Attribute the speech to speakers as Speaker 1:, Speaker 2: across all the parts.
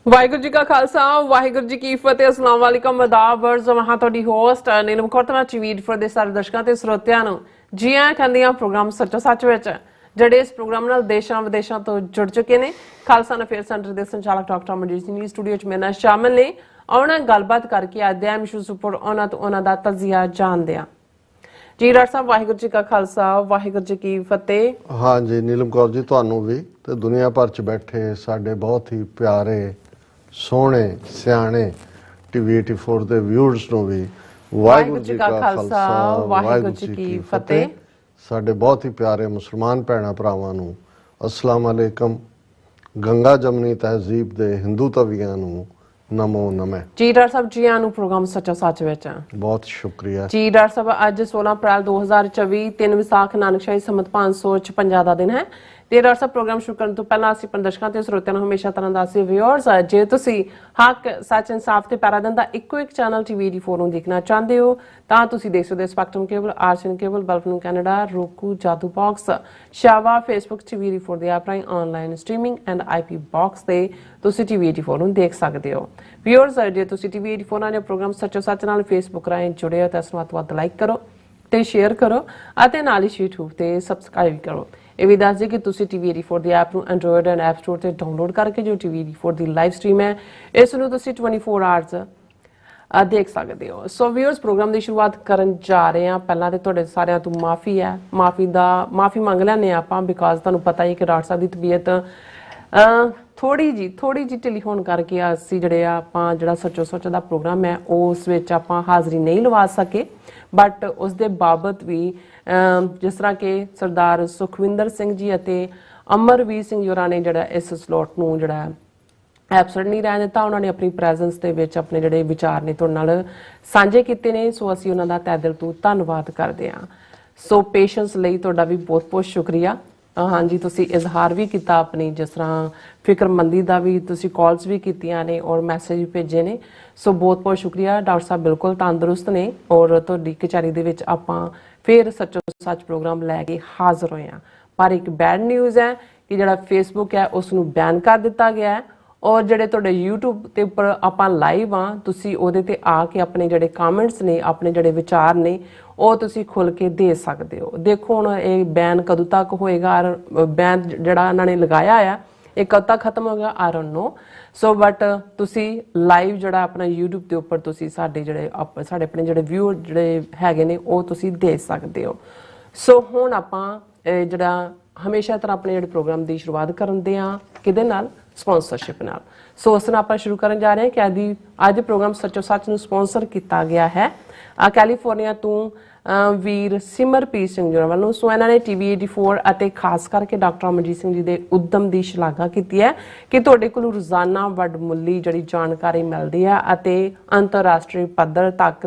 Speaker 1: ਵਾਹਿਗੁਰੂ ਜੀ ਕਾ ਖਾਲਸਾ ਵਾਹਿਗੁਰੂ ਜੀ ਕੀ ਫਤਿਹ। ਅਸਲਾਮ ਵਾਲੇਕਮ ਆਦਾਬ ਵਰਜ਼ ਮੈਂ ਤੁਹਾਡੀ ਹੋਸਟ ਨੀਲਮ ਖੋਰਤਨਾ ਚੀਵੀਡ ਫॉर ਦੇ ਸਾਰੇ ਦਰਸ਼ਕਾਂ ਤੇ ਸਰੋਤਿਆਂ ਨੂੰ ਜੀ ਆਇਆਂ ਕਹਿੰਦੀਆਂ ਪ੍ਰੋਗਰਾਮ ਸੱਚੋ ਸੱਚ ਵਿੱਚ ਜਿਹੜੇ ਇਸ ਪ੍ਰੋਗਰਾਮ ਨਾਲ ਦੇਸ਼ਾਂ ਵਿਦੇਸ਼ਾਂ ਤੋਂ ਜੁੜ ਚੁੱਕੇ ਨੇ। ਖਾਲਸਾ ਅਫੇਅਰ ਸੈਂਟਰ ਦੇ ਸੰਚਾਲਕ ਡਾਕਟਰ ਅਮਰਜੀਤ ਸਿੰਘ ਸਟੂਡੀਓ 'ਚ ਮੇਰੇ ਨਾਲ ਸ਼ਾਮਲ ਨੇ। ਆਉਣਾ ਗੱਲਬਾਤ ਕਰਕੇ ਅੱਜ ਦੇ ਇਸ਼ੂਜ਼ ਉੱਪਰ ਉਹਨਾਂ ਦਾ ਤਜਜ਼ੀਆ ਜਾਣਦੇ ਹਾਂ। जी डॉक्टर साहब वाहिगुरू जी का खालसा वाहिगुरू जी की फतेह।
Speaker 2: हाँ जी नीलम कौर जी ਤੁਹਾਨੂੰ ਵੀ ਤੇ ਦੁਨੀਆ ਭਰ ਚ ਬੈਠੇ ਸਾਡੇ ਬਹੁਤ ਹੀ ਪਿਆਰੇ ਸੋਹਣੇ ਸਿਆਣੇ ਟੀਵੀ 84 ਦੇ ਵਿਊਅਰਸ ਨੂੰ ਵੀ ਵਾਹਿਗੁਰੂ ਜੀ ਕਾ ਖਾਲਸਾ ਵਾਹਿਗੁਰੂ ਜੀ ਕੀ ਫਤਿਹ। ਸਾਡੇ ਬਹੁਤ ਹੀ ਪਿਆਰੇ ਮੁਸਲਮਾਨ ਭੈਣਾਂ ਭਰਾਵਾਂ ਨੂੰ ਅਸਲਾਮ ਅਲੈਕਮ। ਗੰਗਾ ਜਮਨੀ ਤਹਿਜ਼ੀਬ ਦੇ ਹਿੰਦੂ ਤਵੀਆਂ ਨੂੰ नमो नमः।
Speaker 1: जी डॉक्टर साहब जी आनू प्रोग्राम सच्चा सच विच
Speaker 2: बहुत शुक्रिया
Speaker 1: जी। डॉक्टर साहब अज 16 अप्रैल 2024 3 विसाख नानकशाही संमत 556 ਦਾ ਦਿਨ ਹੈ ਤੇ ਡਾਕਟਰ ਸਾਹਿਬ ਪ੍ਰੋਗਰਾਮ ਸ਼ੁਰੂ ਕਰਨ ਤੋਂ ਪਹਿਲਾਂ ਅਸੀਂ ਦਰਸ਼ਕਾਂ ਤੇ ਸਰੋਤਿਆਂ ਨੂੰ ਹਮੇਸ਼ਾ ਤਰ੍ਹਾਂ ਦੱਸਦੇ ਵਿਊਅਰਸ ਜੇ ਤੁਸੀਂ ਹੱਕ ਸੱਚ ਇਨਸਾਫ ਤੇ ਪੈਰਾਡਾਈਮ ਦਾ ਇੱਕੋ ਇੱਕ ਚੈਨਲ ਟੀਵੀ 84 ਨੂੰ ਦੇਖਣਾ ਚਾਹੁੰਦੇ ਹੋ ਤਾਂ ਤੁਸੀਂ ਦੇਖ ਸਕਦੇ ਹੋ ਸਪੈਕਟਰਮ ਕੇਬਲ, ਆਰਸੀਐਨ ਕੇਬਲ, ਬਲਫ ਨੂੰ ਕੈਨੇਡਾ, roku, ਜਾਦੂ ਬਾਕਸ, ਸ਼ਾਵਾ, ਫੇਸਬੁੱਕ ਟੀਵੀ 84 ਦੇ ਐਪ ਰਾਹੀਂ online streaming and IP box ਤੇ ਤੁਸੀਂ ਟੀਵੀ 84 ਨੂੰ ਦੇਖ ਸਕਦੇ ਹੋ। ਵਿਊਅਰਸ ਜੇ ਤੁਸੀਂ ਟੀਵੀ 84 ਨਾਲ ਪ੍ਰੋਗਰਾਮ ਸੱਚੋ ਸੱਚ ਨਾਲ ਫੇਸਬੁੱਕ ਰਾਹੀਂ ਜੁੜੇ ਹੋ ਤਾਂ ਇਸ ਨੂੰ ਵੱਧ ਤੋਂ ਵੱਧ ਲਾਈਕ ਕਰੋ ਤੇ ਸ਼ੇਅਰ ਕਰੋ ਅਤੇ ਨਾਲ ਹੀ YouTube ਤੇ ਸਬਸਕ੍ਰਾਈਬ ਕਰੋ। ਇਹ ਵੀ ਦੱਸ ਦਿਓ ਕਿ ਤੁਸੀਂ ਟੀਵੀ 84 ਦੀ ਐਪ ਨੂੰ ਐਂਡਰੋਇਡ ਐਂਡ ਐਪ ਸਟੋਰ ਤੇ ਡਾਊਨਲੋਡ ਕਰਕੇ ਜੋ ਟੀਵੀ 84 ਦੀ ਲਾਈਵ ਸਟ੍ਰੀਮ ਹੈ ਇਸ ਨੂੰ ਤੁਸੀਂ 24 ਆਵਰਸ ਦੇਖ ਸਕਦੇ ਹੋ। ਸੋ ਵਿਊਅਰਸ ਪ੍ਰੋਗਰਾਮ ਦੀ ਸ਼ੁਰੂਆਤ ਕਰਨ ਜਾ ਰਹੇ ਹਾਂ। ਪਹਿਲਾਂ ਤੇ ਤੁਹਾਡੇ ਸਾਰਿਆਂ ਤੋਂ ਮਾਫੀ ਹੈ, ਮਾਫੀ ਮੰਗ ਲੈਂਦੇ ਆਪਾਂ ਬਿਕਾਜ਼ ਤੁਹਾਨੂੰ ਪਤਾ ਹੀ ਕਿ ਡਾਕਟਰ ਸਾਹਿਬ ਦੀ ਤਬੀਅਤ ਥੋੜੀ ਜੀ ਢਿੱਲੀ ਹੋਣ ਕਰਕੇ ਅਸੀਂ ਆਪਾਂ ਜਿਹੜਾ ਸੱਚੋ ਸੱਚ ਦਾ ਪ੍ਰੋਗਰਾਮ ਹੈ ਉਸ ਵਿੱਚ ਆਪਾਂ ਹਾਜ਼ਰੀ ਨਹੀਂ ਲਵਾ ਸਕੇ। ਬਟ ਉਸ ਦੇ ਬਾਬਤ ਵੀ ਜਿਸ ਤਰ੍ਹਾਂ ਕਿ ਸਰਦਾਰ ਸੁਖਵਿੰਦਰ ਸਿੰਘ ਜੀ ਅਤੇ ਅਮਰਵੀਰ ਸਿੰਘ ਜੀ ਹੋਰਾਂ ਨੇ ਜਿਹੜਾ ਇਸ ਸਲੋਟ ਨੂੰ ਜਿਹੜਾ ਐਬਸੈਂਟ ਨਹੀਂ ਰਹਿਣ ਦਿੱਤਾ। ਉਹਨਾਂ ਨੇ ਆਪਣੀ ਪ੍ਰੈਜ਼ੈਂਸ ਦੇ ਵਿੱਚ ਆਪਣੇ ਜਿਹੜੇ ਵਿਚਾਰ ਨੇ ਤੁਹਾਡੇ ਨਾਲ ਸਾਂਝੇ ਕੀਤੇ ਨੇ। ਸੋ ਅਸੀਂ ਉਹਨਾਂ ਦਾ ਤਹਿ ਦਿਲ ਤੋਂ ਧੰਨਵਾਦ ਕਰਦੇ ਹਾਂ। ਸੋ ਪੇਸ਼ੈਂਸ ਲਈ ਤੁਹਾਡਾ ਵੀ ਬਹੁਤ ਸ਼ੁਕਰੀਆ। ਹਾਂਜੀ ਤੁਸੀਂ ਇਜ਼ਹਾਰ ਵੀ ਕੀਤਾ ਆਪਣੀ ਜਿਸ ਤਰ੍ਹਾਂ ਫਿਕਰਮੰਦੀ ਦਾ ਵੀ ਤੁਸੀਂ ਕਾਲਸ ਵੀ ਕੀਤੀਆਂ ਨੇ ਔਰ ਮੈਸੇਜ ਭੇਜੇ ਨੇ। ਸੋ ਬਹੁਤ ਸ਼ੁਕਰੀਆ। ਡਾਕਟਰ ਸਾਹਿਬ ਬਿਲਕੁਲ ਤੰਦਰੁਸਤ ਨੇ ਔਰ ਤੁਹਾਡੀ ਕਚਹਿਰੀ ਦੇ ਵਿੱਚ ਆਪਾਂ ਫਿਰ ਸੱਚੋ ਸੱਚ ਪ੍ਰੋਗਰਾਮ ਲੈ ਕੇ ਹਾਜ਼ਰ ਹੋਏ ਹਾਂ। ਪਰ ਇੱਕ ਬੈਡ ਨਿਊਜ਼ ਹੈ ਕਿ ਜਿਹੜਾ ਫੇਸਬੁੱਕ ਹੈ ਉਸ ਨੂੰ ਬੈਨ ਕਰ ਦਿੱਤਾ ਗਿਆ ਹੈ ਔਰ ਜਿਹੜੇ ਤੁਹਾਡੇ YouTube ਤੇ ਉੱਪਰ ਆਪਾਂ ਲਾਈਵ ਆ ਤੁਸੀਂ ਉਹਦੇ ਤੇ ਆ ਕੇ ਆਪਣੇ ਜਿਹੜੇ ਕਮੈਂਟਸ ਨੇ ਆਪਣੇ ਜਿਹੜੇ ਵਿਚਾਰ ਨੇ ਉਹ ਤੁਸੀਂ ਖੁੱਲ ਕੇ ਦੇ ਸਕਦੇ ਹੋ। ਦੇਖੋ ਹੁਣ ਇਹ ਬੈਨ ਕਦੋਂ ਤੱਕ ਹੋਏਗਾ, ਬੈਨ ਜਿਹੜਾ ਇਹਨਾਂ ਨੇ ਲਗਾਇਆ ਆ ਇਹ ਕਦੋਂ ਤੱਕ ਖਤਮ ਹੋਏਗਾ I don't know. So but ਤੁਸੀਂ ਲਾਈਵ ਜਿਹੜਾ ਆਪਣਾ YouTube ਦੇ ਉੱਪਰ ਤੁਸੀਂ ਸਾਡੇ ਆਪਣੇ ਜਿਹੜੇ ਵਿਊਅਰ ਜਿਹੜੇ ਹੈਗੇ ਨੇ ਉਹ ਤੁਸੀਂ ਦੇ ਸਕਦੇ ਹੋ। ਸੋ ਹੁਣ ਆਪਾਂ ਜਿਹੜਾ ਹਮੇਸ਼ਾ ਤਰ੍ਹਾਂ ਆਪਣੇ ਜਿਹੜੇ ਪ੍ਰੋਗਰਾਮ ਦੀ ਸ਼ੁਰੂਆਤ ਕਰਦੇ ਆ ਕਿਹਦੇ ਨਾਲ, ਸਪਾਂਸਰਸ਼ਿਪ ਨਾਲ। ਸੋ ਉਸ ਨਾਲ ਆਪਾਂ ਸ਼ੁਰੂ ਕਰਨ ਜਾ ਰਹੇ ਹਾਂ ਕਿ ਅੱਜ ਪ੍ਰੋਗਰਾਮ ਸੱਚੋ ਸੱਚ ਨੂੰ ਸਪਾਂਸਰ ਕੀਤਾ ਗਿਆ ਹੈ ਕੈਲੀਫੋਰਨੀਆ ਤੋਂ ਵੀਰ ਸਿਮਰਪ੍ਰੀਤ ਸਿੰਘ ਜੀ ਵੱਲੋਂ। ਸੋ ਇਹਨਾਂ ਨੇ ਟੀਵੀ 84 ਅਤੇ ਖਾਸ ਕਰਕੇ ਡਾਕਟਰ ਅਮਰਜੀਤ ਸਿੰਘ ਜੀ ਦੇ ਉਦਮ ਦੀ ਸ਼ਲਾਘਾ ਕੀਤੀ ਹੈ ਕਿ ਤੁਹਾਡੇ ਕੋਲ ਰੋਜ਼ਾਨਾ ਵੱਡਮੁੱਲੀ ਜਿਹੜੀ ਜਾਣਕਾਰੀ ਮਿਲਦੀ ਹੈ ਅਤੇ ਅੰਤਰਰਾਸ਼ਟਰੀ ਪੱਧਰ ਤੱਕ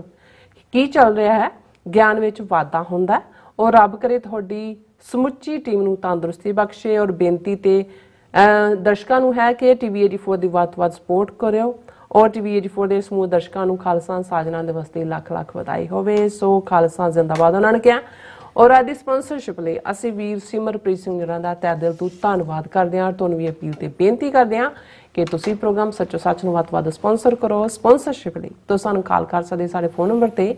Speaker 1: ਕੀ ਚੱਲ ਰਿਹਾ ਹੈ ਗਿਆਨ ਵਿੱਚ ਵਾਧਾ ਹੁੰਦਾ ਔਰ ਰੱਬ ਕਰੇ ਤੁਹਾਡੀ ਸਮੁੱਚੀ ਟੀਮ ਨੂੰ ਤੰਦਰੁਸਤੀ ਬਖਸ਼ੇ। ਔਰ ਬੇਨਤੀ ਤੇ ਦਰਸ਼ਕਾਂ ਨੂੰ ਹੈ ਕਿ ਟੀਵੀ 84 ਦੀ ਵੱਧ ਤੋਂ ਵੱਧ ਸਪੋਰਟ ਕਰਿਓ ਔਰ ਟੀਵੀ 84 ਦੇ ਸਮੂਹ ਦਰਸ਼ਕਾਂ ਨੂੰ ਖਾਲਸਾ ਸਾਜਨਾ ਦਿਵਸ ਦੀ ਲੱਖ ਲੱਖ ਵਧਾਈ ਹੋਵੇ। ਸੋ ਖਾਲਸਾ ਜ਼ਿੰਦਾਬਾਦ ਉਹਨਾਂ ਨੇ ਕਿਹਾ। ਔਰ ਅੱਜ ਦੀ ਸਪਾਂਸਰਸ਼ਿਪ ਲਈ ਅਸੀਂ ਵੀਰ ਸਿਮਰਪ੍ਰੀਤ ਸਿੰਘ ਜੀ ਦਾ ਤਹਿ ਦਿਲ ਤੋਂ ਧੰਨਵਾਦ ਕਰਦੇ ਹਾਂ। ਤੁਹਾਨੂੰ ਵੀ ਅਪੀਲ ਤੇ ਬੇਨਤੀ ਕਰਦੇ ਹਾਂ ਕਿ ਤੁਸੀਂ ਪ੍ਰੋਗਰਾਮ ਸੱਚੋ ਸੱਚ ਨੂੰ ਵੱਧ ਤੋਂ ਵੱਧ ਸਪਾਂਸਰ ਕਰੋ। ਸਪਾਂਸਰਸ਼ਿਪ ਲਈ ਤੁਸੀਂ ਸਾਨੂੰ ਕਾਲ ਕਰ ਸਕਦੇ ਸਾਡੇ ਫੋਨ ਨੰਬਰ ਤੇ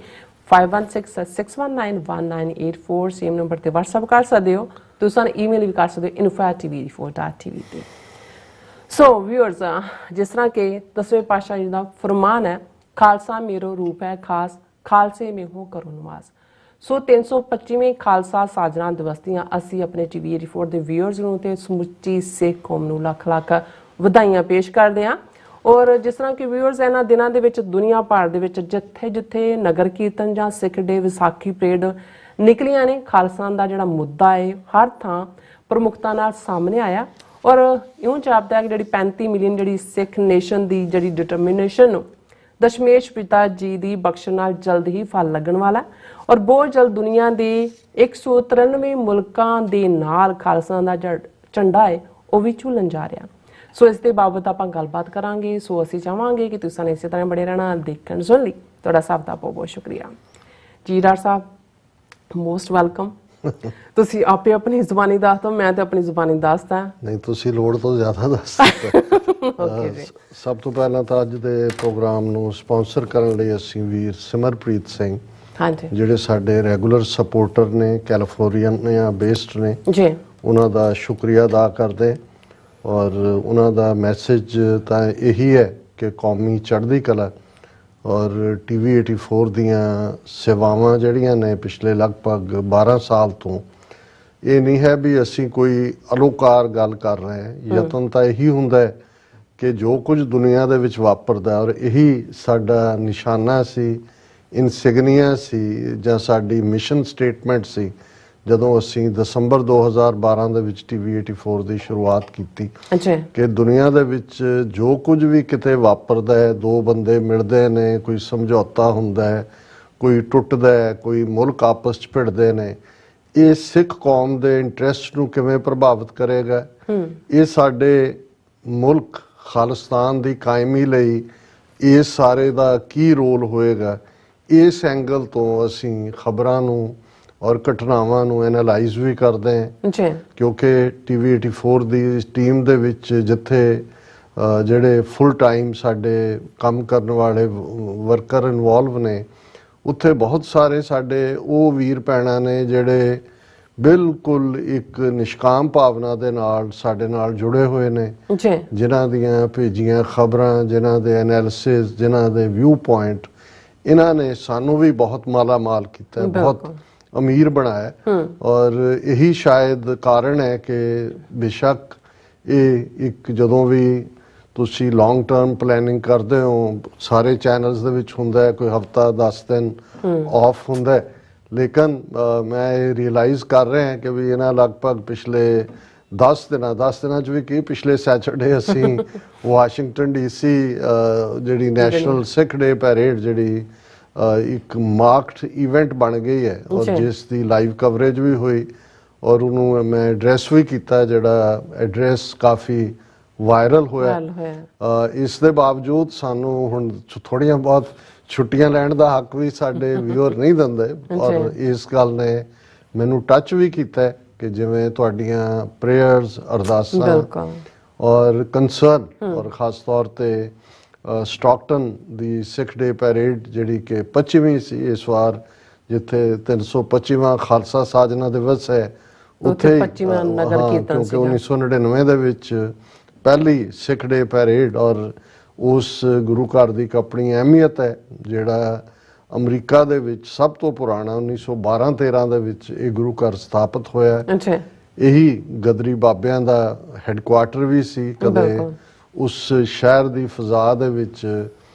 Speaker 1: 5166191984 ਸੇਮ ਨੰਬਰ ਤੇ WhatsApp ਕਰ ਸਕਦੇ ਹੋ। ਤੁਸੀਂ ਸਾਨੂੰ ਈਮੇਲ ਵੀ ਕਰ ਸਕਦੇ ਹੋ info@tv84.tv ਤੇ। ਸੋ ਵਿਊਅਰਸ ਜਿਸ ਤਰ੍ਹਾਂ ਕਿ 10ਵੇਂ ਪਾਤਸ਼ਾਹ ਜੀ ਦਾ ਫਰਮਾਨ ਹੈ ਖਾਲਸਾ ਮੇਰੋ ਰੂਪ ਹੈ ਖਾਸ ਖਾਲਸੇ ਮੇ ਹੋ ਕਰੋ ਨਵਾਜ਼। ਸੋ 325ਵੇਂ ਖਾਲਸਾ ਸਾਜਨਾ ਦਿਵਸ ਦੀਆਂ ਅਸੀਂ ਆਪਣੇ ਟੀਵੀ 84 ਦੇ ਵਿਊਅਰਸ ਨੂੰ ਤੇ ਸਮੁੱਚੀ ਸਿੱਖ ਕੌਮ ਨੂੰ ਲੱਖ ਲੱਖ ਵਧਾਈਆਂ ਪੇਸ਼ ਕਰਦੇ ਹਾਂ। ਔਰ ਜਿਸ ਤਰ੍ਹਾਂ ਕਿ ਵਿਊਅਰਸ ਇਹਨਾਂ ਦਿਨਾਂ ਦੇ ਵਿੱਚ ਦੁਨੀਆ ਭਰ ਦੇ ਵਿੱਚ ਜਿੱਥੇ ਨਗਰ ਕੀਰਤਨ ਜਾਂ ਸਿੱਖ ਡੇ ਵਿਸਾਖੀ ਪਰੇਡ ਨਿਕਲੀਆਂ ਨੇ ਖਾਲਸਾ ਦਾ ਜਿਹੜਾ ਮੁੱਦਾ ਹੈ ਹਰ ਥਾਂ ਪ੍ਰਮੁਖਤਾ ਨਾਲ ਸਾਹਮਣੇ ਆਇਆ ਔਰ ਇਉਂ ਜਾਪਦਾ ਹੈ ਕਿ ਜਿਹੜੀ 35 ਮਿਲੀਅਨ ਜਿਹੜੀ ਸਿੱਖ ਨੇਸ਼ਨ ਦੀ ਜਿਹੜੀ ਡਿਟਰਮੀਨੇਸ਼ਨ ਦਸ਼ਮੇਸ਼ ਪਿਤਾ ਜੀ ਦੀ ਬਖਸ਼ਣ ਨਾਲ ਜਲਦ ਹੀ ਫਲ ਲੱਗਣ ਵਾਲਾ ਔਰ ਬਹੁਤ ਜਲਦ ਦੁਨੀਆ ਦੇ 193 ਮੁਲਕਾਂ ਦੇ ਨਾਲ ਖਾਲਸਾ ਦਾ ਝੰਡਾ ਹੈ ਉਹ ਵੀ ਝੂਲਣ ਜਾ ਰਿਹਾ। ਸੋ ਇਸ ਦੇ ਬਾਬਤ ਆਪਾਂ ਗੱਲਬਾਤ ਕਰਾਂਗੇ। ਸੋ ਅਸੀਂ ਚਾਹਾਂਗੇ ਕਿ ਤੁਸੀਂ ਇਸੇ ਤਰ੍ਹਾਂ ਬੜੇ ਰਹਿਣਾ ਦੇਖਣ ਸੁਣ ਲਈ। ਤੁਹਾਡਾ ਸਭ ਦਾ ਬਹੁਤ ਬਹੁਤ ਸ਼ੁਕਰੀਆ ਜੀ। ਡਾਕਟਰ ਸਾਹਿਬ ਮੋਸਟ ਵੈਲਕਮ। ਤੁਸੀਂ ਆਪੇ ਆਪਣੀ ਜ਼ੁਬਾਨੀ ਦੱਸ ਦਿਓ, ਮੈਂ ਤੇ ਆਪਣੀ ਜ਼ੁਬਾਨੀ ਦੱਸਦਾ।
Speaker 2: ਨਹੀਂ, ਤੁਸੀਂ ਲੋੜ ਤੋਂ ਜ਼ਿਆਦਾ ਦੱਸ ਦਿੱਤਾ। ਸਭ ਤੋਂ ਪਹਿਲਾਂ ਤਾਂ ਅੱਜ ਦੇ ਪ੍ਰੋਗਰਾਮ ਨੂੰ ਸਪਾਂਸਰ ਕਰਨ ਲਈ ਅਸੀਂ ਵੀਰ ਸਿਮਰਪ੍ਰੀਤ ਸਿੰਘ,
Speaker 1: ਹਾਂਜੀ,
Speaker 2: ਜਿਹੜੇ ਸਾਡੇ ਰੈਗੂਲਰ ਸਪੋਰਟਰ ਨੇ, ਕੈਲੀਫੋਰਨੀਆ ਬੇਸਡ ਨੇ
Speaker 1: ਜੀ, ਉਹਨਾਂ
Speaker 2: ਦਾ ਸ਼ੁਕਰੀਆ ਅਦਾ ਕਰਦੇ। ਔਰ ਉਹਨਾਂ ਦਾ ਮੈਸੇਜ ਤਾਂ ਇਹੀ ਹੈ ਕਿ ਕੌਮੀ ਚੜ੍ਹਦੀ ਕਲਾ ਔਰ TV 84 ਦੀਆਂ ਸੇਵਾਵਾਂ ਜਿਹੜੀਆਂ ਨੇ ਪਿਛਲੇ ਲਗਭਗ 12 ਸਾਲ ਤੋਂ, ਇਹ ਨਹੀਂ ਹੈ ਵੀ ਅਸੀਂ ਕੋਈ ਅਲੋਕਾਰ ਗੱਲ ਕਰ ਰਹੇ ਹਾਂ। ਯਤਨ ਤਾਂ ਇਹੀ ਹੁੰਦਾ ਹੈ ਕਿ ਜੋ ਕੁਝ ਦੁਨੀਆ ਦੇ ਵਿੱਚ ਵਾਪਰਦਾ, ਔਰ ਇਹੀ ਸਾਡਾ ਨਿਸ਼ਾਨਾ ਸੀ, ਇਨਸਿਗਨੀਆ ਸੀ, ਜਾਂ ਸਾਡੀ ਮਿਸ਼ਨ ਸਟੇਟਮੈਂਟ ਸੀ ਜਦੋਂ ਅਸੀਂ ਦਸੰਬਰ 2012 ਦੇ ਵਿੱਚ TV 84 ਦੀ ਸ਼ੁਰੂਆਤ ਕੀਤੀ, ਕਿ ਦੁਨੀਆ ਦੇ ਵਿੱਚ ਜੋ ਕੁਝ ਵੀ ਕਿਤੇ ਵਾਪਰਦਾ ਹੈ, ਦੋ ਬੰਦੇ ਮਿਲਦੇ ਨੇ, ਕੋਈ ਸਮਝੌਤਾ ਹੁੰਦਾ ਹੈ, ਕੋਈ ਟੁੱਟਦਾ ਹੈ, ਕੋਈ ਮੁਲਕ ਆਪਸ 'ਚ ਭਿੜਦੇ ਨੇ, ਇਹ ਸਿੱਖ ਕੌਮ ਦੇ ਇੰਟਰਸਟ ਨੂੰ ਕਿਵੇਂ ਪ੍ਰਭਾਵਿਤ ਕਰੇਗਾ, ਇਹ ਸਾਡੇ ਮੁਲਕ ਖਾਲਿਸਤਾਨ ਦੀ ਕਾਇਮੀ ਲਈ ਇਸ ਸਾਰੇ ਦਾ ਕੀ ਰੋਲ ਹੋਏਗਾ, ਇਸ ਐਂਗਲ ਤੋਂ ਅਸੀਂ ਖਬਰਾਂ ਨੂੰ ਔਰ ਘਟਨਾਵਾਂ ਨੂੰ ਐਨਾਲਾਈਜ਼ ਵੀ ਕਰਦੇ ਹਾਂ। ਕਿਉਂਕਿ TV 84 ਦੀ ਟੀਮ ਦੇ ਵਿੱਚ ਜਿੱਥੇ ਜਿਹੜੇ ਫੁੱਲ ਟਾਈਮ ਸਾਡੇ ਕੰਮ ਕਰਨ ਵਾਲੇ ਵਰਕਰ ਇਨਵੋਲਵ ਨੇ, ਉੱਥੇ ਬਹੁਤ ਸਾਰੇ ਸਾਡੇ ਉਹ ਵੀਰ ਭੈਣਾਂ ਨੇ ਜਿਹੜੇ ਬਿਲਕੁਲ ਇੱਕ ਨਿਸ਼ਕਾਮ ਭਾਵਨਾ ਦੇ ਨਾਲ ਸਾਡੇ ਨਾਲ ਜੁੜੇ ਹੋਏ ਨੇ, ਜਿਨ੍ਹਾਂ ਦੀਆਂ ਭੇਜੀਆਂ ਖਬਰਾਂ, ਜਿਨ੍ਹਾਂ ਦੇ ਐਨਾਲਿਸਿਸ, ਜਿਨ੍ਹਾਂ ਦੇ ਵਿਊ ਪੁਆਇੰਟ, ਇਹਨਾਂ ਨੇ ਸਾਨੂੰ ਵੀ ਬਹੁਤ ਮਾਲਾ ਮਾਲ ਕੀਤਾ, ਬਹੁਤ ਅਮੀਰ ਬਣਾਇਆ। ਔਰ ਇਹੀ ਸ਼ਾਇਦ ਕਾਰਨ ਹੈ ਕਿ ਬੇਸ਼ੱਕ ਇਹ ਇੱਕ ਜਦੋਂ ਵੀ ਤੁਸੀਂ ਲੌਂਗ ਟਰਮ ਪਲੈਨਿੰਗ ਕਰਦੇ ਹੋ, ਸਾਰੇ ਚੈਨਲਸ ਦੇ ਵਿੱਚ ਹੁੰਦਾ ਹੈ, ਕੋਈ ਹਫਤਾ 10 ਦਿਨ ਆਫ ਹੁੰਦਾ ਹੈ, ਲੇਕਿਨ ਮੈਂ ਇਹ ਰਿਅਲਾਈਜ਼ ਕਰ ਰਿਹਾ ਕਿ ਵੀ ਇਹਨਾਂ ਲਗਭਗ ਪਿਛਲੇ 10 ਦਿਨਾਂ 'ਚ ਵੀ ਕੀ, ਪਿਛਲੇ ਸੈਚਰਡੇ ਅਸੀਂ ਵਾਸ਼ਿੰਗਟਨ DC ਜਿਹੜੀ ਨੈਸ਼ਨਲ ਸਿੱਖ ਡੇ ਪੈਰੇਡ ਜਿਹੜੀ ਇੱਕ ਮਾਰਕਡ ਇਵੈਂਟ ਬਣ ਗਈ ਹੈ, ਔਰ ਜਿਸ ਦੀ ਲਾਈਵ ਕਵਰੇਜ ਵੀ ਹੋਈ, ਔਰ ਉਹਨੂੰ ਮੈਂ ਐਡਰੈਸ ਵੀ ਕੀਤਾ, ਜਿਹੜਾ ਐਡਰੈਸ ਕਾਫੀ ਵਾਇਰਲ ਹੋਇਆ। ਇਸ ਦੇ ਬਾਵਜੂਦ ਸਾਨੂੰ ਹੁਣ ਥੋੜ੍ਹੀਆਂ ਬਹੁਤ ਛੁੱਟੀਆਂ ਲੈਣ ਦਾ ਹੱਕ ਵੀ ਸਾਡੇ ਵਿਊਅਰ ਨਹੀਂ ਦਿੰਦੇ, ਔਰ ਇਸ ਗੱਲ ਨੇ ਮੈਨੂੰ ਟੱਚ ਵੀ ਕੀਤਾ ਕਿ ਜਿਵੇਂ ਤੁਹਾਡੀਆਂ ਪ੍ਰੇਅਰਸ, ਅਰਦਾਸਾਂ ਔਰ ਕੰਸਰਨ, ਔਰ ਖਾਸ ਤੌਰ ਤੇ ਸਟਾਕਟਨ ਦੀ ਸਿੱਖ ਡੇ ਪੈਰੇਡ ਜਿਹੜੀ ਕਿ 25ਵੀਂ ਸੀ ਇਸ ਵਾਰ, ਜਿੱਥੇ 325ਵਾਂ ਖਾਲਸਾ ਸਾਜਨਾ ਦਿਵਸ ਹੈ, ਉੱਥੇ ਕਿਉਂਕਿ 1999 ਦੇ ਵਿੱਚ ਪਹਿਲੀ ਸਿੱਖ ਡੇ ਪੈਰੇਡ, ਔਰ ਉਸ ਗੁਰੂ ਘਰ ਦੀ ਇੱਕ ਆਪਣੀ ਅਹਿਮੀਅਤ ਹੈ, ਜਿਹੜਾ ਅਮਰੀਕਾ ਦੇ ਵਿੱਚ ਸਭ ਤੋਂ ਪੁਰਾਣਾ 1912-13 ਦੇ ਵਿੱਚ ਇਹ ਗੁਰੂ ਘਰ ਸਥਾਪਿਤ ਹੋਇਆ। ਇਹੀ ਗਦਰੀ ਬਾਬਿਆਂ ਦਾ ਹੈੱਡਕੁਆਟਰ ਵੀ ਸੀ। ਕਦੇ ਉਸ ਸ਼ਹਿਰ ਦੀ ਫਜ਼ਾ ਦੇ ਵਿੱਚ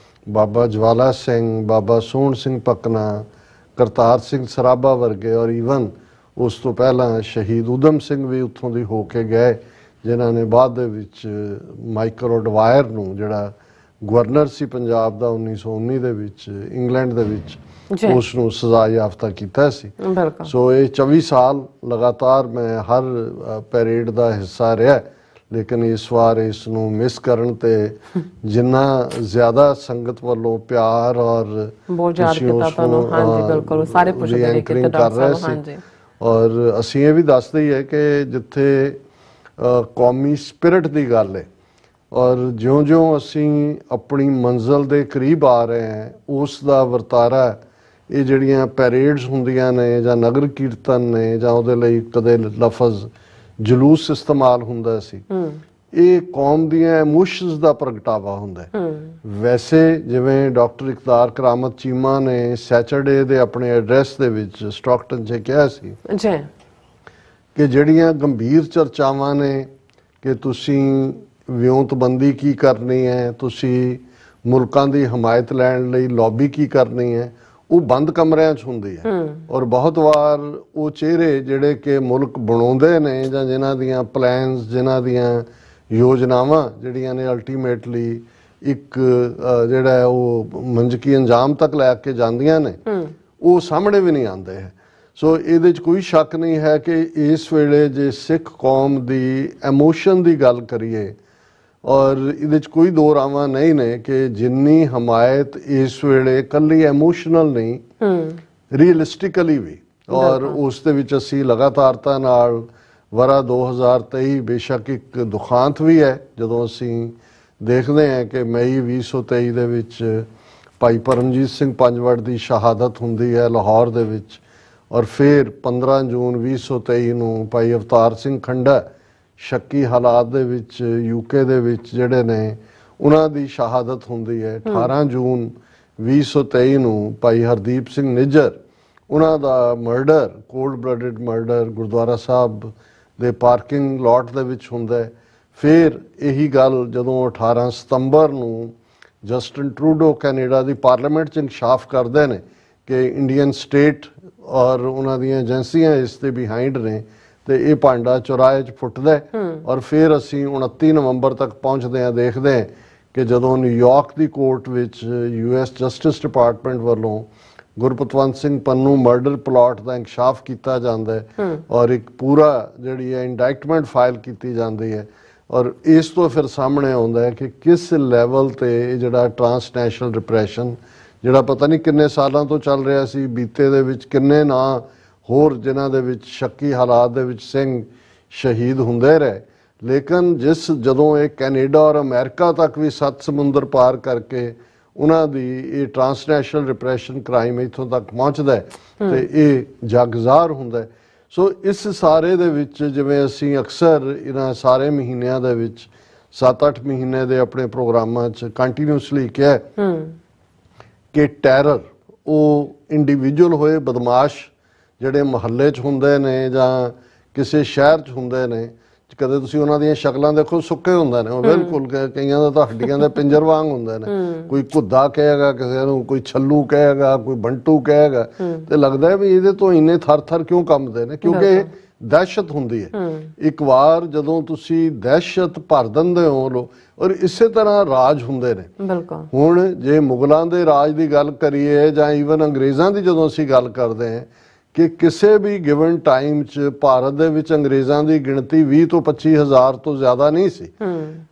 Speaker 2: ਬਾਬਾ ਜਵਾਲਾ ਸਿੰਘ, ਬਾਬਾ ਸੋਹਣ ਸਿੰਘ ਪਕਨਾ, ਕਰਤਾਰ ਸਿੰਘ ਸਰਾਭਾ ਵਰਗੇ, ਔਰ ਈਵਨ ਉਸ ਤੋਂ ਪਹਿਲਾਂ ਸ਼ਹੀਦ ਊਧਮ ਸਿੰਘ ਵੀ ਉੱਥੋਂ ਦੀ ਹੋ ਕੇ ਗਏ, ਜਿਨ੍ਹਾਂ ਨੇ ਬਾਅਦ ਦੇ ਵਿੱਚ ਮਾਈਕਲ ਔਡਵਾਇਰ ਨੂੰ, ਜਿਹੜਾ ਗਵਰਨਰ ਸੀ ਪੰਜਾਬ ਦਾ 1919 ਦੇ ਵਿੱਚ ਇੰਗਲੈਂਡ ਦੇ ਵਿੱਚ, ਉਸ ਨੂੰ ਸਜ਼ਾ ਯਾਫਤਾ ਕੀਤਾ ਸੀ। ਸੋ ਇਹ 24 ਸਾਲ ਲਗਾਤਾਰ ਮੈਂ ਹਰ ਪੈਰੇਡ ਦਾ ਹਿੱਸਾ ਰਿਹਾ, ਲੇਕਿਨ ਇਸ ਵਾਰ ਇਸ ਨੂੰ ਮਿਸ ਕਰਨ ਤੇ ਜਿੰਨਾ ਜ਼ਿਆਦਾ ਸੰਗਤ ਵੱਲੋਂ ਪਿਆਰ ਔਰ ਐਂਕਰਿੰਗ ਕਰ ਰਹੇ ਸੀ, ਔਰ ਅਸੀਂ ਇਹ ਵੀ ਦੱਸਦੇ ਹੀ ਹੈ ਕਿ ਜਿੱਥੇ ਕੌਮੀ ਸਪਿਰਿਟ ਦੀ ਗੱਲ ਹੈ, ਔਰ ਜਿਉਂ-ਜਿਉਂ ਅਸੀਂ ਆਪਣੀ ਮੰਜ਼ਿਲ ਦੇ ਕਰੀਬ ਆ ਰਹੇ ਹਾਂ, ਉਸ ਦਾ ਵਰਤਾਰਾ ਇਹ ਜਿਹੜੀਆਂ ਪੈਰੇਡਸ ਹੁੰਦੀਆਂ ਨੇ ਜਾਂ ਨਗਰ ਕੀਰਤਨ ਨੇ, ਜਾਂ ਉਹਦੇ ਲਈ ਕਦੇ ਲਫ਼ਜ਼ ਜਲੂਸ ਇਸਤੇਮਾਲ ਹੁੰਦਾ ਸੀ, ਇਹ ਕੌਮ ਦੀਆਂ ਇਮੋਸ਼ਨਸ ਦਾ ਪ੍ਰਗਟਾਵਾ ਹੁੰਦਾ ਹੈ। ਵੈਸੇ ਜਿਵੇਂ ਡਾਕਟਰ ਇਕਤਾਰ ਕਰਾਮਤ ਚੀਮਾ ਨੇ ਸੈਚਰਡੇ ਦੇ ਆਪਣੇ ਐਡਰੈਸ ਦੇ ਵਿੱਚ ਸਟਾਕਟਨ 'ਚ ਕਿਹਾ ਸੀ ਕਿ ਜਿਹੜੀਆਂ ਗੰਭੀਰ ਚਰਚਾਵਾਂ ਨੇ ਕਿ ਤੁਸੀਂ ਵਿਉਂਤਬੰਦੀ ਕੀ ਕਰਨੀ ਹੈ, ਤੁਸੀਂ ਮੁਲਕਾਂ ਦੀ ਹਮਾਇਤ ਲੈਣ ਲਈ ਲੌਬੀ ਕੀ ਕਰਨੀ ਹੈ, ਉਹ ਬੰਦ ਕਮਰਿਆਂ 'ਚ ਹੁੰਦੀ ਹੈ। ਔਰ ਬਹੁਤ ਵਾਰ ਉਹ ਚਿਹਰੇ ਜਿਹੜੇ ਕਿ ਮੁਲਕ ਬਣਾਉਂਦੇ ਨੇ, ਜਾਂ ਜਿਨ੍ਹਾਂ ਦੀਆਂ ਪਲਾਨਸ, ਜਿਨ੍ਹਾਂ ਦੀਆਂ ਯੋਜਨਾਵਾਂ ਜਿਹੜੀਆਂ ਨੇ ਅਲਟੀਮੇਟਲੀ ਇੱਕ ਜਿਹੜਾ ਉਹ ਮੰਜ਼ਕੀ ਅੰਜਾਮ ਤੱਕ ਲੈ ਕੇ ਜਾਂਦੀਆਂ ਨੇ, ਉਹ ਸਾਹਮਣੇ ਵੀ ਨਹੀਂ ਆਉਂਦੇ ਹੈ। ਸੋ ਇਹਦੇ 'ਚ ਕੋਈ ਸ਼ੱਕ ਨਹੀਂ ਹੈ ਕਿ ਇਸ ਵੇਲੇ ਜੇ ਸਿੱਖ ਕੌਮ ਦੀ ਐਮੋਸ਼ਨ ਦੀ ਗੱਲ ਕਰੀਏ, ਔਰ ਇਹਦੇ 'ਚ ਕੋਈ ਦੋ ਰਾਵਾਂ ਨਹੀਂ ਨੇ ਕਿ ਜਿੰਨੀ ਹਮਾਇਤ ਇਸ ਵੇਲੇ ਇਕੱਲੀ ਐਮੋਸ਼ਨਲ ਨਹੀਂ, ਰੀਅਲਿਸਟਿਕਲੀ ਵੀ ਔਰ ਉਸ ਦੇ ਵਿੱਚ ਅਸੀਂ ਲਗਾਤਾਰਤਾ ਨਾਲ ਵਰਾ 2023 ਬੇਸ਼ੱਕ ਇੱਕ ਦੁਖਾਂਤ ਵੀ ਹੈ ਜਦੋਂ ਅਸੀਂ ਦੇਖਦੇ ਹਾਂ ਕਿ ਮਈ 2023 ਦੇ ਵਿੱਚ ਭਾਈ ਪਰਮਜੀਤ ਸਿੰਘ ਪੰਜਵੜ ਦੀ ਸ਼ਹਾਦਤ ਹੁੰਦੀ ਹੈ ਲਾਹੌਰ ਦੇ ਵਿੱਚ, ਔਰ ਫਿਰ 15 ਜੂਨ 2023 ਨੂੰ ਭਾਈ ਅਵਤਾਰ ਸਿੰਘ ਖੰਡਾ ਸ਼ੱਕੀ ਹਾਲਾਤ ਦੇ ਵਿੱਚ ਯੂਕੇ ਦੇ ਵਿੱਚ ਜਿਹੜੇ ਨੇ ਉਹਨਾਂ ਦੀ ਸ਼ਹਾਦਤ ਹੁੰਦੀ ਹੈ। 18 ਜੂਨ 2023 ਨੂੰ ਭਾਈ ਹਰਦੀਪ ਸਿੰਘ ਨਿੱਜਰ ਉਹਨਾਂ ਦਾ murder, cold blooded murder gurdwara sahib ਦੇ ਪਾਰਕਿੰਗ ਲਾਟ ਦੇ ਵਿੱਚ ਹੁੰਦਾ ਹੈ। ਫਿਰ ਇਹੀ ਗੱਲ ਜਦੋਂ 18 ਸਤੰਬਰ ਨੂੰ ਜਸਟਿਨ ਟਰੂਡੋ ਕੈਨੇਡਾ ਦੀ ਪਾਰਲੀਮੈਂਟ 'ਚ ਇਨਕਸ਼ਾਫ ਕਰਦੇ ਨੇ ਕਿ ਇੰਡੀਅਨ ਸਟੇਟ ਔਰ ਉਹਨਾਂ ਦੀਆਂ ਏਜੰਸੀਆਂ ਇਸ ਦੇ ਬਿਹਾਈਂਡ ਨੇ, ਤੇ ਇਹ ਭਾਂਡਾ ਚੁਰਾਹੇ 'ਚ ਫੁੱਟਦਾ ਹੈ। ਔਰ ਫਿਰ ਅਸੀਂ 29 ਨਵੰਬਰ ਤੱਕ ਪਹੁੰਚਦੇ ਹਾਂ, ਦੇਖਦੇ ਹਾਂ ਕਿ ਜਦੋਂ ਨਿਊਯਾਰਕ ਦੀ ਕੋਰਟ ਵਿੱਚ US ਜਸਟਿਸ ਡਿਪਾਰਟਮੈਂਟ ਵੱਲੋਂ ਗੁਰਪਤਵੰਤ ਸਿੰਘ ਪੰਨੂ ਮਰਡਰ ਪਲਾਟ ਦਾ ਇਨਕਸ਼ਾਫ ਕੀਤਾ ਜਾਂਦਾ ਹੈ ਔਰ ਇੱਕ ਪੂਰਾ ਜਿਹੜੀ ਹੈ ਇੰਡਾਇਕਟਮੈਂਟ ਫਾਈਲ ਕੀਤੀ ਜਾਂਦੀ ਹੈ। ਔਰ ਇਸ ਤੋਂ ਫਿਰ ਸਾਹਮਣੇ ਆਉਂਦਾ ਹੈ ਕਿ ਕਿਸ ਲੈਵਲ ਤੇ ਇਹ ਜਿਹੜਾ ਟਰਾਂਸਨੈਸ਼ਨਲ ਰਿਪਰੈਸ਼ਨ ਜਿਹੜਾ ਪਤਾ ਨਹੀਂ ਕਿੰਨੇ ਸਾਲਾਂ ਤੋਂ ਚੱਲ ਰਿਹਾ ਸੀ, ਬੀਤੇ ਦੇ ਵਿੱਚ ਕਿੰਨੇ ਨਾਂ ਹੋਰ ਜਿਨ੍ਹਾਂ ਦੇ ਵਿੱਚ ਸ਼ੱਕੀ ਹਾਲਾਤ ਦੇ ਵਿੱਚ ਸਿੰਘ ਸ਼ਹੀਦ ਹੁੰਦੇ ਰਹੇ, ਲੇਕਿਨ ਜਦੋਂ ਇਹ ਕੈਨੇਡਾ ਔਰ ਅਮਰੀਕਾ ਤੱਕ ਵੀ 7 ਸਮੁੰਦਰ ਪਾਰ ਕਰਕੇ ਉਹਨਾਂ ਦੀ ਇਹ ਟਰਾਂਸਨੈਸ਼ਨਲ ਰਿਪਰੈਸ਼ਨ ਕ੍ਰਾਈਮ ਇੱਥੋਂ ਤੱਕ ਪਹੁੰਚਦਾ ਹੈ ਤੇ ਇਹ ਜਗਜ਼ਾਰ ਹੁੰਦਾ ਹੈ। ਸੋ ਇਸ ਸਾਰੇ ਦੇ ਵਿੱਚ ਜਿਵੇਂ ਅਸੀਂ ਅਕਸਰ ਇਹਨਾਂ ਸਾਰੇ ਮਹੀਨਿਆਂ ਦੇ ਵਿੱਚ 7-8 ਮਹੀਨੇ ਦੇ ਆਪਣੇ ਪ੍ਰੋਗਰਾਮਾਂ 'ਚ ਕੰਟੀਨਿਊਸਲੀ ਕਿਹਾ ਕਿ ਟੈਰਰ ਉਹ ਇੰਡੀਵਿਜੂਅਲ ਹੋਏ ਬਦਮਾਸ਼ ਜਿਹੜੇ ਮੁਹੱਲੇ 'ਚ ਹੁੰਦੇ ਨੇ ਜਾਂ ਕਿਸੇ ਸ਼ਹਿਰ 'ਚ ਹੁੰਦੇ ਨੇ, ਕਦੇ ਤੁਸੀਂ ਉਹਨਾਂ ਦੀਆਂ ਸ਼ਕਲਾਂ ਦੇਖੋ, ਸੁੱਕੇ ਹੁੰਦੇ ਨੇ ਉਹ ਬਿਲਕੁਲ, ਕਈਆਂ ਦਾ ਤਾਂ ਹੱਡੀਆਂ ਦੇ ਪਿੰਜਰ ਵਾਂਗ ਹੁੰਦੇ ਨੇ। ਕੋਈ ਘੁੱਦਾ ਕਹੇਗਾ ਕਿਸੇ ਨੂੰ, ਕੋਈ ਛੱਲੂ ਕਹੇਗਾ, ਕੋਈ ਬੰਟੂ ਕਹੇਗਾ, ਤੇ ਲੱਗਦਾ ਵੀ ਇਹਦੇ ਤੋਂ ਇੰਨੇ ਥਰ-ਥਰ ਕਿਉਂ ਕੰਬਦੇ ਨੇ, ਕਿਉਂਕਿ ਦਹਿਸ਼ਤ ਹੁੰਦੀ ਹੈ। ਇੱਕ ਵਾਰ ਜਦੋਂ ਤੁਸੀਂ ਦਹਿਸ਼ਤ ਭਰ ਦਿੰਦੇ ਹੋ, ਔਰ ਇਸੇ ਤਰ੍ਹਾਂ ਰਾਜ ਹੁੰਦੇ ਨੇ। ਹੁਣ ਜੇ ਮੁਗਲਾਂ ਦੇ ਰਾਜ ਦੀ ਗੱਲ ਕਰੀਏ ਜਾਂ ਈਵਨ ਅੰਗਰੇਜ਼ਾਂ ਦੀ ਜਦੋਂ ਅਸੀਂ ਗੱਲ ਕਰਦੇ ਹਾਂ ਕਿ ਕਿਸੇ ਵੀ ਗਿਵਨ ਟਾਈਮ 'ਚ ਭਾਰਤ ਦੇ ਵਿੱਚ ਅੰਗਰੇਜ਼ਾਂ ਦੀ ਗਿਣਤੀ 20 ਤੋਂ 25 ਹਜ਼ਾਰ ਤੋਂ ਜ਼ਿਆਦਾ ਨਹੀਂ ਸੀ,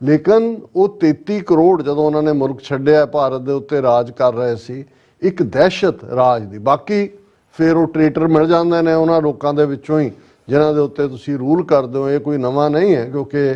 Speaker 2: ਲੇਕਿਨ ਉਹ 33 ਕਰੋੜ ਜਦੋਂ ਉਹਨਾਂ ਨੇ ਮੁਲਕ ਛੱਡਿਆ ਭਾਰਤ ਦੇ ਉੱਤੇ ਰਾਜ ਕਰ ਰਹੇ ਸੀ, ਇੱਕ ਦਹਿਸ਼ਤ ਰਾਜ ਦੀ। ਬਾਕੀ ਫਿਰ ਉਹ ਟ੍ਰੇਟਰ ਮਿਲ ਜਾਂਦੇ ਨੇ ਉਹਨਾਂ ਲੋਕਾਂ ਦੇ ਵਿੱਚੋਂ ਹੀ ਜਿਨ੍ਹਾਂ ਦੇ ਉੱਤੇ ਤੁਸੀਂ ਰੂਲ ਕਰਦੇ ਹੋ। ਇਹ ਕੋਈ ਨਵਾਂ ਨਹੀਂ ਹੈ, ਕਿਉਂਕਿ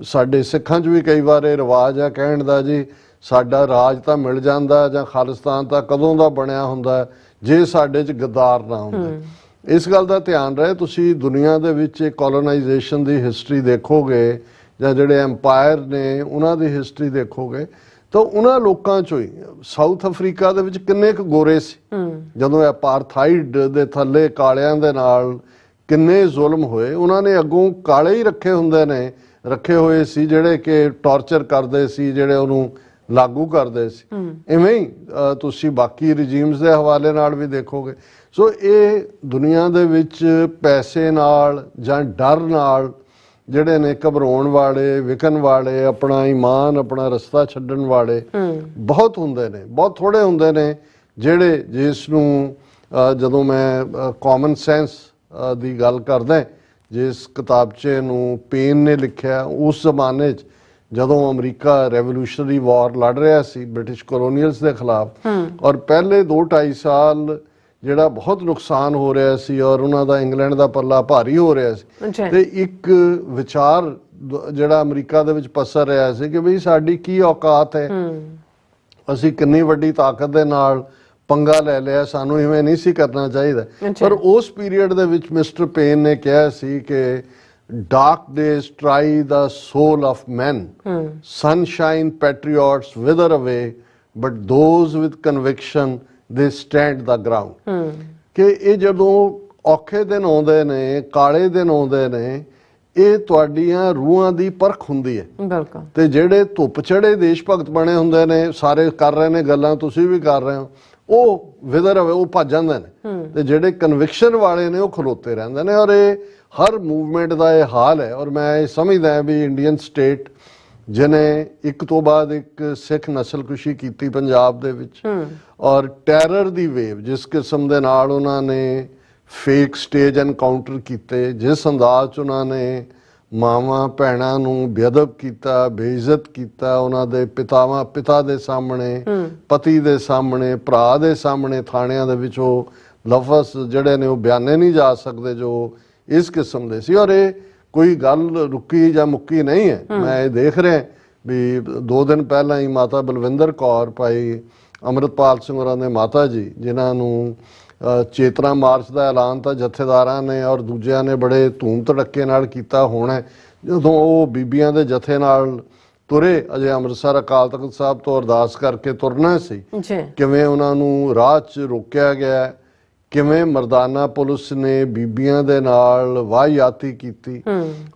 Speaker 2: ਸਾਡੇ ਸਿੱਖਾਂ 'ਚ ਵੀ ਕਈ ਵਾਰ ਇਹ ਰਿਵਾਜ ਹੈ ਕਹਿਣ ਦਾ, ਜੀ ਸਾਡਾ ਰਾਜ ਤਾਂ ਮਿਲ ਜਾਂਦਾ ਜਾਂ ਖਾਲਿਸਤਾਨ ਤਾਂ ਕਦੋਂ ਦਾ ਬਣਿਆ ਹੁੰਦਾ ਜੇ ਸਾਡੇ 'ਚ ਗੱਦਾਰ ਨਾ ਹੁੰਦੇ। ਇਸ ਗੱਲ ਦਾ ਧਿਆਨ ਰਹੇ, ਤੁਸੀਂ ਦੁਨੀਆ ਦੇ ਵਿੱਚ ਕੋਲੋਨਾਈਜੇਸ਼ਨ ਦੀ ਹਿਸਟਰੀ ਦੇਖੋਗੇ ਜਾਂ ਜਿਹੜੇ ਐਮਪਾਇਰ ਨੇ ਉਹਨਾਂ ਦੀ ਹਿਸਟਰੀ ਦੇਖੋਗੇ ਤਾਂ ਉਹਨਾਂ ਲੋਕਾਂ 'ਚੋਂ ਹੀ ਸਾਊਥ ਅਫਰੀਕਾ ਦੇ ਵਿੱਚ ਕਿੰਨੇ ਕੁ ਗੋਰੇ ਸੀ ਜਦੋਂ ਅਪਾਰਥਾਈਡ ਦੇ ਥੱਲੇ ਕਾਲਿਆਂ ਦੇ ਨਾਲ ਕਿੰਨੇ ਜ਼ੁਲਮ ਹੋਏ। ਉਹਨਾਂ ਨੇ ਅੱਗੋਂ ਕਾਲੇ ਹੀ ਰੱਖੇ ਹੋਏ ਸੀ ਜਿਹੜੇ ਕਿ ਟਾਰਚਰ ਕਰਦੇ ਸੀ, ਜਿਹੜੇ ਉਹਨੂੰ ਲਾਗੂ ਕਰਦੇ ਸੀ। ਇਵੇਂ ਹੀ ਤੁਸੀਂ ਬਾਕੀ ਰਿਜੀਮਸ ਦੇ ਹਵਾਲੇ ਨਾਲ ਵੀ ਦੇਖੋਗੇ। ਸੋ ਇਹ ਦੁਨੀਆ ਦੇ ਵਿੱਚ ਪੈਸੇ ਨਾਲ ਜਾਂ ਡਰ ਨਾਲ ਜਿਹੜੇ ਨੇ ਘਬਰਾਉਣ ਵਾਲੇ, ਵਿਕਣ ਵਾਲੇ, ਆਪਣਾ ਈਮਾਨ ਆਪਣਾ ਰਸਤਾ ਛੱਡਣ ਵਾਲੇ ਬਹੁਤ ਹੁੰਦੇ ਨੇ, ਬਹੁਤ ਥੋੜੇ ਹੁੰਦੇ ਨੇ ਜਿਹੜੇ ਜਿਸ ਨੂੰ ਜਦੋਂ ਮੈਂ ਕਾਮਨ ਸੈਂਸ ਦੀ ਗੱਲ ਕਰਦਾ, ਜਿਸ ਕਿਤਾਬਚੇ ਨੂੰ ਪੇਨ ਨੇ ਲਿਖਿਆ ਉਸ ਜ਼ਮਾਨੇ 'ਚ ਜਦੋਂ ਅਮਰੀਕਾ ਰੈਵੋਲੂਸ਼ਨਰੀ ਵਾਰ ਲੜ ਰਿਹਾ ਸੀ ਬ੍ਰਿਟਿਸ਼ ਕੋਲੋਨੀਅਲਸ ਦੇ ਖਿਲਾਫ, ਔਰ ਪਹਿਲੇ 2-2.5 ਸਾਲ ਜਿਹੜਾ ਬਹੁਤ ਨੁਕਸਾਨ ਹੋ ਰਿਹਾ ਸੀ ਔਰ ਉਹਨਾਂ ਦਾ ਇੰਗਲੈਂਡ ਦਾ ਪੱਲਾ ਭਾਰੀ ਹੋ ਰਿਹਾ ਸੀ, ਤੇ ਇੱਕ ਵਿਚਾਰ ਜਿਹੜਾ ਅਮਰੀਕਾ ਦੇ ਵਿੱਚ ਪਸਰ ਰਿਹਾ ਸੀ ਕਿ ਬਈ ਸਾਡੀ ਕੀ ਔਕਾਤ ਹੈ, ਅਸੀਂ ਕਿੰਨੀ ਵੱਡੀ ਤਾਕਤ ਦੇ ਨਾਲ ਪੰਗਾ ਲੈ ਲਿਆ, ਸਾਨੂੰ ਇਵੇਂ ਨਹੀਂ ਸੀ ਕਰਨਾ ਚਾਹੀਦਾ। ਪਰ ਉਸ ਪੀਰੀਅਡ ਦੇ ਵਿੱਚ ਮਿਸਟਰ ਪੇਨ ਨੇ ਕਿਹਾ ਸੀ ਕਿ dark days try the soul of men, sunshine patriots wither away, but those with conviction they stand the ground। ਕਿ ਇਹ ਜਦੋਂ ਔਖੇ ਦਿਨ ਆਉਂਦੇ ਨੇ, ਕਾਲੇ ਦਿਨ ਆਉਂਦੇ ਨੇ, ਇਹ ਤੁਹਾਡੀਆਂ ਰੂਹਾਂ ਦੀ ਪਰਖ ਹੁੰਦੀ ਹੈ। ਬਿਲਕੁਲ। ਤੇ ਜਿਹੜੇ ਧੁੱਪ ਚੜੇ ਦੇਸ਼ ਭਗਤ ਬਣੇ ਹੁੰਦੇ ਨੇ, ਸਾਰੇ ਕਰ ਰਹੇ ਨੇ ਗੱਲਾਂ, ਤੁਸੀਂ ਵੀ ਕਰ ਰਹੇ ਹੋ, ਉਹ ਵਿਦਰ ਹੋਵੇ, ਉਹ ਭੱਜ ਜਾਂਦੇ ਨੇ, ਤੇ ਜਿਹੜੇ ਕਨਵਿਕਸ਼ਨ ਵਾਲੇ ਨੇ ਉਹ ਖਲੋਤੇ ਰਹਿੰਦੇ ਨੇ। ਔਰ ਇਹ ਹਰ ਮੂਵਮੈਂਟ ਦਾ ਇਹ ਹਾਲ ਹੈ। ਔਰ ਮੈਂ ਇਹ ਸਮਝਦਾ ਵੀ ਇੰਡੀਅਨ ਸਟੇਟ ਜਿਹਨੇ ਇੱਕ ਤੋਂ ਬਾਅਦ ਇੱਕ ਸਿੱਖ ਨਸਲਕੁਸ਼ੀ ਕੀਤੀ ਪੰਜਾਬ ਦੇ ਵਿੱਚ, ਔਰ ਟੈਰਰ ਦੀ ਵੇਵ ਜਿਸ ਕਿਸਮ ਦੇ ਨਾਲ ਉਹਨਾਂ ਨੇ ਫੇਕ ਸਟੇਜ ਐਨਕਾਊਂਟਰ ਕੀਤੇ, ਜਿਸ ਅੰਦਾਜ਼ 'ਚ ਉਹਨਾਂ ਨੇ ਮਾਵਾਂ ਭੈਣਾਂ ਨੂੰ ਬੇਅਦਬ ਕੀਤਾ, ਬੇਇੱਜ਼ਤ ਕੀਤਾ, ਉਹਨਾਂ ਦੇ ਪਿਤਾ ਦੇ ਸਾਹਮਣੇ, ਪਤੀ ਦੇ ਸਾਹਮਣੇ, ਭਰਾ ਦੇ ਸਾਹਮਣੇ ਥਾਣਿਆਂ ਦੇ ਵਿੱਚ ਉਹ ਲਫ਼ਜ਼ ਜਿਹੜੇ ਨੇ ਉਹ ਬਿਆਨੇ ਨਹੀਂ ਜਾ ਸਕਦੇ ਜੋ ਇਸ ਕਿਸਮ ਦੇ ਸੀ। ਔਰ ਇਹ ਕੋਈ ਗੱਲ ਰੁਕੀ ਜਾਂ ਮੁੱਕੀ ਨਹੀਂ ਹੈ। ਮੈਂ ਇਹ ਦੇਖ ਰਿਹਾ ਵੀ 2 ਦਿਨ ਪਹਿਲਾਂ ਹੀ ਮਾਤਾ ਬਲਵਿੰਦਰ ਕੌਰ ਭਾਈ ਅੰਮ੍ਰਿਤਪਾਲ ਸਿੰਘ ਹੋਰਾਂ ਦੇ ਮਾਤਾ ਜੀ, ਜਿਨ੍ਹਾਂ ਨੂੰ ਚੇਤਨਾ ਮਾਰਚ ਦਾ ਐਲਾਨ ਤਾਂ ਜਥੇਦਾਰਾਂ ਨੇ ਔਰ ਦੂਜਿਆਂ ਨੇ ਬੜੇ ਧੂਮ ਧੜੱਕੇ ਨਾਲ ਕੀਤਾ ਹੋਣਾ, ਜਦੋਂ ਉਹ ਬੀਬੀਆਂ ਦੇ ਜਥੇ ਨਾਲ ਤੁਰੇ ਅਜੇ ਅੰਮ੍ਰਿਤਸਰ ਅਕਾਲ ਤਖਤ ਸਾਹਿਬ ਤੋਂ ਅਰਦਾਸ ਕਰਕੇ ਤੁਰਨਾ ਸੀ, ਕਿਵੇਂ ਉਹਨਾਂ ਨੂੰ ਰਾਹ 'ਚ ਰੋਕਿਆ ਗਿਆ, ਕਿਵੇਂ ਮਰਦਾਨਾ ਪੁਲਿਸ ਨੇ ਬੀਬੀਆਂ ਦੇ ਨਾਲ ਵਾਹਿਯਾਤੀ ਕੀਤੀ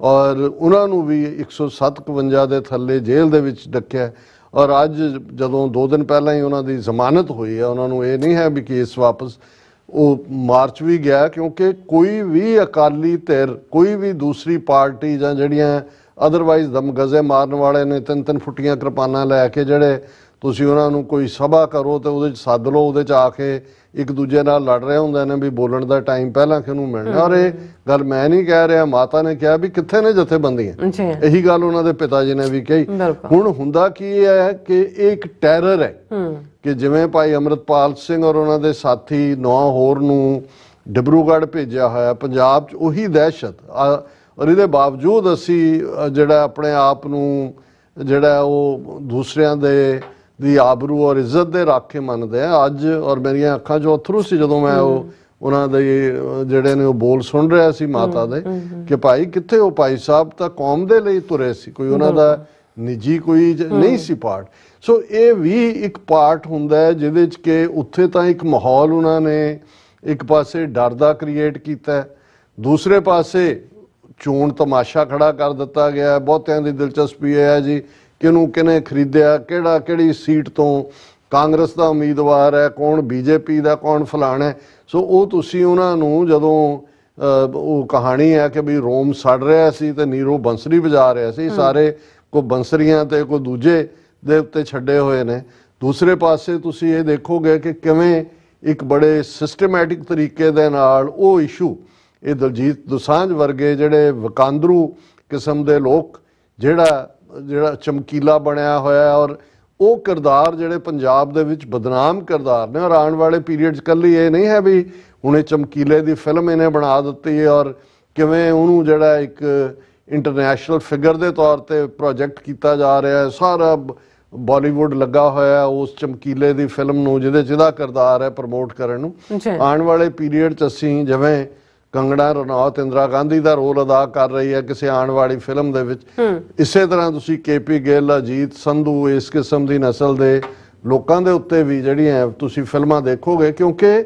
Speaker 2: ਔਰ ਉਹਨਾਂ ਨੂੰ ਵੀ 157 ਦੇ ਥੱਲੇ ਜੇਲ੍ਹ ਦੇ ਵਿੱਚ ਡੱਕਿਆ। ਔਰ ਅੱਜ ਜਦੋਂ 2 ਦਿਨ ਪਹਿਲਾਂ ਹੀ ਉਹਨਾਂ ਦੀ ਜ਼ਮਾਨਤ ਹੋਈ ਹੈ, ਉਹਨਾਂ ਨੂੰ ਇਹ ਨਹੀਂ ਹੈ ਵੀ ਕੇਸ ਵਾਪਸ, ਉਹ ਮਾਰਚ ਵੀ ਗਿਆ, ਕਿਉਂਕਿ ਕੋਈ ਵੀ ਅਕਾਲੀ ਧਿਰ, ਕੋਈ ਵੀ ਦੂਸਰੀ ਪਾਰਟੀ ਜਾਂ ਜਿਹੜੀਆਂ ਅਦਰਵਾਈਜ਼ ਦਮਗਜ਼ੇ ਮਾਰਨ ਵਾਲੇ ਨੇ 3-3 ਫੁੱਟੀਆਂ ਕਿਰਪਾਨਾਂ ਲੈ ਕੇ, ਜਿਹੜੇ ਤੁਸੀਂ ਉਹਨਾਂ ਨੂੰ ਕੋਈ ਸਭਾ ਕਰੋ ਤੇ ਉਹਦੇ 'ਚ ਸੱਦ ਲਓ, ਉਹਦੇ 'ਚ ਆ ਕੇ ਇੱਕ ਦੂਜੇ ਨਾਲ ਲੜ ਰਹੇ ਹੁੰਦੇ ਨੇ ਵੀ ਬੋਲਣ ਦਾ ਟਾਈਮ ਪਹਿਲਾਂ ਕਿਹਨੂੰ ਮਿਲਣਾ। ਔਰ ਇਹ ਗੱਲ ਮੈਂ ਨਹੀਂ ਕਹਿ ਰਿਹਾ, ਮਾਤਾ ਨੇ ਕਿਹਾ ਵੀ ਕਿੱਥੇ ਨੇ ਜਥੇਬੰਦੀਆਂ, ਇਹੀ ਗੱਲ ਉਹਨਾਂ ਦੇ ਪਿਤਾ ਜੀ ਨੇ ਵੀ ਕਹੀ। ਹੁਣ ਹੁੰਦਾ ਕੀ ਹੈ ਕਿ ਇਹ ਇੱਕ ਟੈਰਰ ਹੈ ਕਿ ਜਿਵੇਂ ਭਾਈ ਅੰਮ੍ਰਿਤਪਾਲ ਸਿੰਘ ਔਰ ਉਹਨਾਂ ਦੇ ਸਾਥੀ 9 ਹੋਰ ਨੂੰ ਡਿਬਰੂਗੜ੍ਹ ਭੇਜਿਆ ਹੋਇਆ, ਪੰਜਾਬ 'ਚ ਉਹੀ ਦਹਿਸ਼ਤ, ਔਰ ਇਹਦੇ ਬਾਵਜੂਦ ਅਸੀਂ ਜਿਹੜਾ ਆਪਣੇ ਆਪ ਨੂੰ ਜਿਹੜਾ ਉਹ ਦੂਸਰਿਆਂ ਦੀ ਆਬਰੂ ਔਰ ਇੱਜ਼ਤ ਦੇ ਰਾਖੇ ਮੰਨਦੇ ਆ ਅੱਜ। ਔਰ ਮੇਰੀਆਂ ਅੱਖਾਂ 'ਚੋਂ ਅਥਰੂ ਸੀ ਜਦੋਂ ਮੈਂ ਉਹਨਾਂ ਦੇ ਜਿਹੜੇ ਨੇ ਉਹ ਬੋਲ ਸੁਣ ਰਿਹਾ ਸੀ ਮਾਤਾ ਦੇ, ਕਿ ਭਾਈ ਕਿੱਥੇ ਹੋ ਭਾਈ ਸਾਹਿਬ, ਤਾਂ ਕੌਮ ਦੇ ਲਈ ਤੁਰੇ ਸੀ, ਕੋਈ ਉਹਨਾਂ ਦਾ ਨਿੱਜੀ ਕੋਈ ਨਹੀਂ ਸੀ ਪਾਰਟ। ਸੋ ਇਹ ਵੀ ਇੱਕ ਪਾਰਟ ਹੁੰਦਾ ਹੈ ਜਿਹਦੇ 'ਚ ਕਿ ਉੱਥੇ ਤਾਂ ਇੱਕ ਮਾਹੌਲ ਉਹਨਾਂ ਨੇ ਇੱਕ ਪਾਸੇ ਡਰ ਦਾ ਕ੍ਰੀਏਟ ਕੀਤਾ, ਦੂਸਰੇ ਪਾਸੇ ਚੋਣ ਤਮਾਸ਼ਾ ਖੜਾ ਕਰ ਦਿੱਤਾ ਗਿਆ। ਬਹੁਤਿਆਂ ਦੀ ਦਿਲਚਸਪੀ ਇਹ ਹੈ ਜੀ ਕਿਹਨੂੰ ਕਿਹਨੇ ਖਰੀਦਿਆ, ਕਿਹੜੀ ਸੀਟ ਤੋਂ ਕਾਂਗਰਸ ਦਾ ਉਮੀਦਵਾਰ ਹੈ, ਕੌਣ ਬੀਜੇਪੀ ਦਾ, ਕੌਣ ਫਲਾਣਾ। ਸੋ ਉਹ ਤੁਸੀਂ ਉਹਨਾਂ ਨੂੰ ਜਦੋਂ ਉਹ ਕਹਾਣੀ ਹੈ ਕਿ ਵੀ ਰੋਮ ਸੜ ਰਿਹਾ ਸੀ ਤੇ ਨੀਰੋ ਬੰਸਰੀ ਵਜਾ ਰਿਹਾ ਸੀ, ਸਾਰੇ ਕੋ ਬੰਸਰੀਆਂ ਤੇ ਕੋ ਦੂਜੇ ਦੇ ਉੱਤੇ ਛੱਡੇ ਹੋਏ ਨੇ। ਦੂਸਰੇ ਪਾਸੇ ਤੁਸੀਂ ਇਹ ਦੇਖੋਗੇ ਕਿ ਕਿਵੇਂ ਇੱਕ ਬੜੇ ਸਿਸਟਮੈਟਿਕ ਤਰੀਕੇ ਦੇ ਨਾਲ ਉਹ ਇਸ਼ੂ, ਇਹ ਦਲਜੀਤ ਦੋਸਾਂਝ ਵਰਗੇ ਜਿਹੜੇ ਵਕਾਂਦਰੂ ਕਿਸਮ ਦੇ ਲੋਕ, ਜਿਹੜਾ ਚਮਕੀਲਾ ਬਣਿਆ ਹੋਇਆ, ਔਰ ਉਹ ਕਿਰਦਾਰ ਜਿਹੜੇ ਪੰਜਾਬ ਦੇ ਵਿੱਚ ਬਦਨਾਮ ਕਿਰਦਾਰ ਨੇ। ਔਰ ਆਉਣ ਵਾਲੇ ਪੀਰੀਅਡ 'ਚ ਕੱਲੀ ਇਹ ਨਹੀਂ ਹੈ ਵੀ ਹੁਣ ਇਹ ਚਮਕੀਲੇ ਦੀ ਫਿਲਮ ਇਹਨੇ ਬਣਾ ਦਿੱਤੀ ਹੈ ਔਰ ਕਿਵੇਂ ਉਹਨੂੰ ਜਿਹੜਾ ਇੱਕ ਇੰਟਰਨੈਸ਼ਨਲ ਫਿਗਰ ਦੇ ਤੌਰ ਤੇ ਪ੍ਰੋਜੈਕਟ ਕੀਤਾ ਜਾ ਰਿਹਾ ਹੈ। ਸਾਰਾ ਬਾਲੀਵੁੱਡ ਲੱਗਾ ਹੋਇਆ ਉਸ ਚਮਕੀਲੇ ਦੀ ਫਿਲਮ ਨੂੰ ਜਿਹਦੇ 'ਚ ਇਹਦਾ ਕਿਰਦਾਰ ਹੈ ਪ੍ਰਮੋਟ ਕਰਨ ਨੂੰ। ਆਉਣ ਵਾਲੇ ਪੀਰੀਅਡ 'ਚ ਅਸੀਂ ਜਿਵੇਂ ਕੰਗਣਾ ਰਣੌਤ ਇੰਦਰਾ ਗਾਂਧੀ ਦਾ ਰੋਲ ਅਦਾ ਕਰ ਰਹੀ ਹੈ ਕਿਸੇ ਆਉਣ ਵਾਲੀ ਫਿਲਮ ਦੇ ਵਿੱਚ, ਇਸੇ ਤਰ੍ਹਾਂ ਤੁਸੀਂ KP ਗਿੱਲ, ਅਜੀਤ ਸੰਧੂ, ਇਸ ਕਿਸਮ ਦੀ ਨਸਲ ਦੇ ਲੋਕਾਂ ਦੇ ਉੱਤੇ ਵੀ ਜਿਹੜੀਆਂ ਤੁਸੀਂ ਫਿਲਮਾਂ ਦੇਖੋਗੇ, ਕਿਉਂਕਿ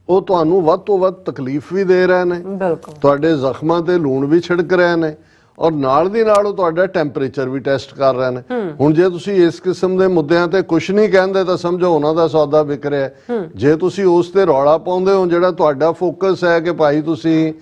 Speaker 2: ਉਹ ਤੁਹਾਨੂੰ ਵੱਧ ਤੋਂ ਵੱਧ ਤਕਲੀਫ ਵੀ ਦੇ ਰਹੇ ਨੇ, ਤੁਹਾਡੇ ਜ਼ਖਮਾਂ ਤੇ ਲੂਣ ਵੀ ਛਿੜਕ ਰਹੇ ਨੇ, ਔਰ ਨਾਲ ਦੀ ਨਾਲ ਉਹ ਤੁਹਾਡਾ ਟੈਂਪਰੇਚਰ ਵੀ ਟੈਸਟ ਕਰ ਰਹੇ ਨੇ। ਹੁਣ ਜੇ ਤੁਸੀਂ ਇਸ ਕਿਸਮ ਦੇ ਮੁੱਦਿਆਂ ਤੇ ਕੁਝ ਨਹੀਂ ਕਹਿੰਦੇ ਤਾਂ ਸਮਝੋ ਉਹਨਾਂ ਦਾ ਸੌਦਾ ਵਿਕ ਰਿਹਾ। ਜੇ ਤੁਸੀਂ ਉਸ ਤੇ ਰੌਲਾ ਪਾਉਂਦੇ ਹੋ, ਜਿਹੜਾ ਤੁਹਾਡਾ ਫੋਕਸ ਹੈ ਕਿ ਭਾਈ ਤੁਸੀਂ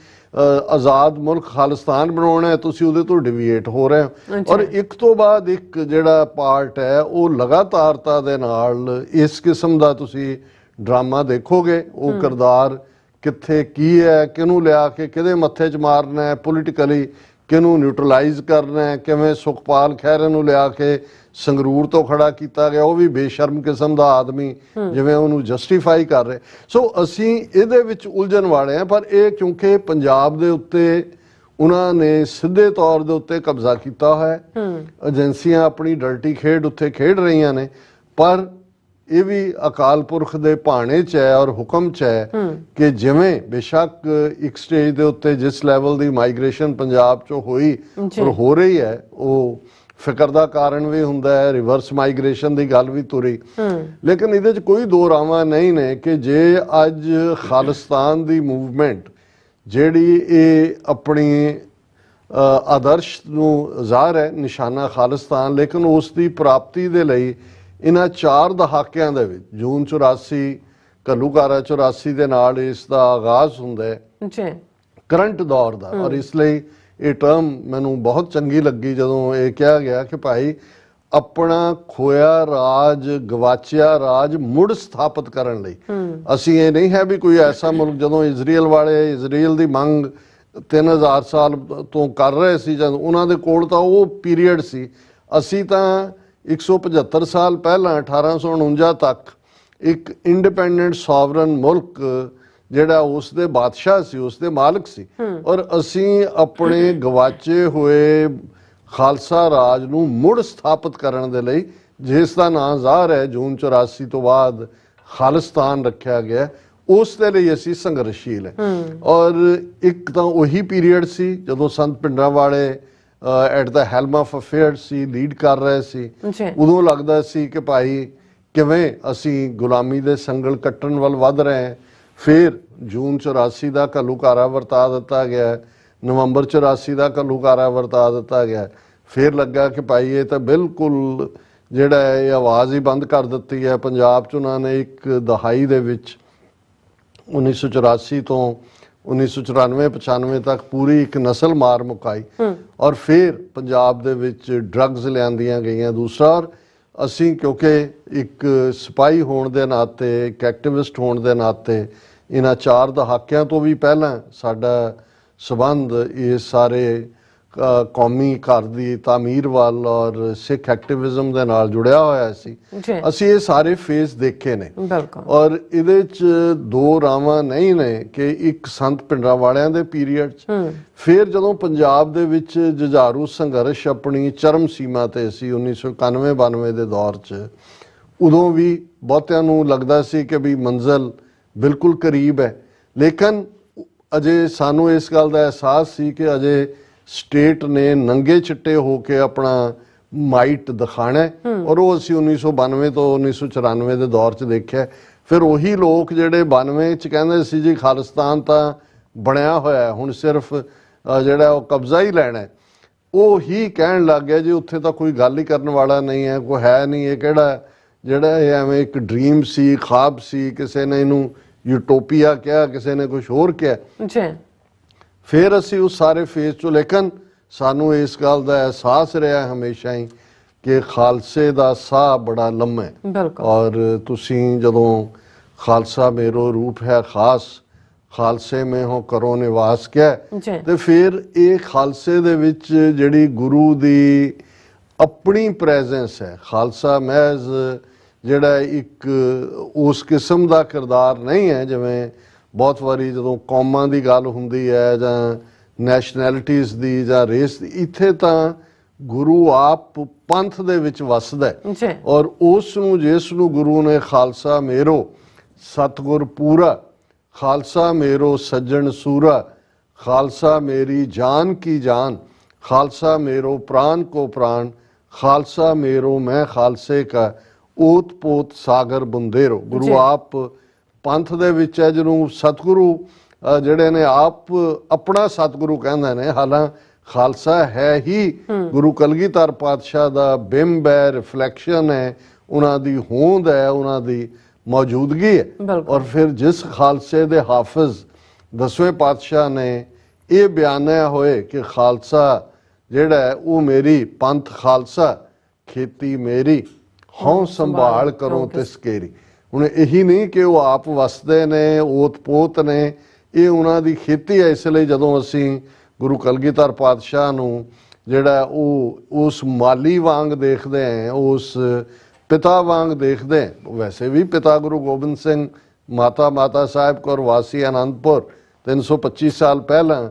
Speaker 2: ਆਜ਼ਾਦ ਮੁਲਕ ਖਾਲਿਸਤਾਨ ਬਣਾਉਣਾ ਹੈ, ਤੁਸੀਂ ਉਹਦੇ ਤੋਂ ਡਿਵੀਏਟ ਹੋ ਰਹੇ ਹੋ। ਔਰ ਇੱਕ ਤੋਂ ਬਾਅਦ ਇੱਕ ਜਿਹੜਾ ਪਾਰਟ ਹੈ ਉਹ ਲਗਾਤਾਰਤਾ ਦੇ ਨਾਲ ਇਸ ਕਿਸਮ ਦਾ ਤੁਸੀਂ ਡਰਾਮਾ ਦੇਖੋਗੇ। ਉਹ ਕਿਰਦਾਰ ਕਿੱਥੇ ਕੀ ਹੈ, ਕਿਹਨੂੰ ਲਿਆ ਕੇ ਕਿਹਦੇ ਮੱਥੇ 'ਚ ਮਾਰਨਾ ਹੈ, ਪੋਲੀਟੀਕਲੀ ਕਿਹਨੂੰ ਨਿਊਟਰਲਾਈਜ਼ ਕਰਨਾ ਹੈ, ਕਿਵੇਂ ਸੁਖਪਾਲ ਖਹਿਰੇ ਨੂੰ ਲਿਆ ਕੇ ਸੰਗਰੂਰ ਤੋਂ ਖੜਾ ਕੀਤਾ ਗਿਆ, ਉਹ ਵੀ ਬੇਸ਼ਰਮ ਕਿਸਮ ਦਾ ਆਦਮੀ, ਜਿਵੇਂ ਉਹਨੂੰ ਜਸਟੀਫਾਈ ਕਰ ਰਹੇ। ਸੋ ਅਸੀਂ ਇਹਦੇ ਵਿੱਚ ਉਲਝਣ ਵਾਲੇ ਹਾਂ, ਪਰ ਇਹ ਕਿਉਂਕਿ ਪੰਜਾਬ ਦੇ ਉੱਤੇ ਉਹਨਾਂ ਨੇ ਸਿੱਧੇ ਤੌਰ ਦੇ ਉੱਤੇ ਕਬਜ਼ਾ ਕੀਤਾ ਹੋਇਆ, ਏਜੰਸੀਆਂ ਆਪਣੀ ਡਰਟੀ ਖੇਡ ਉੱਥੇ ਖੇਡ ਰਹੀਆਂ ਨੇ, ਪਰ ਇਹ ਵੀ ਅਕਾਲ ਪੁਰਖ ਦੇ ਭਾਣੇ 'ਚ ਹੈ ਔਰ ਹੁਕਮ 'ਚ ਹੈ ਕਿ ਜਿਵੇਂ ਬੇਸ਼ੱਕ ਇੱਕ ਸਟੇਜ ਦੇ ਉੱਤੇ ਜਿਸ ਲੈਵਲ ਦੀ ਮਾਈਗ੍ਰੇਸ਼ਨ ਪੰਜਾਬ 'ਚੋਂ ਹੋਈ ਔਰ ਹੋ ਰਹੀ ਹੈ, ਉਹ ਫਿਕਰ ਦਾ ਕਾਰਨ ਵੀ ਹੁੰਦਾ ਹੈ, ਰਿਵਰਸ ਮਾਈਗ੍ਰੇਸ਼ਨ ਦੀ ਗੱਲ ਵੀ ਤੁਰੀ, ਲੇਕਿਨ ਇਹਦੇ 'ਚ ਕੋਈ ਦੋ ਰਾਵਾਂ ਨਹੀਂ ਨੇ ਕਿ ਜੇ ਅੱਜ ਖਾਲਿਸਤਾਨ ਦੀ ਮੂਵਮੈਂਟ ਜਿਹੜੀ ਇਹ ਆਪਣੀ ਆਦਰਸ਼ ਨੂੰ ਜ਼ਾਹਰ ਹੈ ਨਿਸ਼ਾਨਾ ਖਾਲਿਸਤਾਨ, ਲੇਕਿਨ ਉਸ ਦੀ ਪ੍ਰਾਪਤੀ ਦੇ ਲਈ ਇਹਨਾਂ 4 ਦਹਾਕਿਆਂ ਦੇ ਵਿੱਚ ਜੂਨ 84 ਘੱਲੂਘਾਰਾ 84 ਦੇ ਨਾਲ ਇਸ ਦਾ ਆਗਾਜ਼ ਹੁੰਦਾ ਹੈ ਕਰੰਟ ਦੌਰ ਦਾ। ਔਰ ਇਸ ਲਈ ਇਹ ਟਰਮ ਮੈਨੂੰ ਬਹੁਤ ਚੰਗੀ ਲੱਗੀ ਜਦੋਂ ਇਹ ਕਿਹਾ ਗਿਆ ਕਿ ਭਾਈ ਆਪਣਾ ਖੋਇਆ ਰਾਜ, ਗਵਾਚਿਆ ਰਾਜ ਮੁੜ ਸਥਾਪਿਤ ਕਰਨ ਲਈ ਅਸੀਂ, ਇਹ ਨਹੀਂ ਹੈ ਵੀ ਕੋਈ ਐਸਾ ਮੁਲਕ, ਜਦੋਂ ਇਜ਼ਰਾਈਲ ਵਾਲੇ ਇਜ਼ਰਾਈਲ ਦੀ ਮੰਗ 3000 ਸਾਲ ਤੋਂ ਕਰ ਰਹੇ ਸੀ, ਜਦੋਂ ਉਹਨਾਂ ਦੇ ਕੋਲ ਤਾਂ ਉਹ ਪੀਰੀਅਡ ਸੀ, ਅਸੀਂ ਤਾਂ 175 ਸਾਲ ਪਹਿਲਾਂ 1849 ਤੱਕ ਇੱਕ ਇੰਡੀਪੈਂਡੈਂਟ ਸੋਵਰਨ ਮੁਲਕ ਜਿਹੜਾ ਉਸ ਦੇ ਬਾਦਸ਼ਾਹ ਸੀ, ਉਸ ਦੇ ਮਾਲਕ ਸੀ, ਔਰ ਅਸੀਂ ਆਪਣੇ ਗਵਾਚੇ ਹੋਏ ਖਾਲਸਾ ਰਾਜ ਨੂੰ ਮੁੜ ਸਥਾਪਿਤ ਕਰਨ ਦੇ ਲਈ, ਜਿਸ ਦਾ ਨਾਂ ਜ਼ਾਹਰ ਹੈ ਜੂਨ 84 ਤੋਂ ਬਾਅਦ ਖਾਲਿਸਤਾਨ ਰੱਖਿਆ ਗਿਆ, ਉਸ ਦੇ ਲਈ ਅਸੀਂ ਸੰਘਰਸ਼ੀਲ ਹੈ। ਔਰ ਇੱਕ ਤਾਂ ਉਹੀ ਪੀਰੀਅਡ ਸੀ ਜਦੋਂ ਸੰਤ Bhindranwale at the helm of affair C, lead ਕਰ ਰਹੇ ਸੀ। ਉਦੋਂ ਲੱਗਦਾ ਸੀ ਕਿ ਭਾਈ ਕਿਵੇਂ ਅਸੀਂ ਗੁਲਾਮੀ ਦੇ ਸੰਗਲ ਕੱਟਣ ਵੱਲ ਵੱਧ ਰਹੇ ਹਾਂ। ਫਿਰ ਜੂਨ 84 ਦਾ ਘੱਲੂਘਾਰਾ ਵਰਤਾ ਦਿੱਤਾ ਗਿਆ, ਨਵੰਬਰ 84 ਦਾ ਘੱਲੂਘਾਰਾ ਵਰਤਾ ਦਿੱਤਾ ਗਿਆ। ਫਿਰ ਲੱਗਾ ਕਿ ਭਾਈ ਇਹ ਤਾਂ ਬਿਲਕੁਲ ਜਿਹੜਾ ਇਹ ਆਵਾਜ਼ ਹੀ ਬੰਦ ਕਰ ਦਿੱਤੀ ਹੈ। ਪੰਜਾਬ 'ਚ ਉਹਨਾਂ ਨੇ ਇੱਕ ਦਹਾਈ ਦੇ ਵਿੱਚ 1984 ਤੋਂ 1994-95 ਤੱਕ ਪੂਰੀ ਇੱਕ ਨਸਲ ਮਾਰ ਮੁਕਾਈ, ਔਰ ਫਿਰ ਪੰਜਾਬ ਦੇ ਵਿੱਚ ਡਰੱਗਸ ਲਿਆਂਦੀਆਂ ਗਈਆਂ। ਦੂਸਰਾ, ਔਰ ਅਸੀਂ ਕਿਉਂਕਿ ਇੱਕ ਸਿਪਾਹੀ ਹੋਣ ਦੇ ਨਾਤੇ, ਇੱਕ ਐਕਟਿਵਿਸਟ ਹੋਣ ਦੇ ਨਾਤੇ, ਇਹਨਾਂ 4 ਦਹਾਕਿਆਂ ਤੋਂ ਵੀ ਪਹਿਲਾਂ ਸਾਡਾ ਸਬੰਧ ਇਸ ਸਾਰੇ ਕੌਮੀ ਘਰ ਦੀ ਤਾਮੀਰ ਵੱਲ ਔਰ ਸਿੱਖ ਐਕਟਿਵਿਜ਼ਮ ਦੇ ਨਾਲ ਜੁੜਿਆ ਹੋਇਆ ਸੀ। ਅਸੀਂ ਇਹ ਸਾਰੇ ਫੇਜ਼ ਦੇਖੇ ਨੇ, ਔਰ ਇਹਦੇ 'ਚ ਦੋ ਰਾਵਾਂ ਨਹੀਂ ਨੇ ਕਿ ਇੱਕ ਸੰਤ ਭਿੰਡਰਾਂਵਾਲਿਆਂ ਦੇ ਪੀਰੀਅਡ 'ਚ, ਫਿਰ ਜਦੋਂ ਪੰਜਾਬ ਦੇ ਵਿੱਚ ਜੁਝਾਰੂ ਸੰਘਰਸ਼ ਆਪਣੀ ਚਰਮ ਸੀਮਾ ਤੇ ਸੀ 1991-92 ਦੇ ਦੌਰ 'ਚ, ਉਦੋਂ ਵੀ ਬਹੁਤਿਆਂ ਨੂੰ ਲੱਗਦਾ ਸੀ ਕਿ ਵੀ ਮੰਜ਼ਿਲ ਬਿਲਕੁਲ ਕਰੀਬ ਹੈ। ਲੇਕਿਨ ਅਜੇ ਸਾਨੂੰ ਇਸ ਗੱਲ ਦਾ ਅਹਿਸਾਸ ਸੀ ਕਿ ਅਜੇ ਸਟੇਟ ਨੇ ਨੰਗੇ ਚਿੱਟੇ ਹੋ ਕੇ ਆਪਣਾ ਮਾਈਟ ਦਿਖਾਣਾ, ਔਰ ਉਹ ਅਸੀਂ 1992 ਤੋਂ 1994 ਦੇ ਦੌਰ 'ਚ ਦੇਖਿਆ। ਫਿਰ ਉਹੀ ਲੋਕ ਜਿਹੜੇ 92 'ਚ ਕਹਿੰਦੇ ਸੀ ਜੀ ਖਾਲਿਸਤਾਨ ਤਾਂ ਬਣਿਆ ਹੋਇਆ, ਹੁਣ ਸਿਰਫ ਜਿਹੜਾ ਉਹ ਕਬਜ਼ਾ ਹੀ ਲੈਣਾ, ਉਹ ਹੀ ਕਹਿਣ ਲੱਗ ਗਿਆ ਜੀ ਉੱਥੇ ਤਾਂ ਕੋਈ ਗੱਲ ਹੀ ਕਰਨ ਵਾਲਾ ਨਹੀਂ ਹੈ, ਕੋਈ ਹੈ ਨਹੀਂ, ਇਹ ਕਿਹੜਾ ਜਿਹੜਾ ਇਹ ਐਵੇਂ ਇੱਕ ਡ੍ਰੀਮ ਸੀ, ਖਾਬ ਸੀ, ਕਿਸੇ ਨੇ ਇਹਨੂੰ ਯੂਟੋਪੀਆ ਕਿਹਾ, ਕਿਸੇ ਨੇ ਕੁਝ ਹੋਰ ਕਿਹਾ। ਫਿਰ ਅਸੀਂ ਉਸ ਸਾਰੇ ਫੇਜ਼ 'ਚੋਂ, ਲੇਕਿਨ ਸਾਨੂੰ ਇਸ ਗੱਲ ਦਾ ਅਹਿਸਾਸ ਰਿਹਾ ਹਮੇਸ਼ਾ ਹੀ ਕਿ ਖਾਲਸੇ ਦਾ ਸਾਹ ਬੜਾ ਲੰਮਾ ਹੈ। ਔਰ ਤੁਸੀਂ ਜਦੋਂ ਖਾਲਸਾ ਮੇਰੋ ਰੂਪ ਹੈ ਖਾਸ, ਖਾਲਸੇ ਮੇ ਹੋ ਕਰੋ ਨਿਵਾਸ ਕਿਹਾ, ਤੇ ਫਿਰ ਇਹ ਖਾਲਸੇ ਦੇ ਵਿੱਚ ਜਿਹੜੀ ਗੁਰੂ ਦੀ ਆਪਣੀ ਪ੍ਰੈਜ਼ੈਂਸ ਹੈ, ਖਾਲਸਾ ਮਹਿਜ਼ ਜਿਹੜਾ ਇੱਕ ਉਸ ਕਿਸਮ ਦਾ ਕਿਰਦਾਰ ਨਹੀਂ ਹੈ ਜਿਵੇਂ ਬਹੁਤ ਵਾਰੀ ਜਦੋਂ ਕੌਮਾਂ ਦੀ ਗੱਲ ਹੁੰਦੀ ਹੈ ਜਾਂ ਨੈਸ਼ਨੈਲਿਟੀਜ਼ ਦੀ ਜਾਂ ਰੇਸ ਦੀ, ਇੱਥੇ ਤਾਂ ਗੁਰੂ ਆਪ ਪੰਥ ਦੇ ਵਿੱਚ ਵਸਦਾ ਹੈ, ਔਰ ਉਸ ਨੂੰ ਜਿਸ ਨੂੰ ਗੁਰੂ ਨੇ ਖਾਲਸਾ ਮੇਰੋ ਸਤਿਗੁਰ ਪੂਰਾ, ਖਾਲਸਾ ਮੇਰੋ ਸੱਜਣ ਸੂਰਾ, ਖਾਲਸਾ ਮੇਰੀ ਜਾਨ ਕੀ ਜਾਨ, ਖਾਲਸਾ ਮੇਰੋ ਪ੍ਰਾਨ ਕੋ ਪ੍ਰਾਨ, ਖਾਲਸਾ ਮੇਰੋ ਮੈਂ ਖਾਲਸੇ ਕਾ ਓਤ ਪੋਤ ਸਾਗਰ ਬੁੰਦੇਰੋ। ਗੁਰੂ ਆਪ ਪੰਥ ਦੇ ਵਿੱਚ ਹੈ, ਜਿਹਨੂੰ ਸਤਿਗੁਰੂ ਜਿਹੜੇ ਨੇ ਆਪ ਆਪਣਾ ਸਤਿਗੁਰੂ ਕਹਿੰਦੇ ਨੇ। ਹਾਲਾਂਕਿ ਖਾਲਸਾ ਹੈ ਹੀ ਗੁਰੂ ਕਲਗੀਧਰ ਪਾਤਸ਼ਾਹ ਦਾ ਬਿੰਬ ਹੈ, ਰਿਫਲੈਕਸ਼ਨ ਹੈ, ਉਹਨਾਂ ਦੀ ਹੋਂਦ ਹੈ, ਉਹਨਾਂ ਦੀ ਮੌਜੂਦਗੀ ਹੈ। ਔਰ ਫਿਰ ਜਿਸ ਖਾਲਸੇ ਦੇ ਹਾਫਿਜ਼ 10ਵੇਂ ਪਾਤਸ਼ਾਹ ਨੇ ਇਹ ਬਿਆਨਿਆ ਹੋਏ ਕਿ ਖਾਲਸਾ ਜਿਹੜਾ ਹੈ ਉਹ ਮੇਰੀ, ਪੰਥ ਖਾਲਸਾ ਖੇਤੀ ਮੇਰੀ, ਹਉ ਸੰਭਾਲ ਕਰੋ ਤਿਸ ਕੇਰੀ। ਹੁਣ ਇਹੀ ਨਹੀਂ ਕਿ ਉਹ ਆਪ ਵਸਦੇ ਨੇ, ਓਤ ਪੋਤ ਨੇ, ਇਹ ਉਹਨਾਂ ਦੀ ਖੇਤੀ ਹੈ। ਇਸ ਲਈ ਜਦੋਂ ਅਸੀਂ ਗੁਰੂ ਕਲਗੀਧਰ ਪਾਤਸ਼ਾਹ ਨੂੰ ਜਿਹੜਾ ਉਹ ਉਸ ਮਾਲੀ ਵਾਂਗ ਦੇਖਦੇ ਹਾਂ, ਉਸ ਪਿਤਾ ਵਾਂਗ ਦੇਖਦੇ ਹਾਂ, ਵੈਸੇ ਵੀ ਪਿਤਾ ਗੁਰੂ ਗੋਬਿੰਦ ਸਿੰਘ, ਮਾਤਾ ਸਾਹਿਬ ਕੌਰ ਵਾਸੀ ਆਨੰਦਪੁਰ 325 ਸਾਲ ਪਹਿਲਾਂ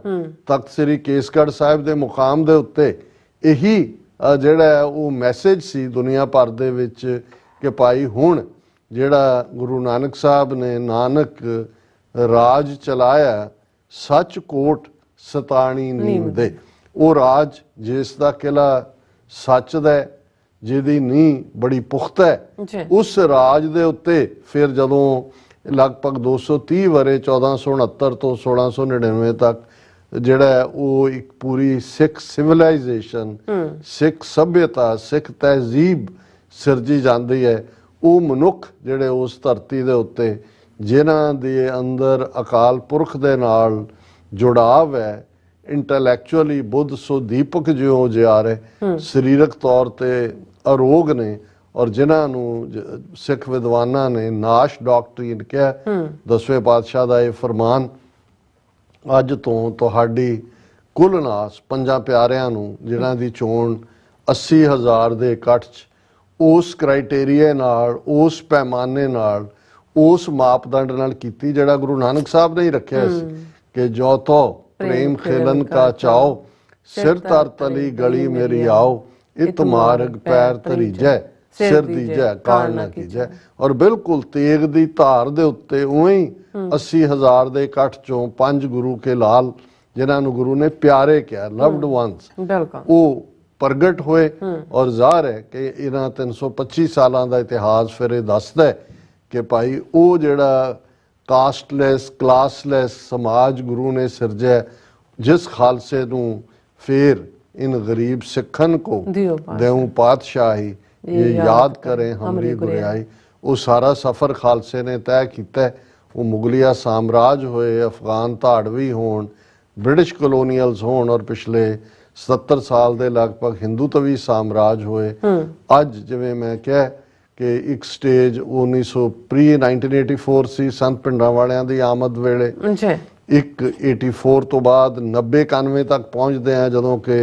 Speaker 2: ਤਖਤ ਸ੍ਰੀ ਕੇਸਗੜ੍ਹ ਸਾਹਿਬ ਦੇ ਮੁਕਾਮ ਦੇ ਉੱਤੇ ਇਹੀ ਜਿਹੜਾ ਉਹ ਮੈਸੇਜ ਸੀ ਦੁਨੀਆ ਭਰ ਦੇ ਵਿੱਚ ਕਿ ਭਾਈ ਹੁਣ ਜਿਹੜਾ ਗੁਰੂ ਨਾਨਕ ਸਾਹਿਬ ਨੇ ਨਾਨਕ ਰਾਜ ਚਲਾਇਆ, ਸੱਚ ਕੋਟ ਸਤਾਣੀ ਨੀਮ ਦੇ, ਉਹ ਰਾਜ ਜਿਸ ਦਾ ਕਿਲਾ ਸੱਚ ਦਾ, ਜਿਹਦੀ ਨੀਂਹ ਬੜੀ ਪੁਖਤਾ ਹੈ, ਉਸ ਰਾਜ ਦੇ ਉੱਤੇ ਫਿਰ ਜਦੋਂ ਲਗਭਗ 230 ਵਰੇ 1469 ਤੋਂ 1699 ਤੱਕ ਜਿਹੜਾ ਉਹ ਇੱਕ ਪੂਰੀ ਸਿੱਖ ਸਿਵਲਾਈਜੇਸ਼ਨ, ਸਿੱਖ ਸਭਿਅਤਾ, ਸਿੱਖ ਤਹਿਜ਼ੀਬ ਸਿਰਜੀ ਜਾਂਦੀ ਹੈ। ਉਹ ਮਨੁੱਖ ਜਿਹੜੇ ਉਸ ਧਰਤੀ ਦੇ ਉੱਤੇ ਜਿਨ੍ਹਾਂ ਦੇ ਅੰਦਰ ਅਕਾਲ ਪੁਰਖ ਦੇ ਨਾਲ ਜੁੜਾਵ ਹੈ, ਇੰਟੈਲੈਕਚੁਅਲੀ ਬੁੱਧ ਸੋ ਦੀਪਕ ਜਿਉਂ ਜਿਆਰੇ, ਸਰੀਰਕ ਤੌਰ ਤੇ ਅਰੋਗ ਨੇ, ਔਰ ਜਿਨ੍ਹਾਂ ਨੂੰ ਸਿੱਖ ਵਿਦਵਾਨਾਂ ਨੇ ਨਾਸ਼ ਡਾਕਟਰੀਨ ਕਿਹਾ। 10ਵੇਂ ਪਾਤਸ਼ਾਹ ਦਾ ਇਹ ਫਰਮਾਨ, ਅੱਜ ਤੋਂ ਤੁਹਾਡੀ ਕੁੱਲ ਨਾਸ 5 ਪਿਆਰਿਆਂ ਨੂੰ ਜਿਨ੍ਹਾਂ ਦੀ ਚੋਣ 80,000 ਦੇ ਇਕੱਠ 'ਚ ਉਸ ਕ੍ਰਾਈਟੇਰੀਆ ਨਾਲ, ਉਸ ਪੈਮਾਨੇ ਨਾਲ ਉਸ ਮਾਪਦੰਡ ਨਾਲ ਕੀਤੀ ਜਿਹੜਾ ਗੁਰੂ ਨਾਨਕ ਸਾਹਿਬ ਨੇ ਹੀ ਰੱਖਿਆ ਸੀ ਕਿ ਜੋ ਤੋ ਪ੍ਰੇਮ ਖੇਲਨ ਕਾ ਚਾਓ, ਸਿਰ ਤਰ ਤਲੀ ਗਲੀ ਮੇਰੀ ਆਓ, ਇਤ ਮਾਰਗ ਪੈਰ ਧਰੀਜੈ, ਸਿਰ ਦੀਜੈ ਕਾਣ ਨਾ ਕੀਜੈ। ਔਰ ਬਿਲਕੁਲ ਤੇਗ ਦੀ ਧਾਰ ਦੇ ਉੱਤੇ ਉਵੇਂ ਹੀ 80,000 ਦੇ ਇਕੱਠ ਚੋਂ 5 ਗੁਰੂ ਕੇ ਲਾਲ, ਜਿਨ੍ਹਾਂ ਨੂੰ ਗੁਰੂ ਨੇ ਪਿਆਰੇ ਕਿਹਾ, ਲਵਡ ਵਨਸ, ਉਹ ਪ੍ਰਗਟ ਹੋਏ। ਔਰ ਜ਼ਾਹਰ ਹੈ ਕਿ ਇਹਨਾਂ 325 ਸਾਲਾਂ ਦਾ ਇਤਿਹਾਸ ਫਿਰ ਇਹ ਦੱਸਦਾ ਹੈ ਕਿ ਭਾਈ ਉਹ ਜਿਹੜਾ ਕਾਸਟਲੈਸ ਕਲਾਸਲੈਸ ਸਮਾਜ ਗੁਰੂ ਨੇ ਸਿਰਜਿਆ, ਜਿਸ ਖਾਲਸੇ ਨੂੰ ਫਿਰ इन गरीब सिखन को देऊं पातशाही, ये याद करें हमरी गुरियाई। वो सारा सफ़र खालसे ने तय किया। वो मुगलिया साम्राज होए, अफगान धाड़वी होण, ब्रिटिश कलोनीअल्स होण, और पिछले 70 साल के लगभग हिंदूतवी साम्राज होए। अज जिवें मैं कहा कि एक स्टेज 1984 सी संत पिंडां वालियां दी आमद वेले, एक 84 तो बाद 90-91 तक पहुँचते हैं जदों कि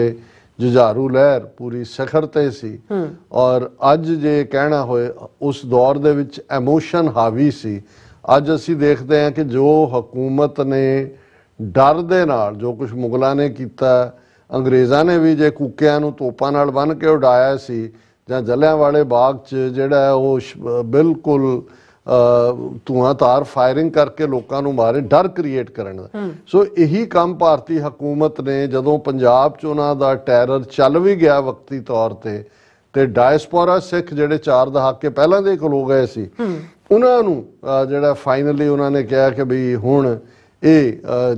Speaker 2: जुझारू लहर पूरी सिखर ते सी। और अज जे कहना होए उस दौर दे विच एमोशन हावी सी। अज असी देखते हैं कि जो हुकूमत ने डर दे नाल जो कुछ मुगलों ने किया, अंग्रेज़ां ने भी जे कूकियां नूं तोपां नाल बन के उड़ाया सी, जां जलियांवाले बाग च जिहड़ा वो बिल्कुल धुआंधार फायरिंग करके लोगों को मारे, डर क्रिएट करने का। सो यही काम भारतीय हुकूमत ने जदों पंजाब च उन्हां दा टैरर चल भी गया वक्ती तौर पर, तो डायस्पोरा सिख जिहड़े 4 दहाके पहलां दे खलो गए सी, उन्हां नूं जिहड़ा फाइनली उन्होंने कहा कि बई हुण ये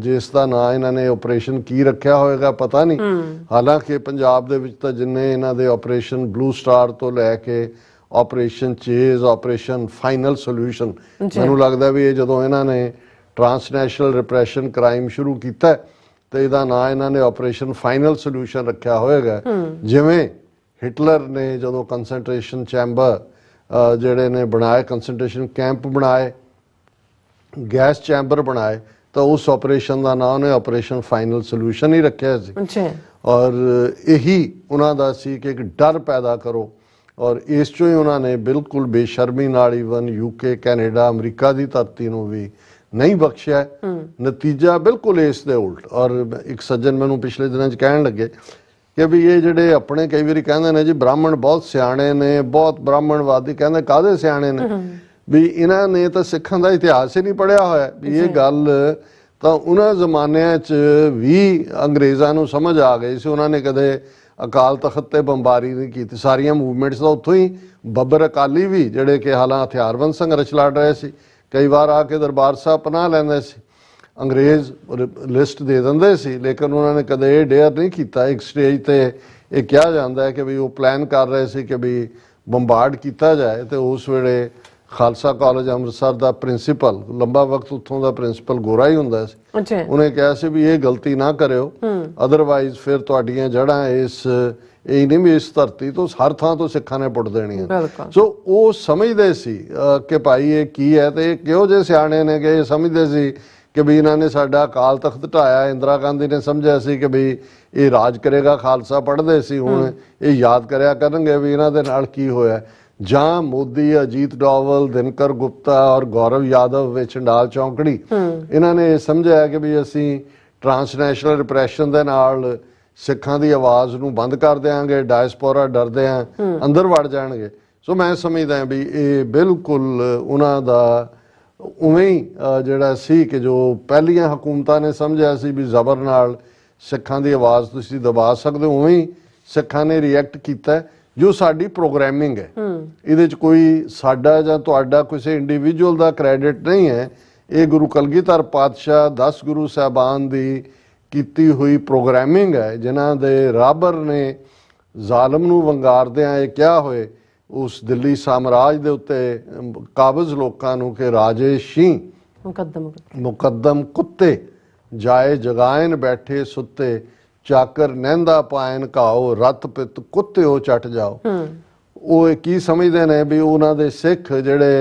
Speaker 2: जिसका ना इन्होंने ऑपरेशन की रखा होएगा पता नहीं। हालांकि पंजाब दे विच तां जिन्ने इन्हां दे ऑपरेशन ब्लू स्टार तो लैके operation chase, operation final solution, मैनू लगता भी ये जदों इन्होंने ट्रांसनैशनल रिप्रैशन क्राइम शुरू किया तो इहदा नाम इन्होंने ऑपरेशन फाइनल सोल्यूशन रखा होएगा। जिवें हिटलर ने जदों कंसनट्रेशन चैंबर जिहड़े ने बनाए, कंसनट्रेशन कैंप बनाए, गैस चैंबर बनाए, तो उस ऑपरेशन का नाम ने ऑपरेशन फाइनल सोल्यूशन ही रखा सी। और यही उन्हां दा सी कि एक डर पैदा करो, और इस चों ही उन्होंने बिल्कुल बेशर्मी नाल ईवन यूके, कैनेडा, अमरीका की धरती को भी नहीं बख्शिया। नतीजा बिल्कुल इस दे उल्ट। और एक सज्जन मैनू पिछले दिनों कहन लगे कि भी ये जिहड़े अपने कई बार कहते हैं जी ब्राह्मण बहुत सियाणे ने, बहुत ब्राह्मणवादी, कहते काहदे सियाणे ने, भी इन्होंने तो सिखां दा इतिहास ही नहीं पढ़िया होया। भी ये गल तो उन्हां ज़मानिਆਂ च भी अंग्रेज़ां नूं समझ आ गई सी। उन्होंने कदे अकाल तख्त ते बंबारी नहीं की, सारिया मूवमेंट्स तो उत्थों ही। बब्बर अकाली भी जिहड़े कि हालां हथियारबंद संघर्ष लड़ रहे सी, कई बार आके दरबार साहब पनाह लैंदे सी, अंग्रेज़ लिस्ट दे दिंदे सी, लेकिन उन्होंने कदे ये डेयर नहीं किया। एक स्टेज ते ये कहा जाता है कि भी वो प्लान कर रहे सी कि भी बंबार्ड किया जाए, तो उस वेले खालसा कॉलेज अमृतसर का प्रिंसीपल, लंबा वक्त उत्थों का प्रिंसीपल गोरा ही हुंदा सी, उन्हें कहा सी भी ये गलती ना करियो, अदरवाइज फिर तुहाडीआं जड़ां इस यही नहीं भी इस धरती तो हर थां तो सिखां ने पुट देणीआं। सो वो समझदे सी कि भाई ये की है, तो ये किहो जे सियाणे ने कि समझदे सी कि भी इन्होंने साडा अकाल तख्त ढाया। इंदिरा गांधी ने समझिया सी कि भी ये राज करेगा खालसा, पढ़दे सी हुण ये याद करिया करनगे भी इन्हां दे नाल की होया। जहाँ मोदी, अजीत डोवल, दिनकर गुप्ता और गौरव यादव वे चंडाल चौंकड़ी, इन्होंने समझाया कि भी असी ट्रांसनैशनल रिप्रैशन दे नाल सिखां दी आवाज़ नूं बंद कर देंगे, डायस्पोरा डरदे हैं अंदर वड़ जाएंगे। सो मैं समझदा भी ये बिल्कुल उन्हां दा उवें ही जिहड़ा सी कि जो पहलियां हुकूमतां ने समझिया सी भी जबर नाल सिखां दी आवाज़ तुसीं दबा सकदे हो, उवें ही सिखां ने रिएक्ट कीता। जो साडी प्रोग्रामिंग है, इहदे च कोई साडा जां तुहाडा किसी इंडिविजुअल दा क्रेडिट नहीं है। ये गुरु कलगीधर पातशाह 10 गुरु साहबान दी कीती हुई प्रोग्रामिंग है, जिन्हां दे राबर ने जालम नूं वंगारदिआं ये क्या होए उस दिल्ली साम्राज दे उत्ते काबज़ लोकां नूं कि राजे शी मुकद्दम कुत्ते जाए जगायन बैठे सुत्ते, चाकर नैंदा पायन घाओ, रत पित कुत्ते चट जाओ। वो की समझते ने भी उन्होंने सिख जिहड़े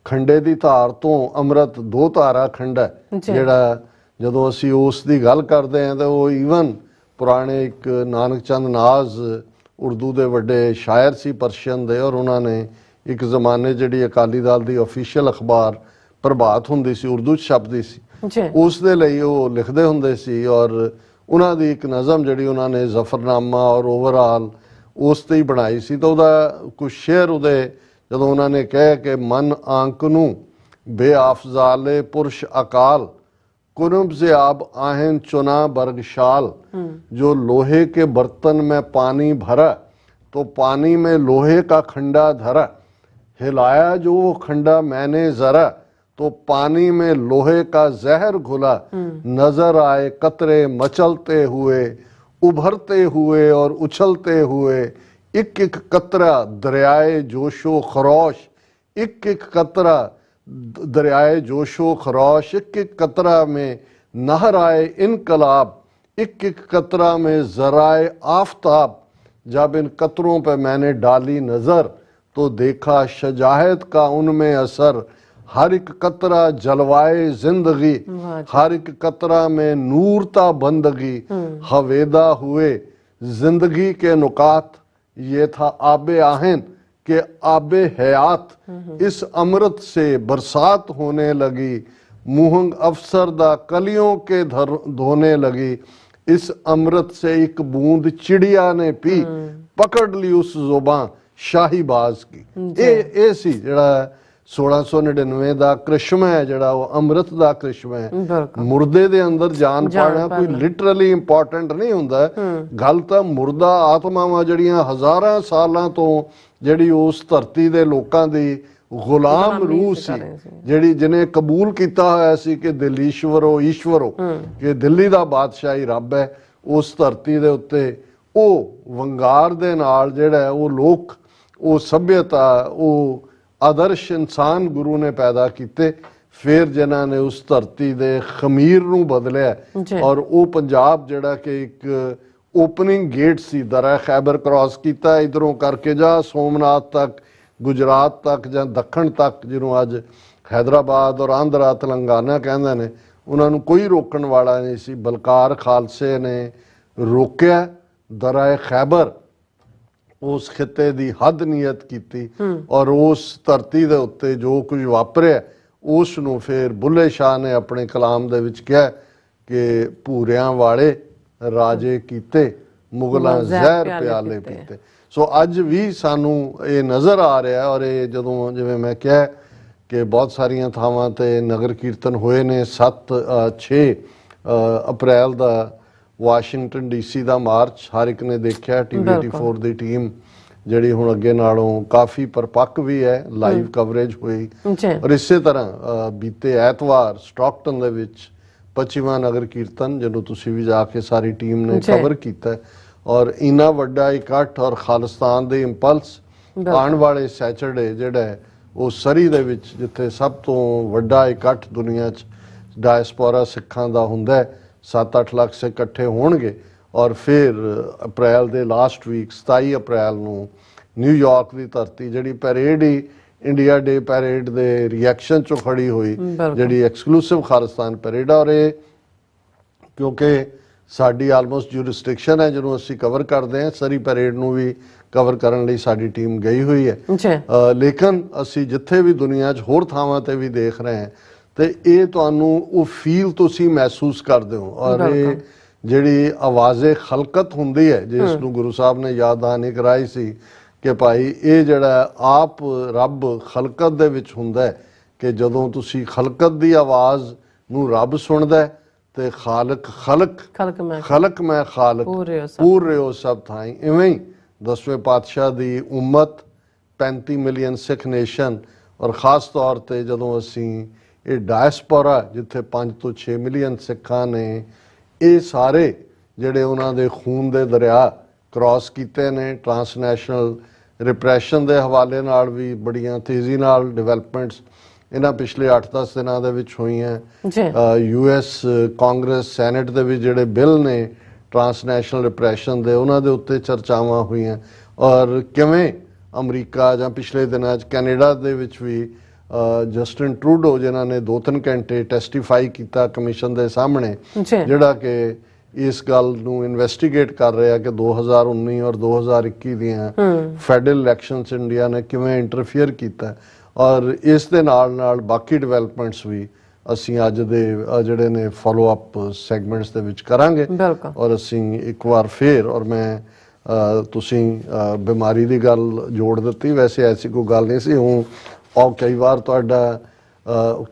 Speaker 2: खंडे की धार तो अमृत 2 धारा खंडा जिहड़ा जदों असी उस दी गल करते हैं तो वो ईवन पुराने एक नानक चंद नाज उर्दू के वड्डे शायर सी पर्शियन दे, और उन्होंने एक जमाने जिहड़ी अकाली दल की ऑफिशियल अखबार ਪ੍ਰਭਾਤ ਹੁੰਦੀ ਸੀ, ਉਰਦੂ 'ਚ ਛਪਦੀ ਸੀ,
Speaker 1: ਜੀ
Speaker 2: ਉਸ ਦੇ ਲਈ ਉਹ ਲਿਖਦੇ ਹੁੰਦੇ ਸੀ। ਔਰ ਉਹਨਾਂ ਦੀ ਇੱਕ ਨਜ਼ਮ ਜਿਹੜੀ ਉਹਨਾਂ ਨੇ ਜ਼ਫਰਨਾਮਾ ਔਰ ਓਵਰਆਲ ਉਸ ਤੇ ਹੀ ਬਣਾਈ ਸੀ। ਤਾਂ ਉਹਦਾ ਕੁਝ ਸ਼ੇਅਰ ਉਹਦੇ ਜਦੋਂ ਉਹਨਾਂ ਨੇ ਕਿਹਾ ਕਿ ਮਨ ਆਂਕ ਨੂੰ ਬੇਆਫਜ਼ਾਲੇ ਪੁਰਸ਼ ਅਕਾਲ कुनब से आब आहेन चुना बर्गशाल, जो लोहे के बर्तन में पानी भरा तो पानी में लोहे का खंडा धरा, हिलाया जो वो खंडा मैंने जरा तो पानी में लोहे का जहर घुला, नजर आए कतरे मचलते हुए उभरते हुए और उछलते हुए, एक एक कतरा दरियाए जोशो खरोश, एक एक कतरा दरियाए जोशो खरोश, एक एक कतरा में नहर आए इनकलाब, एक एक कतरा में जराए आफताब, जब इन कतरों पर मैंने डाली नज़र तो देखा शजाहत का उनमें असर, हर एक कतरा जलवाए जिंदगी, हर एक कतरा में नूरता बंदगी, हवेदा हुए जिंदगी के नुकात, ये था आबे आहेन कि आबे हयात, इस अमृत से बरसात होने लगी, मुहंग अफसरदा कलियों के धोने लगी, इस अमृत से एक बूंद चिड़िया ने पी, पकड़ ली उस जुबां शाहीबाज की। ਇਹ ਸੀ ਜਿਹੜਾ 1699 ਦਾ ਕ੍ਰਿਸ਼ਮਾ ਹੈ, ਜਿਹੜਾ ਉਹ ਅੰਮ੍ਰਿਤ ਦਾ ਕ੍ਰਿਸ਼ਮਾ ਹੈ। ਮੁਰਦੇ ਦੇ ਅੰਦਰ ਜਾਨ ਪਾਣਾ ਕੋਈ ਲਿਟਰਲੀ ਇੰਪੋਰਟੈਂਟ ਨਹੀਂ ਹੁੰਦਾ। ਗੱਲ ਤਾਂ ਮੁਰਦਾ ਆਤਮਾਵਾਂ ਜਿਹੜੀਆਂ ਹਜ਼ਾਰਾਂ ਸਾਲਾਂ ਤੋਂ ਜਿਹੜੀ ਉਸ ਧਰਤੀ ਦੇ ਲੋਕਾਂ ਦੀ ਗੁਲਾਮ ਰੂਹ ਸੀ, ਜਿਹੜੀ ਜਿਹਨੇ ਕਬੂਲ ਕੀਤਾ ਹੋਇਆ ਸੀ ਕਿ ਦਿੱਲੀਸ਼ਵਰੋ ਈਸ਼ਵਰੋ, ਕਿ ਦਿੱਲੀ ਦਾ ਬਾਦਸ਼ਾਹ ਹੀ ਰੱਬ ਹੈ, ਉਸ ਧਰਤੀ ਦੇ ਉੱਤੇ ਉਹ ਵੰਗਾਰ ਦੇ ਨਾਲ ਜਿਹੜਾ ਉਹ ਲੋਕ, ਉਹ ਸੱਭਿਅਤਾ, ਉਹ ਆਦਰਸ਼ ਇਨਸਾਨ ਗੁਰੂ ਨੇ ਪੈਦਾ ਕੀਤੇ, ਫਿਰ ਜਿਨ੍ਹਾਂ ਨੇ ਉਸ ਧਰਤੀ ਦੇ ਖਮੀਰ ਨੂੰ ਬਦਲਿਆ। ਔਰ ਉਹ ਪੰਜਾਬ ਜਿਹੜਾ ਕਿ ਇੱਕ ਓਪਨਿੰਗ ਗੇਟ ਸੀ, ਦਰਾ ਖੈਬਰ ਕ੍ਰਾਸ ਕੀਤਾ, ਇਧਰੋਂ ਕਰਕੇ ਜਾ ਸੋਮਨਾਥ ਤੱਕ, ਗੁਜਰਾਤ ਤੱਕ ਜਾਂ ਦੱਖਣ ਤੱਕ, ਜਿਹਨੂੰ ਅੱਜ ਹੈਦਰਾਬਾਦ ਔਰ ਆਂਧਰਾ ਤੇਲੰਗਾਨਾ ਕਹਿੰਦੇ ਨੇ, ਉਹਨਾਂ ਨੂੰ ਕੋਈ ਰੋਕਣ ਵਾਲਾ ਨਹੀਂ ਸੀ। ਬਲਕਾਰ ਖਾਲਸੇ ਨੇ ਰੋਕਿਆ, ਦਰਾ ਖੈਬਰ ਉਸ ਖਿੱਤੇ ਦੀ ਹੱਦ ਨੀਅਤ ਕੀਤੀ, ਔਰ ਉਸ ਧਰਤੀ ਦੇ ਉੱਤੇ ਜੋ ਕੁਝ ਵਾਪਰਿਆ ਉਸ ਨੂੰ ਫਿਰ ਬੁੱਲੇ ਸ਼ਾਹ ਨੇ ਆਪਣੇ ਕਲਾਮ ਦੇ ਵਿੱਚ ਕਿਹਾ ਕਿ ਭੂਰਿਆਂ ਵਾਲੇ ਰਾਜੇ ਕੀਤੇ, ਮੁਗਲਾਂ ਜ਼ਹਿਰ ਪਿਆਲੇ ਪੀਤੇ। ਸੋ ਅੱਜ ਵੀ ਸਾਨੂੰ ਇਹ ਨਜ਼ਰ ਆ ਰਿਹਾ। ਔਰ ਇਹ ਜਦੋਂ ਜਿਵੇਂ ਮੈਂ ਕਿਹਾ ਕਿ ਬਹੁਤ ਸਾਰੀਆਂ ਥਾਵਾਂ ਤੇ ਨਗਰ ਕੀਰਤਨ ਹੋਏ ਨੇ, 6 ਅਪ੍ਰੈਲ ਦਾ ਵਾਸ਼ਿੰਗਟਨ ਡੀਸੀ ਦਾ ਮਾਰਚ ਹਰ ਇੱਕ ਨੇ ਦੇਖਿਆ। TV84 ਦੀ ਟੀਮ ਜਿਹੜੀ ਹੁਣ ਅੱਗੇ ਨਾਲੋਂ ਕਾਫੀ ਪਰਪੱਕ ਵੀ ਹੈ, ਲਾਈਵ ਕਵਰੇਜ ਹੋਈ। ਔਰ ਇਸੇ ਤਰ੍ਹਾਂ ਬੀਤੇ ਐਤਵਾਰ ਸਟਾਕਟਨ ਦੇ ਵਿੱਚ 25ਵਾਂ ਨਗਰ ਕੀਰਤਨ, ਜਿਹਨੂੰ ਤੁਸੀਂ ਵੀ ਜਾ ਕੇ ਸਾਰੀ ਟੀਮ ਨੇ ਕਵਰ ਕੀਤਾ। ਔਰ ਇੰਨਾ ਵੱਡਾ ਇਕੱਠ ਔਰ ਖਾਲਿਸਤਾਨ ਦੇ ਇੰਪਲਸ ਆਉਣ ਵਾਲੇ ਸੈਚਰਡੇ ਜਿਹੜਾ ਉਹ ਸਰੀ ਦੇ ਵਿੱਚ, ਜਿੱਥੇ ਸਭ ਤੋਂ ਵੱਡਾ ਇਕੱਠ ਦੁਨੀਆ 'ਚ ਡਾਇਸਪੋਰਾ ਸਿੱਖਾਂ ਦਾ ਹੁੰਦਾ, 7-8 ਲੱਖ ਸਿੱਖ ਇਕੱਠੇ ਹੋਣਗੇ। ਔਰ ਫਿਰ ਅਪ੍ਰੈਲ ਦੇ ਲਾਸਟ ਵੀਕ 27 ਅਪ੍ਰੈਲ ਨੂੰ ਨਿਊਯਾਰਕ ਦੀ ਧਰਤੀ ਜਿਹੜੀ ਪੈਰੇਡ ਹੀ ਇੰਡੀਆ ਡੇ ਪੈਰੇਡ ਦੇ ਰਿਐਕਸ਼ਨ 'ਚੋਂ ਖੜੀ ਹੋਈ, ਜਿਹੜੀ ਐਕਸਕਲੂਸਿਵ ਖਾਲਿਸਤਾਨ ਪੈਰੇਡ। ਔਰ ਇਹ ਕਿਉਂਕਿ ਸਾਡੀ ਆਲਮੋਸਟ ਜੂਰਿਸਡਿਕਸ਼ਨ ਹੈ ਜਿਹਨੂੰ ਅਸੀਂ ਕਵਰ ਕਰਦੇ ਹਾਂ, ਸਰੀ ਪੈਰੇਡ ਨੂੰ ਵੀ ਕਵਰ ਕਰਨ ਲਈ ਸਾਡੀ ਟੀਮ ਗਈ ਹੋਈ ਹੈ। ਲੇਕਿਨ ਅਸੀਂ ਜਿੱਥੇ ਵੀ ਦੁਨੀਆ 'ਚ ਹੋਰ ਥਾਵਾਂ ਤੇ ਵੀ ਦੇਖ ਰਹੇ ਹਾਂ ਤੇ ਇਹ ਤੁਹਾਨੂੰ ਉਹ ਫੀਲ ਤੁਸੀਂ ਮਹਿਸੂਸ ਕਰਦੇ ਹੋ। ਔਰ ਇਹ ਜਿਹੜੀ ਆਵਾਜ਼ੇ ਖਲਕਤ ਹੁੰਦੀ ਹੈ, ਜਿਸ ਨੂੰ ਗੁਰੂ ਸਾਹਿਬ ਨੇ ਯਾਦਦਾਨੀ ਕਰਾਈ ਸੀ ਕਿ ਭਾਈ ਇਹ ਜਿਹੜਾ ਆਪ ਰੱਬ ਖਲਕਤ ਦੇ ਵਿੱਚ ਹੁੰਦਾ ਹੈ, ਕਿ ਜਦੋਂ ਤੁਸੀਂ ਖਲਕਤ ਦੀ ਆਵਾਜ਼ ਨੂੰ ਰੱਬ ਸੁਣਦਾ ਤੇ ਖਾਲਕ ਖਲਕ ਮੈਂ ਖਾਲਕ ਪੂਰ ਰਹੇ ਹੋ ਸਭ ਥਾਈਂ। ਇਵੇਂ ਹੀ 10ਵੇਂ ਪਾਤਸ਼ਾਹ ਦੀ ਉਮਤ, 35 ਮਿਲੀਅਨ ਸਿੱਖ ਨੇਸ਼ਨ, ਔਰ ਖਾਸ ਤੌਰ ਤੇ ਜਦੋਂ ਅਸੀਂ ਇਹ ਡਾਇਸਪੋਰਾ ਜਿੱਥੇ 5 ਤੋਂ 6 ਮਿਲੀਅਨ ਸਿੱਖਾਂ ਨੇ ਇਹ ਸਾਰੇ ਜਿਹੜੇ ਉਹਨਾਂ ਦੇ ਖੂਨ ਦੇ ਦਰਿਆ ਕ੍ਰਾਸ ਕੀਤੇ ਨੇ, ਟਰਾਂਸਨੈਸ਼ਨਲ ਰਿਪਰੈਸ਼ਨ ਦੇ ਹਵਾਲੇ ਨਾਲ ਵੀ ਬੜੀਆਂ ਤੇਜ਼ੀ ਨਾਲ ਡਿਵੈਲਪਮੈਂਟਸ ਇਹਨਾਂ ਪਿਛਲੇ 8-10 ਦਿਨਾਂ ਦੇ ਵਿੱਚ ਹੋਈਆਂ। US ਕਾਂਗਰਸ ਸੈਨੇਟ ਦੇ ਵਿੱਚ ਜਿਹੜੇ ਬਿੱਲ ਨੇ ਟਰਾਂਸਨੈਸ਼ਨਲ ਰਿਪਰੈਸ਼ਨ ਦੇ, ਉਹਨਾਂ ਦੇ ਉੱਤੇ ਚਰਚਾਵਾਂ ਹੋਈਆਂ। ਔਰ ਕਿਵੇਂ ਅਮਰੀਕਾ ਜਾਂ ਪਿਛਲੇ ਦਿਨਾਂ 'ਚ ਕੈਨੇਡਾ ਦੇ ਵਿੱਚ ਵੀ ਜਸਟਿਨ ਟਰੂਡੋ ਜਿਨ੍ਹਾਂ ਨੇ 2-3 ਘੰਟੇ ਟੈਸਟੀਫਾਈ ਕੀਤਾ ਕਮਿਸ਼ਨ ਦੇ ਸਾਹਮਣੇ, ਜਿਹੜਾ ਕਿ ਇਸ ਗੱਲ ਨੂੰ ਇਨਵੈਸਟੀਗੇਟ ਕਰ ਰਿਹਾ ਕਿ 2019 ਔਰ 2021 ਦੀਆਂ ਫੈਡਰਲ ਇਲੈਕਸ਼ਨਸ ਇੰਡੀਆ ਨੇ ਕਿਵੇਂ ਇੰਟਰਫੀਅਰ ਕੀਤਾ। ਔਰ ਇਸ ਦੇ ਨਾਲ ਬਾਕੀ ਡਿਵੈਲਪਮੈਂਟਸ ਵੀ ਅਸੀਂ ਅੱਜ ਦੇ ਜਿਹੜੇ ਨੇ ਫੋਲੋ ਅਪ ਸੈਗਮੈਂਟਸ ਦੇ ਵਿੱਚ ਕਰਾਂਗੇ। ਔਰ ਅਸੀਂ ਇੱਕ ਵਾਰ ਫੇਰ, ਔਰ ਮੈਂ ਤੁਸੀਂ ਬਿਮਾਰੀ ਦੀ ਗੱਲ ਜੋੜ ਦਿੱਤੀ, ਵੈਸੇ ਐਸੀ ਕੋਈ ਗੱਲ ਨਹੀਂ ਸੀ। ਉਹ ਕਈ ਵਾਰ ਤੁਹਾਡਾ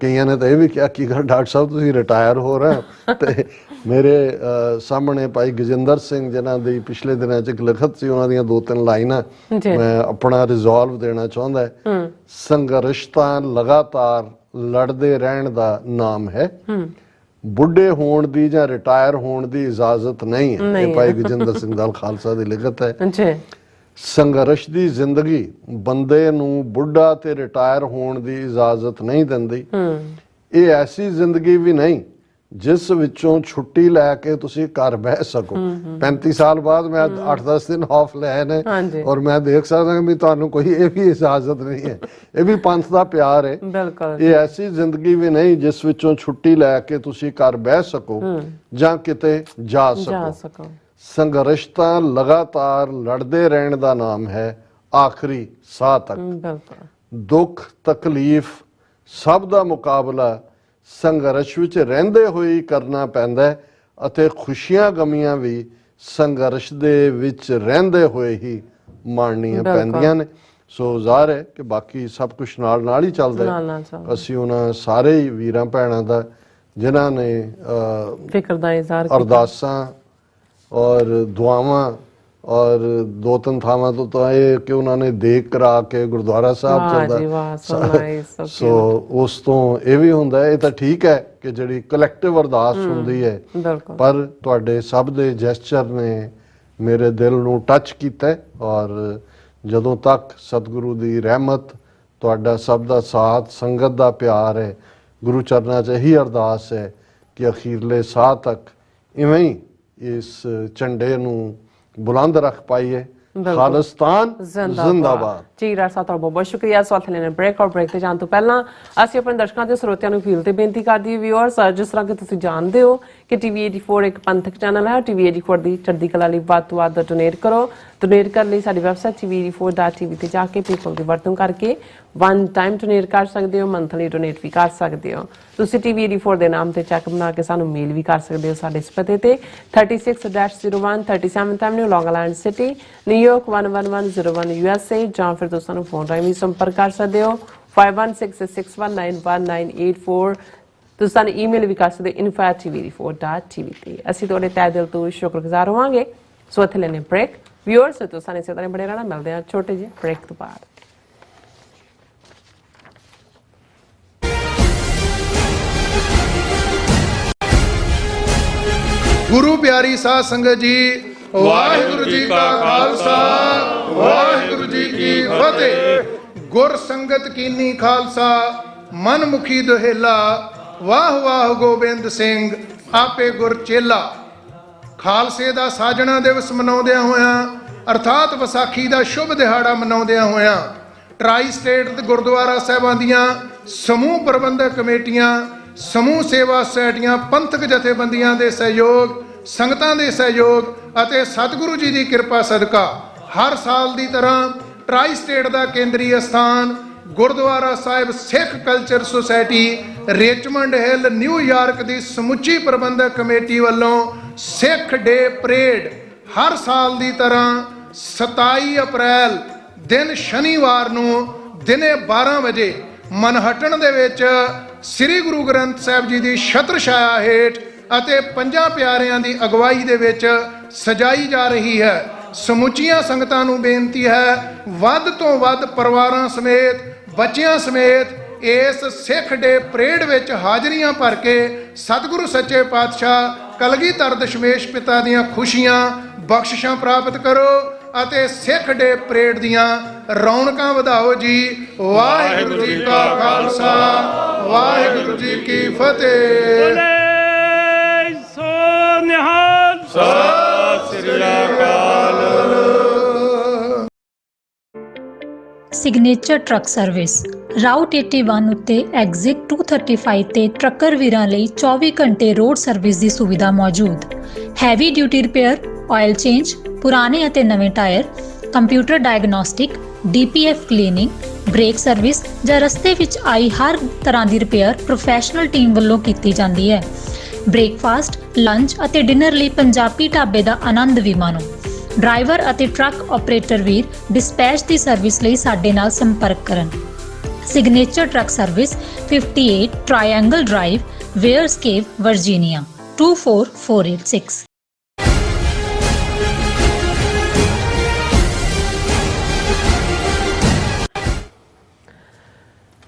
Speaker 2: ਕਈਆਂ ਨੇ ਤਾਂ ਇਹ ਵੀ ਕਿਹਾ ਕਿ ਡਾਕਟਰ ਸਾਹਿਬ ਤੁਸੀਂ ਰਿਟਾਇਰ ਹੋ ਰਹੇ ਤੇ ਮੇਰੇ ਸਾਹਮਣੇ ਭਾਈ ਗਜਿੰਦਰ ਸਿੰਘ ਜਿਨ੍ਹਾਂ ਦੀ ਪਿਛਲੇ ਦਿਨਾਂ 'ਚ ਇੱਕ ਲਿਖਤ ਸੀ, ਉਹਨਾਂ ਦੀਆਂ 2-3 ਲਾਈਨਾਂ ਮੈਂ ਆਪਣਾ ਰਿਜ਼ੋਲਵ ਦੇਣਾ ਚਾਹੁੰਦਾ ਹੈ। ਸੰਘਰਸ਼ ਤਾਂ ਲਗਾਤਾਰ ਲੜਦੇ ਰਹਿਣ ਦਾ ਨਾਮ ਹੈ, ਬੁੱਢੇ ਹੋਣ ਦੀ ਜਾਂ ਰਿਟਾਇਰ ਹੋਣ ਦੀ ਇਜਾਜ਼ਤ ਨਹੀਂ ਹੈ। ਇਹ ਭਾਈ ਗਜਿੰਦਰ ਸਿੰਘ ਦਲ ਖਾਲਸਾ ਦੀ ਲਿਖਤ ਹੈ। ਸੰਘਰਸ਼ ਦੀ ਜ਼ਿੰਦਗੀ ਬੰਦੇ ਨੂੰ ਬੁੱਢਾ ਤੇ ਰਿਟਾਇਰ ਹੋਣ ਦੀ ਇਜਾਜ਼ਤ ਨਹੀਂ ਦਿੰਦੀ। ਇਹ ਐਸੀ ਜ਼ਿੰਦਗੀ ਵੀ ਨਹੀਂ ਜਿਸ ਵਿੱਚੋਂ ਛੁੱਟੀ ਲੈ ਕੇ ਤੁਸੀਂ ਘਰ ਬਹਿ ਸਕੋ। 35 ਸਾਲ ਬਾਅਦ ਮੈਂ 8-10 ਦਿਨ ਆਫ ਲਏ ਨੇ, ਔਰ ਮੈਂ ਦੇਖ ਸਕਦਾ ਵੀ ਤੁਹਾਨੂੰ ਕੋਈ ਇਹ ਵੀ ਇਜਾਜ਼ਤ ਨਹੀਂ ਹੈ। ਇਹ ਵੀ ਪੰਥ ਦਾ ਪਿਆਰ ਹੈ। ਇਹ ਐਸੀ ਜ਼ਿੰਦਗੀ ਵੀ ਨਹੀਂ ਜਿਸ ਵਿੱਚੋਂ ਛੁੱਟੀ ਲੈ ਕੇ ਤੁਸੀਂ ਘਰ ਬਹਿ ਸਕੋ ਜਾਂ ਕਿਤੇ ਜਾ ਸਕੋ। ਸੰਘਰਸ਼ ਤਾਂ ਲਗਾਤਾਰ ਲੜਦੇ ਰਹਿਣ ਦਾ ਨਾਮ ਹੈ, ਆਖਰੀ ਸਾਹ ਤੱਕ। ਦੁੱਖ ਤਕਲੀਫ ਸਭ ਦਾ ਮੁਕਾਬਲਾ ਸੰਘਰਸ਼ ਵਿੱਚ ਰਹਿੰਦੇ ਹੋਏ ਹੀ ਕਰਨਾ ਪੈਂਦਾ ਹੈ, ਅਤੇ ਖੁਸ਼ੀਆਂ ਗਮੀਆਂ ਵੀ ਸੰਘਰਸ਼ ਦੇ ਵਿੱਚ ਰਹਿੰਦੇ ਹੋਏ ਹੀ ਮਾਣਨੀਆਂ ਪੈਂਦੀਆਂ ਨੇ। ਸੋ ਜ਼ਾਹਰ ਹੈ ਕਿ ਬਾਕੀ ਸਭ ਕੁਝ ਨਾਲ ਹੀ ਚੱਲਦਾ ਹੈ। ਅਸੀਂ ਉਹਨਾਂ ਸਾਰੇ ਹੀ ਵੀਰਾਂ ਭੈਣਾਂ ਦਾ ਜਿਨ੍ਹਾਂ ਨੇ
Speaker 1: ਫਿਕਰ ਦਾ ਇਜ਼ਹਾਰ
Speaker 2: ਅਰਦਾਸਾਂ ਔਰ ਦੁਆਵਾਂ, ਔਰ 2-3 ਥਾਵਾਂ ਤੋਂ ਤਾਂ ਇਹ ਕਿ ਉਹਨਾਂ ਨੇ ਦੇਖ ਕਰਾ ਕੇ ਗੁਰਦੁਆਰਾ ਸਾਹਿਬ ਚੱਲਦਾ। ਸੋ ਉਸ ਤੋਂ ਇਹ ਵੀ ਹੁੰਦਾ ਹੈ, ਇਹ ਤਾਂ ਠੀਕ ਹੈ ਕਿ ਜਿਹੜੀ ਕਲੈਕਟਿਵ ਅਰਦਾਸ ਹੁੰਦੀ ਹੈ, ਪਰ ਤੁਹਾਡੇ ਸਭ ਦੇ ਜੈਸਚਰ ਨੇ ਮੇਰੇ ਦਿਲ ਨੂੰ ਟੱਚ ਕੀਤਾ। ਔਰ ਜਦੋਂ ਤੱਕ ਸਤਿਗੁਰੂ ਦੀ ਰਹਿਮਤ, ਤੁਹਾਡਾ ਸਭ ਦਾ ਸਾਥ, ਸੰਗਤ ਦਾ ਪਿਆਰ ਹੈ, ਗੁਰੂ ਚਰਨਾਂ 'ਚ ਇਹੀ ਅਰਦਾਸ ਹੈ ਕਿ ਅਖੀਰਲੇ ਸਾਹ ਤੱਕ ਇਵੇਂ ਹੀ ਇਸ ਝੰਡੇ ਨੂੰ ਬੁਲੰਦ ਰੱਖ ਪਾਈਏ। ਖਾਲਿਸਤਾਨ ਜ਼ਿੰਦਾਬਾਦ।
Speaker 1: ਜੀ ਡਾਕਟਰ ਸਾਹਿਬ, ਤੁਹਾਡਾ ਬਹੁਤ ਸ਼ੁਕਰੀਆ। ਸਵਾਲ ਲੈਣੇ ਬ੍ਰੇਕ, ਔਰ ਬ੍ਰੇਕ ਤੇ ਜਾਣ ਤੋਂ ਪਹਿਲਾਂ ਅਸੀਂ ਆਪਣੇ ਦਰਸ਼ਕਾਂ ਤੇ ਸਰੋਤਿਆਂ ਨੂੰ ਅਪੀਲ ਤੇ ਬੇਨਤੀ ਕਰਦੀ ਹਾਂ, ਵਿਊਅਰਸ, ਜਿਸ ਤਰ੍ਹਾਂ ਕਿ ਤੁਸੀਂ ਜਾਣਦੇ ਹੋ ਕਿ ਟੀਵੀ 84 ਇੱਕ ਪੰਥਕ ਚੈਨਲ ਹੈ। ਟੀਵੀ 84 ਦੀ ਚੜ੍ਹਦੀ ਕਲਾ ਲਈ ਵੱਧ ਤੋਂ ਵੱਧ ਡੋਨੇਟ ਕਰੋ। ਡੋਨੇਟ ਕਰਨ ਲਈ ਸਾਡੀ ਵੈਬਸਾਈਟ tv84.tv ਤੇ ਜਾ ਕੇ ਪੇਪਲ ਦੀ ਵਰਤੋਂ ਕਰਕੇ ਵਨ ਟਾਈਮ ਡੋਨੇਟ ਕਰ ਸਕਦੇ ਹੋ, ਮੰਥਲੀ ਡੋਨੇਟ ਵੀ ਕਰ ਸਕਦੇ ਹੋ। ਤੁਸੀਂ ਟੀਵੀ 84 ਦੇ ਨਾਮ ਤੇ ਚੈੱਕ ਬਣਾ ਕੇ ਸਾਨੂੰ ਮੇਲ ਵੀ ਕਰ ਸਕਦੇ ਹੋ ਸਾਡੇ ਇਸ ਪਤੇ ਤੇ 36-01 37th Avenue, Long Island City, New York 11101 USA, ਜਾਂ ਫਿਰ ਤੁਸੀਂ ਸਾਨੂੰ ਫੋਨ ਰਾਹੀਂ ਵੀ ਸੰਪਰਕ ਕਰ ਸਕਦੇ ਹੋ 5166191984। ਤੁਸੀਂ ਸਾਨੂੰ ਈਮੇਲ ਵੀ ਕਰ ਸਕਦੇ info@tv84.tv ਤੇ। ਅਸੀਂ ਤੁਹਾਡੇ ਤਹਿ ਦਿਲ ਤੋਂ ਸ਼ੁਕਰਗੁਜ਼ਾਰ ਹੋਵਾਂਗੇ। ਸੋ ਇੱਥੇ ਲੈਣੇ ਬ੍ਰੇਕ। ਵਿਊਅਰਸ, ਤੋਂ ਸਾਨੂੰ ਇਸੇ ਤਰ੍ਹਾਂ ਬਣੇ ਰਹਿਣਾ। ਮਿਲਦੇ ਹਾਂ ਛੋਟੇ ਜਿਹੇ ਬ੍ਰੇਕ ਤੋਂ ਬਾਅਦ।
Speaker 3: ਗੁਰੂ ਪਿਆਰੀ ਸਾਧ ਸੰਗਤ ਜੀ, ਵਾਹਿਗੁਰੂ ਜੀ ਕਾ ਖਾਲਸਾ, ਵਾਹਿਗੁਰੂ ਜੀ ਕੀ ਫਤਿਹ। ਗੁਰ ਸੰਗਤ ਕੀਨੀ ਖਾਲਸਾ, ਮਨ ਮੁਖੀ ਦੁਹੇਲਾ, ਵਾਹ ਵਾਹ ਗੋਬਿੰਦ ਸਿੰਘ ਆਪੇ ਗੁਰ ਚੇਲਾ। ਖਾਲਸੇ ਦਾ ਸਾਜਣਾ ਦਿਵਸ ਮਨਾਉਂਦਿਆਂ ਹੋਇਆਂ, ਅਰਥਾਤ ਵਿਸਾਖੀ ਦਾ ਸ਼ੁਭ ਦਿਹਾੜਾ ਮਨਾਉਂਦਿਆਂ ਹੋਇਆਂ, ਟਰਾਈ ਸਟੇਟ ਦੇ ਗੁਰਦੁਆਰਾ ਸਾਹਿਬਾਂ ਦੀਆਂ ਸਮੂਹ ਪ੍ਰਬੰਧਕ ਕਮੇਟੀਆਂ, ਸਮੂਹ ਸੇਵਾ ਸੁਸਾਇਟੀਆਂ, ਪੰਥਕ ਜਥੇਬੰਦੀਆਂ ਦੇ ਸਹਿਯੋਗ, ਸੰਗਤਾਂ ਦੇ ਸਹਿਯੋਗ ਅਤੇ ਸਤਿਗੁਰੂ ਜੀ ਦੀ ਕਿਰਪਾ ਸਦਕਾ ਹਰ ਸਾਲ ਦੀ ਤਰ੍ਹਾਂ ਟਰਾਈ ਸਟੇਟ ਦਾ ਕੇਂਦਰੀ ਅਸਥਾਨ Gurdwara Sahib Sikh culture society, Richmond Hill, New York ਦੀ ਸਮੁੱਚੀ ਪ੍ਰਬੰਧਕ ਕਮੇਟੀ ਵੱਲੋਂ ਸਿੱਖ ਡੇ ਪਰੇਡ ਹਰ ਸਾਲ ਦੀ ਤਰ੍ਹਾਂ 27 ਅਪ੍ਰੈਲ ਦਿਨ ਸ਼ਨੀਵਾਰ ਨੂੰ ਦਿਨੇ 12 ਵਜੇ ਮਨਹਟਨ ਦੇ ਵਿੱਚ ਸ੍ਰੀ ਗੁਰੂ ਗ੍ਰੰਥ ਸਾਹਿਬ ਜੀ ਦੀ ਛਤਰ ਛਾਇਆ ਹੇਠ ਅਤੇ ਪੰਜਾਂ ਪਿਆਰਿਆਂ ਦੀ ਅਗਵਾਈ ਦੇ ਵਿੱਚ ਸਜਾਈ ਜਾ ਰਹੀ ਹੈ। ਸਮੁੱਚੀਆਂ ਸੰਗਤਾਂ ਨੂੰ ਬੇਨਤੀ ਹੈ, ਵੱਧ ਤੋਂ ਵੱਧ ਪਰਿਵਾਰਾਂ ਸਮੇਤ, ਬੱਚਿਆਂ ਸਮੇਤ ਇਸ ਸਿੱਖ ਡੇ ਪਰੇਡ ਵਿੱਚ ਹਾਜ਼ਰੀਆਂ ਭਰ ਕੇ ਸਤਿਗੁਰੂ ਸੱਚੇ ਪਾਤਸ਼ਾਹ ਕਲਗੀਧਰ ਦਸ਼ਮੇਸ਼ ਪਿਤਾ ਦੀਆਂ ਖੁਸ਼ੀਆਂ, ਬਖਸ਼ਿਸ਼ਾਂ ਪ੍ਰਾਪਤ ਕਰੋ ਅਤੇ ਸਿੱਖ ਡੇ ਪਰੇਡ ਦੀਆਂ ਰੌਣਕਾਂ ਵਧਾਓ ਜੀ। ਵਾਹਿਗੁਰੂ ਜੀ ਕਾ ਖਾਲਸਾ, ਵਾਹਿਗੁਰੂ ਜੀ ਕੀ ਫਤਿਹ। ਸੋ ਨਿਹਾਲ, ਸਤਿ ਸ੍ਰੀ ਅਕਾਲ।
Speaker 4: ਸਿਗਨੇਚਰ ਟਰੱਕ ਸਰਵਿਸ ਰਾਊਟ 81 ਉੱਤੇ ਐਗਜ਼ਿਟ 235 ਤੇ ਟਰੱਕਰ ਵੀਰਾਂ ਲਈ 24 ਘੰਟੇ ਰੋਡ ਸਰਵਿਸ ਦੀ ਸੁਵਿਧਾ ਮੌਜੂਦ। Heavy duty repair, oil change, ਪੁਰਾਣੇ ਅਤੇ ਨਵੇਂ tyre, computer diagnostic, DPF cleaning, brake service ਜਾਂ ਰਸਤੇ ਵਿੱਚ ਆਈ ਹਰ ਤਰ੍ਹਾਂ ਦੀ ਰਿਪੇਅਰ ਪ੍ਰੋਫੈਸ਼ਨਲ ਟੀਮ ਵੱਲੋਂ ਕੀਤੀ ਜਾਂਦੀ ਹੈ। ਬ੍ਰੇਕਫਾਸਟ, ਲੰਚ ਅਤੇ ਡਿਨਰ ਲਈ ਪੰਜਾਬੀ ਢਾਬੇ ਦਾ ਆਨੰਦ ਵੀ ਮਾਣੋ। ਡਰਾਈਵਰ ਅਤੇ ਟਰੱਕ ਆਪਰੇਟਰ ਵੀਰ ਡਿਸਪੈਚ ਦੀ ਸਰਵਿਸ ਲਈ ਸਾਡੇ ਨਾਲ ਸੰਪਰਕ ਕਰਨ। Signature truck service 58 triangle drive, Weyers Cave, Virginia 24486।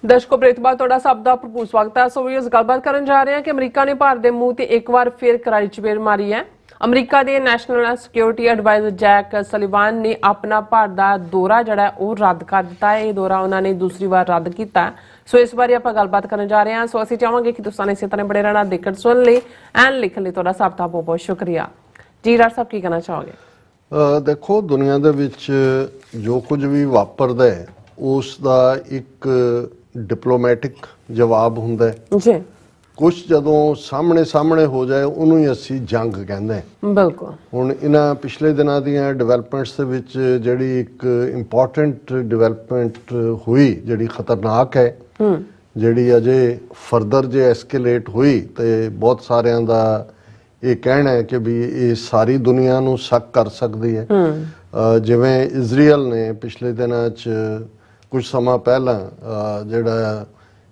Speaker 1: ਦਰਸ਼ਕੋ, ਬ੍ਰੇਕ ਤੋਂ ਬਾਅਦ ਤੁਹਾਡਾ ਸਭ ਦਾ ਭਰਪੂਰ ਸਵਾਗਤ ਹੈ। ਸੋ ਵੀਰਸ, ਗੱਲਬਾਤ ਕਰਨ ਜਾ ਰਹੇ ਹਾਂ ਕਿ ਅਮਰੀਕਾ ਨੇ ਭਾਰਤ ਦੇ ਮੂੰਹ ਤੇ ਇੱਕ ਵਾਰ ਫਿਰ ਕਰਾਰੀ ਚਪੇੜ ਮਾਰੀ ਹੈ। ਅਮਰੀਕਾ ਦੇ national security adviser Jake Sullivan ਨੇ ਆਪਣਾ ਭਾਰਤ ਦਾ ਦੌਰਾ ਜਿਹੜਾ ਉਹ ਰੱਦ ਕਰ ਦਿੱਤਾ ਹੈ। ਇਹ ਦੌਰਾ ਉਹਨਾਂ ਨੇ ਦੂਸਰੀ ਵਾਰ ਰੱਦ ਕੀਤਾ। ਸੋ ਇਸ ਬਾਰੇ ਆਪਾਂ ਗੱਲਬਾਤ ਕਰਨ ਜਾ ਰਹੇ ਹਾਂ। ਸੋ ਅਸੀਂ ਚਾਹਾਂਗੇ ਕਿ ਤੁਸੀਂ ਇਸੇ ਤਰ੍ਹਾਂ ਬੜੇ ਰਹਿਣਾ, ਦੇਖਣ ਸੁਣ ਲਈ ਐਂਡ ਲਿਖਣ ਲਈ ਤੁਹਾਡਾ ਸਭ ਦਾ ਬਹੁਤ ਬਹੁਤ ਸ਼ੁਕਰੀਆ ਜੀ। ਡਾਕਟਰ ਸਾਹਿਬ, ਕੀ ਕਹਿਣਾ ਚਾਹੋਗੇ?
Speaker 2: ਦੇਖੋ, ਦੁਨੀਆ ਦੇ ਵਿੱਚ ਜੋ ਕੁਝ ਵੀ ਵਾਪਰਦਾ ਹੈ ਉਸ ਦਾ ਇੱਕ ਡਿਪਲੋਮੈਟਿਕ ਜਵਾਬ ਹੁੰਦਾ ਹੈ
Speaker 1: ਜੀ।
Speaker 2: ਕੁਝ ਜਦੋਂ ਸਾਹਮਣੇ ਹੋ ਜਾਏ ਉਹਨੂੰ ਹੀ ਅਸੀਂ ਜੰਗ ਕਹਿੰਦੇ ਹਾਂ।
Speaker 1: ਬਿਲਕੁਲ।
Speaker 2: ਹੁਣ ਇਹਨਾਂ ਪਿਛਲੇ ਦਿਨਾਂ ਦੀਆਂ ਡਿਵੈਲਪਮੈਂਟਸ ਦੇ ਵਿੱਚ ਜਿਹੜੀ ਇੱਕ ਇੰਪੋਰਟੈਂਟ ਡਿਵੈਲਪਮੈਂਟ ਹੋਈ, ਜਿਹੜੀ ਖਤਰਨਾਕ ਹੈ, ਜਿਹੜੀ ਅਜੇ ਫਰਦਰ ਜੇ ਐਸਕੇਲੇਟ ਹੋਈ ਤੇ ਬਹੁਤ ਸਾਰਿਆਂ ਦਾ ਇਹ ਕਹਿਣਾ ਹੈ ਕਿ ਵੀ ਇਹ ਸਾਰੀ ਦੁਨੀਆ ਨੂੰ ਸ਼ੱਕ ਕਰ ਸਕਦੀ ਹੈ। ਜਿਵੇਂ ਇਜ਼ਰਾਈਲ ਨੇ ਪਿਛਲੇ ਦਿਨਾਂ 'ਚ ਕੁਝ ਸਮਾਂ ਪਹਿਲਾਂ ਜਿਹੜਾ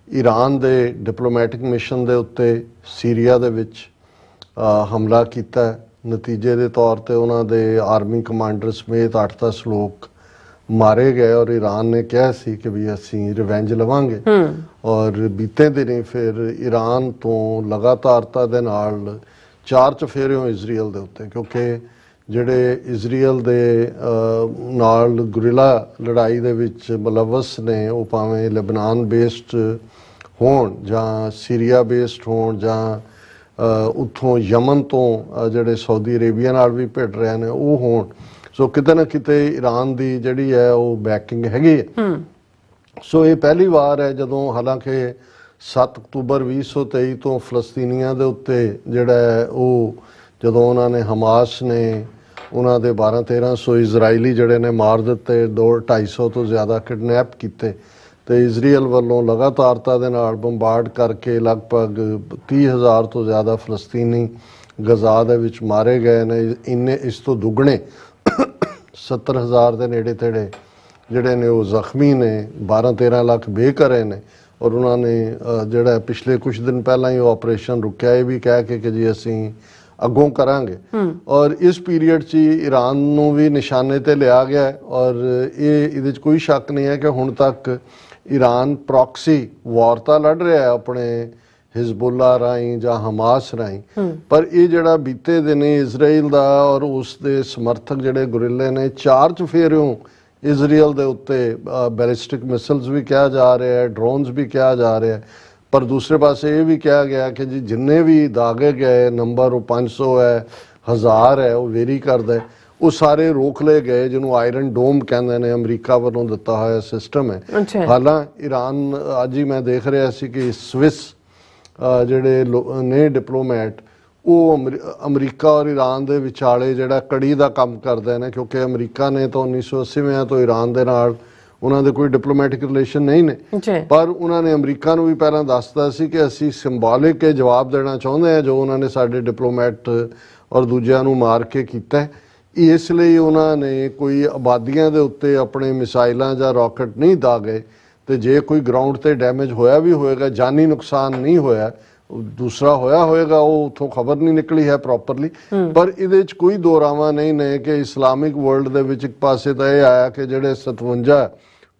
Speaker 2: ਈਰਾਨ ਦੇ ਡਿਪਲੋਮੈਟਿਕ ਮਿਸ਼ਨ ਦੇ ਉੱਤੇ ਸੀਰੀਆ ਦੇ ਵਿੱਚ ਹਮਲਾ ਕੀਤਾ। ਨਤੀਜੇ ਦੇ ਤੌਰ ਤੇ ਉਹਨਾਂ ਦੇ ਆਰਮੀ ਕਮਾਂਡਰ ਸਮੇਤ 8-10 ਲੋਕ ਮਾਰੇ ਗਏ ਔਰ ਈਰਾਨ ਨੇ ਕਿਹਾ ਸੀ ਕਿ ਵੀ ਅਸੀਂ ਰਿਵੈਂਜ ਲਵਾਂਗੇ। ਔਰ ਬੀਤੇ ਦਿਨੀ ਫਿਰ ਈਰਾਨ ਤੋਂ ਲਗਾਤਾਰਤਾ ਦੇ ਨਾਲ 4 ਚਫੇਰੇ ਹੋਏ ਇਜ਼ਰਾਈਲ ਦੇ ਉੱਤੇ, ਕਿਉਂਕਿ ਜਿਹੜੇ ਇਜ਼ਰਾਈਲ ਦੇ ਨਾਲ ਗੁਰਿਲਾ ਲੜਾਈ ਦੇ ਵਿੱਚ ਮੁਲਵਸ ਨੇ, ਉਹ ਭਾਵੇਂ ਲੈਬਨਾਨ ਬੇਸਡ ਹੋਣ ਜਾਂ ਸੀਰੀਆ ਬੇਸਡ ਹੋਣ ਜਾਂ ਉੱਥੋਂ ਯਮਨ ਤੋਂ ਜਿਹੜੇ ਸਾਊਦੀ ਅਰੇਬੀਆ ਨਾਲ ਵੀ ਭਿੜ ਰਹੇ ਨੇ ਉਹ ਹੋਣ। ਸੋ ਕਿਤੇ ਨਾ ਕਿਤੇ ਈਰਾਨ ਦੀ ਜਿਹੜੀ ਹੈ ਉਹ ਬੈਕਿੰਗ ਹੈਗੀ ਹੈ। ਸੋ ਇਹ ਪਹਿਲੀ ਵਾਰ ਹੈ ਜਦੋਂ, ਹਾਲਾਂਕਿ 7 ਅਕਤੂਬਰ 2023 ਤੋਂ ਫਲਸਤੀਨੀਆਂ ਦੇ ਉੱਤੇ ਜਿਹੜਾ ਹੈ ਉਹ ਜਦੋਂ ਉਹਨਾਂ ਨੇ ਹਮਾਸ ਨੇ ਉਹਨਾਂ ਦੇ 1200-1300 ਇਜ਼ਰਾਈਲੀ ਜਿਹੜੇ ਨੇ ਮਾਰ ਦਿੱਤੇ, 250 ਤੋਂ ਜ਼ਿਆਦਾ ਕਿਡਨੈਪ ਕੀਤੇ ਤੇ ਇਜ਼ਰਾਈਲ ਵੱਲੋਂ ਲਗਾਤਾਰਤਾ ਦੇ ਨਾਲ ਬੰਬਾਰਡ ਕਰਕੇ ਲਗਭਗ 30,000 ਤੋਂ ਜ਼ਿਆਦਾ ਫਲਸਤੀਨੀ ਗਜ਼ਾ ਦੇ ਵਿੱਚ ਮਾਰੇ ਗਏ ਨੇ। ਇੰਨੇ ਇਸ ਤੋਂ ਦੁੱਗਣੇ 70,000 ਦੇ ਨੇੜੇ ਤੇੜੇ ਜਿਹੜੇ ਨੇ ਉਹ ਜ਼ਖਮੀ ਨੇ, 12-13 ਲੱਖ ਬੇਘਰੇ ਨੇ। ਔਰ ਉਹਨਾਂ ਨੇ ਜਿਹੜਾ ਪਿਛਲੇ ਕੁਝ ਦਿਨ ਪਹਿਲਾਂ ਹੀ ਉਹ ਆਪਰੇਸ਼ਨ ਰੁਕਿਆ, ਇਹ ਵੀ ਕਹਿ ਕੇ ਕਿ ਜੀ ਅਸੀਂ ਅੱਗੋਂ ਕਰਾਂਗੇ। ਔਰ ਇਸ ਪੀਰੀਅਡ 'ਚ ਈਰਾਨ ਨੂੰ ਵੀ ਨਿਸ਼ਾਨੇ ਤੇ ਲਿਆ ਗਿਆ ਔਰ ਇਹਦੇ 'ਚ ਕੋਈ ਸ਼ੱਕ ਨਹੀਂ ਹੈ ਕਿ ਹੁਣ ਤੱਕ ਈਰਾਨ ਪ੍ਰੌਕਸੀ ਵਾਰ ਤਾਂ ਲੜ ਰਿਹਾ ਹੈ ਆਪਣੇ ਹਿਜ਼ਬੁੱਲਾ ਰਾਹੀਂ ਜਾਂ ਹਮਾਸ ਰਾਹੀਂ, ਪਰ ਇਹ ਜਿਹੜਾ ਬੀਤੇ ਦਿਨੇ ਇਜ਼ਰਾਈਲ ਦਾ ਔਰ ਉਸ ਦੇ ਸਮਰਥਕ ਜਿਹੜੇ ਗੁਰਿੱਲੇ ਨੇ 4 ਚਫੇਰਿਓਂ ਇਜ਼ਰਾਈਲ ਦੇ ਉੱਤੇ ਬੈਲਿਸਟਿਕ ਮਿਸਲਸ ਵੀ ਕਿਹਾ ਜਾ ਰਿਹਾ ਹੈ, ਡਰੋਨਸ ਵੀ ਕਿਹਾ ਜਾ ਰਿਹਾ ਹੈ, ਪਰ ਦੂਸਰੇ ਪਾਸੇ ਇਹ ਵੀ ਕਿਹਾ ਗਿਆ ਕਿ ਜੀ ਜਿੰਨੇ ਵੀ ਦਾਗੇ ਗਏ ਨੰਬਰ ਉਹ 500 ਹੈ, 1000 ਹੈ, ਉਹ ਵੇਰੀ ਕਰਦਾ ਹੈ, ਉਹ ਸਾਰੇ ਰੋਕ ਲਏ ਗਏ, ਜਿਹਨੂੰ ਆਇਰਨ ਡੋਮ ਕਹਿੰਦੇ ਨੇ, ਅਮਰੀਕਾ ਵੱਲੋਂ ਦਿੱਤਾ ਹੋਇਆ ਸਿਸਟਮ ਹੈ। ਹਾਲਾਂਕਿ ਈਰਾਨ, ਅੱਜ ਹੀ ਮੈਂ ਦੇਖ ਰਿਹਾ ਸੀ ਕਿ ਸਵਿਸ ਜਿਹੜੇ ਨੇ ਡਿਪਲੋਮੈਟ, ਉਹ ਅਮਰੀਕਾ ਔਰ ਈਰਾਨ ਦੇ ਵਿਚਾਲੇ ਜਿਹੜਾ ਕੜੀ ਦਾ ਕੰਮ ਕਰਦੇ ਨੇ, ਕਿਉਂਕਿ ਅਮਰੀਕਾ ਨੇ ਤਾਂ 1980 ਤੋਂ ਈਰਾਨ ਦੇ ਨਾਲ ਉਹਨਾਂ ਦੇ ਕੋਈ ਡਿਪਲੋਮੈਟਿਕ ਰਿਲੇਸ਼ਨ ਨਹੀਂ ਨੇ, ਪਰ ਉਹਨਾਂ ਨੇ ਅਮਰੀਕਾ ਨੂੰ ਵੀ ਪਹਿਲਾਂ ਦੱਸਤਾ ਸੀ ਕਿ ਅਸੀਂ ਸਿੰਬੋਲਿਕ ਜਵਾਬ ਦੇਣਾ ਚਾਹੁੰਦੇ ਹਾਂ ਜੋ ਉਹਨਾਂ ਨੇ ਸਾਡੇ ਡਿਪਲੋਮੈਟ ਔਰ ਦੂਜਿਆਂ ਨੂੰ ਮਾਰ ਕੇ ਕੀਤਾ। ਇਸ ਲਈ ਉਹਨਾਂ ਨੇ ਕੋਈ ਆਬਾਦੀਆਂ ਦੇ ਉੱਤੇ ਆਪਣੇ ਮਿਸਾਈਲਾਂ ਜਾਂ ਰਾਕਟ ਨਹੀਂ ਦਾਗੇ ਤੇ ਜੇ ਕੋਈ ਗਰਾਊਂਡ ਤੇ ਡੈਮੇਜ ਹੋਇਆ ਵੀ ਹੋਏਗਾ, ਜਾਨੀ ਨੁਕਸਾਨ ਨਹੀਂ ਹੋਇਆ, ਦੂਸਰਾ ਹੋਇਆ ਹੋਏਗਾ ਉਹ ਉੱਥੋਂ ਖਬਰ ਨਹੀਂ ਨਿਕਲੀ ਹੈ ਪ੍ਰੋਪਰਲੀ, ਪਰ ਇਹਦੇ 'ਚ ਕੋਈ ਦੋਰਾਵਾ ਨਹੀਂ ਨੇ ਕਿ ਇਸਲਾਮਿਕ ਵਰਲਡ ਦੇ ਵਿੱਚ ਇੱਕ ਪਾਸੇ ਤਾਂ ਇਹ ਆਇਆ ਕਿ ਜਿਹੜੇ 57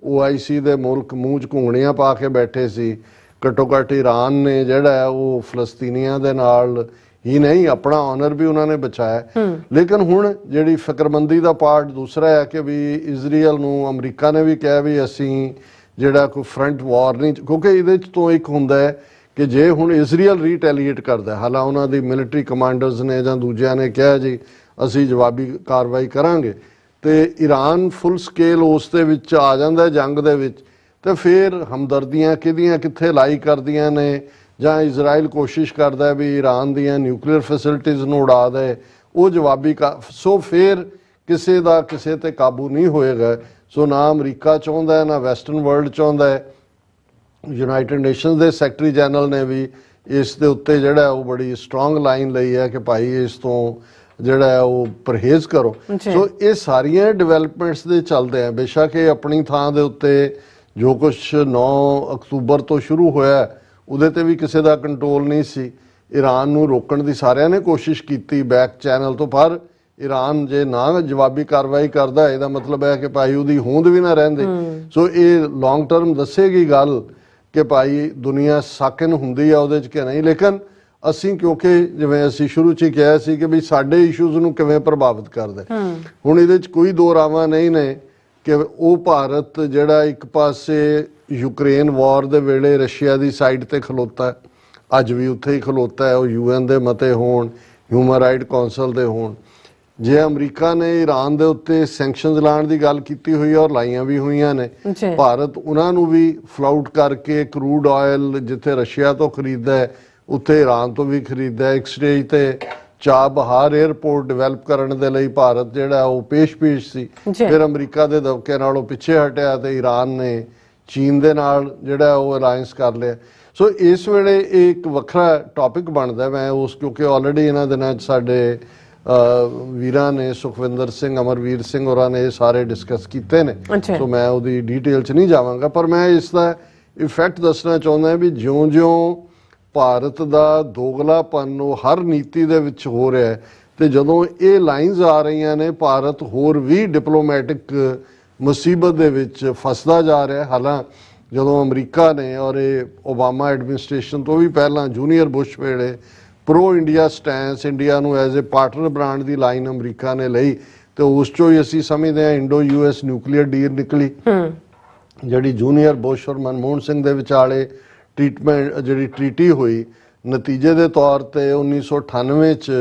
Speaker 2: OIC ਦੇ ਮੁਲਕ ਮੂੰਹ 'ਚ ਘੁੰਗਣੀਆਂ ਪਾ ਕੇ ਬੈਠੇ ਸੀ, ਘੱਟੋ ਘੱਟ ਈਰਾਨ ਨੇ ਜਿਹੜਾ ਉਹ ਫਲਸਤੀਨੀਆਂ ਦੇ ਨਾਲ ਹੀ ਨਹੀਂ ਆਪਣਾ ਆਨਰ ਵੀ ਉਹਨਾਂ ਨੇ ਬਚਾਇਆ। ਲੇਕਿਨ ਹੁਣ ਜਿਹੜੀ ਫਿਕਰਮੰਦੀ ਦਾ ਪਾਰਟ ਦੂਸਰਾ ਹੈ ਕਿ ਵੀ ਇਜ਼ਰਾਈਲ ਨੂੰ ਅਮਰੀਕਾ ਨੇ ਵੀ ਕਿਹਾ ਵੀ ਅਸੀਂ ਜਿਹੜਾ ਕੋਈ ਫਰੰਟ ਵਾਰ ਨਹੀਂ, ਕਿਉਂਕਿ ਇਹਦੇ 'ਚ ਤੋਂ ਇੱਕ ਹੁੰਦਾ ਹੈ ਕਿ ਜੇ ਹੁਣ ਇਜ਼ਰਾਈਲ ਰੀਟੈਲੀਏਟ ਕਰਦਾ, ਹਾਲਾਂ ਉਹਨਾਂ ਦੀ ਮਿਲਟਰੀ ਕਮਾਂਡਰਸ ਨੇ ਜਾਂ ਦੂਜਿਆਂ ਨੇ ਕਿਹਾ ਜੀ ਅਸੀਂ ਜਵਾਬੀ ਕਾਰਵਾਈ ਕਰਾਂਗੇ ਤੇ ਈਰਾਨ ਫੁੱਲ ਸਕੇਲ ਉਸ ਦੇ ਵਿੱਚ ਆ ਜਾਂਦਾ ਜੰਗ ਦੇ ਵਿੱਚ, ਤੇ ਫਿਰ ਹਮਦਰਦੀਆਂ ਕਿਹਦੀਆਂ ਕਿੱਥੇ ਲਾਈ ਕਰਦੀਆਂ ਨੇ ਜਾਂ ਇਜ਼ਰਾਈਲ ਕੋਸ਼ਿਸ਼ ਕਰਦਾ ਵੀ ਈਰਾਨ ਦੀਆਂ ਨਿਊਕਲੀਅਰ ਫੈਸਿਲਿਟੀਜ਼ ਨੂੰ ਉਡਾ ਦੇ, ਉਹ ਜਵਾਬੀ ਸੋ ਫਿਰ ਕਿਸੇ ਦਾ ਕਿਸੇ ਤੇ ਕਾਬੂ ਨਹੀਂ ਹੋਏਗਾ। ਸੋ ਨਾ ਅਮਰੀਕਾ ਚਾਹੁੰਦਾ ਨਾ ਵੈਸਟਰਨ ਵਰਲਡ ਚਾਹੁੰਦਾ ਹੈ। ਯੂਨਾਈਟਿਡ ਨੇਸ਼ਨਸ ਦੇ ਸੈਕਟਰੀ ਜਨਰਲ ਨੇ ਵੀ ਇਸ ਦੇ ਉੱਤੇ ਜਿਹੜਾ ਉਹ ਬੜੀ ਸਟਰੋਂਗ ਲਾਈਨ ਲਈ ਹੈ ਕਿ ਭਾਈ ਇਸ ਤੋਂ ਜਿਹੜਾ ਹੈ ਉਹ ਪਰਹੇਜ਼ ਕਰੋ। ਸੋ ਇਹ ਸਾਰੀਆਂ ਡਿਵੈਲਪਮੈਂਟਸ ਦੇ ਚੱਲਦੇ ਆ। ਬੇਸ਼ੱਕ ਇਹ ਆਪਣੀ ਥਾਂ ਦੇ ਉੱਤੇ ਜੋ ਕੁਝ 9 ਅਕਤੂਬਰ ਤੋਂ ਸ਼ੁਰੂ ਹੋਇਆ ਉਹਦੇ ਤੇ ਵੀ ਕਿਸੇ ਦਾ ਕੰਟਰੋਲ ਨਹੀਂ ਸੀ। ਈਰਾਨ ਨੂੰ ਰੋਕਣ ਦੀ ਸਾਰਿਆਂ ਨੇ ਕੋਸ਼ਿਸ਼ ਕੀਤੀ ਬੈਕ ਚੈਨਲ ਤੋਂ, ਪਰ ਈਰਾਨ ਜੇ ਨਾ ਜਵਾਬੀ ਕਾਰਵਾਈ ਕਰਦਾ ਇਹਦਾ ਮਤਲਬ ਹੈ ਕਿ ਭਾਈ ਉਹਦੀ ਹੋਂਦ ਵੀ ਨਾ ਰਹਿੰਦੇ। ਸੋ ਇਹ ਲੌਂਗ ਟਰਮ ਦੱਸੇਗੀ ਗੱਲ ਕਿ ਭਾਈ ਦੁਨੀਆ ਸਾਕਿਨ ਹੁੰਦੀ ਆ ਉਹਦੇ 'ਚ ਕਿ ਨਹੀਂ। ਲੇਕਿਨ ਅਸੀਂ ਕਿਉਂਕਿ ਜਿਵੇਂ ਅਸੀਂ ਸ਼ੁਰੂ 'ਚ ਹੀ ਕਿਹਾ ਸੀ ਕਿ ਵੀ ਸਾਡੇ ਇਸ਼ੂਜ਼ ਨੂੰ ਕਿਵੇਂ ਪ੍ਰਭਾਵਿਤ ਕਰਦੇ, ਹੁਣ ਇਹਦੇ 'ਚ ਕੋਈ ਦੋ ਰਾਵਾਂ ਨਹੀਂ ਨੇ ਕਿ ਉਹ ਭਾਰਤ ਜਿਹੜਾ ਇੱਕ ਪਾਸੇ ਯੂਕਰੇਨ ਵਾਰ ਦੇ ਵੇਲੇ ਰਸ਼ੀਆ ਦੀ ਸਾਈਡ ਤੇ ਖਲੋਤਾ, ਅੱਜ ਵੀ ਉੱਥੇ ਹੀ ਖਲੋਤਾ ਹੈ, ਉਹ UN ਦੇ ਮਤੇ ਹੋਣ, ਹਿਊਮਨ ਰਾਈਟ ਕੌਂਸਲ ਦੇ ਹੋਣ। ਜੇ ਅਮਰੀਕਾ ਨੇ ਈਰਾਨ ਦੇ ਉੱਤੇ ਸੈਂਕਸ਼ਨਸ ਲਾਉਣ ਦੀ ਗੱਲ ਕੀਤੀ ਹੋਈ ਹੈ ਔਰ ਲਾਈਆਂ ਵੀ ਹੋਈਆਂ ਨੇ, ਭਾਰਤ ਉਹਨਾਂ ਨੂੰ ਵੀ ਫਲਾਊਟ ਕਰਕੇ ਕਰੂਡ ਆਇਲ ਜਿੱਥੇ ਰਸ਼ੀਆ ਤੋਂ ਖਰੀਦਦਾ ਹੈ ਉੱਥੇ ਈਰਾਨ ਤੋਂ ਵੀ ਖਰੀਦਦਾ ਹੈ। ਇੱਕ ਸਟੇਜ ਤੇ ਚਾਬਹਾਰ 에ਅਰਪੋਰਟ ਡਿਵੈਲਪ ਕਰਨ ਦੇ ਲਈ ਭਾਰਤ ਜਿਹੜਾ ਉਹ ਪੇਸ਼ ਸੀ, ਫਿਰ ਅਮਰੀਕਾ ਦੇ ਦਬਕੇ ਨਾਲੋਂ ਪਿੱਛੇ ਹਟਿਆ ਤੇ ਈਰਾਨ ਨੇ ਚੀਨ ਦੇ ਨਾਲ ਜਿਹੜਾ ਉਹ ਅਲਾਇੰਸ ਕਰ ਲਿਆ। ਸੋ ਇਸ ਵੇਲੇ ਇਹ ਇੱਕ ਵੱਖਰਾ ਟੌਪਿਕ ਬਣਦਾ। ਮੈਂ ਉਸ ਕਿਉਂਕਿ ਆਲਰੇਡੀ ਇਹਨਾਂ ਦਿਨਾਂ 'ਚ ਸਾਡੇ ਵੀਰਾਂ ਨੇ ਸੁਖਵਿੰਦਰ ਸਿੰਘ, ਅਮਰਵੀਰ ਸਿੰਘ ਹੋਰਾਂ ਨੇ ਇਹ ਸਾਰੇ ਡਿਸਕਸ ਕੀਤੇ ਨੇ, ਸੋ ਮੈਂ ਉਹਦੀ ਡੀਟੇਲ 'ਚ ਨਹੀਂ ਜਾਵਾਂਗਾ। ਪਰ ਮੈਂ ਇਸ ਦਾ ਇਫੈਕਟ ਦੱਸਣਾ ਚਾਹੁੰਦਾ ਵੀ ਜਿਉਂ-ਜਿਉਂ ਭਾਰਤ ਦਾ ਦੋਗਲਾਪਨ ਉਹ ਹਰ ਨੀਤੀ ਦੇ ਵਿੱਚ ਹੋ ਰਿਹਾ ਹੈ ਤੇ ਜਦੋਂ ਇਹ ਲਾਈਨਸ ਆ ਰਹੀਆਂ ਨੇ ਭਾਰਤ ਹੋਰ ਵੀ ਡਿਪਲੋਮੈਟਿਕ ਮੁਸੀਬਤ ਦੇ ਵਿੱਚ ਫਸਦਾ ਜਾ ਰਿਹਾ। ਹਾਲਾਂ ਜਦੋਂ ਅਮਰੀਕਾ ਨੇ ਔਰ ਇਹ ਓਬਾਮਾ ਐਡਮਿਨਿਸਟ੍ਰੇਸ਼ਨ ਤੋਂ ਵੀ ਪਹਿਲਾਂ ਜੂਨੀਅਰ ਬੁਸ਼ ਵੇਲੇ ਪ੍ਰੋ ਇੰਡੀਆ ਸਟੈਂਸ, ਇੰਡੀਆ ਨੂੰ ਐਜ਼ ਏ ਪਾਰਟਨਰ ਬਣਾਉਣ ਦੀ ਲਾਈਨ ਅਮਰੀਕਾ ਨੇ ਲਈ ਤੇ ਉਸ ਚੋਂ ਹੀ ਅਸੀਂ ਸਮਝਦੇ ਹਾਂ ਇੰਡੋ US ਨਿਊਕਲੀਅਰ ਡੀਲ ਨਿਕਲੀ, ਜਿਹੜੀ ਜੂਨੀਅਰ ਬੁਸ਼ ਔਰ ਮਨਮੋਹਨ ਸਿੰਘ ਦੇ ਵਿਚਾਲੇ ਟ੍ਰੀਟਮੈਂਟ ਜਿਹੜੀ ਟ੍ਰੀਟੀ ਹੋਈ। ਨਤੀਜੇ ਦੇ ਤੌਰ ਤੇ 1998 'ਚ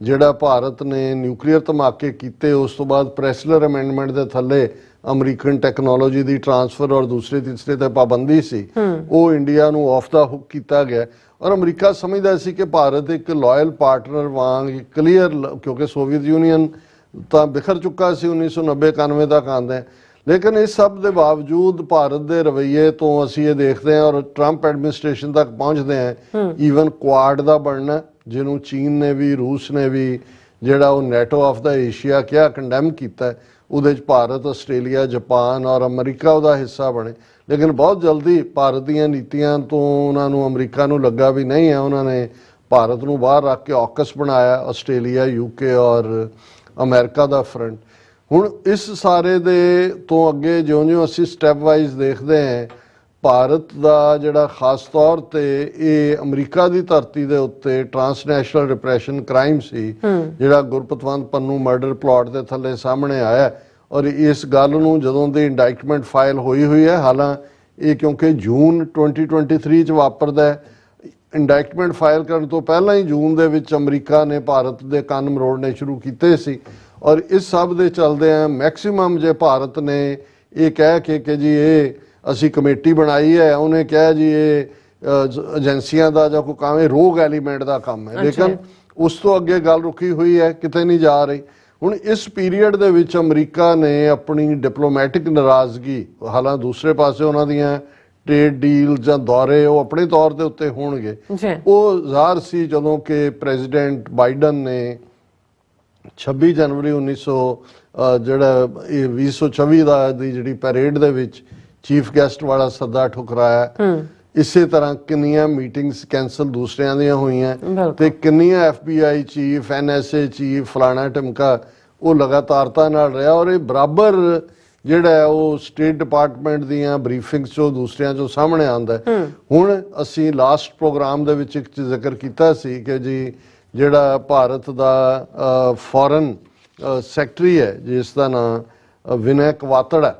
Speaker 2: ਜਿਹੜਾ ਭਾਰਤ ਨੇ ਨਿਊਕਲੀਅਰ ਧਮਾਕੇ ਕੀਤੇ, ਉਸ ਤੋਂ ਬਾਅਦ ਪ੍ਰੈਸਲਰ ਅਮੈਂਡਮੈਂਟ ਦੇ ਥੱਲੇ ਅਮਰੀਕਨ ਟੈਕਨੋਲੋਜੀ ਦੀ ਟਰਾਂਸਫਰ ਔਰ ਦੂਸਰੇ ਤੀਸਰੇ ਤੇ ਪਾਬੰਦੀ ਸੀ, ਉਹ ਇੰਡੀਆ ਨੂੰ ਆਫ ਦਾ ਹੁੱਕ ਕੀਤਾ ਗਿਆ। ਔਰ ਅਮਰੀਕਾ ਸਮਝਦਾ ਸੀ ਕਿ ਭਾਰਤ ਇੱਕ ਲਾਇਲ ਪਾਰਟਨਰ ਵਾਂਗ ਕਲੀਅਰ, ਕਿਉਂਕਿ ਸੋਵੀਅਤ ਯੂਨੀਅਨ ਤਾਂ ਬਿਖਰ ਚੁੱਕਾ ਸੀ 1990-91 ਤੱਕ ਆਉਂਦਾ। ਲੇਕਿਨ ਇਸ ਸਭ ਦੇ ਬਾਵਜੂਦ ਭਾਰਤ ਦੇ ਰਵੱਈਏ ਤੋਂ ਅਸੀਂ ਇਹ ਦੇਖਦੇ ਹਾਂ ਔਰ ਟਰੰਪ ਐਡਮਿਨਿਸਟ੍ਰੇਸ਼ਨ ਤੱਕ ਪਹੁੰਚਦੇ ਹਾਂ, ਈਵਨ ਕੁਆਡ ਦਾ ਬਣਨਾ ਜਿਹਨੂੰ ਚੀਨ ਨੇ ਵੀ ਰੂਸ ਨੇ ਵੀ ਜਿਹੜਾ ਉਹ ਨੈਟੋ ਆਫ ਦਾ ਏਸ਼ੀਆ ਕਿਹਾ, ਕੰਡੈਮ ਕੀਤਾ, ਉਹਦੇ 'ਚ ਭਾਰਤ, ਆਸਟ੍ਰੇਲੀਆ, ਜਾਪਾਨ ਔਰ ਅਮਰੀਕਾ ਉਹਦਾ ਹਿੱਸਾ ਬਣੇ। ਲੇਕਿਨ ਬਹੁਤ ਜਲਦੀ ਭਾਰਤ ਦੀਆਂ ਨੀਤੀਆਂ ਤੋਂ ਉਹਨਾਂ ਨੂੰ ਅਮਰੀਕਾ ਨੂੰ ਲੱਗਾ ਵੀ ਨਹੀਂ ਹੈ, ਉਹਨਾਂ ਨੇ ਭਾਰਤ ਨੂੰ ਬਾਹਰ ਰੱਖ ਕੇ ਔਕਸ ਬਣਾਇਆ, ਆਸਟ੍ਰੇਲੀਆ, UK ਔਰ ਅਮਰੀਕਾ ਦਾ ਫਰੰਟ। ਹੁਣ ਇਸ ਸਾਰੇ ਦੇ ਤੋਂ ਅੱਗੇ ਜਿਉਂ-ਜਿਉਂ ਅਸੀਂ ਸਟੈਪ ਵਾਈਜ਼ ਦੇਖਦੇ ਹਾਂ, ਭਾਰਤ ਦਾ ਜਿਹੜਾ ਖਾਸ ਤੌਰ ਤੇ ਇਹ ਅਮਰੀਕਾ ਦੀ ਧਰਤੀ ਦੇ ਉੱਤੇ ਟਰਾਂਸਨੈਸ਼ਨਲ ਰਿਪਰੈਸ਼ਨ ਕ੍ਰਾਈਮ ਸੀ ਜਿਹੜਾ ਗੁਰਪਤਵੰਤ ਪੰਨੂ ਮਰਡਰ ਪਲਾਟ ਦੇ ਥੱਲੇ ਸਾਹਮਣੇ ਆਇਆ। ਔਰ ਇਸ ਗੱਲ ਨੂੰ ਜਦੋਂ ਦੀ ਇੰਡਾਇਕਟਮੈਂਟ ਫਾਈਲ ਹੋਈ ਹੈ, ਹਾਲਾਂ ਇਹ ਕਿਉਂਕਿ ਜੂਨ 2023 'ਚ ਵਾਪਰਦਾ ਹੈ, ਇੰਡਾਇਕਟਮੈਂਟ ਫਾਈਲ ਕਰਨ ਤੋਂ ਪਹਿਲਾਂ ਹੀ ਜੂਨ ਦੇ ਵਿੱਚ ਅਮਰੀਕਾ ਨੇ ਭਾਰਤ ਦੇ ਕੰਨ ਮਰੋੜਨੇ ਸ਼ੁਰੂ ਕੀਤੇ ਸੀ। ਔਰ ਇਸ ਸਭ ਦੇ ਚੱਲਦੇ ਆ ਮੈਕਸਿਮਮ ਜੇ ਭਾਰਤ ਨੇ ਇਹ ਕਹਿ ਕੇ ਕਿ ਜੀ ਇਹ ਅਸੀਂ ਕਮੇਟੀ ਬਣਾਈ ਹੈ, ਉਹਨੇ ਕਿਹਾ ਜੀ ਇਹ ਏਜੰਸੀਆਂ ਦਾ ਜਾਂ ਕੋਈ ਕੰਮ ਰੋਗ ਐਲੀਮੈਂਟ ਦਾ ਕੰਮ ਹੈ, ਲੇਕਿਨ ਉਸ ਤੋਂ ਅੱਗੇ ਗੱਲ ਰੁਕੀ ਹੋਈ ਹੈ, ਕਿਤੇ ਨਹੀਂ ਜਾ ਰਹੀ। ਹੁਣ ਇਸ ਪੀਰੀਅਡ ਦੇ ਵਿੱਚ ਅਮਰੀਕਾ ਨੇ ਆਪਣੀ ਡਿਪਲੋਮੈਟਿਕ ਨਾਰਾਜ਼ਗੀ, ਹਾਲਾਂ ਦੂਸਰੇ ਪਾਸੇ ਉਹਨਾਂ ਦੀਆਂ ਟ੍ਰੇਡ ਡੀਲ ਜਾਂ ਦੌਰੇ ਉਹ ਆਪਣੇ ਤੌਰ ਦੇ ਉੱਤੇ ਹੋਣਗੇ, ਉਹ ਜ਼ਾਹਰ ਸੀ ਜਦੋਂ ਕਿ ਪ੍ਰੈਜ਼ੀਡੈਂਟ ਬਾਈਡਨ ਨੇ 26 ਜਨਵਰੀ 2024 ਦੀ ਜਿਹੜੀ ਪੈਰੇਡ ਦੇ ਵਿੱਚ ਚੀਫ ਗੈਸਟ ਵਾਲਾ ਸੱਦਾ ਠੁਕਰਾਇਆ। ਇਸੇ ਤਰ੍ਹਾਂ ਕਿੰਨੀਆਂ ਮੀਟਿੰਗਸ ਕੈਂਸਲ ਦੂਸਰਿਆਂ ਦੀਆਂ ਹੋਈਆਂ ਤੇ ਕਿੰਨੀਆਂ FBI ਚੀਫ, NSA ਚੀਫ, ਫਲਾਣਾ ਢਮਕਾ ਉਹ ਲਗਾਤਾਰਤਾ ਨਾਲ ਰਿਹਾ। ਔਰ ਇਹ ਬਰਾਬਰ ਜਿਹੜਾ ਉਹ ਸਟੇਟ ਡਿਪਾਰਟਮੈਂਟ ਦੀਆਂ ਬਰੀਫਿੰਗਸ ਚੋਂ ਦੂਸਰਿਆਂ ਚੋਂ ਸਾਹਮਣੇ ਆਉਂਦਾ। ਹੁਣ ਅਸੀਂ ਲਾਸਟ ਪ੍ਰੋਗਰਾਮ ਦੇ ਵਿੱਚ ਇੱਕ ਜ਼ਿਕਰ ਕੀਤਾ ਸੀ ਕਿ ਜੀ ਜਿਹੜਾ ਭਾਰਤ ਦਾ ਫੋਰਨ ਸੈਕਟਰੀ ਹੈ ਜਿਸ ਦਾ ਨਾਂ ਵਿਨੈ ਕਵਾਤੜ ਹੈ,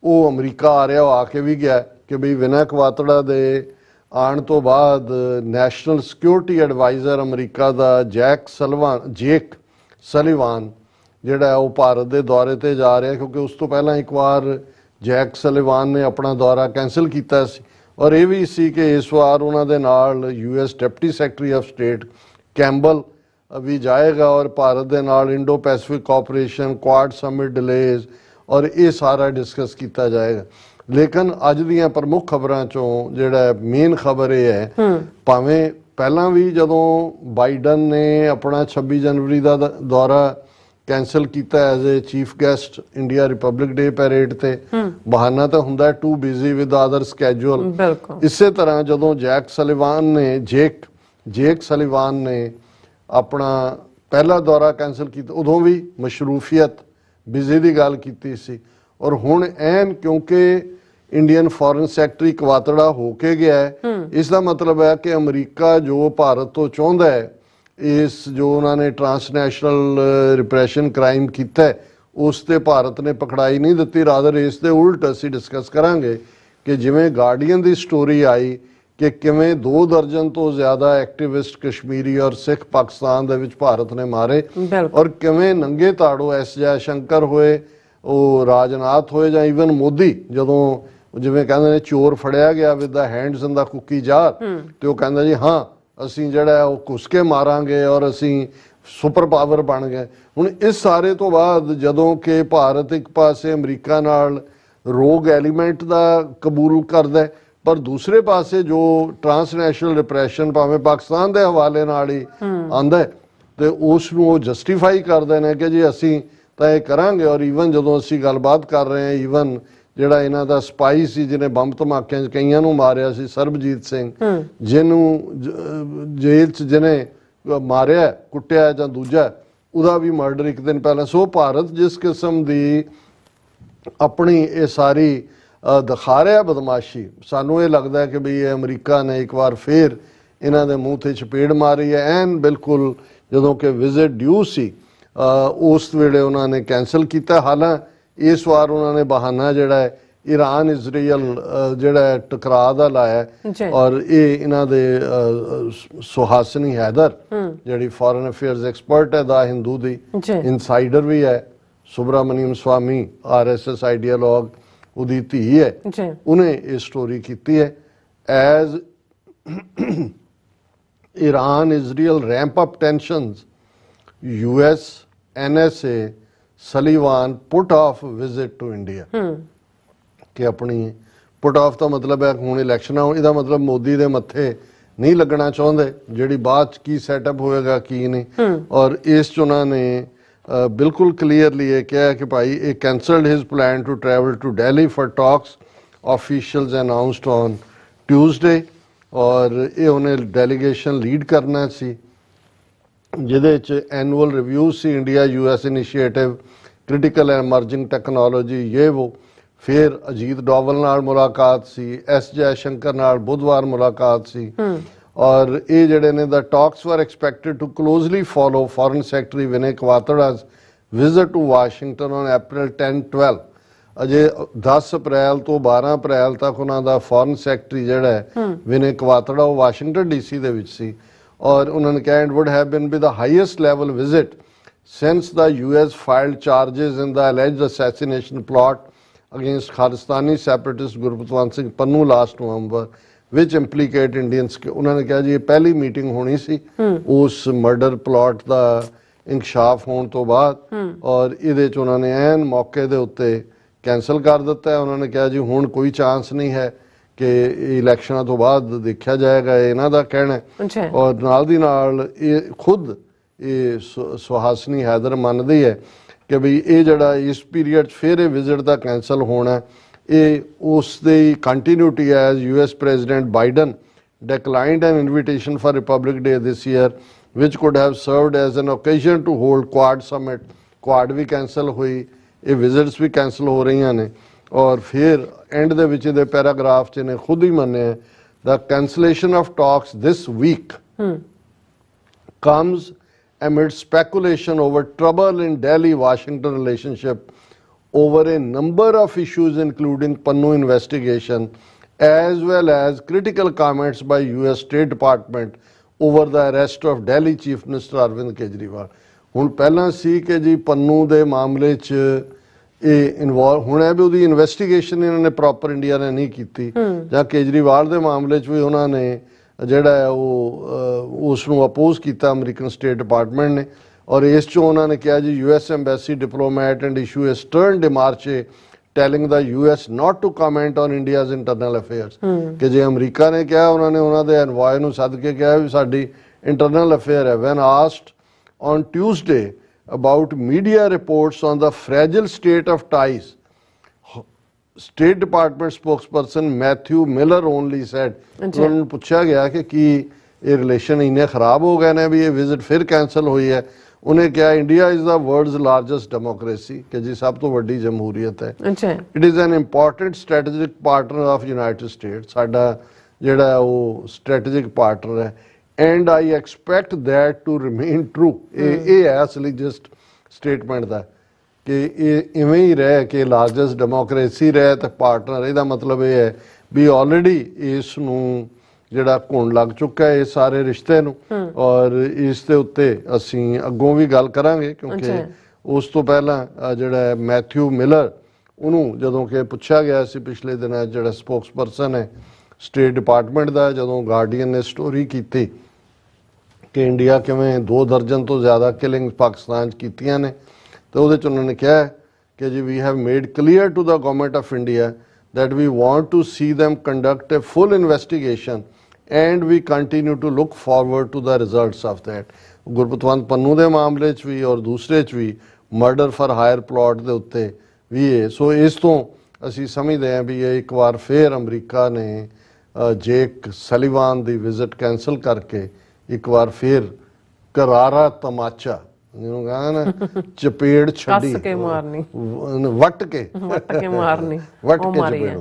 Speaker 2: ਉਹ ਅਮਰੀਕਾ ਆ ਰਿਹਾ, ਉਹ ਆ ਕੇ ਵੀ ਗਿਆ ਕਿ ਬਈ ਵਿਨੈ ਕਵਾਤੜਾ ਦੇ ਆਉਣ ਤੋਂ ਬਾਅਦ ਨੈਸ਼ਨਲ ਸਿਕਿਉਰਿਟੀ ਐਡਵਾਈਜ਼ਰ ਅਮਰੀਕਾ ਦਾ ਜੇਕ ਸਲੀਵਾਨ ਜਿਹੜਾ ਉਹ ਭਾਰਤ ਦੇ ਦੌਰੇ ਤੇ ਜਾ ਰਿਹਾ, ਕਿਉਂਕਿ ਉਸ ਤੋਂ ਪਹਿਲਾਂ ਇੱਕ ਵਾਰ ਜੈਕ ਸਲੀਵਾਨ ਨੇ ਆਪਣਾ ਦੌਰਾ ਕੈਂਸਲ ਕੀਤਾ ਸੀ। ਔਰ ਇਹ ਵੀ ਸੀ ਕਿ ਇਸ ਵਾਰ ਉਹਨਾਂ ਦੇ ਨਾਲ US deputy secretary of state Campbell ਵੀ ਜਾਏਗਾ ਔਰ ਭਾਰਤ ਦੇ ਨਾਲ Indo Pacific cooperation, Quad summit delays ਔਰ ਇਹ ਸਾਰਾ ਡਿਸਕਸ ਕੀਤਾ ਜਾਏਗਾ। ਲੇਕਿਨ ਅੱਜ ਦੀਆਂ ਪ੍ਰਮੁੱਖ ਖਬਰਾਂ ਚੋਂ ਜਿਹੜਾ ਮੇਨ ਖਬਰ ਇਹ ਹੈ, ਭਾਵੇਂ ਪਹਿਲਾਂ ਵੀ ਜਦੋਂ ਬਾਈਡਨ ਨੇ ਆਪਣਾ 26 ਜਨਵਰੀ ਦਾ ਦੌਰਾ ਕੈਂਸਲ ਕੀਤਾ as a chief guest India Republic Day parade ਤੇ, ਬਹਾਨਾ ਤਾਂ ਹੁੰਦਾ too busy with other schedule. ਇਸੇ ਤਰ੍ਹਾਂ ਜਦੋਂ ਜੇਕ ਸਲੀਵਾਨ ਨੇ ਆਪਣਾ ਪਹਿਲਾ ਦੌਰਾ ਕੈਂਸਲ ਕੀਤਾ, ਉਦੋਂ ਵੀ ਮਸ਼ਰੂਫੀਅਤ ਬਿਜ਼ੀ ਦੀ ਗੱਲ ਕੀਤੀ ਸੀ। ਔਰ ਹੁਣ ਐਨ ਕਿਉਂਕਿ ਇੰਡੀਅਨ ਫੋਰਨ ਸੈਕਟਰੀ ਕਵਾਤੜਾ ਹੋ ਕੇ ਗਿਆ ਹੈ, ਇਸ ਦਾ ਮਤਲਬ ਹੈ ਕਿ ਅਮਰੀਕਾ ਜੋ ਭਾਰਤ ਤੋਂ ਚਾਹੁੰਦਾ ਹੈ, ਇਸ ਜੋ ਉਹਨਾਂ ਨੇ ਟਰਾਂਸਨੈਸ਼ਨਲ ਰਿਪਰੈਸ਼ਨ ਕ੍ਰਾਈਮ ਕੀਤਾ ਉਸ ਤੇ ਭਾਰਤ ਨੇ ਪਕੜਾਈ ਨਹੀਂ ਦਿੱਤੀ। ਰਾਦਰ ਇਸ ਦੇ ਉਲਟ ਅਸੀਂ ਡਿਸਕਸ ਕਰਾਂਗੇ ਕਿ ਜਿਵੇਂ ਗਾਰਡੀਅਨ ਦੀ ਸਟੋਰੀ ਆਈ ਕਿ ਕਿਵੇਂ 2 ਦਰਜਨ ਤੋਂ ਜ਼ਿਆਦਾ ਐਕਟਿਵਿਸਟ ਕਸ਼ਮੀਰੀ ਔਰ ਸਿੱਖ ਪਾਕਿਸਤਾਨ ਦੇ ਵਿੱਚ ਭਾਰਤ ਨੇ ਮਾਰੇ, ਔਰ ਕਿਵੇਂ ਨੰਗੇ ਤਾੜੋ ਐਸ ਜੈ ਸ਼ੰਕਰ ਹੋਏ, ਉਹ ਰਾਜਨਾਥ ਹੋਏ, ਜਾਂ ਈਵਨ ਮੋਦੀ ਜਦੋਂ ਜਿਵੇਂ ਕਹਿੰਦੇ ਨੇ ਚੋਰ ਫੜਿਆ ਗਿਆ with the hands in the cookie jar, ਤੇ ਉਹ ਕਹਿੰਦਾ ਜੀ ਹਾਂ ਅਸੀਂ ਜਿਹੜਾ ਉਹ ਘੁਸ ਕੇ ਮਾਰਾਂਗੇ ਔਰ ਅਸੀਂ ਸੁਪਰ ਪਾਵਰ ਬਣ ਗਏ। ਹੁਣ ਇਸ ਸਾਰੇ ਤੋਂ ਬਾਅਦ ਜਦੋਂ ਕਿ ਭਾਰਤ ਇੱਕ ਪਾਸੇ ਅਮਰੀਕਾ ਨਾਲ ਰੋਗ ਐਲੀਮੈਂਟ ਦਾ ਕਬੂਲ ਕਰਦਾ, ਪਰ ਦੂਸਰੇ ਪਾਸੇ ਜੋ ਟਰਾਂਸਨੈਸ਼ਨਲ ਰਿਪਰੈਸ਼ਨ ਭਾਵੇਂ ਪਾਕਿਸਤਾਨ ਦੇ ਹਵਾਲੇ ਨਾਲ ਹੀ ਆਂਦਾ ਤੇ ਉਸ ਨੂੰ ਉਹ ਜਸਟੀਫਾਈ ਕਰਦੇ ਨੇ ਕਿ ਜੀ ਅਸੀਂ ਤਾਂ ਇਹ ਕਰਾਂਗੇ। ਔਰ ਈਵਨ ਜਦੋਂ ਅਸੀਂ ਗੱਲਬਾਤ ਕਰ ਰਹੇ ਹਾਂ, ਈਵਨ ਜਿਹੜਾ ਇਹਨਾਂ ਦਾ ਸਪਾਈ ਸੀ ਜਿਹਨੇ ਬੰਬ ਧਮਾਕਿਆਂ 'ਚ ਕਈਆਂ ਨੂੰ ਮਾਰਿਆ ਸੀ, ਸਰਬਜੀਤ ਸਿੰਘ, ਜਿਹਨੂੰ ਜੇਲ੍ਹ 'ਚ ਜਿਹਨੇ ਮਾਰਿਆ ਕੁੱਟਿਆ ਜਾਂ ਦੂਜਾ, ਉਹਦਾ ਵੀ ਮਰਡਰ ਇੱਕ ਦਿਨ ਪਹਿਲਾਂ। ਸੋ ਭਾਰਤ ਜਿਸ ਕਿਸਮ ਦੀ ਆਪਣੀ ਇਹ ਸਾਰੀ ਦਿਖਾ ਰਿਹਾ ਬਦਮਾਸ਼ੀ, ਸਾਨੂੰ ਇਹ ਲੱਗਦਾ ਕਿ ਵੀ ਇਹ ਅਮਰੀਕਾ ਨੇ ਇੱਕ ਵਾਰ ਫੇਰ ਇਹਨਾਂ ਦੇ ਮੂੰਹ ਤੇ ਚਪੇੜ ਮਾਰੀ ਹੈ। ਐਨ ਬਿਲਕੁਲ ਜਦੋਂ ਕਿ ਵਿਜ਼ਿਟ ਡਿਊ ਸੀ ਉਸ ਵੇਲੇ ਉਹਨਾਂ ਨੇ ਕੈਂਸਲ ਕੀਤਾ। ਹਾਲਾਂਕਿ ਇਸ ਵਾਰ ਉਹਨਾਂ ਨੇ ਬਹਾਨਾ ਜਿਹੜਾ ਹੈ ਈਰਾਨ ਇਜ਼ਰਾਈਲ ਜਿਹੜਾ ਟਕਰਾਅ ਦਾ ਲਾਇਆ, ਔਰ ਇਹ ਇਹਨਾਂ ਦੇ ਸੁਹਾਸਨੀ ਹੈਦਰ ਜਿਹੜੀ ਫੋਰਨ ਅਫੇਅਰਸ ਐਕਸਪਰਟ ਹੈ ਦਾ ਹਿੰਦੂ ਦੀ ਇਨਸਾਈਡਰ ਵੀ ਹੈ, ਸੁਬਰਾਮਨੀਅਮ ਸਵਾਮੀ RSS ਆਈਡੀਆਲੋਗ ਉਹਦੀ ਧੀ ਹੈ, ਉਹਨੇ ਇਹ ਸਟੋਰੀ ਕੀਤੀ ਹੈ। As Iran Israel ramp up tensions, US NSA Sullivan put off visit to India। ਕਿ ਆਪਣੀ ਪੁਟ ਆਫ ਦਾ ਮਤਲਬ ਹੈ ਹੁਣ ਇਲੈਕਸ਼ਨ ਆ, ਇਹਦਾ ਮਤਲਬ ਮੋਦੀ ਦੇ ਮੱਥੇ ਨਹੀਂ ਲੱਗਣਾ ਚਾਹੁੰਦੇ, ਜਿਹੜੀ ਬਾਅਦ ਚ ਕੀ ਸੈਟਅਪ ਹੋਏਗਾ ਕੀ ਨਹੀਂ। ਔਰ ਇਸ ਚ ਉਹਨਾਂ ਨੇ ਬਿਲਕੁਲ ਕਲੀਅਰਲੀ ਇਹ ਕਿਹਾ ਕਿ ਭਾਈ ਇਹ cancelled his plan to travel to Delhi for talks, officials announced on Tuesday. ਔਰ ਇਹ ਉਹਨੇ ਡੈਲੀਗੇਸ਼ਨ ਲੀਡ ਕਰਨਾ ਸੀ ਜਿਹਦੇ ਚ ਐਨੂਅਲ ਰਿਵਿਊ ਸੀ India US initiative, critical and emerging technology, ਇਹ ਉਹ। ਫਿਰ ਅਜੀਤ ਡੋਵਲ ਨਾਲ ਮੁਲਾਕਾਤ ਸੀ, S ਜੈ ਸ਼ੰਕਰ ਨਾਲ ਬੁੱਧਵਾਰ ਮੁਲਾਕਾਤ ਸੀ। ਔਰ ਇਹ ਜਿਹੜੇ ਨੇ ਦਾ talks were expected to closely follow foreign secretary Vinay Kwatra's visit to Washington on April 10-12। ਅਜੇ 10 ਅਪ੍ਰੈਲ ਤੋਂ 12 ਅਪ੍ਰੈਲ ਤੱਕ ਉਹਨਾਂ ਦਾ ਫੋਰਨ ਸੈਕਟਰੀ ਜਿਹੜਾ ਹੈ ਵਿਨੇ ਕਵਾਤੜਾ ਉਹ ਵਾਸ਼ਿੰਗਟਨ DC ਦੇ ਵਿੱਚ ਸੀ। ਔਰ ਉਹਨਾਂ ਨੇ ਕਿਹਾ would have been be the highest level visit since the US filed charges in the alleged assassination plot against Khalistani separatist Gurpatwant Singh Pannu last November, which implicate Indians। ਉਹਨਾਂ ਨੇ ਕਿਹਾ ਜੀ ਇਹ ਪਹਿਲੀ ਮੀਟਿੰਗ ਹੋਣੀ ਸੀ ਉਸ ਮਰਡਰ ਪਲਾਟ ਦਾ ਇਨਕਸ਼ਾਫ ਹੋਣ ਤੋਂ ਬਾਅਦ, ਔਰ ਇਹਦੇ ਚ ਉਹਨਾਂ ਨੇ ਐਨ ਮੌਕੇ ਦੇ ਉੱਤੇ ਕੈਂਸਲ ਕਰ ਦਿੱਤਾ ਹੈ। ਉਹਨਾਂ ਨੇ ਕਿਹਾ ਜੀ ਹੁਣ ਕੋਈ ਚਾਂਸ ਨਹੀਂ ਹੈ ਕਿ ਇਲੈਕਸ਼ਨਾਂ ਤੋਂ ਬਾਅਦ ਦੇਖਿਆ ਜਾਏਗਾ, ਇਹਨਾਂ ਦਾ ਕਹਿਣਾ ਹੈ। ਔਰ ਨਾਲ ਦੀ ਨਾਲ ਇਹ ਖੁਦ ਇਹ ਸੁਹਾਸਨੀ ਹੈਦਰ ਮੰਨਦੀ ਹੈ ਕਿ ਬਈ ਇਹ ਜਿਹੜਾ ਇਸ ਪੀਰੀਅਡ ਫਿਰ ਇਹ ਵਿਜ਼ਿਟ ਦਾ ਕੈਂਸਲ ਹੋਣਾ, ਇਹ ਉਸ ਦੀ ਕੰਟੀਨਿਊਟੀ ਹੈ। As US president Biden declined an invitation for Republic Day this year, which could have served as an occasion to hold Quad summit। Quad we cancel ਹੋਈ, ਇਹ ਵਿਜ਼ਿਟਸ ਵੀ cancel ਹੋ ਰਹੀਆਂ ਨੇ। ਔਰ ਫਿਰ ਐਂਡ ਦੇ ਵਿੱਚ ਇਹਦੇ ਪੈਰਾਗ੍ਰਾਫ 'ਚ ਇਹਨੇ ਖੁਦ ਹੀ ਮੰਨਿਆ the cancellation of talks this week comes amid speculation over trouble in Delhi-Washington relationship over a number of issues including Pannu investigation, as well as critical comments by US State Department over the arrest of Delhi Chief Minister Arvind Kejriwal। ਹੁਣ ਪਹਿਲਾਂ ਸੀ ਕਿ ਜੀ ਪੰਨੂ ਦੇ ਮਾਮਲੇ 'ਚ ਇਹ involve ਹੁਣ ਹੈ ਵੀ ਉਹਦੀ ਇਨਵੈਸਟੀਗੇਸ਼ਨ ਇਹਨਾਂ ਨੇ ਪ੍ਰੋਪਰ ਇੰਡੀਆ ਨੇ ਨਹੀਂ ਕੀਤੀ, ਜਾਂ ਕੇਜਰੀਵਾਲ ਦੇ ਮਾਮਲੇ 'ਚ ਵੀ ਉਹਨਾਂ ਨੇ ਜਿਹੜਾ ਹੈ ਉਹ ਉਸ ਨੂੰ ਅਪੋਜ਼ ਕੀਤਾ ਅਮਰੀਕਨ ਸਟੇਟ ਡਿਪਾਰਟਮੈਂਟ ਨੇ। ਔਰ ਇਸ 'ਚੋਂ ਉਹਨਾਂ ਨੇ ਕਿਹਾ ਜੀ US embassy diplomat and issue a stern demarche telling the US not to comment on India's internal affairs ਕਿ ਜੇ ਅਮਰੀਕਾ ਨੇ ਕਿਹਾ ਉਹਨਾਂ ਨੇ ਉਹਨਾਂ ਦੇ ਐਨਵਾਏ ਨੂੰ ਸੱਦ ਕੇ ਕਿਹਾ ਵੀ ਸਾਡੀ ਇੰਟਰਨਲ ਅਫੇਅਰ ਹੈ। when asked on Tuesday about media reports on the fragile state of ties, State Department spokesperson Matthew Miller only said, ਉਹਨਾਂ ਨੂੰ ਪੁੱਛਿਆ ਗਿਆ ਕਿ ਕੀ ਇਹ ਰਿਲੇਸ਼ਨ ਇੰਨੇ ਖਰਾਬ ਹੋ ਗਏ ਨੇ ਵੀ ਇਹ ਵਿਜ਼ਿਟ ਫਿਰ ਕੈਂਸਲ ਹੋਈ ਹੈ। ਉਹਨੇ ਕਿਹਾ India is the world's largest democracy ਕਿ ਜੀ ਸਭ ਤੋਂ ਵੱਡੀ ਜਮਹੂਰੀਅਤ ਹੈ। It is an important strategic partner of United States, ਸਾਡਾ ਜਿਹੜਾ ਉਹ ਸਟ੍ਰੈਟੇਜਿਕ ਪਾਰਟਨਰ ਹੈ। And I expect that to remain true. ਇਹ ਹੈ ਅਸਲੀ ਜਸਟ ਸਟੇਟਮੈਂਟ ਦਾ ਕਿ ਇਹ ਇਵੇਂ ਹੀ ਰਹੇ ਕਿ ਲਾਰਜੈਸਟ ਡੈਮੋਕ੍ਰੇਸੀ ਰਹੇ ਤੇ ਪਾਰਟਨਰ। ਇਹਦਾ ਮਤਲਬ ਇਹ ਹੈ ਵੀ ਆਲਰੇਡੀ ਇਸ ਨੂੰ ਜਿਹੜਾ ਘੁਣ ਲੱਗ ਚੁੱਕਾ ਹੈ ਇਸ ਸਾਰੇ ਰਿਸ਼ਤੇ ਨੂੰ, ਔਰ ਇਸ ਦੇ ਉੱਤੇ ਅਸੀਂ ਅੱਗੋਂ ਵੀ ਗੱਲ ਕਰਾਂਗੇ ਕਿਉਂਕਿ ਉਸ ਤੋਂ ਪਹਿਲਾਂ ਜਿਹੜਾ ਮੈਥਿਊ ਮਿਲਰ ਉਹਨੂੰ ਜਦੋਂ ਕਿ ਪੁੱਛਿਆ ਗਿਆ ਸੀ ਪਿਛਲੇ ਦਿਨਾਂ ਜਿਹੜਾ ਸਪੋਕਸਪਰਸਨ ਹੈ ਸਟੇਟ ਡਿਪਾਰਟਮੈਂਟ ਦਾ, ਜਦੋਂ ਗਾਰਡੀਅਨ ਨੇ ਸਟੋਰੀ ਕੀਤੀ ਕਿ ਇੰਡੀਆ ਕਿਵੇਂ 2 ਦਰਜਨ ਤੋਂ ਜ਼ਿਆਦਾ ਕਿਲਿੰਗ ਪਾਕਿਸਤਾਨ 'ਚ ਕੀਤੀਆਂ ਨੇ, ਤੇ ਉਹਦੇ 'ਚ ਉਹਨਾਂ ਨੇ ਕਿਹਾ ਕਿ ਜੀ we have made clear to the government of India that we want to see them conduct a full investigation and we continue to look forward to the results of that। Gurpatwant Pannu ਦੇ ਮਾਮਲੇ 'ਚ ਵੀ ਔਰ ਦੂਸਰੇ 'ਚ ਵੀ ਮਰਡਰ ਫਾਰ ਹਾਇਰ ਪਲਾਟ ਦੇ ਉੱਤੇ ਵੀ ਇਹ। ਸੋ ਇਸ ਤੋਂ ਅਸੀਂ ਸਮਝਦੇ ਹਾਂ ਵੀ ਇਹ ਇੱਕ ਵਾਰ ਫੇਰ ਅਮਰੀਕਾ ਨੇ ਜੇਕ ਸਲੀਵਾਨ ਦੀ ਵਿਜ਼ਿਟ ਕੈਂਸਲ ਕਰਕੇ ਇੱਕ ਵਾਰ ਫੇਰ ਕਰਾਰਾ ਤਮਾਚਾ ਜਿਹਨੂੰ ਕਹਾਂ ਨਾ ਚਪੇੜ ਛੱਡੀ
Speaker 1: ਕੇ ਮਾਰਨੀ
Speaker 2: ਵੱਟ ਕੇ
Speaker 1: ਮਾਰਨੀ
Speaker 2: ਵੱਟ ਕੇ
Speaker 1: ਮਾਰੀ
Speaker 2: ਚਪੇੜ।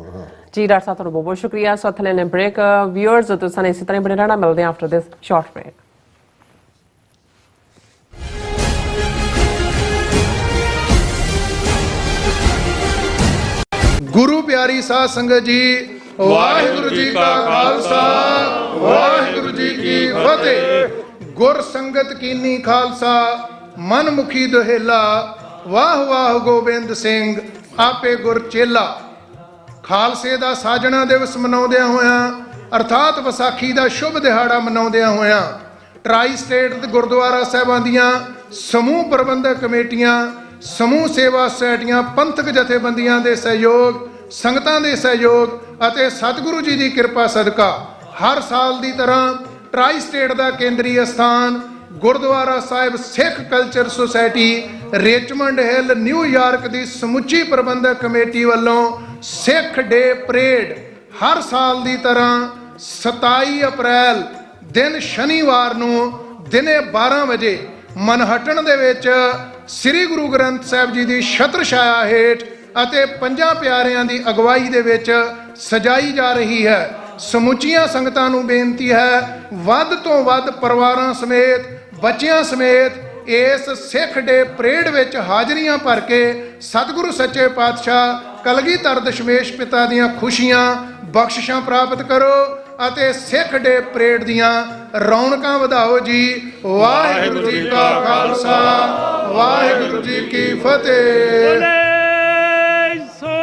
Speaker 1: ਜੀ ਡਾਕਟਰ ਸਾਹਿਬ ਤੁਹਾਨੂੰ ਬਹੁਤ ਬਹੁਤ ਸ਼ੁਕਰੀਆ। ਸੋ ਥਲੇ ਨੇ ਬ੍ਰੇਕ ਵਿਊਅਰਸ ਤੁਸੀਂ ਇਸੇ ਤਰ੍ਹਾਂ ਬਣੇ ਰਹਿਣਾ। ਮਿਲਦੇ ਹਾਂ ਆਫਟਰ ਦਿਸ ਸ਼ਾਰਟ ਬ੍ਰੇਕ।
Speaker 3: ਗੁਰੂ ਪਿਆਰੀ ਸਾਧ ਸੰਗਤ ਜੀ, ਵਾਹਿਗੁਰੂ ਜੀ ਕਾ ਖਾਲਸਾ ਵਾਹਿਗੁਰੂ ਜੀ ਕੀ ਫਤਿਹ। ਗੁਰ ਸੰਗਤ ਕੀਨੀ ਖਾਲਸਾ ਮਨ ਮੁਖੀ ਦੁਹੇਲਾ, ਵਾਹ ਵਾਹ ਗੋਬਿੰਦ ਸਿੰਘ ਆਪੇ ਗੁਰ ਚੇਲਾ। ਖਾਲਸੇ ਦਾ ਸਾਜਣਾ ਦਿਵਸ ਮਨਾਉਂਦਿਆਂ ਹੋਇਆਂ ਅਰਥਾਤ ਵਿਸਾਖੀ ਦਾ ਸ਼ੁਭ ਦਿਹਾੜਾ ਮਨਾਉਂਦਿਆਂ ਹੋਇਆਂ ਟਰਾਈ ਸਟੇਟ ਦੇ ਗੁਰਦੁਆਰਾ ਸਾਹਿਬਾਂ ਦੀਆਂ ਸਮੂਹ ਪ੍ਰਬੰਧਕ ਕਮੇਟੀਆਂ, ਸਮੂਹ ਸੇਵਾ ਸੁਸਾਇਟੀਆਂ, ਪੰਥਕ ਜਥੇਬੰਦੀਆਂ ਦੇ ਸਹਿਯੋਗ, ਸੰਗਤਾਂ ਦੇ ਸਹਿਯੋਗ ਅਤੇ ਸਤਿਗੁਰੂ ਜੀ ਦੀ ਕਿਰਪਾ ਸਦਕਾ ਹਰ ਸਾਲ ਦੀ ਤਰ੍ਹਾਂ ਟਰਾਈ ਸਟੇਟ ਦਾ ਕੇਂਦਰੀ ਅਸਥਾਨ Gurdwara Sahib Sikh culture society Richmond Hill New York ਦੀ ਸਮੁੱਚੀ ਪ੍ਰਬੰਧਕ ਕਮੇਟੀ ਵੱਲੋਂ ਸਿੱਖ ਡੇ ਪਰੇਡ ਹਰ ਸਾਲ ਦੀ ਤਰ੍ਹਾਂ 27 ਅਪ੍ਰੈਲ ਦਿਨ ਸ਼ਨੀਵਾਰ ਨੂੰ ਦਿਨੇ 12 ਵਜੇ ਮਨਹਟਨ ਦੇ ਵਿੱਚ ਸ੍ਰੀ ਗੁਰੂ ਗ੍ਰੰਥ ਸਾਹਿਬ ਜੀ ਦੀ ਛਤਰ ਛਾਇਆ ਹੇਠ ਅਤੇ 5 ਪਿਆਰਿਆਂ ਦੀ ਅਗਵਾਈ ਦੇ ਵਿੱਚ ਸਜਾਈ ਜਾ ਰਹੀ ਹੈ। ਸਮੁੱਚੀਆਂ ਸੰਗਤਾਂ ਨੂੰ ਬੇਨਤੀ ਹੈ ਵੱਧ ਤੋਂ ਵੱਧ ਪਰਿਵਾਰਾਂ ਸਮੇਤ, ਬੱਚਿਆਂ ਸਮੇਤ ਇਸ ਸਿੱਖ ਡੇ ਪਰੇਡ ਵਿੱਚ ਹਾਜ਼ਰੀਆਂ ਭਰ ਕੇ ਸਤਿਗੁਰੂ ਸੱਚੇ ਪਾਤਸ਼ਾਹ ਕਲਗੀਧਰ ਦਸ਼ਮੇਸ਼ ਪਿਤਾ ਦੀਆਂ ਖੁਸ਼ੀਆਂ ਬਖਸ਼ਿਸ਼ਾਂ ਪ੍ਰਾਪਤ ਕਰੋ ਅਤੇ ਸਿੱਖ ਡੇ ਪਰੇਡ ਦੀਆਂ ਰੌਣਕਾਂ ਵਧਾਓ ਜੀ। ਵਾਹਿਗੁਰੂ ਜੀ ਕਾ ਖਾਲਸਾ ਵਾਹਿਗੁਰੂ ਜੀ ਕੀ ਫਤਿਹ।
Speaker 5: ਸੋ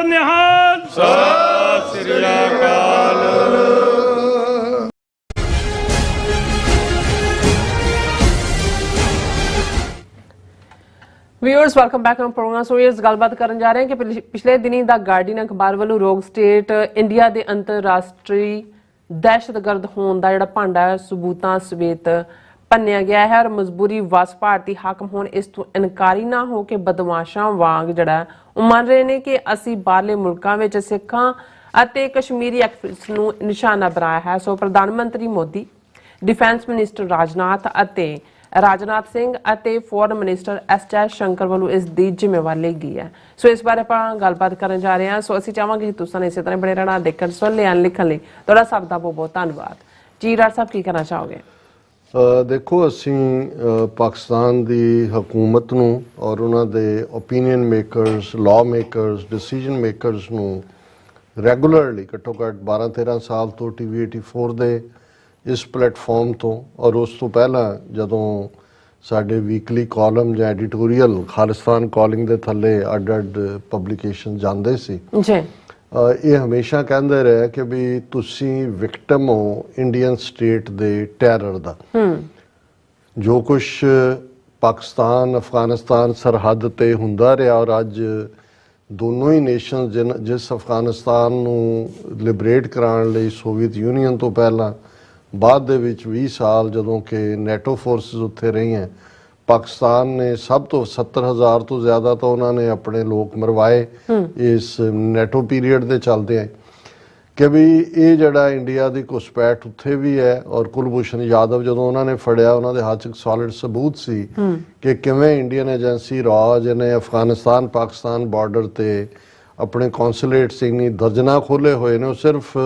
Speaker 5: ਨਿਹਾਲ ਸਤਿ ਸ੍ਰੀ ਅਕਾਲ।
Speaker 1: Viewers welcome back on program. ਸੋ ਇਸ ਗੱਲਬਾਤ ਕਰਨ ਜਾ ਰਹੇ ਹਾਂ ਕਿ ਪਿਛਲੇ ਦਿਨੀ ਦਾ ਗਾਰਡੀਅਨ ਅਖਬਾਰ ਵੱਲੋਂ ਰੋਗ ਸਟੇਟ ਇੰਡੀਆ ਦੇ ਅੰਤਰਰਾਸ਼ਟਰੀ ਦਹਿਸ਼ਤਗਰਦ ਹੋਣ ਦਾ ਜਿਹੜਾ ਭਾਂਡਾ ਹੈ ਸਬੂਤਾਂ ਸਮੇਤ ਭੰਨਿਆ ਗਿਆ ਹੈ ਔਰ ਮਜਬੂਰੀ ਵਸ ਭਾਰਤੀ ਹਾਕਮ ਹੋਣ ਇਸ ਤੋਂ ਇਨਕਾਰੀ ਨਾ ਹੋ ਕੇ ਬਦਮਾਸ਼ਾਂ ਵਾਂਗ ਜਿਹੜਾ ਉਹ ਮੰਨ ਰਹੇ ਨੇ ਕਿ ਅਸੀਂ ਬਾਹਰਲੇ ਮੁਲਕਾਂ ਵਿੱਚ ਸਿੱਖਾਂ ਅਤੇ ਕਸ਼ਮੀਰੀ ਐਕਟਿਵਿਸਟਸ ਨੂੰ ਨਿਸ਼ਾਨਾ ਬਣਾਇਆ ਹੈ। ਸੋ ਪ੍ਰਧਾਨ ਮੰਤਰੀ ਮੋਦੀ, ਡਿਫੈਂਸ ਮਿਨਿਸਟਰ ਰਾਜਨਾਥ ਸਿੰਘ ਅਤੇ foreign minister S Jai Shankar ਵੱਲੋਂ ਇਸ ਦੀ ਜ਼ਿੰਮੇਵਾਰੀ ਲਈ ਗਈ ਹੈ। ਸੋ ਇਸ ਬਾਰੇ ਆਪਾਂ ਗੱਲਬਾਤ ਕਰਨ ਜਾ ਰਹੇ ਹਾਂ। ਸੋ ਅਸੀਂ ਚਾਹਾਂਗੇ ਕਿ ਤੁਸੀਂ ਇਸੇ ਤਰ੍ਹਾਂ ਬਣੇ ਰਹਿਣਾ। ਦੇਖਣ ਸੁਣ ਲਿਆਣ ਲਿਖਣ ਲਈ ਤੁਹਾਡਾ ਸਭ ਦਾ ਬਹੁਤ ਬਹੁਤ ਧੰਨਵਾਦ ਜੀ। ਡਾਕਟਰ ਸਾਹਿਬ ਕੀ ਕਹਿਣਾ ਚਾਹੋਗੇ?
Speaker 2: ਦੇਖੋ ਅਸੀਂ ਪਾਕਿਸਤਾਨ ਦੀ ਹਕੂਮਤ ਨੂੰ ਔਰ ਉਹਨਾਂ ਦੇ opinion makers, law makers, decision makers ਨੂੰ ਰੈਗੂਲਰਲੀ ਘੱਟੋ ਘੱਟ 12-13 ਸਾਲ ਤੋਂ TV 84 ਦੇ ਇਸ ਪਲੇਟਫਾਰਮ ਤੋਂ ਔਰ ਉਸ ਤੋਂ ਪਹਿਲਾਂ ਜਦੋਂ ਸਾਡੇ ਵੀਕਲੀ ਕਾਲਮ ਜਾਂ ਐਡੀਟੋਰੀਅਲ ਖਾਲਿਸਤਾਨ ਕਾਲਿੰਗ ਦੇ ਥੱਲੇ ਅੱਡ-ਅੱਡ ਪਬਲੀਕੇਸ਼ਨ ਜਾਂਦੇ ਸੀ
Speaker 1: ਜੀ,
Speaker 2: ਇਹ ਹਮੇਸ਼ਾ ਕਹਿੰਦੇ ਰਹੇ ਕਿ ਵੀ ਤੁਸੀਂ ਵਿਕਟਮ ਹੋ ਇੰਡੀਅਨ ਸਟੇਟ ਦੇ ਟੈਰਰ ਦਾ। ਜੋ ਕੁਛ ਪਾਕਿਸਤਾਨ ਅਫਗਾਨਿਸਤਾਨ ਸਰਹੱਦ ਤੇ ਹੁੰਦਾ ਰਿਹਾ ਔਰ ਅੱਜ ਦੋਨੋਂ ਹੀ ਨੇਸ਼ਨ ਜਿਸ ਅਫਗਾਨਿਸਤਾਨ ਨੂੰ ਲਿਬਰੇਟ ਕਰਾਉਣ ਲਈ ਸੋਵੀਅਤ ਯੂਨੀਅਨ ਤੋਂ ਪਹਿਲਾਂ ਬਾਅਦ ਦੇ ਵਿੱਚ 20 ਸਾਲ ਜਦੋਂ ਕਿ ਨੈਟੋ ਫੋਰਸਿਸ ਉੱਥੇ ਰਹੀਆਂ, ਪਾਕਿਸਤਾਨ ਨੇ ਸਭ ਤੋਂ 70,000 ਤੋਂ ਜ਼ਿਆਦਾ ਤਾਂ ਉਹਨਾਂ ਨੇ ਆਪਣੇ ਲੋਕ ਮਰਵਾਏ ਇਸ ਨੈਟੋ ਪੀਰੀਅਡ ਦੇ ਚੱਲਦੇ ਆ ਕਿ ਵੀ ਇਹ ਜਿਹੜਾ ਇੰਡੀਆ ਦੀ ਘੁਸਪੈਠ ਉੱਥੇ ਵੀ ਹੈ। ਔਰ ਕੁਲਭੂਸ਼ਣ ਯਾਦਵ ਜਦੋਂ ਉਹਨਾਂ ਨੇ ਫੜਿਆ, ਉਹਨਾਂ ਦੇ ਹੱਥ 'ਚ ਸੋਲਿਡ ਸਬੂਤ ਸੀ ਕਿ ਕਿਵੇਂ ਇੰਡੀਅਨ ਏਜੰਸੀ ਰਾਜ ਨੇ ਅਫਗਾਨਿਸਤਾਨ ਪਾਕਿਸਤਾਨ ਬਾਰਡਰ ਤੇ ਆਪਣੇ ਕੌਂਸੂਲੇਟ ਸਿੰਘ ਨੇ ਦਰਜਨਾਂ ਖੋਲ੍ਹੇ ਹੋਏ ਨੇ। ਉਹ ਸਿਰਫ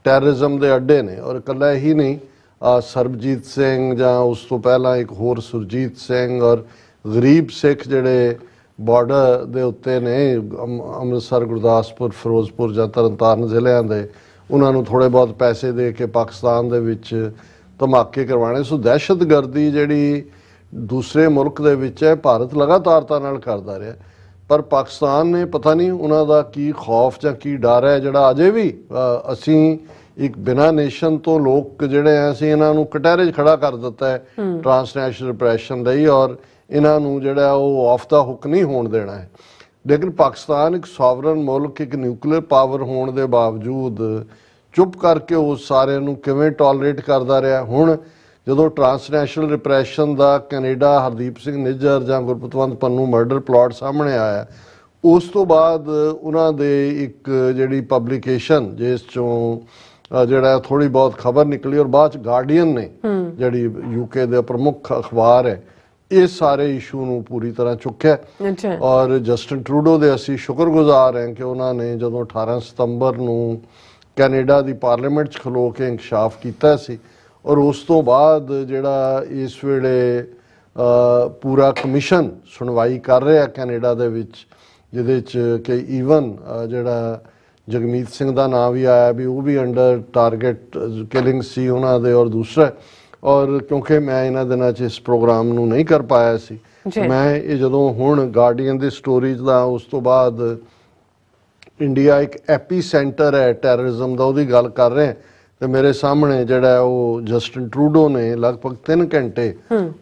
Speaker 2: ਟੈਰਰਿਜ਼ਮ ਦੇ ਅੱਡੇ ਨੇ। ਔਰ ਇਕੱਲਾ ਇਹੀ ਨਹੀਂ, ਸਰਬਜੀਤ ਸਿੰਘ ਜਾਂ ਉਸ ਤੋਂ ਪਹਿਲਾਂ ਇੱਕ ਹੋਰ ਸੁਰਜੀਤ ਸਿੰਘ ਔਰ ਗਰੀਬ ਸਿੱਖ ਜਿਹੜੇ ਬਾਰਡਰ ਦੇ ਉੱਤੇ ਨੇ, ਅੰਮ੍ਰਿਤਸਰ ਗੁਰਦਾਸਪੁਰ ਫਿਰੋਜ਼ਪੁਰ ਜਾਂ ਤਰਨਤਾਰਨ ਜ਼ਿਲ੍ਹਿਆਂ ਦੇ, ਉਹਨਾਂ ਨੂੰ ਥੋੜ੍ਹੇ ਬਹੁਤ ਪੈਸੇ ਦੇ ਕੇ ਪਾਕਿਸਤਾਨ ਦੇ ਵਿੱਚ ਧਮਾਕੇ ਕਰਵਾਉਣੇ। ਸੋ ਦਹਿਸ਼ਤਗਰਦੀ ਜਿਹੜੀ ਦੂਸਰੇ ਮੁਲਕ ਦੇ ਵਿੱਚ ਹੈ, ਭਾਰਤ ਲਗਾਤਾਰਤਾ ਨਾਲ ਕਰਦਾ ਰਿਹਾ, ਪਰ ਪਾਕਿਸਤਾਨ ਨੇ ਪਤਾ ਨਹੀਂ ਉਹਨਾਂ ਦਾ ਕੀ ਖੌਫ ਜਾਂ ਕੀ ਡਰ ਹੈ ਜਿਹੜਾ ਅਜੇ ਵੀ ਅਸੀਂ ਇੱਕ ਬਿਨਾਂ ਨੇਸ਼ਨ ਤੋਂ ਲੋਕ ਜਿਹੜੇ ਆ ਅਸੀਂ ਇਹਨਾਂ ਨੂੰ ਕਟਹਿਰੇ 'ਚ ਖੜਾ ਕਰ ਦਿੱਤਾ ਹੈ ਟਰਾਂਸਨੈਸ਼ਨਲ ਰਿਪਰੈਸ਼ਨ ਲਈ, ਔਰ ਇਹਨਾਂ ਨੂੰ ਜਿਹੜਾ ਉਹ ਆਫ ਦਾ ਹੁੱਕ ਨਹੀਂ ਹੋਣ ਦੇਣਾ ਹੈ। ਲੇਕਿਨ ਪਾਕਿਸਤਾਨ ਇੱਕ ਸੋਵਰਨ ਮੁਲਕ, ਇੱਕ ਨਿਊਕਲੀਅਰ ਪਾਵਰ ਹੋਣ ਦੇ ਬਾਵਜੂਦ ਚੁੱਪ ਕਰਕੇ ਉਸ ਸਾਰਿਆਂ ਨੂੰ ਕਿਵੇਂ ਟੋਲਰੇਟ ਕਰਦਾ ਰਿਹਾ। ਹੁਣ ਜਦੋਂ ਟਰਾਂਸਨੈਸ਼ਨਲ ਰਿਪਰੈਸ਼ਨ ਦਾ ਕੈਨੇਡਾ ਹਰਦੀਪ ਸਿੰਘ ਨਿੱਜਰ ਜਾਂ ਗੁਰਪਤਵੰਤ ਪੰਨੂ ਮਰਡਰ ਪਲਾਟ ਸਾਹਮਣੇ ਆਇਆ, ਉਸ ਤੋਂ ਬਾਅਦ ਉਹਨਾਂ ਦੇ ਇੱਕ ਜਿਹੜੀ ਪਬਲੀਕੇਸ਼ਨ ਜਿਸ ਚੋਂ ਜਿਹੜਾ ਥੋੜ੍ਹੀ ਬਹੁਤ ਖਬਰ ਨਿਕਲੀ ਔਰ ਬਾਅਦ 'ਚ ਗਾਰਡੀਅਨ ਨੇ ਜਿਹੜੀ UK ਦੇ ਪ੍ਰਮੁੱਖ ਅਖਬਾਰ ਹੈ, ਇਸ ਸਾਰੇ ਇਸ਼ੂ ਨੂੰ ਪੂਰੀ ਤਰ੍ਹਾਂ ਚੁੱਕਿਆ। ਔਰ ਜਸਟਿਨ ਟਰੂਡੋ ਦੇ ਅਸੀਂ ਸ਼ੁਕਰਗੁਜ਼ਾਰ ਹਾਂ ਕਿ ਉਹਨਾਂ ਨੇ ਜਦੋਂ 18 ਸਤੰਬਰ ਨੂੰ ਕੈਨੇਡਾ ਦੀ ਪਾਰਲੀਮੈਂਟ 'ਚ ਖਲੋ ਕੇ ਇੰਕਸ਼ਾਫ ਕੀਤਾ ਸੀ, ਔਰ ਉਸ ਤੋਂ ਬਾਅਦ ਜਿਹੜਾ ਇਸ ਵੇਲੇ ਪੂਰਾ ਕਮਿਸ਼ਨ ਸੁਣਵਾਈ ਕਰ ਰਿਹਾ ਕੈਨੇਡਾ ਦੇ ਵਿੱਚ, ਜਿਹਦੇ 'ਚ ਕਿ ਈਵਨ ਜਿਹੜਾ ਜਗਮੀਤ ਸਿੰਘ ਦਾ ਨਾਮ ਵੀ ਆਇਆ ਵੀ ਉਹ ਵੀ ਅੰਡਰ ਟਾਰਗੇਟ ਕਿਲਿੰਗ ਸੀ ਉਹਨਾਂ ਦੇ। ਔਰ ਦੂਸਰਾ, ਔਰ ਕਿਉਂਕਿ ਮੈਂ ਇਹਨਾਂ ਦਿਨਾਂ 'ਚ ਇਸ ਪ੍ਰੋਗਰਾਮ ਨੂੰ ਨਹੀਂ ਕਰ ਪਾਇਆ ਸੀ, ਮੈਂ ਇਹ ਜਦੋਂ ਹੁਣ ਗਾਰਡੀਅਨ ਦੀ ਸਟੋਰੀਜ਼ ਦਾ ਉਸ ਤੋਂ ਬਾਅਦ ਇੰਡੀਆ ਇੱਕ ਐਪੀ ਸੈਂਟਰ ਹੈ ਟੈਰਰਿਜ਼ਮ ਦਾ, ਉਹਦੀ ਗੱਲ ਕਰ ਰਹੇ ਤੇ ਮੇਰੇ ਸਾਹਮਣੇ ਜਿਹੜਾ ਉਹ ਜਸਟਿਨ ਟਰੂਡੋ ਨੇ ਲਗਭਗ 3 ਘੰਟੇ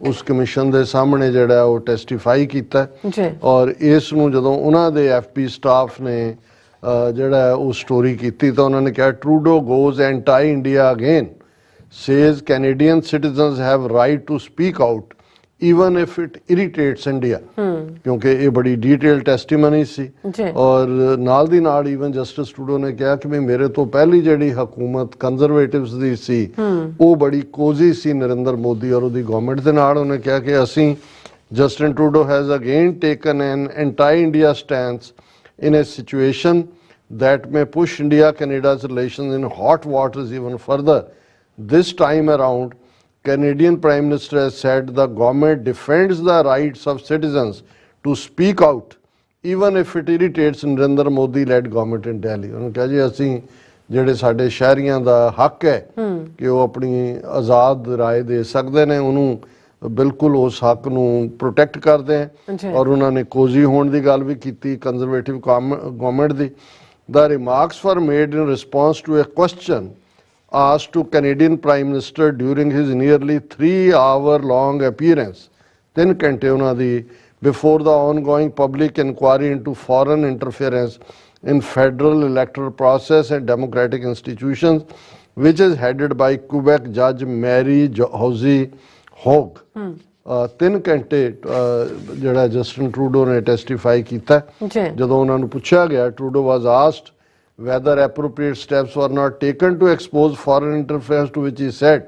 Speaker 2: ਉਸ ਕਮਿਸ਼ਨ ਦੇ ਸਾਹਮਣੇ ਜਿਹੜਾ ਉਹ ਟੈਸਟੀਫਾਈ ਕੀਤਾ। ਔਰ ਇਸ ਨੂੰ ਜਦੋਂ ਉਹਨਾਂ ਦੇ FP ਸਟਾਫ ਨੇ ਜਿਹੜਾ ਉਹ ਸਟੋਰੀ ਕੀਤੀ ਤਾਂ ਉਹਨਾਂ ਨੇ ਕਿਹਾ Trudeau goes anti India again, says Canadian citizens have right to speak out even if it irritates India। ਕਿਉਂਕਿ ਇਹ ਬੜੀ ਡੀਟੇਲ ਟੈਸਟੀਮਨੀ ਸੀ। ਔਰ ਨਾਲ ਦੀ ਨਾਲ ਈਵਨ ਜਸਟਿਸ ਟਰੂਡੋ ਨੇ ਕਿਹਾ ਕਿ ਮੇਰੇ ਤੋਂ ਪਹਿਲੀ ਜਿਹੜੀ ਹਕੂਮਤ ਕੰਜ਼ਰਵੇਟਿਵਸ ਦੀ ਸੀ ਉਹ ਬੜੀ ਕੋਜ਼ੀ ਸੀ ਨਰਿੰਦਰ ਮੋਦੀ ਔਰ ਉਹਦੀ ਗਵਰਨਮੈਂਟ ਦੇ ਨਾਲ। ਉਹਨੇ ਕਿਹਾ ਕਿ ਅਸੀਂ Justin Trudeau has again taken N anti India ਸਟੈਂਸ in a situation that may push India-Canada's relations in hot waters even further. This time around, Canadian Prime Minister has said the government defends the rights of citizens to speak out, even if it irritates Narendra Modi-led government in Delhi. उन्होंने कहा जी ਅਸੀਂ ਜਿਹੜੇ ਸਾਡੇ ਸ਼ਹਿਰੀਆਂ ਦਾ ਹੱਕ ਹੈ ਕਿ ਉਹ ਆਪਣੀ ਆਜ਼ਾਦ ਰਾਏ ਦੇ ਸਕਦੇ ਨੇ, ਉਹਨੂੰ ਬਿਲਕੁਲ ਉਸ ਹੱਕ ਨੂੰ ਪ੍ਰੋਟੈਕਟ ਕਰਦੇ ਹੈ। ਔਰ ਉਹਨਾਂ ਨੇ ਕੋਜ਼ੀ ਹੋਣ ਦੀ ਗੱਲ ਵੀ ਕੀਤੀ conservative government the. The remarks were made in response to a question asked to Canadian Prime Minister during his nearly 3-hour-long appearance, 3 ਘੰਟੇ ਉਹਨਾਂ ਦੀ, before the ongoing public inquiry into foreign interference in federal electoral process and democratic institutions, which is headed by Quebec Judge Mary Houzy Hogue। 3 ਘੰਟੇ ਜਿਹੜਾ Justin Trudeau ਨੇ ਟੈਸਟੀਫਾਈ ਕੀਤਾ। ਜਦੋਂ ਉਹਨਾਂ ਨੂੰ ਪੁੱਛਿਆ ਗਿਆ, Trudeau was asked whether appropriate steps were not taken to expose foreign interference, to which he said,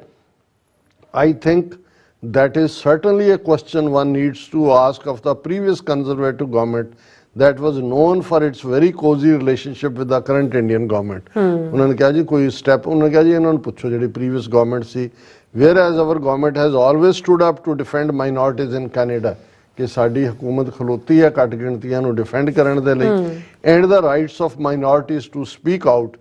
Speaker 2: I think that is certainly a question one needs to ask of the previous conservative government that was known for its very cozy relationship with the current Indian government। ਉਹਨਾਂ ਨੇ ਕਿਹਾ ਜੀ ਕੋਈ step, ਉਹਨਾਂ ਨੇ ਕਿਹਾ ਜੀ ਇਹਨਾਂ ਨੂੰ ਪੁੱਛੋ ਜਿਹੜੀ previous government C, whereas our government has always stood up to defend minorities in Canada, ਕਿ ਸਾਡੀ ਹਕੂਮਤ ਖਲੋਤੀ ਹੈ ਘੱਟ ਗਿਣਤੀਆਂ ਨੂੰ ਡਿਫੈਂਡ ਕਰਨ ਦੇ ਲਈ, and the rights of minorities to speak out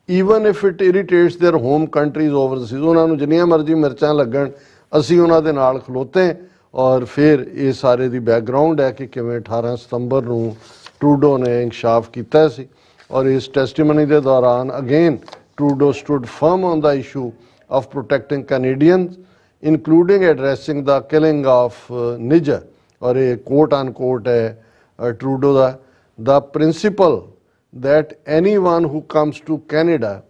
Speaker 2: even if it irritates their home countries overseas। ਉਹਨਾਂ ਨੂੰ ਜਿੰਨੀਆਂ ਮਰਜ਼ੀ ਮਿਰਚਾਂ ਲੱਗਣ, ਅਸੀਂ ਉਹਨਾਂ ਦੇ ਨਾਲ ਖਲੋਤੇ। ਔਰ ਫਿਰ ਇਹ ਸਾਰੇ ਦੀ ਬੈਕਗਰਾਉਂਡ ਹੈ ਕਿ ਕਿਵੇਂ 18 ਸਤੰਬਰ ਨੂੰ ਟਰੂਡੋ ਨੇ ਇੰਕਸ਼ਾਫ ਕੀਤਾ ਸੀ। ਔਰ ਇਸ ਟੈਸਟੀਮਨੀ ਦੇ ਦੌਰਾਨ again Trudeau stood firm on the issue of protecting Canadians including addressing the killing of Niger, और ये quote unquote है Trudeau da, the principle that anyone who comes to Canada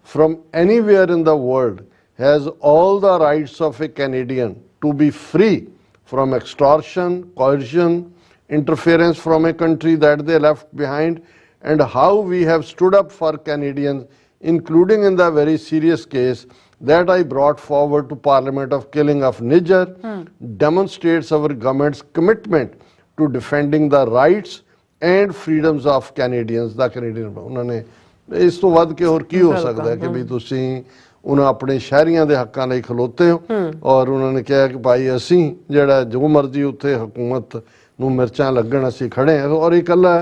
Speaker 2: from anywhere in the world has all the rights of a Canadian to be free from extortion, coercion, interference from a country that they left behind, and how we have stood up for Canadians, including in the very serious case that I brought forward to Parliament of killing of Niger, demonstrates our government's commitment to defending the rights and freedoms of Canadians. The Canadian उन्होंने इस तो वध के और की हो सकता है कि भी तुसी उन्हें अपने शहरियों के हकों लिए खलोते हो, और उन्होंने कहा कि भाई असी जड़ा जो मर्जी उत्थे हुकूमत नूं मिर्चां लगण असी खड़े हैं, और ये कल्ला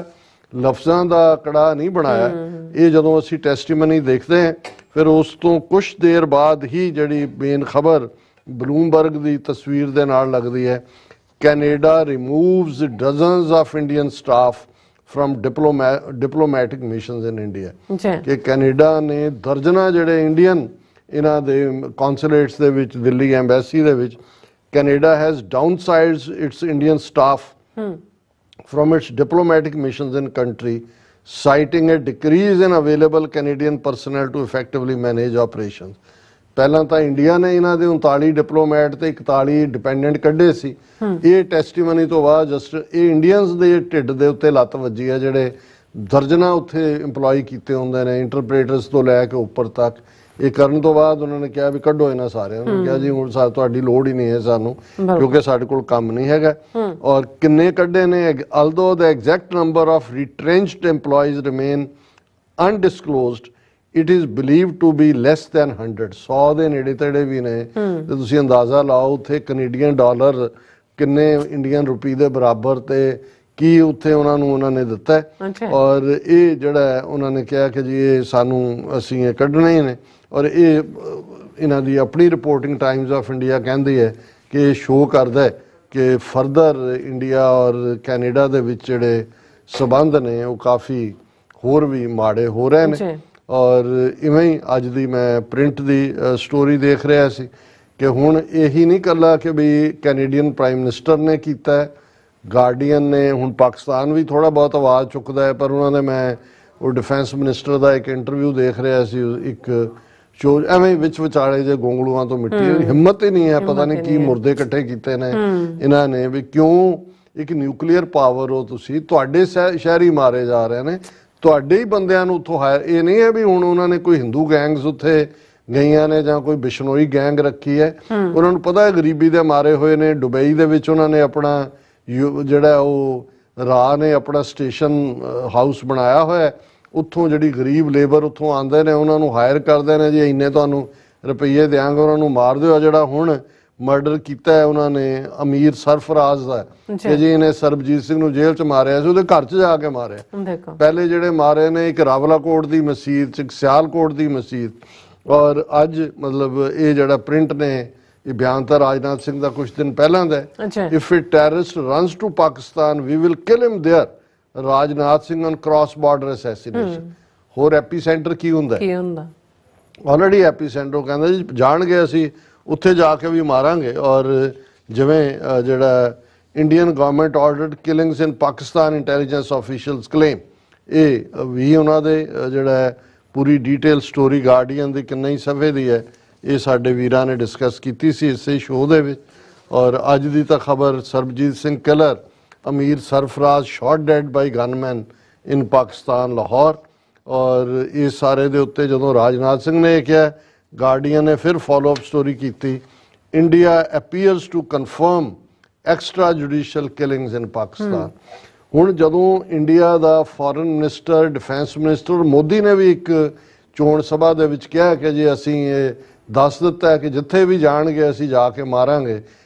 Speaker 2: लफ्ज़ां दा कड़ा नहीं बनाया। ये जदों असी टेस्टिमनी देखते हैं फिर उस तो कुछ देर बाद ही जड़ी मेन खबर ब्लूमबर्ग की तस्वीर दे नाल लगदी है, Canada removes dozens of Indian staff from diplomatic missions in India. कि कैनेडा ने दर्जना जड़े इंडियन इन्हां दे कॉन्सुलेट्स दे विच, दिल्ली एम्बेसी दे विच, Canada has downsized its Indian staff from its diplomatic missions in country, citing a decrease in available Canadian personnel to effectively manage operations. ਪਹਿਲਾਂ ਤਾਂ ਇੰਡੀਆ ਨੇ ਇਹਨਾਂ ਦੇ 39 ਡਿਪਲੋਮੈਟ ਤੇ 41 ਡਿਪੈਂਡੈਂਟ ਕੱਢੇ ਸੀ। ਇਹ ਟੈਸਟੀਮਨੀ ਤੋਂ ਬਾਅਦ ਜਸਟ ਇਹ ਇੰਡੀਅਨਸ ਦੇ ਢਿੱਡ ਦੇ ਉੱਤੇ ਲੱਤ ਵੱਜੀ ਹੈ, ਜਿਹੜੇ ਦਰਜਨਾ ਉੱਥੇ ਇੰਪਲੋਈ ਕੀਤੇ ਹੁੰਦੇ ਨੇ, ਇੰਟਰਪ੍ਰੇਟਰਸ ਤੋਂ ਲੈ ਕੇ ਉੱਪਰ ਤੱਕ। ਇਹ ਕਰਨ ਤੋਂ ਬਾਅਦ ਉਹਨਾਂ ਨੇ ਕਿਹਾ ਵੀ ਕੱਢੋ ਇਹਨਾਂ ਸਾਰਿਆਂ ਨੂੰ, ਕਿਹਾ ਜੀ ਹੁਣ ਤੁਹਾਡੀ ਲੋੜ ਹੀ ਨਹੀਂ ਹੈ ਸਾਨੂੰ, ਕਿਉਂਕਿ ਸਾਡੇ ਕੋਲ ਕੰਮ ਨਹੀਂ ਹੈਗਾ। ਔਰ ਕਿੰਨੇ ਕੱਢੇ ਨੇ, although the exact number of retrenched employees remain undisclosed, it is believed to be less than 100। 100 ਦੇ ਨੇੜੇ ਤੇੜੇ ਵੀ ਨੇ, ਤੇ ਤੁਸੀਂ ਅੰਦਾਜ਼ਾ ਲਾਓ ਉੱਥੇ ਕੈਨੇਡੀਅਨ ਡਾਲਰ ਕਿੰਨੇ ਇੰਡੀਅਨ ਰੁਪਏ ਦੇ ਬਰਾਬਰ ਤੇ ਕੀ ਉੱਥੇ ਉਹਨਾਂ ਨੇ ਦਿੱਤਾ ਹੈ। ਔਰ ਇਹ ਜਿਹੜਾ ਉਹਨਾਂ ਨੇ ਕਿਹਾ ਕਿ ਜੀ ਇਹ ਸਾਨੂੰ ਅਸੀਂ ਇਹ ਕੱਢਣੇ ਹੀ ਨੇ, ਔਰ ਇਹ ਇਹਨਾਂ ਦੀ ਆਪਣੀ ਰਿਪੋਰਟਿੰਗ ਟਾਈਮਜ਼ ਆਫ ਇੰਡੀਆ ਕਹਿੰਦੀ ਹੈ ਕਿ ਇਹ ਸ਼ੋਅ ਕਰਦਾ ਹੈ ਕਿ ਫਰਦਰ ਇੰਡੀਆ ਔਰ ਕੈਨੇਡਾ ਦੇ ਵਿੱਚ ਜਿਹੜੇ ਸਬੰਧ ਨੇ ਉਹ ਕਾਫੀ ਹੋਰ ਵੀ ਮਾੜੇ ਹੋ ਰਹੇ ਨੇ। ਔਰ ਇਵੇਂ ਹੀ ਅੱਜ ਦੀ ਮੈਂ ਪ੍ਰਿੰਟ ਦੀ ਸਟੋਰੀ ਦੇਖ ਰਿਹਾ ਸੀ ਕਿ ਹੁਣ ਇਹੀ ਨਹੀਂ ਇਕੱਲਾ ਕਿ ਵੀ ਕੈਨੇਡੀਅਨ ਪ੍ਰਾਈਮ ਮਿਨਿਸਟਰ ਨੇ ਕੀਤਾ ਹੈ, ਗਾਰਡੀਅਨ ਨੇ, ਹੁਣ ਪਾਕਿਸਤਾਨ ਵੀ ਥੋੜਾ ਬਹੁਤ ਆਵਾਜ਼ ਚੁੱਕਦਾ ਹੈ, ਪਰ ਉਹਨਾਂ ਦੇ ਮੈਂ ਉਹ ਡਿਫੈਂਸ ਮਿਨਿਸਟਰ ਦਾ ਇੱਕ ਇੰਟਰਵਿਊ ਦੇਖ ਰਿਹਾ ਸੀ, ਇੱਕ ਸ਼ੋ ਐਵੇਂ ਵਿੱਚ ਵਿਚਾਲੇ ਜੇ ਗੋਂਗਲੂਆਂ ਤੋਂ ਮਿੱਟੀ, ਹਿੰਮਤ ਹੀ ਨਹੀਂ ਹੈ, ਪਤਾ ਨਹੀਂ ਕੀ ਮੁਰਦੇ ਇਕੱਠੇ ਕੀਤੇ ਨੇ ਇਹਨਾਂ ਨੇ ਵੀ ਕਿਉਂ ਇੱਕ ਨਿਊਕਲੀਅਰ ਪਾਵਰ ਹੋ ਤੁਸੀਂ, ਤੁਹਾਡੇ ਸ਼ਹਿਰੀ ਮਾਰੇ ਜਾ ਰਹੇ ਨੇ, ਤੁਹਾਡੇ ਹੀ ਬੰਦਿਆਂ ਨੂੰ ਉੱਥੋਂ ਹਾਇਰ, ਇਹ ਨਹੀਂ ਹੈ ਵੀ ਹੁਣ ਉਹਨਾਂ ਨੇ ਕੋਈ ਹਿੰਦੂ ਗੈਂਗਸ ਉੱਥੇ ਗਈਆਂ ਨੇ ਜਾਂ ਕੋਈ ਬਿਸ਼ਨੋਈ ਗੈਂਗ ਰੱਖੀ ਹੈ। ਉਹਨਾਂ ਨੂੰ ਪਤਾ ਹੈ ਗਰੀਬੀ ਦੇ ਮਾਰੇ ਹੋਏ ਨੇ। ਦੁਬਈ ਦੇ ਵਿੱਚ ਉਹਨਾਂ ਨੇ ਆਪਣਾ ਜਿਹੜਾ ਉਹ ਰਾਹ ਨੇ ਆਪਣਾ ਸਟੇਸ਼ਨ ਹਾਊਸ ਬਣਾਇਆ ਹੋਇਆ, ਉੱਥੋਂ ਜਿਹੜੀ ਗਰੀਬ ਲੇਬਰ ਉੱਥੋਂ ਆਉਂਦੇ ਨੇ ਉਹਨਾਂ ਨੂੰ ਹਾਇਰ ਕਰਦੇ ਨੇ, ਜੀ ਇੰਨੇ ਤੁਹਾਨੂੰ ਰੁਪਈਏ ਦਿਆਂਗੇ, ਉਹਨਾਂ ਨੂੰ ਮਾਰ ਦਿਓ। ਜਿਹੜਾ ਹੁਣ ਮਰਡਰ ਕੀਤਾ ਹੈ ਉਹਨਾਂ ਨੇ ਅਮੀਰ ਸਰਫਰਾਜ਼ ਦਾ, ਕਿ ਜੀ ਇਹਨੇ ਸਰਬਜੀਤ ਸਿੰਘ ਨੂੰ ਜੇਲ੍ਹ 'ਚ ਮਾਰਿਆ ਸੀ, ਉਹਦੇ ਘਰ 'ਚ ਜਾ ਕੇ ਮਾਰਿਆ। ਪਹਿਲੇ ਜਿਹੜੇ ਮਾਰੇ ਨੇ ਇੱਕ ਰਾਵਲਾਕੋਟ ਦੀ ਮਸਜਿਦ 'ਚ, ਇੱਕ ਸਿਆਲਕੋਟ ਦੀ ਮਸਜਿਦ। ਔਰ ਅੱਜ ਮਤਲਬ ਇਹ ਜਿਹੜਾ ਪ੍ਰਿੰਟ ਨੇ ਇਹ ਬਿਆਨ ਤਾਂ ਰਾਜਨਾਥ ਸਿੰਘ ਦਾ ਕੁਝ ਦਿਨ ਪਹਿਲਾਂ ਦਾ ਹੈ। If a terrorist runs to Pakistan we will kill him there, Rajnath Singh on cross border assassination. ਹੋਰ ਐਪੀਸੈਂਟਰ ਕੀ ਹੁੰਦਾ? ਆਲਰੇਡੀ ਐਪੀਸੈਂਟਰ ਉਹ ਕਹਿੰਦਾ ਜੀ ਜਾਣਗੇ ਅਸੀਂ ਉੱਥੇ ਜਾ ਕੇ ਵੀ ਮਾਰਾਂਗੇ। ਔਰ ਜਿਵੇਂ ਜਿਹੜਾ Indian government ordered killings in Pakistan intelligence officials claim, ਇਹ ਵੀ ਉਹਨਾਂ ਦੇ ਜਿਹੜਾ ਪੂਰੀ ਡੀਟੇਲ ਸਟੋਰੀ ਗਾਰਡੀਅਨ ਦੀ ਕਿੰਨੇ ਹੀ ਸਫੇ ਦੀ ਹੈ, ਇਹ ਸਾਡੇ ਵੀਰਾਂ ਨੇ ਡਿਸਕਸ ਕੀਤੀ ਸੀ ਇਸੇ ਸ਼ੋਅ ਦੇ ਵਿੱਚ। ਔਰ ਅੱਜ ਦੀ ਤਾਂ ਖਬਰ ਸਰਬਜੀਤ ਸਿੰਘ ਕਿਲਰ, ਅਮੀਰ ਸਰਫਰਾਜ਼ ਸ਼ਾਟ ਡੈਡ ਬਾਈ ਗਨਮੈਨ ਇਨ ਪਾਕਿਸਤਾਨ ਲਾਹੌਰ। ਔਰ ਇਹ ਸਾਰੇ ਦੇ ਉੱਤੇ ਜਦੋਂ ਰਾਜਨਾਥ ਸਿੰਘ ਨੇ ਇਹ ਕਿਹਾ, ਗਾਰਡੀਅਨ ਨੇ ਫਿਰ ਫੋਲੋ ਅਪ ਸਟੋਰੀ ਕੀਤੀ, India appears to confirm extra judicial killings in Pakistan. ਹੁਣ ਜਦੋਂ ਇੰਡੀਆ ਦਾ foreign minister, defence minister Modi ਨੇ ਵੀ ਇੱਕ ਚੋਣ ਸਭਾ ਦੇ ਵਿੱਚ ਕਿਹਾ ਕਿ ਜੀ ਅਸੀਂ ਇਹ ਦੱਸ ਦਿੱਤਾ ਹੈ ਕਿ ਜਿੱਥੇ ਵੀ ਜਾਣਗੇ ਅਸੀਂ ਜਾ ਕੇ ਮਾਰਾਂਗੇ।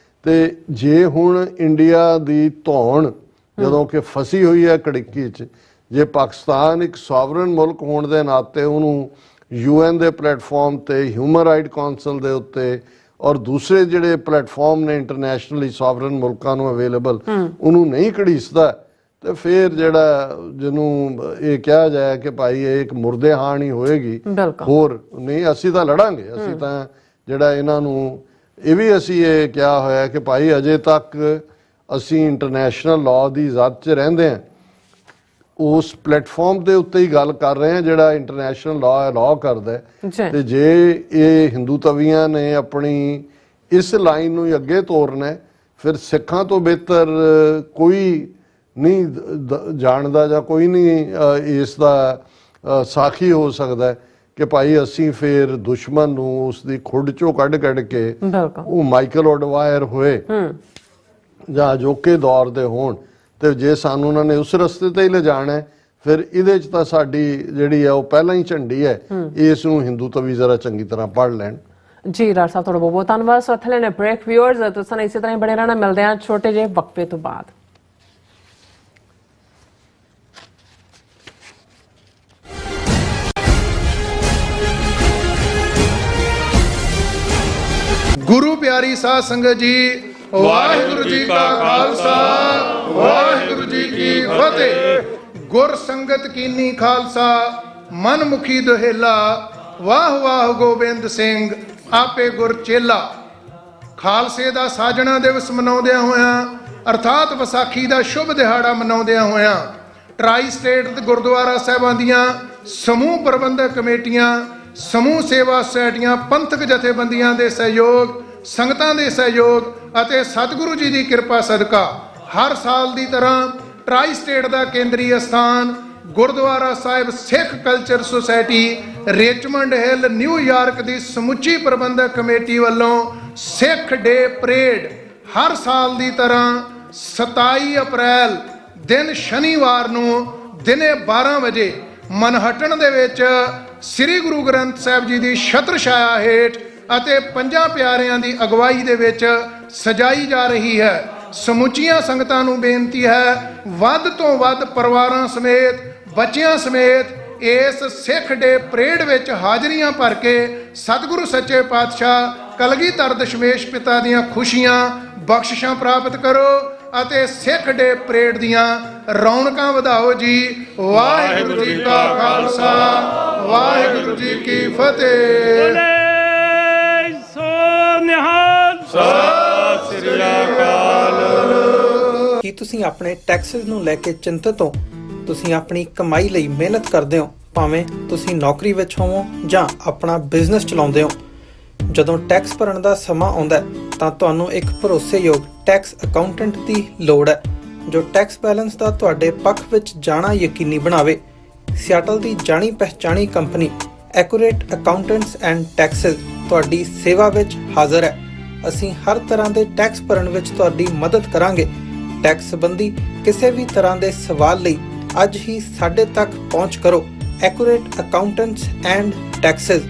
Speaker 2: ਤੇ ਜੇ ਹੁਣ ਇੰਡੀਆ ਦੀ ਧੌਣ ਜਦੋਂ ਕਿ ਫਸੀ ਹੋਈ ਹੈ ਕੜਿੱਕੀ 'ਚ, ਜੇ ਪਾਕਿਸਤਾਨ ਇੱਕ ਸੋਵਰਨ ਮੁਲਕ ਹੋਣ ਦੇ ਨਾਤੇ ਉਹਨੂੰ UN ਦੇ ਪਲੇਟਫਾਰਮ ਤੇ, ਹਿਊਮਨ ਰਾਈਟ ਕਾਉਂਸਲ ਦੇ ਉੱਤੇ ਔਰ ਦੂਸਰੇ ਜਿਹੜੇ ਪਲੇਟਫਾਰਮ ਨੇ ਇੰਟਰਨੈਸ਼ਨਲੀ ਸੋਵਰਨ ਮੁਲਕਾਂ ਨੂੰ ਅਵੇਲੇਬਲ, ਉਹਨੂੰ ਨਹੀਂ ਘੜੀਸਦਾ, ਤੇ ਫਿਰ ਜਿਹੜਾ ਜਿਹਨੂੰ ਇਹ ਕਿਹਾ ਜਾਏ ਕਿ ਭਾਈ ਇਹ ਇੱਕ ਮੁਰਦੇ ਹਾਣ ਹੀ ਹੋਏਗੀ, ਹੋਰ ਨਹੀਂ। ਅਸੀਂ ਤਾਂ ਲੜਾਂਗੇ, ਅਸੀਂ ਤਾਂ ਜਿਹੜਾ ਇਹਨਾਂ ਨੂੰ ਇਹ ਵੀ ਅਸੀਂ ਇਹ ਕਿਹਾ ਹੋਇਆ ਕਿ ਭਾਈ ਅਜੇ ਤੱਕ ਅਸੀਂ ਇੰਟਰਨੈਸ਼ਨਲ ਲਾਅ ਦੀ ਜ਼ਦ 'ਚ ਰਹਿੰਦੇ ਹਾਂ, ਉਸ ਪਲੇਟਫਾਰਮ ਦੇ ਉੱਤੇ ਹੀ ਗੱਲ ਕਰ ਰਹੇ ਹਾਂ ਜਿਹੜਾ ਇੰਟਰਨੈਸ਼ਨਲ ਲਾਅ ਅਲਾਉ ਕਰਦਾ ਹੈ। ਤੇ ਜੇ ਇਹ ਹਿੰਦੂ ਤਵੀਆਂ ਨੇ ਆਪਣੀ ਇਸ ਲਾਈਨ ਨੂੰ ਹੀ ਅੱਗੇ ਤੋਰਨਾ, ਫਿਰ ਸਿੱਖਾਂ ਤੋਂ ਬਿਹਤਰ ਕੋਈ ਨਹੀਂ ਜਾਣਦਾ ਜਾਂ ਕੋਈ ਨਹੀਂ ਇਸ ਦਾ ਸਾਖੀ ਹੋ ਸਕਦਾ ਕਿ ਭਾਈ ਅਸੀਂ ਫਿਰ ਦੁਸ਼ਮਣ ਨੂੰ ਉਸ ਦੀ ਖੁੱਡ ਚੋਂ ਕੱਢ ਕੇ ਉਹ ਮਾਈਕਲ ਔਡਵਾਇਰ ਹੋਏ ਜਾਂ ਅਜੋਕੇ ਦੌਰ ਦੇ ਹੋਣ, ਤੇ ਜੇ ਸਾਨੂੰ ਉਹਨਾਂ ਨੇ ਉਸ ਰਸਤੇ ਤੇ ਹੀ ਲਿਜਾਣਾ ਹੈ, ਫਿਰ ਇਹਦੇ 'ਚ ਤਾਂ ਸਾਡੀ ਜਿਹੜੀ ਹੈ ਉਹ ਪਹਿਲਾਂ ਹੀ ਝੰਡੀ ਹੈ। ਇਸ ਨੂੰ ਹਿੰਦੂ ਤਵੀ ਜ਼ਰਾ ਚੰਗੀ ਤਰ੍ਹਾਂ ਪੜ੍ਹ ਲੈਣ।
Speaker 1: ਜੀ ਡਾਕਟਰ ਸਾਹਿਬ ਤੁਹਾਡਾ ਬਹੁਤ ਬਹੁਤ ਧੰਨਵਾਦ। ਸੋ ਇੱਥੇ ਲੈਣੇ ਬ੍ਰੇਕ। ਵਿਊਅਰਸ ਤੁਸੀਂ ਇਸੇ ਤਰ੍ਹਾਂ ਹੀ ਬਣੇ ਰਹਿਣਾ, ਮਿਲਦੇ ਹਾਂ ਛੋਟੇ ਜਿਹੇ ਵਕਫੇ ਤੋਂ ਬਾਅਦ।
Speaker 3: ਗੁਰੂ ਪਿਆਰੀ ਸਾਧ ਸੰਗਤ ਜੀ, ਵਾਹਿਗੁਰੂ ਜੀ ਕਾ ਖਾਲਸਾ ਵਾਹਿਗੁਰੂ ਜੀ ਕੀ ਫਤਿਹ। ਗੁਰ ਸੰਗਤ ਕੀਨੀ ਖਾਲਸਾ ਮਨ ਮੁਖੀ ਦੁਹੇਲਾ, ਵਾਹ ਵਾਹ ਗੋਬਿੰਦ ਸਿੰਘ ਆਪੇ ਗੁਰ ਚੇਲਾ। ਖਾਲਸੇ ਦਾ ਸਾਜਣਾ ਦਿਵਸ ਮਨਾਉਂਦਿਆਂ ਹੋਇਆਂ ਅਰਥਾਤ ਵਿਸਾਖੀ ਦਾ ਸ਼ੁਭ ਦਿਹਾੜਾ ਮਨਾਉਂਦਿਆਂ ਹੋਇਆਂ ਟਰਾਈ ਸਟੇਟ ਦੇ ਗੁਰਦੁਆਰਾ ਸਾਹਿਬਾਂ ਦੀਆਂ ਸਮੂਹ ਪ੍ਰਬੰਧਕ ਕਮੇਟੀਆਂ, ਸਮੂਹ ਸੇਵਾ ਸੁਸਾਇਟੀਆਂ, ਪੰਥਕ ਜਥੇਬੰਦੀਆਂ ਦੇ ਸਹਿਯੋਗ, ਸੰਗਤਾਂ ਦੇ ਸਹਿਯੋਗ ਅਤੇ ਸਤਿਗੁਰੂ ਜੀ ਦੀ ਕਿਰਪਾ ਸਦਕਾ ਹਰ ਸਾਲ ਦੀ ਤਰ੍ਹਾਂ ਟਰਾਈ ਸਟੇਟ ਦਾ ਕੇਂਦਰੀ ਅਸਥਾਨ Gurdwara Sahib Sikh culture society Richmond Hill New York ਦੀ ਸਮੁੱਚੀ ਪ੍ਰਬੰਧਕ ਕਮੇਟੀ ਵੱਲੋਂ ਸਿੱਖ ਡੇ ਪਰੇਡ ਹਰ ਸਾਲ ਦੀ ਤਰ੍ਹਾਂ 27 ਅਪ੍ਰੈਲ ਦਿਨ ਸ਼ਨੀਵਾਰ ਨੂੰ ਦਿਨੇ 12 ਵਜੇ ਮਨਹਟਨ ਦੇ ਵਿੱਚ ਸ੍ਰੀ ਗੁਰੂ ਗ੍ਰੰਥ ਸਾਹਿਬ ਜੀ ਦੀ ਛਤਰ ਛਾਇਆ ਹੇਠ ਅਤੇ ਪੰਜਾਂ ਪਿਆਰਿਆਂ ਦੀ ਅਗਵਾਈ ਦੇ ਵਿੱਚ ਸਜਾਈ ਜਾ ਰਹੀ ਹੈ। ਸਮੁੱਚੀਆਂ ਸੰਗਤਾਂ ਨੂੰ ਬੇਨਤੀ ਹੈ, ਵੱਧ ਤੋਂ ਵੱਧ ਪਰਿਵਾਰਾਂ ਸਮੇਤ, ਬੱਚਿਆਂ ਸਮੇਤ ਇਸ ਸਿੱਖ ਡੇ ਪਰੇਡ ਵਿੱਚ ਹਾਜ਼ਰੀਆਂ ਭਰ ਕੇ ਸਤਿਗੁਰੂ ਸੱਚੇ ਪਾਤਸ਼ਾਹ ਕਲਗੀਧਰ ਦਸ਼ਮੇਸ਼ ਪਿਤਾ ਦੀਆਂ ਖੁਸ਼ੀਆਂ ਬਖਸ਼ਿਸ਼ਾਂ ਪ੍ਰਾਪਤ ਕਰੋ ਅਤੇ ਸਿੱਖ ਡੇ ਪਰੇਡ ਦੀਆਂ ਰੌਣਕਾਂ ਵਧਾਓ ਜੀ। ਵਾਹਿਗੁਰੂ ਜੀ ਕਾ ਖਾਲਸਾ ਵਾਹਿਗੁਰੂ ਜੀ ਕੀ ਫਤਿਹ।
Speaker 5: ਸਤਿ ਸ੍ਰੀ ਅਕਾਲ।
Speaker 6: ਕੀ ਤੁਸੀਂ ਆਪਣੇ ਟੈਕਸਸ ਨੂੰ ਲੈ ਕੇ ਚਿੰਤਤ ਹੋ? ਤੁਸੀਂ ਆਪਣੀ ਕਮਾਈ ਲਈ ਮਿਹਨਤ ਕਰਦੇ ਹੋ, ਭਾਵੇਂ ਤੁਸੀਂ ਨੌਕਰੀ ਵਿੱਚ ਹੋਵੋ ਜਾਂ ਆਪਣਾ ਬਿਜ਼ਨਸ ਚਲਾਉਂਦੇ ਹੋ। ਜਦੋਂ ਟੈਕਸ ਭਰਨ ਦਾ ਸਮਾਂ ਆਉਂਦਾ ਤਾਂ ਤੁਹਾਨੂੰ ਇੱਕ ਭਰੋਸੇਯੋਗ ਟੈਕਸ ਅਕਾਊਂਟੈਂਟ ਦੀ ਲੋੜ ਹੈ ਜੋ ਟੈਕਸ ਬੈਲੈਂਸ ਦਾ ਤੁਹਾਡੇ ਪੱਖ ਵਿੱਚ ਜਾਣਾ ਯਕੀਨੀ ਬਣਾਵੇ। ਸਿਆਟਲ ਦੀ ਜਾਣੀ ਪਹਿਚਾਣੀ company accurate accountants and taxes ਤੁਹਾਡੀ ਸੇਵਾ ਵਿੱਚ ਹਾਜ਼ਰ ਹੈ। ਅਸੀਂ ਹਰ ਤਰ੍ਹਾਂ ਦੇ ਟੈਕਸ ਭਰਨ ਵਿੱਚ ਤੁਹਾਡੀ ਮਦਦ ਕਰਾਂਗੇ। ਟੈਕਸ ਸੰਬੰਧੀ ਕਿਸੇ ਵੀ ਤਰ੍ਹਾਂ ਦੇ ਸਵਾਲ ਲਈ ਅੱਜ ਹੀ ਸਾਡੇ ਤੱਕ ਪਹੁੰਚ ਕਰੋ। Accurate accountants and taxes.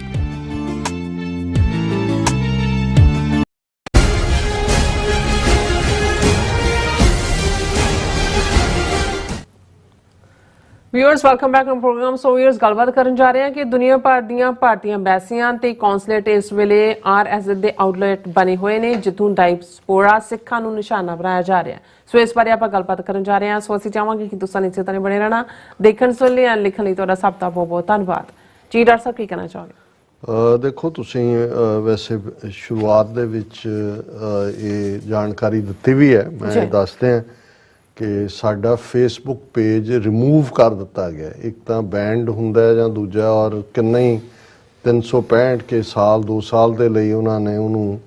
Speaker 1: Viewers welcome back to programme. So viewers ਗੱਲਬਾਤ ਕਰਨ ਜਾ ਰਹੇ ਹਾਂ ਕਿ ਦੁਨੀਆ ਭਰ ਦੀਆਂ ਭਾਰਤੀ ਐਮਬੈਸੀਆਂ ਤੇ ਕੌਂਸਲੇਟ ਇਸ ਵੇਲੇ RSS ਦੇ ਆਊਟਲੈਟ ਬਣੇ ਹੋਏ ਨੇ ਜਿੱਥੋਂ ਡਾਇਸਪੋਰਾ ਸਿੱਖਾਂ ਨੂੰ ਨਿਸ਼ਾਨਾ ਬਣਾਇਆ ਜਾ ਰਿਹਾ। ਸੋ ਇਸ ਬਾਰੇ ਆਪਾਂ ਗੱਲਬਾਤ ਕਰਨ ਜਾ ਰਹੇ ਹਾਂ। ਸੋ ਅਸੀਂ ਚਾਹਾਂਗੇ ਕਿ ਤੁਸੀਂ ਇਸੇ ਤਰ੍ਹਾਂ ਬਣੇ ਰਹਿਣਾ। ਦੇਖਣ ਸੁਣ ਲਈ ਲਿਖਣ ਲਈ ਤੁਹਾਡਾ ਸਭ ਦਾ ਬਹੁਤ ਬਹੁਤ ਧੰਨਵਾਦ ਜੀ। ਡਾਕਟਰ ਸਾਹਿਬ ਕੀ ਕਹਿਣਾ ਚਾਹੋਗੇ?
Speaker 2: ਦੇਖੋ ਤੁਸੀਂ ਵੈਸੇ ਸ਼ੁਰੂਆਤ ਦੇ ਵਿੱਚ ਇਹ ਜਾਣਕਾਰੀ ਦਿੱਤੀ ਵੀ ਹੈ, ਮੈਂ ਦੱਸਦੇ ਹਾਂ ਕਿ ਸਾਡਾ ਫੇਸਬੁੱਕ ਪੇਜ ਰਿਮੂਵ ਕਰ ਦਿੱਤਾ ਗਿਆ। ਇੱਕ ਤਾਂ ਬੈਂਡ ਹੁੰਦਾ ਜਾਂ ਦੂਜਾ, ਔਰ ਕਿੰਨਾ ਹੀ 365 ਕੇ ਸਾਲ 2 ਸਾਲ ਦੇ ਲਈ ਉਹਨਾਂ ਨੇ ਉਹਨੂੰ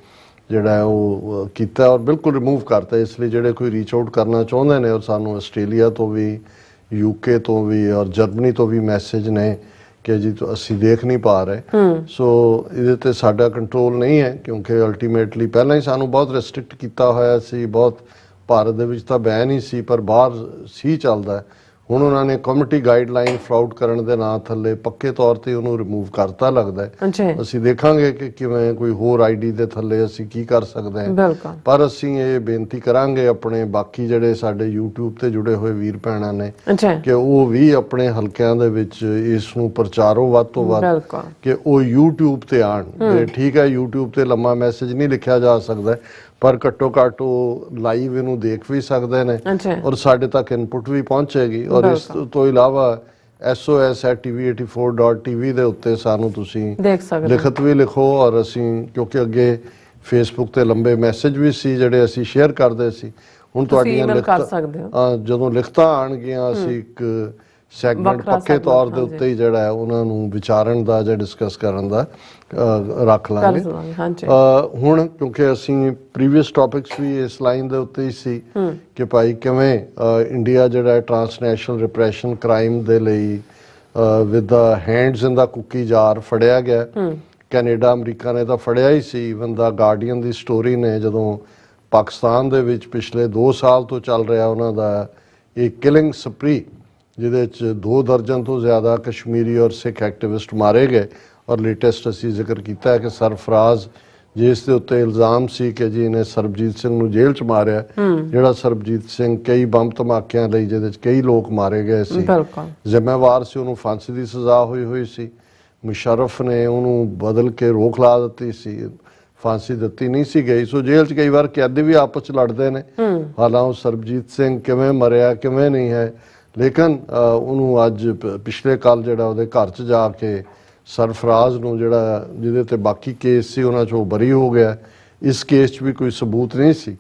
Speaker 2: ਜਿਹੜਾ ਉਹ ਕੀਤਾ ਔਰ ਬਿਲਕੁਲ ਰਿਮੂਵ ਕਰਤਾ। ਇਸ ਲਈ ਜਿਹੜੇ ਕੋਈ ਰੀਚ ਆਊਟ ਕਰਨਾ ਚਾਹੁੰਦੇ ਨੇ, ਔਰ ਸਾਨੂੰ ਆਸਟ੍ਰੇਲੀਆ ਤੋਂ ਵੀ, UK ਤੋਂ ਵੀ ਔਰ ਜਰਮਨੀ ਤੋਂ ਵੀ ਮੈਸੇਜ ਨੇ ਕਿ ਜੀ ਅਸੀਂ ਦੇਖ ਨਹੀਂ ਪਾ ਰਹੇ। ਸੋ ਇਹਦੇ ਤੇ ਸਾਡਾ ਕੰਟਰੋਲ ਨਹੀਂ ਹੈ ਕਿਉਂਕਿ ਅਲਟੀਮੇਟਲੀ ਪਹਿਲਾਂ ਹੀ ਸਾਨੂੰ ਬਹੁਤ ਰੈਸਟ੍ਰਿਕਟ ਕੀਤਾ ਹੋਇਆ ਸੀ। ਬਹੁਤ ਭਾਰਤ ਦੇ ਵਿੱਚ ਤਾਂ ਬੈਨ ਹੀ ਸੀ ਪਰ ਬਾਹਰ ਸੀ ਚੱਲਦਾ। ਹੁਣ ਉਹਨਾਂ ਨੇ ਕਮਿਊਨਿਟੀ ਗਾਈਡਲਾਈਨ ਫਰਾਊਡ ਕਰਨ ਦੇ ਨਾਂ ਥੱਲੇ ਪੱਕੇ ਤੌਰ ਤੇ ਉਹਨੂੰ ਰਿਮੂਵ ਕਰਤਾ ਲੱਗਦਾ ਹੈ। ਅਸੀਂ ਦੇਖਾਂਗੇ ਕਿ ਕਿਵੇਂ ਕੋਈ ਹੋਰ ID ਦੇ ਥੱਲੇ ਅਸੀਂ ਕੀ ਕਰ ਸਕਦੇ ਹਾਂ। ਪਰ ਅਸੀਂ ਇਹ ਬੇਨਤੀ ਕਰਾਂਗੇ ਆਪਣੇ ਬਾਕੀ ਜਿਹੜੇ ਸਾਡੇ YouTube ਤੇ ਜੁੜੇ ਹੋਏ ਵੀਰ ਭੈਣਾਂ ਨੇ ਕਿ ਉਹ ਵੀ ਆਪਣੇ ਹਲਕਿਆਂ ਦੇ ਵਿੱਚ ਇਸ ਨੂੰ ਪ੍ਰਚਾਰੋ ਵੱਧ ਤੋਂ ਵੱਧ ਕਿ ਉਹ YouTube ਤੇ ਆਣ। ਠੀਕ ਹੈ, YouTube ਤੇ ਲੰਮਾ ਮੈਸੇਜ ਨਹੀਂ ਲਿਖਿਆ ਜਾ ਸਕਦਾ ਪਰ ਘੱਟੋ ਘੱਟ ਉਹ ਲਾਈਵ ਇਹਨੂੰ ਦੇਖ ਵੀ ਸਕਦੇ ਨੇ ਔਰ ਸਾਡੇ ਤੱਕ ਇਨਪੁਟ ਵੀ ਪਹੁੰਚੇਗੀ। ਔਰ ਇਸ ਤੋਂ ਇਲਾਵਾ SOS@tv84.tv ਦੇ ਉੱਤੇ ਸਾਨੂੰ ਤੁਸੀਂ ਲਿਖਤ ਵੀ ਲਿਖੋ ਔਰ ਅਸੀਂ ਕਿਉਂਕਿ ਅੱਗੇ ਫੇਸਬੁੱਕ ਤੇ ਲੰਬੇ ਮੈਸੇਜ ਵੀ ਸੀ ਜਿਹੜੇ ਅਸੀਂ ਸ਼ੇਅਰ ਕਰਦੇ ਸੀ। ਹੁਣ ਤੁਹਾਡੀਆਂ ਜਦੋਂ ਲਿਖਤਾਂ ਆਉਣਗੀਆਂ ਅਸੀਂ ਇੱਕ ਸੈਗਮੈਂਟ ਪੱਕੇ ਤੌਰ ਦੇ ਉੱਤੇ ਹੀ ਜਿਹੜਾ ਹੈ ਉਹਨਾਂ ਨੂੰ ਵਿਚਾਰਨ ਦਾ ਜਾਂ ਡਿਸਕਸ ਕਰਨ ਦਾ ਰੱਖ ਲਾਂਗੇ। ਹੁਣ ਕਿਉਂਕਿ ਅਸੀਂ ਪ੍ਰੀਵੀਅਸ ਟੌਪਿਕਸ ਵੀ ਇਸ ਲਾਈਨ ਦੇ ਉੱਤੇ ਹੀ ਸੀ ਕਿ ਭਾਈ ਕਿਵੇਂ ਇੰਡੀਆ ਜਿਹੜਾ ਟਰਾਂਸਨੈਸ਼ਨਲ ਰਿਪਰੈਸ਼ਨ ਕ੍ਰਾਈਮ ਦੇ ਲਈ with the hands in the cookie jar ਫੜਿਆ ਗਿਆ। ਕੈਨੇਡਾ ਅਮਰੀਕਾ ਨੇ ਤਾਂ ਫੜਿਆ ਹੀ ਸੀ। ਈਵਨ ਦਾ ਗਾਰਡੀਅਨ ਦੀ ਸਟੋਰੀ ਨੇ ਜਦੋਂ ਪਾਕਿਸਤਾਨ ਦੇ ਵਿੱਚ ਪਿਛਲੇ 2 ਸਾਲ ਤੋਂ ਚੱਲ ਰਿਹਾ ਉਹਨਾਂ ਦਾ ਇਹ ਕਿਲਿੰਗ ਸਪਰੀ ਜਿਹਦੇ 'ਚ 2 ਦਰਜਨ ਤੋਂ ਜ਼ਿਆਦਾ ਕਸ਼ਮੀਰੀ ਔਰ ਸਿੱਖ ਐਕਟਿਵਿਸਟ ਮਾਰੇ ਗਏ। ਔਰ ਲੇਟੈਸਟ ਅਸੀਂ ਜ਼ਿਕਰ ਕੀਤਾ ਹੈ ਕਿ ਸਰਫਰਾਜ਼ ਜਿਸ ਦੇ ਉੱਤੇ ਇਲਜ਼ਾਮ ਸੀ ਕਿ ਜੀ ਇਹਨੇ ਸਰਬਜੀਤ ਸਿੰਘ ਨੂੰ ਜੇਲ੍ਹ 'ਚ ਮਾਰਿਆ, ਜਿਹੜਾ ਸਰਬਜੀਤ ਸਿੰਘ ਕਈ ਬੰਬ ਧਮਾਕਿਆਂ ਲਈ ਜਿਹਦੇ 'ਚ ਕਈ ਲੋਕ ਮਾਰੇ ਗਏ ਸੀ, ਜ਼ਿੰਮੇਵਾਰ ਸੀ, ਉਹਨੂੰ ਫਾਂਸੀ ਦੀ ਸਜ਼ਾ ਹੋਈ ਸੀ। ਮੁਸ਼ਰਫ ਨੇ ਉਹਨੂੰ ਬਦਲ ਕੇ ਰੋਕ ਲਾ ਦਿੱਤੀ ਸੀ, ਫਾਂਸੀ ਦਿੱਤੀ ਨਹੀਂ ਸੀ ਗਈ। ਸੋ ਜੇਲ੍ਹ 'ਚ ਕਈ ਵਾਰ ਕੈਦੀ ਵੀ ਆਪਸ 'ਚ ਲੜਦੇ ਨੇ। ਹਾਲਾਂਕਿ ਸਰਬਜੀਤ ਸਿੰਘ ਕਿਵੇਂ ਮਰਿਆ ਕਿਵੇਂ ਨਹੀਂ ਹੈ, ਲੇਕਿਨ ਉਹਨੂੰ ਅੱਜ ਪਿਛਲੇ ਕੱਲ ਜਿਹੜਾ ਉਹਦੇ ਘਰ 'ਚ ਜਾ ਕੇ ਸਰਫਰਾਜ਼ ਨੂੰ ਜਿਹੜਾ ਜਿਹਦੇ ਤੇ ਬਾਕੀ ਕੇਸ ਸੀ ਉਹਨਾਂ 'ਚੋਂ ਬਰੀ ਹੋ ਗਿਆ। ਇਸ ਕੇਸ 'ਚ ਵੀ ਕੋਈ ਸਬੂਤ ਨਹੀਂ ਸੀ।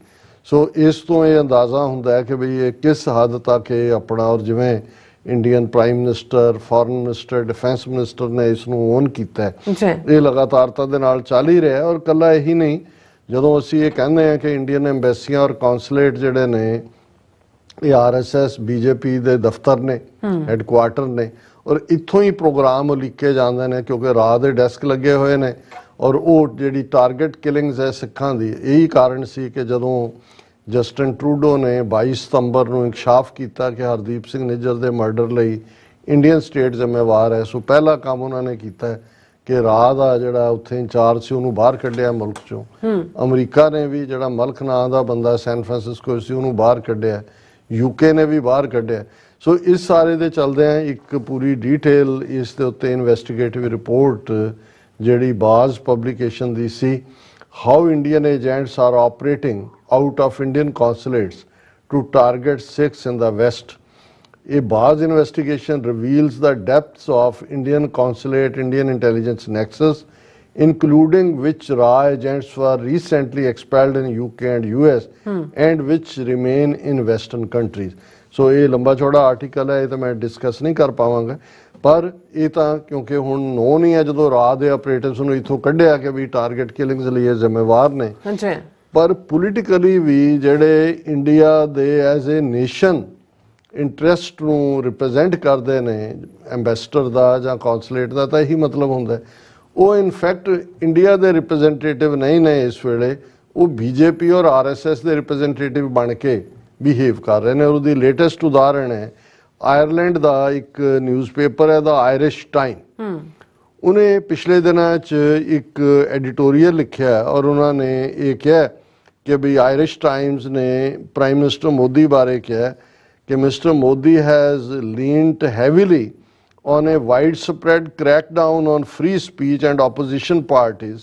Speaker 2: ਸੋ ਇਸ ਤੋਂ ਇਹ ਅੰਦਾਜ਼ਾ ਹੁੰਦਾ ਹੈ ਕਿ ਬਈ ਇਹ ਕਿਸ ਹੱਦ ਤੱਕ ਇਹ ਆਪਣਾ, ਔਰ ਜਿਵੇਂ Indian prime minister, foreign minister, defence minister ਨੇ ਇਸ ਨੂੰ ਓਨ ਕੀਤਾ ਹੈ, ਇਹ ਲਗਾਤਾਰਤਾ ਦੇ ਨਾਲ ਚੱਲ ਹੀ ਰਿਹਾ। ਔਰ ਇਕੱਲਾ ਇਹੀ ਨਹੀਂ, ਜਦੋਂ ਅਸੀਂ ਇਹ ਕਹਿੰਦੇ ਹਾਂ ਕਿ ਇੰਡੀਅਨ ਐਮਬੈਸੀਆਂ ਔਰ ਕੌਂਸੂਲੇਟ ਜਿਹੜੇ ਨੇ ਇਹ RSS BJP ਦੇ ਦਫ਼ਤਰ ਨੇ, ਹੈੱਡਕੁਆਰਟਰ ਨੇ, ਔਰ ਇੱਥੋਂ ਹੀ ਪ੍ਰੋਗਰਾਮ ਉਲੀਕੇ ਜਾਂਦੇ ਨੇ ਕਿਉਂਕਿ ਰਾਹ ਦੇ ਡੈਸਕ ਲੱਗੇ ਹੋਏ ਨੇ। ਔਰ ਉਹ ਜਿਹੜੀ ਟਾਰਗੇਟ ਕਿਲਿੰਗਸ ਹੈ ਸਿੱਖਾਂ ਦੀ, ਇਹੀ ਕਾਰਨ ਸੀ ਕਿ ਜਦੋਂ ਜਸਟਿਨ ਟਰੂਡੋ ਨੇ 22 ਸਤੰਬਰ ਨੂੰ ਇਨਕਸ਼ਾਫ ਕੀਤਾ ਕਿ ਹਰਦੀਪ ਸਿੰਘ ਨਿੱਜਰ ਦੇ ਮਰਡਰ ਲਈ ਇੰਡੀਅਨ ਸਟੇਟ ਜ਼ਿੰਮੇਵਾਰ ਹੈ, ਸੋ ਪਹਿਲਾ ਕੰਮ ਉਹਨਾਂ ਨੇ ਕੀਤਾ ਕਿ ਰਾਹ ਦਾ ਜਿਹੜਾ ਉੱਥੇ ਇੰਚਾਰਜ ਸੀ ਉਹਨੂੰ ਬਾਹਰ ਕੱਢਿਆ ਮੁਲਕ ਚੋਂ। ਅਮਰੀਕਾ ਨੇ ਵੀ ਜਿਹੜਾ ਮਲਕ ਨਾਂ ਦਾ ਬੰਦਾ ਸੈਨ ਫਰਾਂਸਿਸਕੋ ਸੀ ਉਹਨੂੰ ਬਾਹਰ ਕੱਢਿਆ, UK ਨੇ ਵੀ ਬਾਹਰ ਕੱਢਿਆ। ਸੋ ਇਸ ਸਾਰੇ ਦੇ ਚਲਦਿਆਂ ਇੱਕ ਪੂਰੀ ਡੀਟੇਲ ਇਸ ਦੇ ਉੱਤੇ ਇਨਵੈਸਟੀਗੇਟਿਵ ਰਿਪੋਰਟ ਜਿਹੜੀ ਬਾਜ਼ ਪਬਲੀਕੇਸ਼ਨ ਦੀ ਸੀ, how Indian agents are operating out of Indian consulates to target Sikhs in the West. A Baaz investigation reveals the depths of Indian consulate, Indian intelligence nexus, including which raw agents were recently expelled in UK and US and which remain in Western countries. So ਇਹ ਲੰਬਾ ਚੌੜਾ article ਹੈ, ਇਹ ਤਾਂ ਮੈਂ discuss ਨਹੀਂ ਕਰ ਪਾਵਾਂਗਾ, ਪਰ ਇਹ ਤਾਂ ਕਿਉਂਕਿ ਹੁਣ ਨੋ ਨਹੀਂ ਹੈ ਜਦੋਂ ਰਾਹ ਦੇ ਆਪਰੇਟਿਵਸ ਨੂੰ ਇੱਥੋਂ ਕੱਢਿਆ ਕਿ ਵੀ ਟਾਰਗੇਟ ਕਿਲਿੰਗਸ ਲਈ ਇਹ ਜ਼ਿੰਮੇਵਾਰ ਨੇ। ਪਰ ਪੋਲੀਟੀਕਲੀ ਵੀ ਜਿਹੜੇ ਇੰਡੀਆ ਦੇ ਐਜ਼ ਏ ਨੇਸ਼ਨ ਇੰਟਰਸਟ ਨੂੰ ਰਿਪਰੈਜ਼ੈਂਟ ਕਰਦੇ ਨੇ ਐਂਬੈਸਡਰ ਦਾ ਜਾਂ ਕੌਂਸੂਲੇਟ ਦਾ, ਤਾਂ ਇਹੀ ਮਤਲਬ ਹੁੰਦਾ ਉਹ ਇਨਫੈਕਟ ਇੰਡੀਆ ਦੇ ਰਿਪਰੈਜ਼ੈਂਟੇਟਿਵ ਨਹੀਂ ਨੇ ਇਸ ਵੇਲੇ, ਉਹ BJP ਔਰ RSS ਦੇ ਰਿਪਰੈਜ਼ੈਂਟੇਟਿਵ ਬਣ ਕੇ ਬਿਹੇਵ ਕਰ ਰਹੇ ਨੇ। ਔਰ ਉਹਦੀ ਲੇਟੈਸਟ ਉਦਾਹਰਣ ਹੈ ਆਇਰਲੈਂਡ ਦਾ ਇੱਕ ਨਿਊਜ਼ਪੇਪਰ ਹੈ ਦਾ ਆਇਰਿਸ਼ ਟਾਈਮ। ਉਹਨੇ ਪਿਛਲੇ ਦਿਨਾਂ 'ਚ ਇੱਕ ਐਡੀਟੋਰੀਅਲ ਲਿਖਿਆ ਔਰ ਉਹਨਾਂ ਨੇ ਇਹ ਕਿਹਾ ਕਿ ਵੀ ਆਇਰਿਸ਼ ਟਾਈਮਸ ਨੇ ਪ੍ਰਾਈਮ ਮਿਨਿਸਟਰ ਮੋਦੀ ਬਾਰੇ ਕਿਹਾ ਕਿ mister Modi has leaned heavily on a widespread crackdown on free speech and opposition parties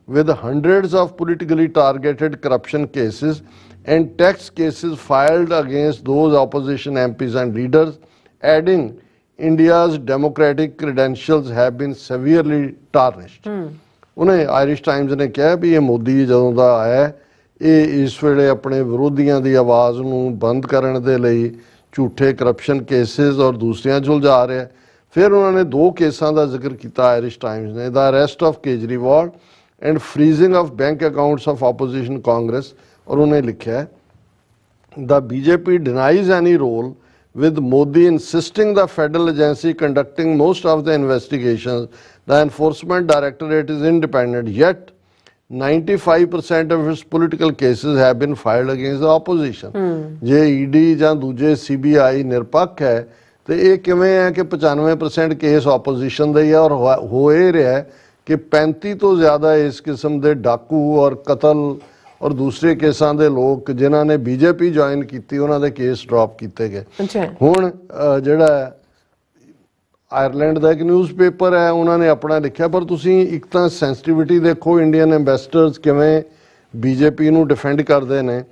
Speaker 2: with hundreds of politically targeted corruption cases and tax cases filed against those opposition MPs and leaders, adding India's democratic credentials have been severely tarnished. ਉਹਨੇ Irish Times ਨੇ ਕਿਹਾ ਵੀ ਇਹ ਮੋਦੀ ਜਦੋਂ ਦਾ ਆਇਆ ਇਹ ਇਸ ਵੇਲੇ ਆਪਣੇ ਵਿਰੋਧੀਆਂ ਦੀ ਆਵਾਜ਼ ਨੂੰ ਬੰਦ ਕਰਨ ਦੇ ਲਈ ਝੂਠੇ ਕਰਪਸ਼ਨ ਕੇਸਿਸ ਔਰ ਦੂਸਰਿਆਂ 'ਚ ਉਲਝਾ ਰਿਹਾ। ਫਿਰ ਉਹਨਾਂ ਨੇ 2 ਕੇਸਾਂ ਦਾ ਜ਼ਿਕਰ ਕੀਤਾ ਆਇਰਿਸ਼ ਟਾਈਮਸ ਨੇ, the arrest of Kejriwal and freezing of bank accounts of opposition Congress. ਔਰ ਉਹਨੇ ਲਿਖਿਆ ਦਾ BJP denies any role with Modi insisting the federal agency conducting most of the investigations, the enforcement directorate is independent, yet 95% of its political cases have been filed against the opposition. ਜੇ ED ਜਾਂ ਦੂਜੇ CBI ਨਿਰਪੱਖ ਹੈ ਤੇ ਇਹ ਕਿਵੇਂ ਹੈ ਕਿ 95% ਕੇਸ ਆਪੋਜੀਸ਼ਨ ਦੇ ਹੀ ਆ। ਔਰ ਹੋ ਇਹ ਰਿਹਾ ਕਿ 35 ਤੋਂ ਜ਼ਿਆਦਾ ਇਸ ਕਿਸਮ ਦੇ ਡਾਕੂ ਔਰ ਕਤਲ ਔਰ ਦੂਸਰੇ ਕੇਸਾਂ ਦੇ ਲੋਕ ਜਿਨ੍ਹਾਂ ਨੇ BJP ਜੁਆਇਨ ਕੀਤੀ ਉਹਨਾਂ ਦੇ ਕੇਸ ਡ੍ਰੌਪ ਕੀਤੇ ਗਏ। ਹੁਣ ਜਿਹੜਾ ਆਇਰਲੈਂਡ ਦਾ ਇੱਕ ਨਿਊਜ਼ਪੇਪਰ ਹੈ ਉਹਨਾਂ ਨੇ ਆਪਣਾ ਲਿਖਿਆ, ਪਰ ਤੁਸੀਂ ਇੱਕ ਤਾਂ ਸੈਂਸਿਟੀਵਿਟੀ ਦੇਖੋ ਇੰਡੀਅਨ ਐਂਬੈਸਡਰਸ ਕਿਵੇਂ BJP ਨੂੰ ਡਿਫੈਂਡ ਕਰਦੇ ਨੇ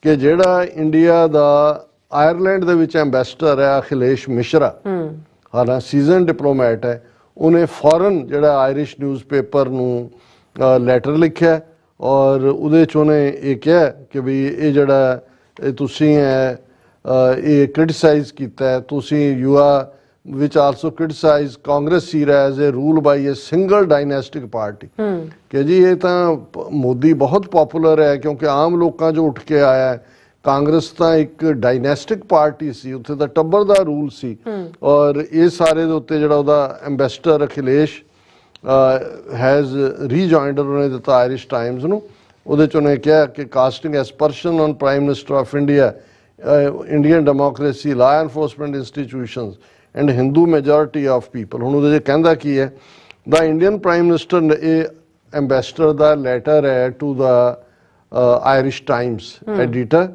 Speaker 2: ਕਿ ਜਿਹੜਾ ਇੰਡੀਆ ਦਾ ਆਇਰਲੈਂਡ ਦੇ ਵਿੱਚ ਐਂਬੈਸਡਰ ਹੈ ਅਖਿਲੇਸ਼ ਮਿਸ਼ਰਾ, ਹਾਲਾਂਕਿ ਸੀਜ਼ਨ ਡਿਪਲੋਮੈਟ ਹੈ, ਉਹਨੇ ਫੌਰਨ ਜਿਹੜਾ ਆਇਰਿਸ਼ ਨਿਊਜ਼ਪੇਪਰ ਨੂੰ ਲੈਟਰ ਲਿਖਿਆ ਔਰ ਉਹਦੇ 'ਚ ਉਹਨੇ ਇਹ ਕਿਹਾ ਕਿ ਵੀ ਇਹ ਜਿਹੜਾ ਇਹ ਤੁਸੀਂ ਹੈ ਇਹ ਕ੍ਰਿਟਿਸਾਈਜ਼ ਕੀਤਾ ਹੈ ਤੁਸੀਂ you are which also criticize Congress era as a rule by a single dynastic party ਕਿ ਜੀ ਇਹ ਤਾਂ ਮੋਦੀ ਬਹੁਤ ਪਪੂਲਰ ਹੈ ਕਿਉਂਕਿ ਆਮ ਲੋਕਾਂ 'ਚੋਂ ਉੱਠ ਕੇ ਆਇਆ ਹੈ। ਕਾਂਗਰਸ ਤਾਂ ਇੱਕ ਡਾਇਨੈਸਟਿਕ ਪਾਰਟੀ ਸੀ, ਉੱਥੇ ਤਾਂ ਟੱਬਰ ਦਾ ਰੂਲ ਸੀ ਔਰ ਇਹ ਸਾਰੇ ਦੇ ਉੱਤੇ ਜਿਹੜਾ ਉਹਦਾ ਐਂਬੈਸਡਰ ਅਖਿਲੇਸ਼ ਹੈਜ਼ ਰੀਜੁਆਇੰਡ ਉਹਨੇ ਦਿੱਤਾ ਆਇਰਿਸ਼ ਟਾਈਮਜ਼ ਨੂੰ। ਉਹਦੇ 'ਚ ਉਹਨੇ ਕਿਹਾ ਕਿ casting aspersion on prime minister of India, Indian democracy, law enforcement institutions and Hindu majority of people. ਹੁਣ ਉਹਦੇ 'ਚ ਕਹਿੰਦਾ ਕੀ ਹੈ, ਦਾ ਇੰਡੀਅਨ ਪ੍ਰਾਈਮ ਮਿਨਿਸਟਰ ਇਹ ਐਂਬੈਸਡਰ ਦਾ ਲੈਟਰ ਹੈ to the Irish Times editor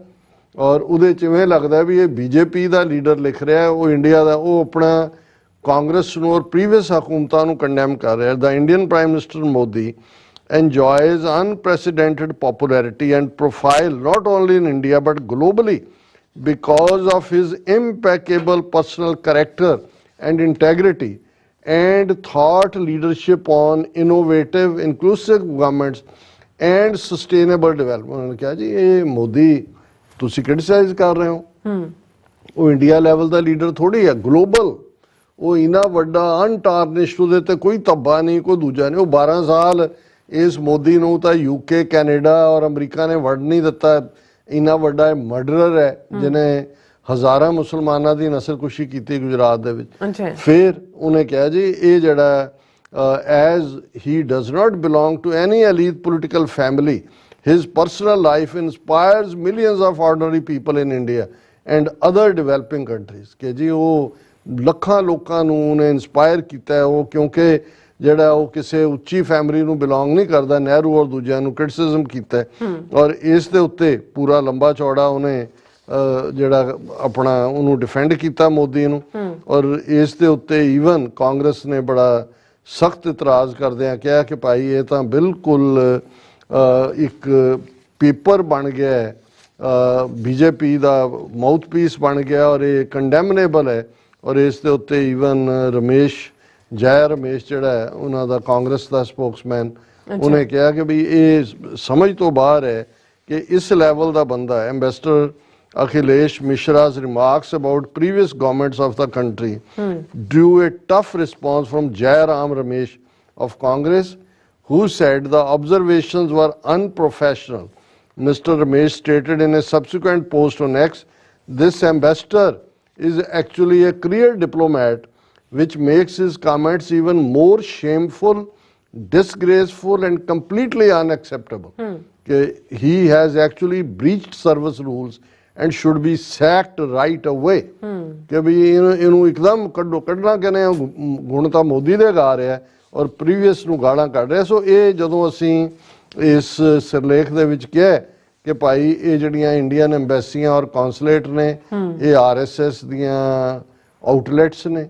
Speaker 2: ਔਰ ਉਹਦੇ 'ਚ ਇਵੇਂ ਲੱਗਦਾ ਵੀ ਇਹ ਬੀਜੇਪੀ ਦਾ ਲੀਡਰ ਲਿਖ ਰਿਹਾ, ਉਹ ਇੰਡੀਆ ਦਾ, ਉਹ ਆਪਣਾ ਕਾਂਗਰਸ ਨੂੰ ਔਰ ਪ੍ਰੀਵੀਅਸ ਹਕੂਮਤਾਂ ਨੂੰ ਕੰਡੈਮ ਕਰ ਰਿਹਾ। The Indian prime minister Modi enjoys unprecedented popularity and profile not only in India but globally because of his impeccable personal character and integrity and thought leadership on innovative, inclusive governments and sustainable development। उन्होंने कहा जी ये मोदी तुसी criticise कर रहे हो, वो India level का leader थोड़ी है, ग्लोबल वो इना वड्डा अनटार्निश्ड ਉਹਦੇ ਤੇ ਕੋਈ ਧੱਬਾ ਨਹੀਂ, ਕੋਈ ਦੂਜਾ ਨਹੀਂ। ਉਹ 12 ਸਾਲ ਇਸ ਮੋਦੀ ਨੂੰ ਤਾਂ ਯੂਕੇ, ਕੈਨੇਡਾ ਔਰ ਅਮਰੀਕਾ ਨੇ ਵੜ ਨਹੀਂ ਦਿੱਤਾ। ਇੰਨਾ ਵੱਡਾ ਮਰਡਰਰ ਹੈ ਜਿਹਨੇ ਹਜ਼ਾਰਾਂ ਮੁਸਲਮਾਨਾਂ ਦੀ ਨਸਲਕੁਸ਼ੀ ਕੀਤੀ ਗੁਜਰਾਤ ਦੇ ਵਿੱਚ। ਫਿਰ ਉਹਨੇ ਕਿਹਾ ਜੀ ਇਹ ਜਿਹੜਾ as he does not belong to any elite political family, his personal life inspires millions of ordinary people in India and other developing countries. ਕਿ ਜੀ ਉਹ ਲੱਖਾਂ ਲੋਕਾਂ ਨੂੰ ਉਹਨੇ ਇਨਸਪਾਇਰ ਕੀਤਾ। ਉਹ ਕਿਉਂਕਿ ਜਿਹੜਾ ਉਹ ਕਿਸੇ ਉੱਚੀ ਫੈਮਿਲੀ ਨੂੰ ਬਿਲੋਂਗ ਨਹੀਂ ਕਰਦਾ, ਨਹਿਰੂ ਔਰ ਦੂਜਿਆਂ ਨੂੰ ਕ੍ਰਿਟਿਸਿਜ਼ਮ ਕੀਤਾ ਔਰ ਇਸ ਦੇ ਉੱਤੇ ਪੂਰਾ ਲੰਬਾ ਚੌੜਾ ਉਹਨੇ ਜਿਹੜਾ ਆਪਣਾ ਉਹਨੂੰ ਡਿਫੈਂਡ ਕੀਤਾ ਮੋਦੀ ਨੂੰ। ਔਰ ਇਸ ਦੇ ਉੱਤੇ ਈਵਨ ਕਾਂਗਰਸ ਨੇ ਬੜਾ ਸਖਤ ਇਤਰਾਜ਼ ਕਰਦਿਆਂ ਕਿਹਾ ਕਿ ਭਾਈ ਇਹ ਤਾਂ ਬਿਲਕੁਲ ਇੱਕ ਪੇਪਰ ਬਣ ਗਿਆ, ਬੀਜੇਪੀ ਦਾ ਮਾਊਥ ਪੀਸ ਬਣ ਗਿਆ ਔਰ ਇਹ ਕੰਡੈਮਨੇਬਲ ਹੈ। ਔਰ ਇਸ ਦੇ ਉੱਤੇ ਈਵਨ ਰਮੇਸ਼ ਜਿਹੜਾ ਹੈ ਉਹਨਾਂ ਦਾ ਕਾਂਗਰਸ ਦਾ ਸਪੋਕਸਮੈਨ, ਉਹਨੇ ਕਿਹਾ ਕਿ ਵੀ ਇਹ ਸਮਝ ਤੋਂ ਬਾਹਰ ਹੈ ਕਿ ਇਸ ਲੈਵਲ ਦਾ ਬੰਦਾ ਹੈ। Ambassador Akhilesh Mishra's remarks about previous governments of the country drew a tough response from Jai Ram Ramesh of Congress, who said the observations were unprofessional. Mr. Ramesh stated in a subsequent post on X, this ambassador is actually a career diplomat, which makes his comments even more shameful, disgraceful and completely unacceptable. He has actually breached service rules and should be sacked right away. ਕਿ ਵੀ ਇਹਨੂੰ ਇੱਕਦਮ ਕੱਢਣਾ ਕਹਿੰਦੇ ਗੁਣ ਤਾਂ ਮੋਦੀ ਦੇ ਗਾ ਰਿਹਾ ਔਰ ਪ੍ਰੀਵੀਅਸ ਨੂੰ ਗਾਲਾਂ ਕੱਢ ਰਿਹਾ। ਸੋ ਇਹ ਜਦੋਂ ਅਸੀਂ ਇਸ ਸਿਰਲੇਖ ਦੇ ਵਿੱਚ ਕਿਹਾ ਕਿ ਭਾਈ ਇਹ ਜਿਹੜੀਆਂ ਇੰਡੀਅਨ ਐਮਬੈਸੀਆਂ ਔਰ ਕੌਂਸੂਲੇਟ ਨੇ ਇਹ RSS ਦੀਆਂ ਆਊਟਲੈਟਸ ਨੇ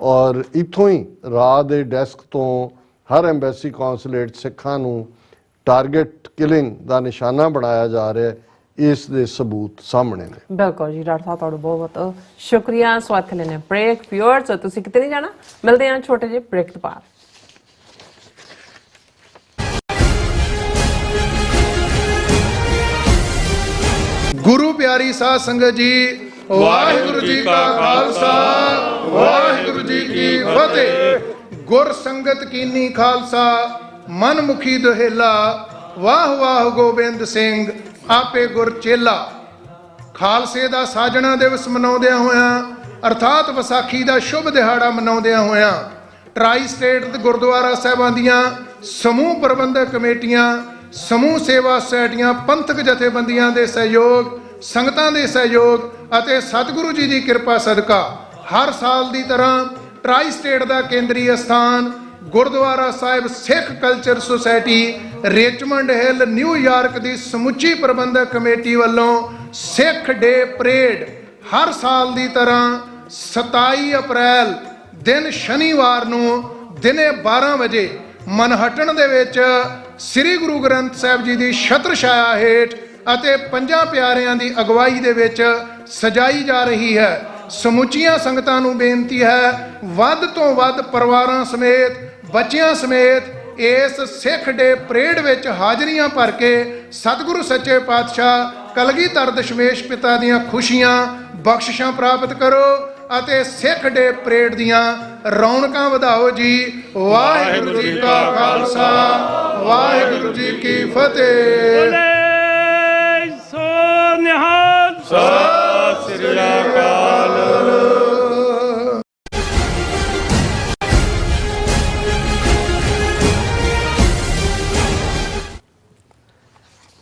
Speaker 2: ਔਰ ਇੱਥੋਂ ਹੀ ਰਾਹ ਦੇ ਡੈਸਕ ਤੋਂ ਹਰ ਐਮਬੈਸੀ ਕੌਂਸੂਲੇਟ ਸਿੱਖਾਂ ਨੂੰ ਟਾਰਗੇਟ ਕਿਲਿੰਗ ਦਾ ਨਿਸ਼ਾਨਾ ਬਣਾਇਆ ਜਾ ਰਿਹਾ, ਇਸ ਦੇ ਸਬੂਤ ਸਾਹਮਣੇ ਨੇ।
Speaker 1: ਬਿਲਕੁਲ ਜੀ ਡਾਕਟਰ ਸਾਹਿਬ ਤੁਹਾਡਾ ਬਹੁਤ ਬਹੁਤ ਸ਼ੁਕਰੀਆ। ਸੋ ਇੱਥੇ ਲੈਣੇ ਬ੍ਰੇਕ। ਵਿਊਅਰਸ ਤੁਸੀਂ ਕਿਤੇ ਨਹੀਂ ਜਾਣਾ, ਮਿਲਦੇ ਹਾਂ ਛੋਟੇ ਜਿਹੇ ਬ੍ਰੇਕ ਤੋਂ ਬਾਅਦ।
Speaker 3: ਗੁਰੂ ਪਿਆਰੀ ਸਾਧ ਸੰਗਤ ਜੀ, ਵਾਹਿਗੁਰੂ ਜੀ ਕਾ ਖਾਲਸਾ ਵਾਹਿਗੁਰੂ ਜੀ ਕੀ ਫਤਿਹ। ਗੁਰ ਸੰਗਤ ਕੀਨੀ ਖਾਲਸਾ ਮਨ ਮੁਖੀ ਦੁਹੇਲਾ, ਵਾਹ ਵਾਹ ਗੋਬਿੰਦ ਸਿੰਘ ਆਪੇ ਗੁਰ ਚੇਲਾ। ਖਾਲਸੇ ਦਾ ਸਾਜਣਾ ਦਿਵਸ ਮਨਾਉਂਦਿਆਂ ਹੋਇਆਂ ਅਰਥਾਤ ਵਿਸਾਖੀ ਦਾ ਸ਼ੁਭ ਦਿਹਾੜਾ ਮਨਾਉਂਦਿਆਂ ਹੋਇਆਂ ਟਰਾਈ ਸਟੇਟ ਦੇ ਗੁਰਦੁਆਰਾ ਸਾਹਿਬਾਂ ਦੀਆਂ ਸਮੂਹ ਪ੍ਰਬੰਧਕ ਕਮੇਟੀਆਂ, ਸਮੂਹ ਸੇਵਾ ਸੁਸਾਇਟੀਆਂ, ਪੰਥਕ ਜਥੇਬੰਦੀਆਂ ਦੇ ਸਹਿਯੋਗ, ਸੰਗਤਾਂ ਦੇ ਸਹਿਯੋਗ ਅਤੇ ਸਤਿਗੁਰੂ ਜੀ ਦੀ ਕਿਰਪਾ ਸਦਕਾ ਹਰ ਸਾਲ ਦੀ ਤਰ੍ਹਾਂ ਟਰਾਈ ਸਟੇਟ ਦਾ ਕੇਂਦਰੀ ਅਸਥਾਨ Gurdwara Sahib Sikh culture society Richmond Hill New York ਦੀ ਸਮੁੱਚੀ ਪ੍ਰਬੰਧਕ ਕਮੇਟੀ ਵੱਲੋਂ ਸਿੱਖ ਡੇ ਪਰੇਡ ਹਰ ਸਾਲ ਦੀ ਤਰ੍ਹਾਂ 27 ਅਪ੍ਰੈਲ ਦਿਨ ਸ਼ਨੀਵਾਰ ਨੂੰ ਦਿਨੇ 12 ਵਜੇ ਮਨਹਟਨ ਦੇ ਵਿੱਚ ਸ੍ਰੀ ਗੁਰੂ ਗ੍ਰੰਥ ਸਾਹਿਬ ਜੀ ਦੀ ਛਤਰ ਛਾਇਆ ਹੇਠ ਅਤੇ ਪੰਜਾਂ ਪਿਆਰਿਆਂ ਦੀ ਅਗਵਾਈ ਦੇ ਵਿੱਚ ਸਜਾਈ ਜਾ ਰਹੀ ਹੈ। ਸਮੁੱਚੀਆਂ ਸੰਗਤਾਂ ਨੂੰ ਬੇਨਤੀ ਹੈ ਵੱਧ ਤੋਂ ਵੱਧ ਪਰਿਵਾਰਾਂ ਸਮੇਤ, ਬੱਚਿਆਂ ਸਮੇਤ ਇਸ ਸਿੱਖ ਡੇ ਪਰੇਡ ਵਿੱਚ ਹਾਜ਼ਰੀਆਂ ਭਰ ਕੇ ਸਤਿਗੁਰੂ ਸੱਚੇ ਪਾਤਸ਼ਾਹ ਕਲਗੀਧਰ ਦਸ਼ਮੇਸ਼ ਪਿਤਾ ਦੀਆਂ ਖੁਸ਼ੀਆਂ ਬਖਸ਼ਿਸ਼ਾਂ ਪ੍ਰਾਪਤ ਕਰੋ ਅਤੇ ਸਿੱਖ ਡੇ ਪਰੇਡ ਦੀਆਂ ਰੌਣਕਾਂ ਵਧਾਓ ਜੀ। ਵਾਹਿਗੁਰੂ ਜੀ ਕਾ ਖਾਲਸਾ, ਵਾਹਿਗੁਰੂ ਜੀ ਕੀ ਫਤਿਹ।
Speaker 5: ਸੋ ਨਿਹਾਲ ਸਤਿ ਸ੍ਰੀ ਅਕਾਲ।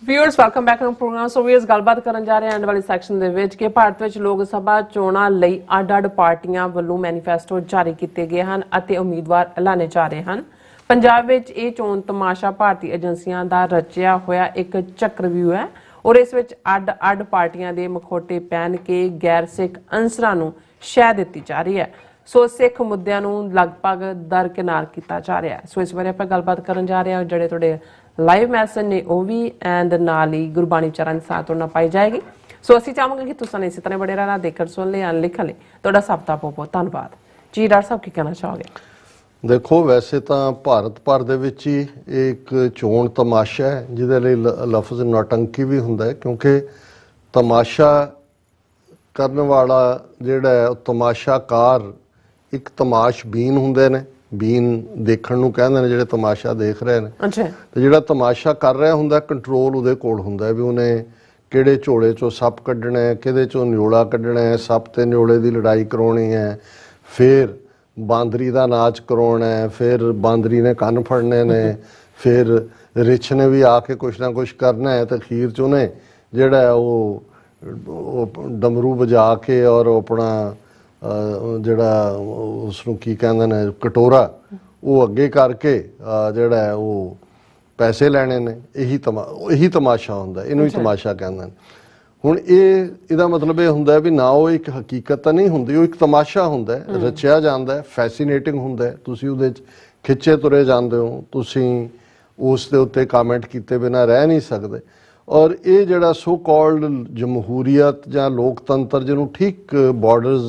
Speaker 1: Viewers welcome back to programme. ਸੋ ਵੀ ਇਸ ਗੱਲਬਾਤ ਕਰਨ ਜਾ ਰਹੇ ਹਾਂ ਐਂਡ ਵਾਲੀ ਸੈਕਸ਼ਨ ਦੇ ਵਿੱਚ ਕਿ ਭਾਰਤ ਵਿੱਚ ਲੋਕ ਸਭਾ ਚੋਣਾਂ ਲਈ ਅੱਡ-ਅੱਡ ਪਾਰਟੀਆਂ ਵੱਲੋਂ ਮੈਨੀਫੈਸਟੋ ਜਾਰੀ ਕੀਤੇ ਗਏ ਹਨ ਅਤੇ ਉਮੀਦਵਾਰ ਐਲਾਨੇ ਜਾ ਰਹੇ ਹਨ। ਪੰਜਾਬ ਵਿੱਚ ਇਹ ਚੋਣ ਤਮਾਸ਼ਾ ਭਾਰਤੀ ਏਜੰਸੀਆਂ ਦਾ ਰਚਿਆ ਹੋਇਆ ਇੱਕ ਚੱਕਰਵਿਊਹ ਹੈ ਔਰ ਇਸ ਵਿੱਚ ਅੱਡ-ਅੱਡ ਪਾਰਟੀਆਂ ਦੇ ਮਖੌਟੇ ਪਹਿਨ ਕੇ ਗੈਰ ਸਿੱਖ ਅਨਸਰਾਂ ਨੂੰ ਸ਼ਹਿ ਦਿੱਤੀ ਜਾ ਰਹੀ ਹੈ। ਸੋ ਸਿੱਖ ਮੁੱਦਿਆਂ ਨੂੰ ਲਗਭਗ ਦਰਕਿਨਾਰ ਕੀਤਾ ਜਾ ਰਿਹਾ ਹੈ। ਸੋ ਇਸ ਬਾਰੇ ਆਪਾਂ ਗੱਲਬਾਤ ਕਰਨ ਜਾ ਰਹੇ ਹਾਂ। ਜਿਹੜੇ ਤੁਹਾਡੇ ਲਾਈਵ ਮੈਸੇਜ ਨੇ ਉਹ ਵੀ ਐਂਡ ਨਾਲ ਹੀ ਗੁਰਬਾਣੀ ਚਰਨ ਸਾਥ ਨਾਲ ਪਾਈ ਜਾਏਗੀ। ਸੋ ਅਸੀਂ ਚਾਹਾਂਗੇ ਕਿ ਤੁਸੀਂ ਇਸੇ ਤਰ੍ਹਾਂ ਬੜੇ ਰਹਿਣਾ, ਦੇਖਣ ਸੁਣ ਲਈ ਲਿਖਣ ਲਈ ਤੁਹਾਡਾ ਸਭ ਦਾ ਬਹੁਤ ਬਹੁਤ ਧੰਨਵਾਦ ਜੀ। ਡਾਕਟਰ ਸਾਹਿਬ ਕੀ ਕਹਿਣਾ ਚਾਹੋਗੇ?
Speaker 2: ਦੇਖੋ, ਵੈਸੇ ਤਾਂ ਭਾਰਤ ਭਰ ਦੇ ਵਿੱਚ ਹੀ ਇੱਕ ਚੋਣ ਤਮਾਸ਼ਾ ਹੈ ਜਿਹਦੇ ਲਈ ਲਫ਼ਜ਼ ਨੌਟੰਕੀ ਵੀ ਹੁੰਦਾ ਹੈ, ਕਿਉਂਕਿ ਤਮਾਸ਼ਾ ਕਰਨ ਵਾਲਾ ਜਿਹੜਾ ਹੈ ਉਹ ਤਮਾਸ਼ਾਕਾਰ ਇੱਕ ਤਮਾਸ਼ਬੀਨ ਹੁੰਦੇ ਨੇ। ਬੀਨ ਦੇਖਣ ਨੂੰ ਕਹਿੰਦੇ ਨੇ ਜਿਹੜੇ ਤਮਾਸ਼ਾ ਦੇਖ ਰਹੇ ਨੇ।
Speaker 1: ਅੱਛਾ।
Speaker 2: ਤੇ ਜਿਹੜਾ ਤਮਾਸ਼ਾ ਕਰ ਰਿਹਾ ਹੁੰਦਾ ਕੰਟਰੋਲ ਉਹਦੇ ਕੋਲ ਹੁੰਦਾ ਵੀ ਉਹਨੇ ਕਿਹੜੇ ਝੋਲੇ ਚੋਂ ਸੱਪ ਕੱਢਣਾ ਹੈ, ਕਿਹਦੇ ਚੋਂ ਨਿਓਲਾ ਕੱਢਣਾ ਹੈ, ਸੱਪ ਤੇ ਨਿਓਲੇ ਦੀ ਲੜਾਈ ਕਰਾਉਣੀ ਹੈ, ਫਿਰ ਬਾਂਦਰੀ ਦਾ ਨਾਚ ਕਰਾਉਣਾ ਹੈ, ਫਿਰ ਬਾਂਦਰੀ ਨੇ ਕੰਨ ਫੜਨੇ ਨੇ, ਫਿਰ ਰਿਛ ਨੇ ਵੀ ਆ ਕੇ ਕੁਛ ਨਾ ਕੁਛ ਕਰਨਾ ਹੈ ਤੇ ਅਖੀਰ 'ਚ ਉਹਨੇ ਜਿਹੜਾ ਹੈ ਉਹ ਡਮਰੂ ਵਜਾ ਕੇ ਔਰ ਆਪਣਾ ਜਿਹੜਾ ਉਸਨੂੰ ਕੀ ਕਹਿੰਦੇ ਨੇ ਕਟੋਰਾ ਉਹ ਅੱਗੇ ਕਰਕੇ ਜਿਹੜਾ ਹੈ ਉਹ ਪੈਸੇ ਲੈਣੇ ਨੇ। ਇਹੀ ਤਮਾਸ਼ਾ ਹੁੰਦਾ, ਇਹਨੂੰ ਹੀ ਤਮਾਸ਼ਾ ਕਹਿੰਦੇ ਨੇ। ਹੁਣ ਇਹਦਾ ਮਤਲਬ ਇਹ ਹੁੰਦਾ ਵੀ ਨਾ ਉਹ ਇੱਕ ਹਕੀਕਤ ਤਾਂ ਨਹੀਂ ਹੁੰਦੀ, ਉਹ ਇੱਕ ਤਮਾਸ਼ਾ ਹੁੰਦਾ, ਰਚਿਆ ਜਾਂਦਾ, ਫੈਸੀਨੇਟਿੰਗ ਹੁੰਦਾ, ਤੁਸੀਂ ਉਹਦੇ 'ਚ ਖਿੱਚੇ ਤੁਰੇ ਜਾਂਦੇ ਹੋ, ਤੁਸੀਂ ਉਸ ਦੇ ਉੱਤੇ ਕਮੈਂਟ ਕੀਤੇ ਬਿਨਾਂ ਰਹਿ ਨਹੀਂ ਸਕਦੇ। ਔਰ ਇਹ ਜਿਹੜਾ ਸੋ ਕਾਲਡ ਜਮਹੂਰੀਅਤ ਜਾਂ ਲੋਕਤੰਤਰ ਜਿਹਨੂੰ ਠੀਕ ਬਾਰਡਰਸ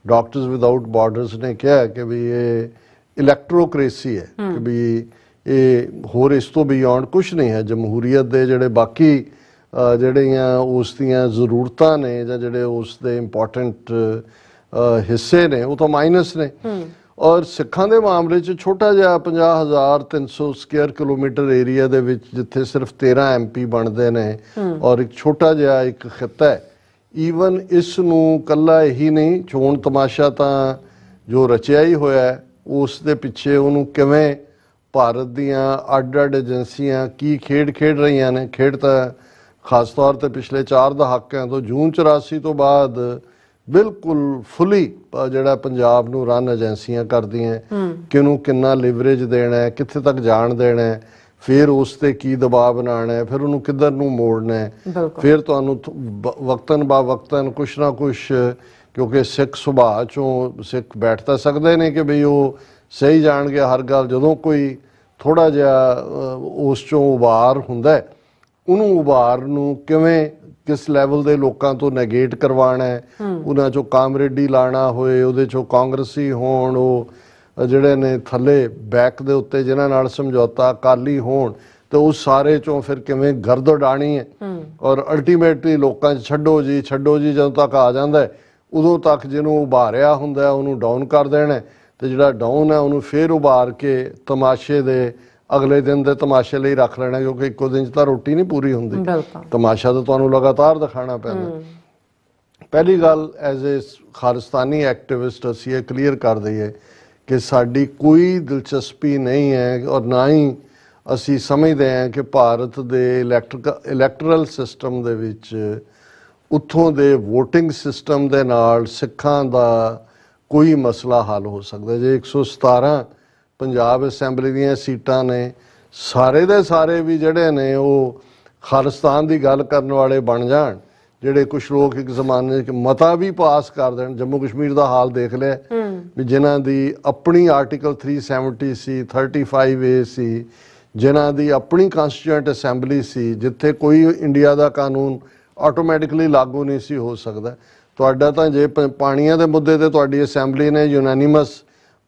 Speaker 2: ਡਾਕਟਰਸ ਵਿਦਆਊਟ ਬਾਰਡਰਸ ਨੇ ਕਿਹਾ ਕਿ ਵੀ ਇਹ ਇਲੈਕਟ੍ਰੋਕ੍ਰੇਸੀ ਹੈ, ਕਿ ਵੀ ਇਹ ਹੋਰ ਇਸ ਤੋਂ ਬਿਯੋਂਡ ਕੁਛ ਨਹੀਂ ਹੈ। ਜਮਹੂਰੀਅਤ ਦੇ ਜਿਹੜੇ ਬਾਕੀ ਜਿਹੜੀਆਂ ਉਸ ਦੀਆਂ ਜ਼ਰੂਰਤਾਂ ਨੇ ਜਾਂ ਜਿਹੜੇ ਉਸ ਦੇ ਇੰਪੋਰਟੈਂਟ ਹਿੱਸੇ ਨੇ ਉਹ ਤਾਂ ਮਾਈਨਸ ਨੇ। ਔਰ ਸਿੱਖਾਂ ਦੇ ਮਾਮਲੇ 'ਚ ਛੋਟਾ ਜਿਹਾ 50,300 ਸਕੁਅਰ ਕਿਲੋਮੀਟਰ ਏਰੀਆ ਦੇ ਵਿੱਚ ਜਿੱਥੇ ਸਿਰਫ 13 MP ਬਣਦੇ ਨੇ ਔਰ ਇੱਕ ਛੋਟਾ ਜਿਹਾ ਇੱਕ ਖਿੱਤਾ ਹੈ। ਈਵਨ ਇਸ ਨੂੰ ਕੱਲਾ ਇਹੀ ਨਹੀਂ, ਚੋਣ ਤਮਾਸ਼ਾ ਤਾਂ ਜੋ ਰਚਿਆ ਹੀ ਹੋਇਆ ਉਸ ਦੇ ਪਿੱਛੇ ਉਹਨੂੰ ਕਿਵੇਂ ਭਾਰਤ ਦੀਆਂ ਅੱਡ-ਅੱਡ ਏਜੰਸੀਆਂ ਕੀ ਖੇਡ ਰਹੀਆਂ ਨੇ। ਖੇਡ ਤਾਂ ਖਾਸ ਤੌਰ ਤੇ ਪਿਛਲੇ 4 ਦਹਾਕਿਆਂ ਤੋਂ ਜੂਨ 84 ਤੋਂ ਬਾਅਦ ਬਿਲਕੁਲ ਫੁੱਲੀ ਜਿਹੜਾ ਪੰਜਾਬ ਨੂੰ ਰਨ ਏਜੰਸੀਆਂ ਕਰਦੀਆਂ, ਕਿਹਨੂੰ ਕਿੰਨਾ ਲਿਵਰੇਜ ਦੇਣਾ ਹੈ, ਕਿੱਥੇ ਤੱਕ ਜਾਣ ਦੇਣਾ ਹੈ, ਫਿਰ ਉਸ ਤੇ ਕੀ ਦਬਾਅ ਬਣਾਉਣਾ ਹੈ, ਫਿਰ ਉਹਨੂੰ ਕਿੱਧਰ ਨੂੰ ਮੋੜਨਾ ਹੈ, ਫਿਰ ਤੁਹਾਨੂੰ ਵਕਤਨ ਬਾ ਵਕਤਨ ਕੁਛ ਨਾ ਕੁਛ, ਕਿਉਂਕਿ ਸਿੱਖ ਸੁਭਾਅ ਚੋਂ ਸਿੱਖ ਬੈਠ ਤਾਂ ਸਕਦੇ ਨੇ ਕਿ ਬਈ ਉਹ ਸਹੀ ਜਾਣਗੇ ਹਰ ਗੱਲ। ਜਦੋਂ ਕੋਈ ਥੋੜਾ ਜਿਹਾ ਉਸ ਚੋਂ ਉਭਾਰ ਹੁੰਦਾ ਉਹਨੂੰ ਉਭਾਰ ਨੂੰ ਕਿਵੇਂ ਕਿਸ ਲੈਵਲ ਦੇ ਲੋਕਾਂ ਤੋਂ ਨੈਗੇਟ ਕਰਵਾਉਣਾ ਹੈ, ਉਹਨਾਂ ਚੋਂ ਕਾਮਰੇਡੀ ਲਾਣਾ ਹੋਏ, ਉਹਦੇ ਚੋਂ ਕਾਂਗਰਸੀ ਹੋਣ, ਉਹ ਜਿਹੜੇ ਨੇ ਥੱਲੇ ਬੈਕ ਦੇ ਉੱਤੇ ਜਿਨ੍ਹਾਂ ਨਾਲ ਸਮਝੌਤਾ ਅਕਾਲੀ ਹੋਣ, ਤੇ ਉਸ ਸਾਰੇ ਚੋਂ ਫਿਰ ਕਿਵੇਂ ਗਰਦ ਉਡਾਣੀ ਹੈ। ਔਰ ਅਲਟੀਮੇਟਲੀ ਲੋਕਾਂ 'ਚ ਛੱਡੋ ਜੀ ਜਦੋਂ ਤੱਕ ਆ ਜਾਂਦਾ ਉਦੋਂ ਤੱਕ ਜਿਹਨੂੰ ਉਭਾਰਿਆ ਹੁੰਦਾ ਉਹਨੂੰ ਡਾਊਨ ਕਰ ਦੇਣਾ, ਤੇ ਜਿਹੜਾ ਡਾਊਨ ਹੈ ਉਹਨੂੰ ਫਿਰ ਉਭਾਰ ਕੇ ਤਮਾਸ਼ੇ ਦੇ ਅਗਲੇ ਦਿਨ ਦੇ ਤਮਾਸ਼ੇ ਲਈ ਰੱਖ ਲੈਣਾ, ਕਿਉਂਕਿ ਇੱਕੋ ਦਿਨ 'ਚ ਤਾਂ ਰੋਟੀ ਨਹੀਂ ਪੂਰੀ ਹੁੰਦੀ, ਤਮਾਸ਼ਾ ਤਾਂ ਤੁਹਾਨੂੰ ਲਗਾਤਾਰ ਦਿਖਾਣਾ ਪੈਂਦਾ। ਪਹਿਲੀ ਗੱਲ ਐਜ਼ ਏ ਖਾਲਿਸਤਾਨੀ ਐਕਟਿਵਿਸਟ ਅਸੀਂ ਇਹ ਕਲੀਅਰ ਕਰ ਦਈਏ ਕਿ ਸਾਡੀ ਕੋਈ ਦਿਲਚਸਪੀ ਨਹੀਂ ਹੈ ਔਰ ਨਾ ਹੀ ਅਸੀਂ ਸਮਝਦੇ ਹਾਂ ਕਿ ਭਾਰਤ ਦੇ ਇਲੈਕਟਰਲ ਸਿਸਟਮ ਦੇ ਵਿੱਚ ਉੱਥੋਂ ਦੇ ਵੋਟਿੰਗ ਸਿਸਟਮ ਦੇ ਨਾਲ ਸਿੱਖਾਂ ਦਾ ਕੋਈ ਮਸਲਾ ਹੱਲ ਹੋ ਸਕਦਾ। ਜੇ 117 ਪੰਜਾਬ ਅਸੈਂਬਲੀ ਦੀਆਂ ਸੀਟਾਂ ਨੇ, ਸਾਰੇ ਦੇ ਸਾਰੇ ਵੀ ਜਿਹੜੇ ਨੇ ਉਹ ਖਾਲਿਸਤਾਨ ਦੀ ਗੱਲ ਕਰਨ ਵਾਲੇ ਬਣ ਜਾਣ, ਜਿਹੜੇ ਕੁਛ ਲੋਕ ਇੱਕ ਜ਼ਮਾਨੇ 'ਚ ਮਤਾ ਵੀ ਪਾਸ ਕਰ ਦੇਣ। ਜੰਮੂ ਕਸ਼ਮੀਰ ਦਾ ਹਾਲ ਦੇਖ ਲਿਆ ਵੀ ਜਿਨ੍ਹਾਂ ਦੀ ਆਪਣੀ ਆਰਟੀਕਲ 370 ਸੀ, 35A ਸੀ, ਜਿਨ੍ਹਾਂ ਦੀ ਆਪਣੀ ਕਨਸਟੀਟਿਊਐਂਟ ਅਸੈਂਬਲੀ ਸੀ, ਜਿੱਥੇ ਕੋਈ ਇੰਡੀਆ ਦਾ ਕਾਨੂੰਨ ਆਟੋਮੈਟਿਕਲੀ ਲਾਗੂ ਨਹੀਂ ਸੀ ਹੋ ਸਕਦਾ। ਤੁਹਾਡਾ ਤਾਂ ਜੇ ਪਾਣੀਆਂ ਦੇ ਮੁੱਦੇ ਤੇ ਤੁਹਾਡੀ ਅਸੈਂਬਲੀ ਨੇ ਯੂਨੈਨਿਮਸ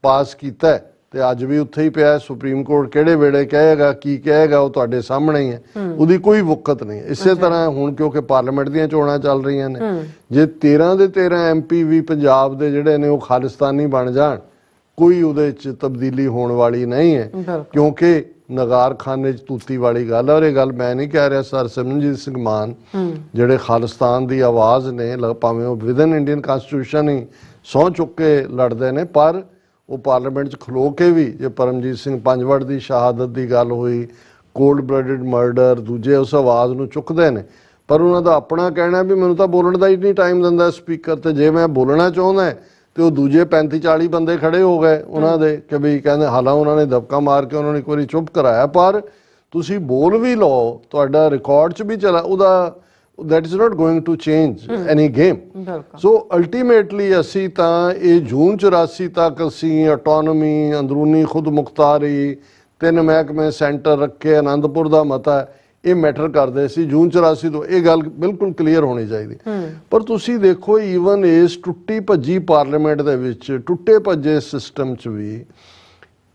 Speaker 2: ਪਾਸ ਕੀਤਾ ਤੇ ਅੱਜ ਵੀ ਉੱਥੇ ਹੀ ਪਿਆ। ਸੁਪਰੀਮ ਕੋਰਟ ਕਿਹੜੇ ਵੇਲੇ ਕਹੇਗਾ ਕੀ ਕਹੇਗਾ ਉਹ ਤੁਹਾਡੇ ਸਾਹਮਣੇ ਹੀ ਹੈ, ਉਹਦੀ ਕੋਈ ਵਕਤ ਨਹੀਂ। ਇਸੇ ਤਰ੍ਹਾਂ ਹੁਣ ਕਿਉਂਕਿ ਪਾਰਲੀਮੈਂਟ ਦੀਆਂ ਚੋਣਾਂ ਚੱਲ ਰਹੀਆਂ ਨੇ, ਜੇ 13 ਦੇ 13 MP ਵੀ ਪੰਜਾਬ ਦੇ ਜਿਹੜੇ ਨੇ ਉਹ ਖਾਲਿਸਤਾਨੀ ਬਣ ਜਾਣ, ਕੋਈ ਉਹਦੇ 'ਚ ਤਬਦੀਲੀ ਹੋਣ ਵਾਲੀ ਨਹੀਂ ਹੈ, ਕਿਉਂਕਿ ਨਗਾਰਖਾਨੇ 'ਚ ਤੂਤੀ ਵਾਲੀ ਗੱਲ ਹੈ। ਔਰ ਇਹ ਗੱਲ ਮੈਂ ਨਹੀਂ ਕਹਿ ਰਿਹਾ, ਸਰ ਸਿਮਰਨਜੀਤ ਸਿੰਘ ਮਾਨ ਜਿਹੜੇ ਖਾਲਿਸਤਾਨ ਦੀ ਆਵਾਜ਼ ਨੇ, ਭਾਵੇਂ ਉਹ ਵਿਦਨ ਇੰਡੀਅਨ ਕਨਸਟੀਟਿਊਸ਼ਨ ਹੀ ਸਹੁੰ ਚੁੱਕ ਕੇ ਲੜਦੇ ਨੇ, ਪਰ ਉਹ ਪਾਰਲੀਮੈਂਟ 'ਚ ਖਲੋ ਕੇ ਵੀ, ਜੇ ਪਰਮਜੀਤ ਸਿੰਘ ਪੰਜਵੜ ਦੀ ਸ਼ਹਾਦਤ ਦੀ ਗੱਲ ਹੋਈ, ਕੋਲਡ ਬਲੱਡਡ ਮਰਡਰ, ਦੂਜੇ ਉਸ ਆਵਾਜ਼ ਨੂੰ ਚੁੱਕਦੇ ਨੇ। ਪਰ ਉਹਨਾਂ ਦਾ ਆਪਣਾ ਕਹਿਣਾ ਵੀ ਮੈਨੂੰ ਤਾਂ ਬੋਲਣ ਦਾ ਹੀ ਨਹੀਂ ਟਾਈਮ ਦਿੰਦਾ ਸਪੀਕਰ, ਤੇ ਜੇ ਮੈਂ ਬੋਲਣਾ ਚਾਹੁੰਦਾ ਤੇ ਉਹ ਦੂਜੇ 35-40 ਬੰਦੇ ਖੜੇ ਹੋ ਗਏ ਉਹਨਾਂ ਦੇ, ਕਿ ਵੀ ਕਹਿੰਦੇ ਹਾਲਾਂ ਉਹਨਾਂ ਨੇ ਦਬਕਾ ਮਾਰ ਕੇ ਉਹਨਾਂ ਨੇ ਇੱਕ ਵਾਰੀ ਚੁੱਪ ਕਰਾਇਆ, ਪਰ ਤੁਸੀਂ ਬੋਲ ਵੀ ਲਓ, ਤੁਹਾਡਾ ਰਿਕਾਰਡ 'ਚ ਵੀ ਚਲਾ, ਉਹਦਾ that is not going to change any game. So ultimately ਅਸੀਂ ਤਾਂ ਇਹ ਜੂਨ 84 ਤੱਕ ਅਸੀਂ ਆਟੋਨਮੀ, ਅੰਦਰੂਨੀ ਖੁਦ ਮੁਖਤਾਰੀ, 3 ਮਹਿਕਮੇ ਸੈਂਟਰ ਰੱਖੇ, ਆਨੰਦਪੁਰ ਦਾ ਮਤਾ, ਇਹ ਮੈਟਰ ਕਰਦੇ ਸੀ ਜੂਨ 84 ਤੋਂ। ਇਹ ਗੱਲ ਬਿਲਕੁਲ ਕਲੀਅਰ ਹੋਣੀ ਚਾਹੀਦੀ। ਪਰ ਤੁਸੀਂ ਦੇਖੋ ਈਵਨ ਇਸ ਟੁੱਟੀ ਭੱਜੀ ਪਾਰਲੀਮੈਂਟ ਦੇ ਵਿੱਚ, ਟੁੱਟੇ ਭੱਜੇ ਸਿਸਟਮ 'ਚ ਵੀ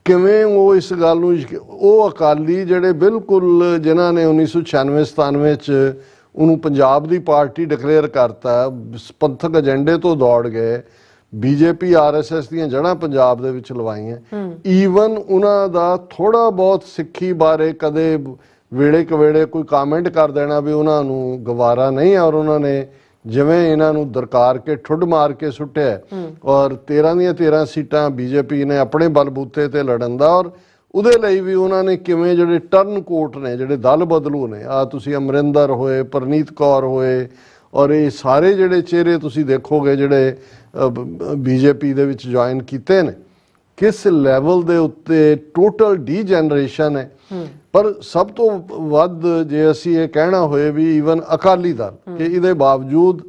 Speaker 2: ਕਿਵੇਂ ਉਹ ਇਸ ਗੱਲ ਨੂੰ, ਉਹ ਅਕਾਲੀ ਜਿਹੜੇ ਬਿਲਕੁਲ ਜਿਨ੍ਹਾਂ ਨੇ 1996-97 'ਚ ਉਹਨੂੰ ਪੰਜਾਬ ਦੀ ਪਾਰਟੀ ਡਿਕਲੇਅਰ ਕਰਤਾ, ਪੰਥਕ ਏਜੰਡੇ ਤੋਂ ਦੌੜ ਗਏ, BJP RSS ਦੀਆਂ ਜੜ੍ਹਾਂ ਪੰਜਾਬ ਦੇ ਵਿੱਚ ਲਵਾਈਆਂ, ਈਵਨ ਉਹਨਾਂ ਦਾ ਥੋੜਾ ਬਹੁਤ ਸਿੱਖੀ ਬਾਰੇ ਕਦੇ ਵੇਲੇ ਕਵੇਲੇ ਕੋਈ ਕਾਮੈਂਟ ਕਰ ਦੇਣਾ ਵੀ ਉਹਨਾਂ ਨੂੰ ਗਵਾਰਾ ਨਹੀਂ, ਔਰ ਉਹਨਾਂ ਨੇ ਜਿਵੇਂ ਇਹਨਾਂ ਨੂੰ ਦਰਕਾਰ ਕੇ ਠੁੱਡ ਮਾਰ ਕੇ ਸੁੱਟਿਆ, ਔਰ 13 ਦੀਆਂ 13 ਸੀਟਾਂ BJP ਨੇ ਆਪਣੇ ਬਲਬੂਤੇ ਤੇ ਲੜਨ ਦਾ, ਔਰ ਉਹਦੇ ਲਈ ਵੀ ਉਹਨਾਂ ਨੇ ਕਿਵੇਂ ਜਿਹੜੇ ਟਰਨ ਕੋਟ ਨੇ, ਜਿਹੜੇ ਦਲ ਬਦਲੂ ਨੇ, ਆ ਤੁਸੀਂ ਅਮਰਿੰਦਰ ਹੋਏ, ਪਰਨੀਤ ਕੌਰ ਹੋਏ, ਔਰ ਇਹ ਸਾਰੇ ਜਿਹੜੇ ਚਿਹਰੇ ਤੁਸੀਂ ਦੇਖੋਗੇ ਜਿਹੜੇ BJP ਦੇ ਵਿੱਚ ਜੁਆਇਨ ਕੀਤੇ ਨੇ, ਕਿਸ ਲੈਵਲ ਦੇ ਉੱਤੇ ਟੋਟਲ ਡੀਜਨਰੇਸ਼ਨ ਹੈ। ਪਰ ਸਭ ਤੋਂ ਵੱਧ ਜੇ ਅਸੀਂ ਇਹ ਕਹਿਣਾ ਹੋਏ ਵੀ ਈਵਨ ਅਕਾਲੀ ਦਲ, ਕਿ ਇਹਦੇ ਬਾਵਜੂਦ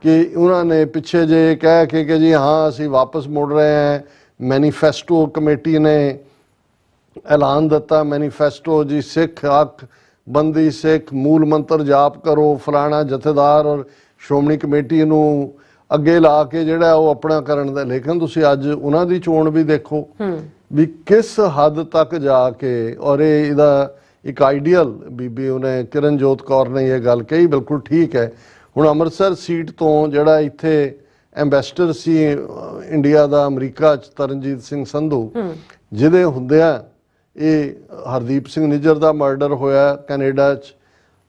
Speaker 2: ਕਿ ਉਹਨਾਂ ਨੇ ਪਿੱਛੇ ਜੇ ਕਹਿ ਕੇ ਕਿ ਜੀ ਹਾਂ ਅਸੀਂ ਵਾਪਸ ਮੁੜ ਰਹੇ ਹਾਂ, ਮੈਨੀਫੈਸਟੋ ਕਮੇਟੀ ਨੇ ਐਲਾਨ ਦਿੱਤਾ, ਮੈਨੀਫੈਸਟੋ ਜੀ ਸਿੱਖ ਹੱਕ ਬੰਦੀ, ਸਿੱਖ ਮੂਲ ਮੰਤਰ ਜਾਪ ਕਰੋ, ਫਲਾਣਾ ਜਥੇਦਾਰ ਔਰ ਸ਼੍ਰੋਮਣੀ ਕਮੇਟੀ ਨੂੰ ਅੱਗੇ ਲਾ ਕੇ ਜਿਹੜਾ ਉਹ ਆਪਣਾ ਕਰਨ ਦਾ। ਲੇਕਿਨ ਤੁਸੀਂ ਅੱਜ ਉਹਨਾਂ ਦੀ ਚੋਣ ਵੀ ਦੇਖੋ ਵੀ ਕਿਸ ਹੱਦ ਤੱਕ ਜਾ ਕੇ, ਔਰ ਇਹਦਾ ਇੱਕ ਆਈਡੀਅਲ ਬੀਬੀ ਉਹਨੇ ਕਿਰਨਜੋਤ ਕੌਰ ਨੇ ਇਹ ਗੱਲ ਕਹੀ, ਬਿਲਕੁਲ ਠੀਕ ਹੈ। ਹੁਣ ਅੰਮ੍ਰਿਤਸਰ ਸੀਟ ਤੋਂ ਜਿਹੜਾ ਇੱਥੇ ਐਂਬੈਸਡਰ ਸੀ ਇੰਡੀਆ ਦਾ ਅਮਰੀਕਾ 'ਚ, ਤਰਨਜੀਤ ਸਿੰਘ ਸੰਧੂ, ਜਿਹਦੇ ਹੁੰਦਿਆਂ ਇਹ ਹਰਦੀਪ ਸਿੰਘ ਨਿੱਜਰ ਦਾ ਮਰਡਰ ਹੋਇਆ ਕੈਨੇਡਾ 'ਚ,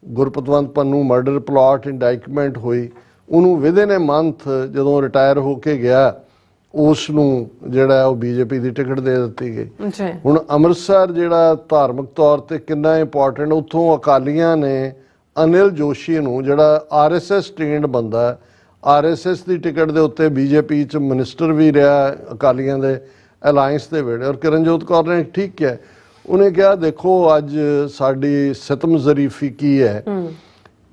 Speaker 2: ਗੁਰਪਤਵੰਤ ਪੰਨੂ ਮਰਡਰ ਪਲਾਟ ਇੰਡਾਈਕਮੈਂਟ ਹੋਈ, ਉਹਨੂੰ ਵਿਦਿਨ ਏ ਮੰਥ ਜਦੋਂ ਰਿਟਾਇਰ ਹੋ ਕੇ ਗਿਆ ਉਸ ਨੂੰ ਜਿਹੜਾ ਉਹ BJP ਦੀ ਟਿਕਟ ਦੇ ਦਿੱਤੀ ਗਈ। ਹੁਣ ਅੰਮ੍ਰਿਤਸਰ ਜਿਹੜਾ ਧਾਰਮਿਕ ਤੌਰ ਤੇ ਕਿੰਨਾ ਇੰਪੋਰਟੈਂਟ, ਉੱਥੋਂ ਅਕਾਲੀਆਂ ਨੇ ਅਨਿਲ ਜੋਸ਼ੀ ਨੂੰ, ਜਿਹੜਾ RSS ਟ੍ਰੇਨਡ ਬੰਦਾ, RSS ਦੀ ਟਿਕਟ ਦੇ ਉੱਤੇ BJP 'ਚ ਮਿਨਿਸਟਰ ਵੀ ਰਿਹਾ ਅਕਾਲੀਆਂ ਦੇ ਅਲਾਇੰਸ ਦੇ ਵੇਲੇ, ਔਰ ਕਿਰਨਜੋਤ ਕੌਰ ਨੇ ਠੀਕ ਕਿਹਾ, ਉਹਨੇ ਕਿਹਾ ਦੇਖੋ ਅੱਜ ਸਾਡੀ ਸਿਤਮ ਜ਼ਰੀਫੀ ਕੀ ਹੈ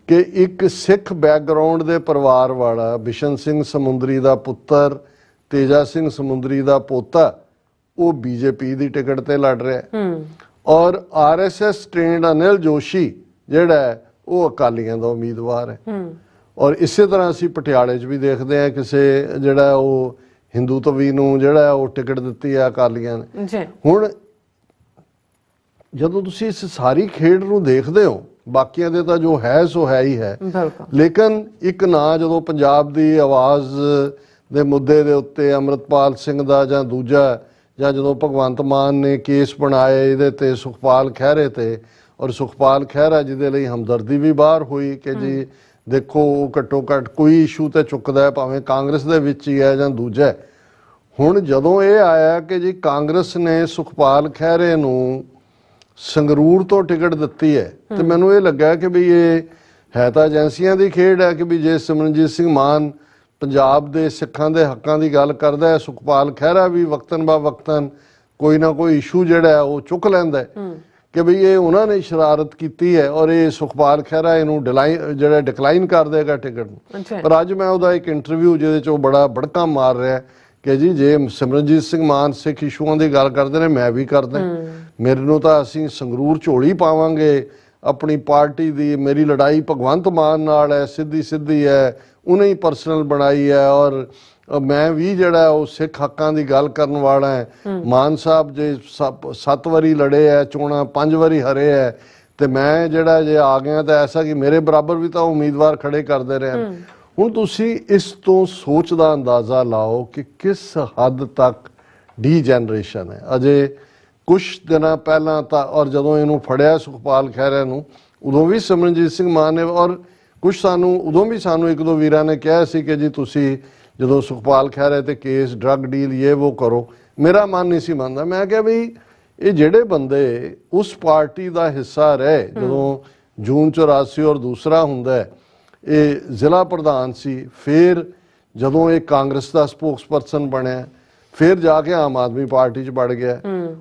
Speaker 2: ਕਿ ਇੱਕ ਸਿੱਖ ਬੈਕਗਰਾਉਂਡ ਦੇ ਪਰਿਵਾਰ ਵਾਲਾ ਬਿਸ਼ਨ ਸਿੰਘ ਸਮੁੰਦਰੀ ਦਾ ਪੁੱਤਰ, ਤੇਜਾ ਸਿੰਘ ਸਮੁੰਦਰੀ ਦਾ ਪੋਤਾ, ਉਹ BJP ਦੀ ਟਿਕਟ ਤੇ ਲੜ ਰਿਹਾ, ਔਰ RSS ਟ੍ਰੇਨਡ ਅਨਿਲ ਜੋਸ਼ੀ ਜਿਹੜਾ ਉਹ ਅਕਾਲੀਆਂ ਦਾ ਉਮੀਦਵਾਰ ਹੈ। ਔਰ ਇਸੇ ਤਰ੍ਹਾਂ ਅਸੀਂ ਪਟਿਆਲੇ 'ਚ ਵੀ ਦੇਖਦੇ ਹਾਂ ਕਿਸੇ ਜਿਹੜਾ ਉਹ ਹਿੰਦੂਤਵੀ ਨੂੰ ਜਿਹੜਾ ਉਹ ਟਿਕਟ ਦਿੱਤੀ ਹੈ ਅਕਾਲੀਆਂ ਨੇ। ਹੁਣ ਜਦੋਂ ਤੁਸੀਂ ਇਸ ਸਾਰੀ ਖੇਡ ਨੂੰ ਦੇਖਦੇ ਹੋ, ਬਾਕੀਆਂ ਦੇ ਤਾਂ ਜੋ ਹੈ ਸੋ ਹੈ ਹੀ ਹੈ, ਲੇਕਿਨ ਇੱਕ ਨਾ ਜਦੋਂ ਪੰਜਾਬ ਦੀ ਆਵਾਜ਼ ਦੇ ਮੁੱਦੇ ਦੇ ਉੱਤੇ ਅੰਮ੍ਰਿਤਪਾਲ ਸਿੰਘ ਦਾ ਜਾਂ ਦੂਜਾ, ਜਾਂ ਜਦੋਂ ਭਗਵੰਤ ਮਾਨ ਨੇ ਕੇਸ ਬਣਾਏ ਇਹਦੇ ਤੇ ਸੁਖਪਾਲ ਖਹਿਰੇ ਤੇ, ਔਰ ਸੁਖਪਾਲ ਖਹਿਰਾ ਜਿਹਦੇ ਲਈ ਹਮਦਰਦੀ ਵੀ ਬਾਹਰ ਹੋਈ ਕਿ ਜੀ ਦੇਖੋ ਘੱਟੋ ਘੱਟ ਕੋਈ ਇਸ਼ੂ ਤੇ ਚੁੱਕਦਾ ਹੈ, ਭਾਵੇਂ ਕਾਂਗਰਸ ਦੇ ਵਿੱਚ ਹੀ ਹੈ ਜਾਂ ਦੂਜਾ। ਹੁਣ ਜਦੋਂ ਇਹ ਆਇਆ ਕਿ ਜੀ ਕਾਂਗਰਸ ਨੇ ਸੁਖਪਾਲ ਖਹਿਰੇ ਨੂੰ ਸੰਗਰੂਰ ਤੋਂ ਟਿਕਟ ਦਿੱਤੀ ਹੈ, ਤੇ ਮੈਨੂੰ ਇਹ ਲੱਗਾ ਕਿ ਵੀ ਇਹ ਹੈ ਤਾਂ ਏਜੰਸੀਆਂ ਦੀ ਖੇਡ ਹੈ ਕਿ ਵੀ ਜੇ ਸਿਮਰਨਜੀਤ ਸਿੰਘ ਮਾਨ ਪੰਜਾਬ ਦੇ ਸਿੱਖਾਂ ਦੇ ਹੱਕਾਂ ਦੀ ਗੱਲ ਕਰਦਾ ਹੈ, ਸੁਖਪਾਲ ਖਹਿਰਾ ਵੀ ਵਕਤਨ ਬਾ ਵਕਤਨ ਕੋਈ ਨਾ ਕੋਈ ਇਸ਼ੂ ਜਿਹੜਾ ਹੈ ਉਹ ਚੁੱਕ ਲੈਂਦਾ ਹੈ ਕਿ ਵੀ ਇਹ ਉਹਨਾਂ ਨੇ ਸ਼ਰਾਰਤ ਕੀਤੀ ਹੈ, ਔਰ ਇਹ ਸੁਖਪਾਲ ਖਹਿਰਾ ਇਹਨੂੰ ਡਿਕਲਾਈਨ ਕਰ ਦੇਗਾ ਟਿਕਟ ਨੂੰ। ਪਰ ਅੱਜ ਮੈਂ ਉਹਦਾ ਇੱਕ ਇੰਟਰਵਿਊ ਜਿਹਦੇ 'ਚ ਉਹ ਬੜਾ ਬੜਕਾ ਮਾਰ ਰਿਹਾ ਕਿ ਜੀ ਜੇ ਸਿਮਰਨਜੀਤ ਸਿੰਘ ਮਾਨ ਸਿੱਖ ਇਸ਼ੂਆਂ ਦੀ ਗੱਲ ਕਰਦੇ ਨੇ, ਮੈਂ ਵੀ ਕਰਦਾ, ਮੇਰੇ ਨੂੰ ਤਾਂ ਅਸੀਂ ਸੰਗਰੂਰ ਝੋਲੀ ਪਾਵਾਂਗੇ ਆਪਣੀ ਪਾਰਟੀ ਦੀ, ਮੇਰੀ ਲੜਾਈ ਭਗਵੰਤ ਮਾਨ ਨਾਲ ਹੈ, ਸਿੱਧੀ ਹੈ, ਉਹਨੇ ਹੀ ਪਰਸਨਲ ਬਣਾਈ ਹੈ, ਔਰ ਮੈਂ ਵੀ ਜਿਹੜਾ ਉਹ ਸਿੱਖ ਹੱਕਾਂ ਦੀ ਗੱਲ ਕਰਨ ਵਾਲਾ ਹੈ। ਮਾਨ ਸਾਹਿਬ ਜੇ 7 ਵਾਰੀ ਲੜੇ ਹੈ ਚੋਣਾਂ, 5 ਵਾਰੀ ਹਰੇ ਹੈ, ਤੇ ਮੈਂ ਜਿਹੜਾ ਜੇ ਆ ਗਿਆ ਤਾਂ ਐਸਾ ਕਿ ਮੇਰੇ ਬਰਾਬਰ ਵੀ ਤਾਂ ਉਮੀਦਵਾਰ ਖੜੇ ਕਰਦੇ ਰਹੇ। ਹੁਣ ਤੁਸੀਂ ਇਸ ਤੋਂ ਸੋਚ ਦਾ ਅੰਦਾਜ਼ਾ ਲਾਓ ਕਿ ਕਿਸ ਹੱਦ ਤੱਕ ਡੀਜਨਰੇਸ਼ਨ ਹੈ। ਅਜੇ ਕੁਛ ਦਿਨਾਂ ਪਹਿਲਾਂ ਤਾਂ, ਔਰ ਜਦੋਂ ਇਹਨੂੰ ਫੜਿਆ ਸੁਖਪਾਲ ਖਹਿਰਾ ਨੂੰ, ਉਦੋਂ ਵੀ ਸਿਮਰਨਜੀਤ ਸਿੰਘ ਮਾਨ ਨੇ, ਔਰ ਕੁਛ ਉਦੋਂ ਵੀ ਸਾਨੂੰ 1-2 ਵੀਰਾਂ ਨੇ ਕਿਹਾ ਸੀ ਕਿ ਜੀ ਤੁਸੀਂ ਜਦੋਂ ਸੁਖਪਾਲ ਖਹਿਰਾ ਤੇ ਕੇਸ, ਡਰੱਗ ਡੀਲ, ਇਹ ਉਹ ਕਰੋ। ਮੇਰਾ ਮਨ ਨਹੀਂ ਸੀ ਮੰਨਦਾ। ਮੈਂ ਕਿਹਾ ਬਈ ਇਹ ਜਿਹੜੇ ਬੰਦੇ ਉਸ ਪਾਰਟੀ ਦਾ ਹਿੱਸਾ ਰਹੇ ਜਦੋਂ ਜੂਨ 84 ਔਰ ਦੂਸਰਾ ਹੁੰਦਾ ਇਹ ਜ਼ਿਲ੍ਹਾ ਪ੍ਰਧਾਨ ਸੀ, ਫਿਰ ਜਦੋਂ ਇਹ ਕਾਂਗਰਸ ਦਾ ਸਪੋਕਸਪਰਸਨ ਬਣਿਆ, ਫਿਰ ਜਾ ਕੇ ਆਮ ਆਦਮੀ ਪਾਰਟੀ 'ਚ ਵੜ ਗਿਆ,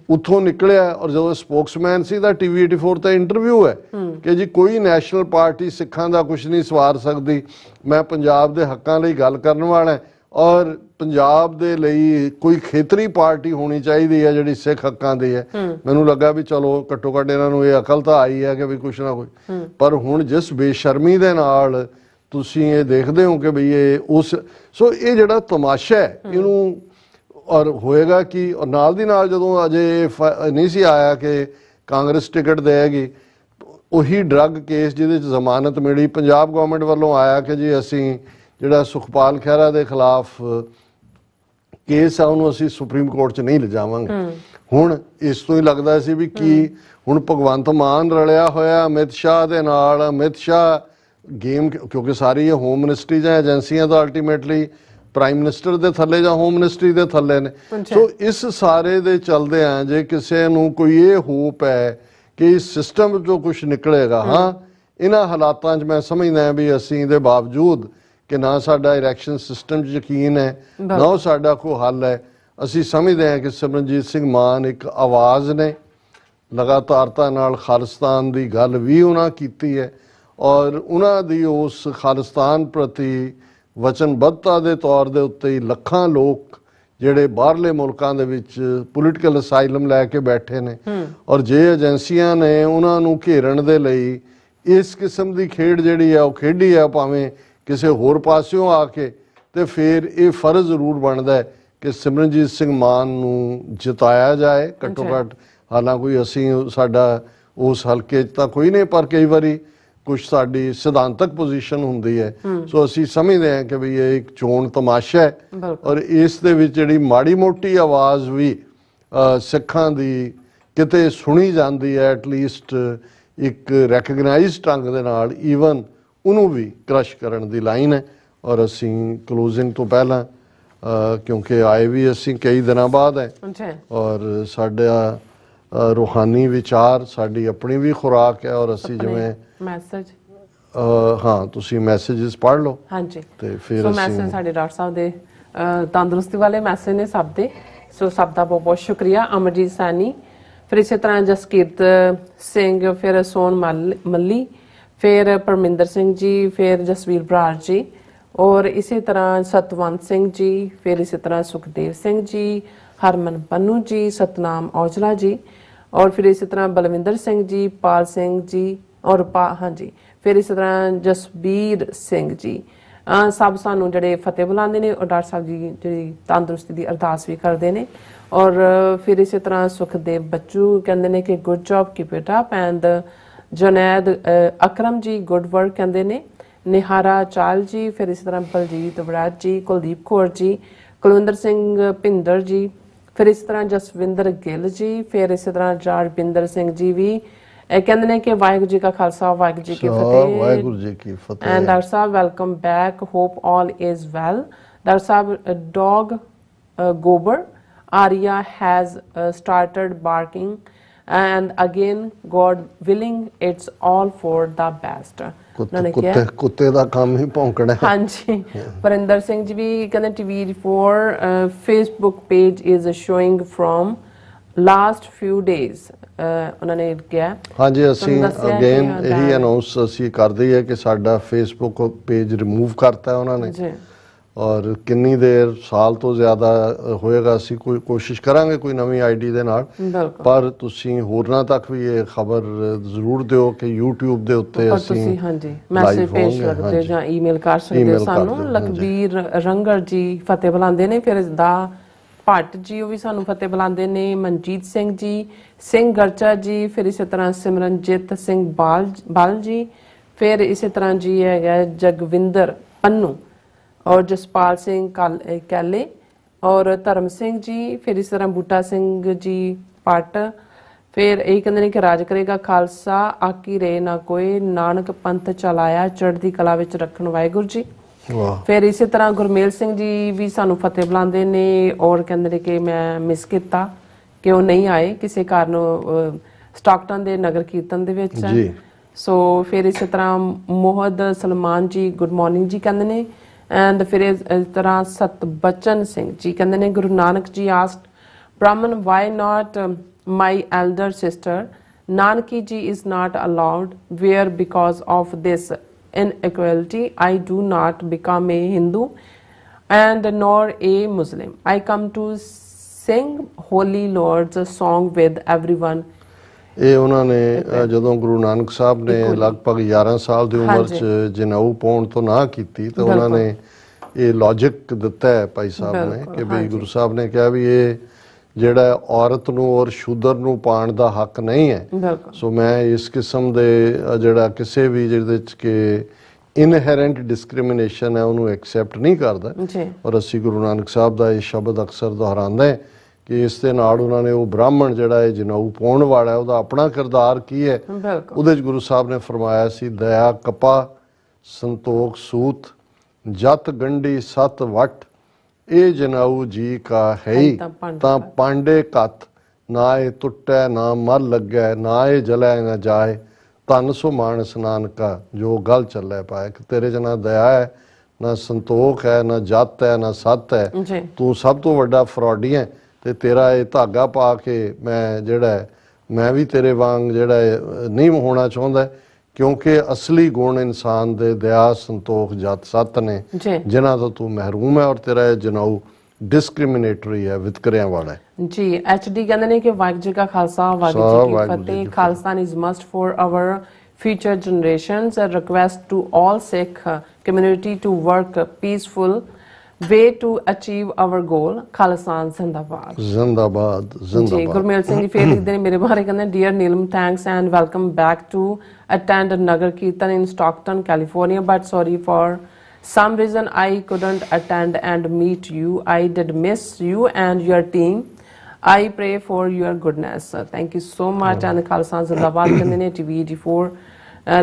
Speaker 2: ਉੱਥੋਂ ਨਿਕਲਿਆ, ਔਰ ਜਦੋਂ ਸਪੋਕਸਮੈਨ ਸੀ ਤਾਂ TV 84 ਤੇ ਇੰਟਰਵਿਊ ਹੈ ਕਿ ਜੀ ਕੋਈ ਨੈਸ਼ਨਲ ਪਾਰਟੀ ਸਿੱਖਾਂ ਦਾ ਕੁਝ ਨਹੀਂ ਸਵਾਰ ਸਕਦੀ, ਮੈਂ ਪੰਜਾਬ ਦੇ ਹੱਕਾਂ ਲਈ ਗੱਲ ਕਰਨ ਵਾਲਾ, ਔਰ ਪੰਜਾਬ ਦੇ ਲਈ ਕੋਈ ਖੇਤਰੀ ਪਾਰਟੀ ਹੋਣੀ ਚਾਹੀਦੀ ਹੈ ਜਿਹੜੀ ਸਿੱਖ ਹੱਕਾਂ ਦੀ ਹੈ। ਮੈਨੂੰ ਲੱਗਾ ਵੀ ਚਲੋ ਘੱਟੋ ਘੱਟ ਇਹਨਾਂ ਨੂੰ ਇਹ ਅਕਲ ਤਾਂ ਆਈ ਹੈ ਕਿ ਵੀ ਕੁਛ ਨਾ ਕੋਈ। ਪਰ ਹੁਣ ਜਿਸ ਬੇਸ਼ਰਮੀ ਦੇ ਨਾਲ ਤੁਸੀਂ ਇਹ ਦੇਖਦੇ ਹੋ ਕਿ ਬਈ ਇਹ ਸੋ ਇਹ ਜਿਹੜਾ ਤਮਾਸ਼ਾ ਹੈ ਇਹਨੂੰ, ਔਰ ਹੋਏਗਾ ਕਿ ਨਾਲ ਦੀ ਨਾਲ ਜਦੋਂ ਅਜੇ ਨਹੀਂ ਸੀ ਆਇਆ ਕਿ ਕਾਂਗਰਸ ਟਿਕਟ ਦੇਗੀ, ਉਹੀ ਡਰੱਗ ਕੇਸ ਜਿਹਦੇ 'ਚ ਜ਼ਮਾਨਤ ਮਿਲੀ, ਪੰਜਾਬ ਗਵਰਨਮੈਂਟ ਵੱਲੋਂ ਆਇਆ ਕਿ ਜੀ ਅਸੀਂ ਜਿਹੜਾ ਸੁਖਪਾਲ ਖਹਿਰਾ ਦੇ ਖਿਲਾਫ ਕੇਸ ਆ ਉਹਨੂੰ ਅਸੀਂ ਸੁਪਰੀਮ ਕੋਰਟ 'ਚ ਨਹੀਂ ਲਿਜਾਵਾਂਗੇ। ਹੁਣ ਇਸ ਤੋਂ ਹੀ ਲੱਗਦਾ ਸੀ ਵੀ ਕੀ ਹੁਣ ਭਗਵੰਤ ਮਾਨ ਰਲਿਆ ਹੋਇਆ ਅਮਿਤ ਸ਼ਾਹ ਦੇ ਨਾਲ, ਅਮਿਤ ਸ਼ਾਹ ਗੇਮ, ਕਿਉਂਕਿ ਸਾਰੀ ਇਹ ਹੋਮ ਮਿਨਿਸਟਰੀ ਜਾਂ ਏਜੰਸੀਆਂ ਤਾਂ ਅਲਟੀਮੇਟਲੀ ਪ੍ਰਾਈਮ ਮਿਨਿਸਟਰ ਦੇ ਥੱਲੇ ਜਾਂ ਹੋਮ ਮਿਨਿਸਟਰੀ ਦੇ ਥੱਲੇ ਨੇ। ਸੋ ਇਸ ਸਾਰੇ ਦੇ ਚੱਲਦੇ ਆ ਜੇ ਕਿਸੇ ਨੂੰ ਕੋਈ ਇਹ ਹੋਪ ਹੈ ਕਿ ਇਸ ਸਿਸਟਮ 'ਚੋਂ ਕੁਝ ਨਿਕਲੇਗਾ, ਹਾਂ ਇਹਨਾਂ ਹਾਲਾਤਾਂ 'ਚ ਮੈਂ ਸਮਝਦਾ ਵੀ ਅਸੀਂ ਦੇ ਬਾਵਜੂਦ ਕਿ ਨਾ ਸਾਡਾ ਇਲੈਕਸ਼ਨ ਸਿਸਟਮ 'ਚ ਯਕੀਨ ਹੈ, ਨਾ ਉਹ ਸਾਡਾ ਕੋਈ ਹੱਲ ਹੈ, ਅਸੀਂ ਸਮਝਦੇ ਹਾਂ ਕਿ ਸਿਮਰਨਜੀਤ ਸਿੰਘ ਮਾਨ ਇੱਕ ਆਵਾਜ਼ ਨੇ, ਲਗਾਤਾਰਤਾ ਨਾਲ ਖਾਲਿਸਤਾਨ ਦੀ ਗੱਲ ਵੀ ਉਹਨਾਂ ਕੀਤੀ ਹੈ, ਔਰ ਉਹਨਾਂ ਦੀ ਉਸ ਖਾਲਿਸਤਾਨ ਪ੍ਰਤੀ ਵਚਨਬੱਧਤਾ ਦੇ ਤੌਰ ਦੇ ਉੱਤੇ ਹੀ ਲੱਖਾਂ ਲੋਕ ਜਿਹੜੇ ਬਾਹਰਲੇ ਮੁਲਕਾਂ ਦੇ ਵਿੱਚ ਪੋਲੀਟੀਕਲ ਅਸਾਈਲਮ ਲੈ ਕੇ ਬੈਠੇ ਨੇ, ਔਰ ਜੇ ਏਜੰਸੀਆਂ ਨੇ ਉਹਨਾਂ ਨੂੰ ਘੇਰਨ ਦੇ ਲਈ ਇਸ ਕਿਸਮ ਦੀ ਖੇਡ ਜਿਹੜੀ ਆ ਉਹ ਖੇਡੀ ਆ ਭਾਵੇਂ ਕਿਸੇ ਹੋਰ ਪਾਸਿਓਂ ਆ ਕੇ, ਤੇ ਫਿਰ ਇਹ ਫਰਜ਼ ਜ਼ਰੂਰ ਬਣਦਾ ਕਿ ਸਿਮਰਨਜੀਤ ਸਿੰਘ ਮਾਨ ਨੂੰ ਜਿਤਾਇਆ ਜਾਏ ਘੱਟੋ ਘੱਟ। ਹਾਲਾਂਕਿ ਅਸੀਂ ਸਾਡਾ ਉਸ ਹਲਕੇ 'ਚ ਤਾਂ ਕੋਈ ਨਹੀਂ, ਪਰ ਕਈ ਵਾਰੀ ਕੁਝ ਸਾਡੀ ਸਿਧਾਂਤਕ ਪੋਜੀਸ਼ਨ ਹੁੰਦੀ ਹੈ, ਸੋ ਅਸੀਂ ਸਮਝਦੇ ਹਾਂ ਕਿ ਵੀ ਇਹ ਇੱਕ ਚੋਣ ਤਮਾਸ਼ਾ ਹੈ, ਔਰ ਇਸ ਦੇ ਵਿੱਚ ਜਿਹੜੀ ਮਾੜੀ ਮੋਟੀ ਆਵਾਜ਼ ਵੀ ਸਿੱਖਾਂ ਦੀ ਕਿਤੇ ਸੁਣੀ ਜਾਂਦੀ ਹੈ, ਐਟਲੀਸਟ ਇੱਕ ਰੈਕਗਨਾਈਜ਼ਡ ਢੰਗ ਦੇ ਨਾਲ, ਈਵਨ ਉਹਨੂੰ ਵੀ ਕ੍ਰਸ਼ ਕਰਨ ਦੀ ਲਾਈਨ ਹੈ। ਔਰ ਅਸੀਂ ਕਲੋਜ਼ਿੰਗ ਤੋਂ ਪਹਿਲਾਂ ਕਿਉਂਕਿ ਆਏ ਵੀ ਅਸੀਂ ਕਈ ਦਿਨਾਂ ਬਾਅਦ ਹੈ, ਔਰ ਸਾਡਾ ਰੂਹਾਨੀ ਵਿਚਾਰ ਸਾਡੀ ਆਪਣੀ ਵੀ ਖੁਰਾਕ ਹੈ, ਔਰ ਅਸੀਂ ਜਿਵੇਂ ਮੈਸੇਜ ਹਾਂ ਤੁਸੀਂ ਮੈਸੇजेस ਪੜ੍ਹ ਲਓ। ਹਾਂਜੀ, ਤੇ ਫਿਰ ਅਸੀਂ ਮੈਸੇਜ ਸਾਡੇ ਡਾਕਟਰ ਸਾਹਿਬ ਦੇ ਤੰਦਰੁਸਤੀ ਵਾਲੇ ਮੈਸੇਜ ਨੇ ਸਭ ਦੇ, ਸੋ ਸਭ ਦਾ ਬਹੁਤ ਬਹੁਤ ਸ਼ੁਕਰੀਆ। ਅਮਰਜੀਤ ਸੈਣੀ, ਫਿਰ ਇਸੇ ਤਰ੍ਹਾਂ ਜਸਕੀਰਤ ਸਿੰਘ, ਫਿਰ ਸੋਨ ਮੱਲੀ, ਫਿਰ ਪਰਮਿੰਦਰ ਸਿੰਘ ਜੀ, ਫਿਰ ਜਸਵੀਰ ਬਰਾੜ ਜੀ, ਔਰ ਇਸੇ ਤਰ੍ਹਾਂ ਸਤਵੰਤ ਸਿੰਘ ਜੀ, ਫਿਰ ਇਸੇ ਤਰ੍ਹਾਂ ਸੁਖਦੇਵ ਸਿੰਘ ਜੀ, ਹਰਮਨ ਪੰਨੂ ਜੀ, ਸਤਨਾਮ ਔਜਲਾ ਜੀ, ਔਰ ਫਿਰ ਇਸੇ ਤਰ੍ਹਾਂ ਬਲਵਿੰਦਰ ਸਿੰਘ ਜੀ, ਪਾਲ ਸਿੰਘ ਜੀ, ਔਰ ਹਾਂਜੀ ਫਿਰ ਇਸੇ ਤਰ੍ਹਾਂ ਜਸਬੀਰ ਸਿੰਘ ਜੀ, ਸਭ ਸਾਨੂੰ ਜਿਹੜੇ ਫਤਿਹ ਬੁਲਾਉਂਦੇ ਨੇ, ਔਰ ਡਾਕਟਰ ਸਾਹਿਬ ਜੀ ਜਿਹੜੀ ਤੰਦਰੁਸਤੀ ਦੀ ਅਰਦਾਸ ਵੀ ਕਰਦੇ ਨੇ। ਔਰ ਫਿਰ ਇਸੇ ਤਰ੍ਹਾਂ ਸੁਖਦੇਵ ਬੱਚੂ ਕਹਿੰਦੇ ਨੇ ਕਿ good job, keep it up, and Junaid Akram ji good work ਕਹਿੰਦੇ ਨੇ, ਨਿਹਾਰਾ ਚਾਲ ਜੀ, ਫਿਰ ਇਸੇ ਤਰ੍ਹਾਂ ਬਲਜੀਤ ਬਰਾੜ ਜੀ, ਕੁਲਦੀਪ ਕੌਰ ਜੀ, ਕੁਲਵਿੰਦਰ ਸਿੰਘ ਭਿੰਦਰ ਜੀ, ਫਿਰ ਇਸ ਤਰ੍ਹਾਂ ਜਸਵਿੰਦਰ ਗਿੱਲ ਜੀ, ਫਿਰ ਇਸੇ ਤਰ੍ਹਾਂ ਰਾਜਵਿੰਦਰ ਸਿੰਘ ਜੀ ਵੀ ਕਹਿੰਦੇ ਨੇ ਕਿ ਵਾਹਿਗੁਰੂ ਜੀ ਕਾ ਖਾਲਸਾ, ਵਾਹਿਗੁਰੂ ਜੀ ਕੀ ਫਤਿਹ, ਵਾਹਿਗੁਰੂ ਜੀ ਕੀ ਫਤਿਹ।
Speaker 1: And doctor Sahib welcome back, hop all is well. Doctor Sahib dog ਗੋਬਰ Arya has started barking and again God willing it's all for the best।
Speaker 2: ਕੁੱਤੇ ਦਾ ਕੰਮ ਹੀ ਭੌਂਕਣਾ ਹੈ।
Speaker 1: ਹਾਂਜੀ, ਪਰਿੰਦਰ ਸਿੰਘ ਜੀ ਵੀ ਕਹਿੰਦੇ TV4 Facebook page is showing from last few days, ਉਹਨਾਂ ਨੇ ਕਿਹਾ।
Speaker 2: ਹਾਂਜੀ, ਅਸੀਂ ਅਗੇਨ ਇਹੀ ਅਨਾਉਂਸ ਅਸੀਂ ਕਰਦੇ ਹਾਂ ਕਿ ਸਾਡਾ Facebook ਪੇਜ ਰਿਮੂਵ ਕਰਤਾ ਉਹਨਾਂ ਨੇ, ਔਰ ਕਿੰਨੀ ਦੇਰ, ਸਾਲ ਤੋਂ ਜ਼ਿਆਦਾ ਹੋਏਗਾ, ਅਸੀਂ ਕੋਈ ਕੋਸ਼ਿਸ਼ ਕਰਾਂਗੇ ਕੋਈ ਨਵੀਂ ਆਈਡੀ ਦੇ ਨਾਲ।
Speaker 1: ਬਿਲਕੁਲ।
Speaker 2: ਪਰ ਤੁਸੀਂ ਹੋਰਨਾਂ ਤੱਕ ਵੀ ਇਹ ਖਬਰ ਜ਼ਰੂਰ ਦਿਓ ਕਿ YouTube ਦੇ ਉੱਤੇ
Speaker 1: ਔਰ
Speaker 2: ਅਸੀਂ
Speaker 1: ਤੁਸੀਂ ਹਾਂਜੀ ਮੈਸੇਜ ਭੇਜ ਸਕਦੇ ਹੋ ਜਾਂ ਈਮੇਲ ਕਰ ਸਕਦੇ ਹੋ ਸਾਨੂੰ। ਲਖਬੀਰ ਰੰਗੜ ਜੀ ਫਤਿਹ ਬੁਲਾਉਂਦੇ ਨੇ, ਫਿਰ ਦਾ ਭੱਟ ਜੀ ਉਹ ਵੀ ਸਾਨੂੰ ਫਤਿਹ ਬੁਲਾਉਂਦੇ ਨੇ, ਮਨਜੀਤ ਸਿੰਘ ਜੀ, ਸਿੰਘ ਗਰਚਾ ਜੀ, ਫਿਰ ਇਸੇ ਤਰ੍ਹਾਂ ਸਿਮਰਨਜੀਤ ਸਿੰਘ ਬਾਲ ਜੀ, ਫਿਰ ਇਸੇ ਤਰ੍ਹਾਂ ਜੀ ਹੈਗਾ ਜਗਵਿੰਦਰ ਪੰਨੂ ਔਰ ਜਸਪਾਲ ਸਿੰਘ ਕੈਲੇ ਔਰ ਧਰਮ ਸਿੰਘ ਜੀ, ਫਿਰ ਇਸ ਤਰ੍ਹਾਂ ਬੂਟਾ ਸਿੰਘ ਜੀ ਪੱਟ, ਫਿਰ ਇਹ ਕਹਿੰਦੇ ਨੇ ਕਿ ਰਾਜ ਕਰੇਗਾ ਖਾਲਸਾ, ਆਕੀ ਰੇ ਨਾ ਕੋਈ, ਨਾਨਕ ਪੰਥ ਚਲਾਇਆ, ਚੜ੍ਹਦੀ ਕਲਾ ਵਿੱਚ ਰੱਖਣ ਵਾਹਿਗੁਰੂ ਜੀ।
Speaker 2: ਵਾਹ।
Speaker 1: ਫਿਰ ਇਸੇ ਤਰ੍ਹਾਂ ਗੁਰਮੇਲ ਸਿੰਘ ਜੀ ਵੀ ਸਾਨੂੰ ਫਤਿਹ ਬੁਲਾਉਂਦੇ ਨੇ ਔਰ ਕਹਿੰਦੇ ਨੇ ਕਿ ਮੈਂ ਮਿਸ ਕੀਤਾ ਕਿ ਉਹ ਨਹੀਂ ਆਏ ਕਿਸੇ ਕਾਰਨ, ਸਟਾਕਟਨ ਦੇ ਨਗਰ ਕੀਰਤਨ ਦੇ ਵਿੱਚ
Speaker 2: ਜੀ।
Speaker 1: ਸੋ ਫਿਰ ਇਸੇ ਤਰ੍ਹਾਂ ਮੁਹੰਮਦ ਸਲਮਾਨ ਜੀ ਗੁੱਡ ਮਾਰਨਿੰਗ ਜੀ ਕਹਿੰਦੇ ਨੇ। ਐਂਡ ਫਿਰ ਇਸ ਤਰ੍ਹਾਂ ਸਤਬਚਨ ਸਿੰਘ ਜੀ ਕਹਿੰਦੇ ਨੇ Guru Nanak ji asked Brahman, why not my elder sister Nanaki ji is not allowed? Where because of this inequality I do not become a Hindu and nor a Muslim. I come to sing Holy Lord's song with everyone.
Speaker 2: ਇਹ ਉਹਨਾਂ ਨੇ ਜਦੋਂ ਗੁਰੂ ਨਾਨਕ ਸਾਹਿਬ ਨੇ ਲਗਭਗ 11 ਸਾਲ ਦੀ ਉਮਰ 'ਚ ਜਨੇਊ ਪਾਉਣ ਤੋਂ ਨਾ ਕੀਤੀ ਤਾਂ ਉਹਨਾਂ ਨੇ ਇਹ ਲੌਜਿਕ ਦਿੱਤਾ ਹੈ ਭਾਈ ਸਾਹਿਬ ਨੇ ਕਿ ਬਈ ਗੁਰੂ ਸਾਹਿਬ ਨੇ ਕਿਹਾ ਵੀ ਇਹ ਜਿਹੜਾ ਔਰਤ ਨੂੰ ਔਰ ਸ਼ੂਦਰ ਨੂੰ ਪਾਉਣ ਦਾ ਹੱਕ ਨਹੀਂ ਹੈ। ਸੋ ਮੈਂ ਇਸ ਕਿਸਮ ਦੇ ਜਿਹੜਾ ਕਿਸੇ ਵੀ ਜਿਹਦੇ 'ਚ ਕਿ ਇਨਹੈਰੈਂਟ ਡਿਸਕ੍ਰਿਮੀਨੇਸ਼ਨ ਹੈ ਉਹਨੂੰ ਐਕਸੈਪਟ ਨਹੀਂ ਕਰਦਾ। ਔਰ ਅਸੀਂ ਗੁਰੂ ਨਾਨਕ ਸਾਹਿਬ ਦਾ ਇਹ ਸ਼ਬਦ ਅਕਸਰ ਦੁਹਰਾਉਂਦੇ ਹਾਂ ਕਿ ਇਸ ਦੇ ਨਾਲ ਉਹਨਾਂ ਨੇ ਉਹ ਬ੍ਰਾਹਮਣ ਜਿਹੜਾ ਇਹ ਜਨੇਊ ਪਾਉਣ ਵਾਲਾ ਉਹਦਾ ਆਪਣਾ ਕਿਰਦਾਰ ਕੀ ਹੈ ਉਹਦੇ 'ਚ ਗੁਰੂ ਸਾਹਿਬ ਨੇ ਫਰਮਾਇਆ ਸੀ, ਦਇਆ ਕਪਾ ਸੰਤੋਖ ਸੂਤ ਜਤ ਗੰਢੀ ਸਤ ਵਟ, ਇਹ ਜਨੇਊ ਜੀ ਕਾ ਹੈ ਤਾਂ ਪਾਂਡੇ ਕੱਤ, ਨਾ ਇਹ ਟੁੱਟੈ ਨਾ ਮਰ ਲੱਗੈ, ਨਾ ਇਹ ਜਲੈ ਨਾ ਜਾਏ, ਧਨ ਸੋ ਮਾਨਸ ਨਾਨਕਾ ਜੋ ਗਲ ਚੱਲੇ ਪਾਏ। ਕਿ ਤੇਰੇ 'ਚ ਨਾ ਦਇਆ ਹੈ, ਨਾ ਸੰਤੋਖ ਹੈ, ਨਾ ਜਤ ਹੈ, ਨਾ ਸਤ ਹੈ, ਤੂੰ ਸਭ ਤੋਂ ਵੱਡਾ ਫਰੋਡੀ ਹੈ ਤੇ ਤੇਰਾ ਇਹ ਧਾਗਾ ਪਾ ਕੇ ਮੈਂ ਵੀ ਤੇਰੇ ਵਾਂਗ ਨਹੀਂ ਹੋਣਾ ਚਾਹੁੰਦਾ, ਕਿਉਂਕਿ ਅਸਲੀ ਗੁਣ ਇਨਸਾਨ ਦੇ ਦਇਆ ਸੰਤੋਖ ਜਤ ਸਤ ਨੇ ਜਿਨ੍ਹਾਂ ਤੋਂ ਤੂੰ ਮਹਿਰੂਮ ਹੈ ਔਰ ਤੇਰਾ ਇਹ ਜਨੇਊ ਡਿਸਕ੍ਰਿਮੀਨੇਟਰੀ ਹੈ, ਵਿਤਕਰਿਆਂ ਵਾਲਾ ਹੈ
Speaker 1: ਜੀ। ਐਚਡੀ ਕਹਿੰਦੇ ਨੇ ਕਿ ਵਾਹਿਗੁਰੂ ਜੀ ਕਾ ਖਾਲਸਾ ਵਾਹਿਗੁਰੂ ਜੀ ਕੀ ਫਤਿਹ। Khalistan is must for hour future generations. A request to all Sikh community to work peaceful way to achieve our goal. Khalistan zindabad.
Speaker 2: Zindabad, zindabad.
Speaker 1: जी, गुरमेल सिंह जी फिर लिखते हैं मेरे बारे कहते हैं dear Neelam, thanks and welcome back to attend Nagar Kirtan in Stockton, California, but sorry for some reason I couldn't attend and meet you. I did miss you and your team. I pray for your goodness. Thank you so much. And Khalistan zindabad कहते हैं TV 84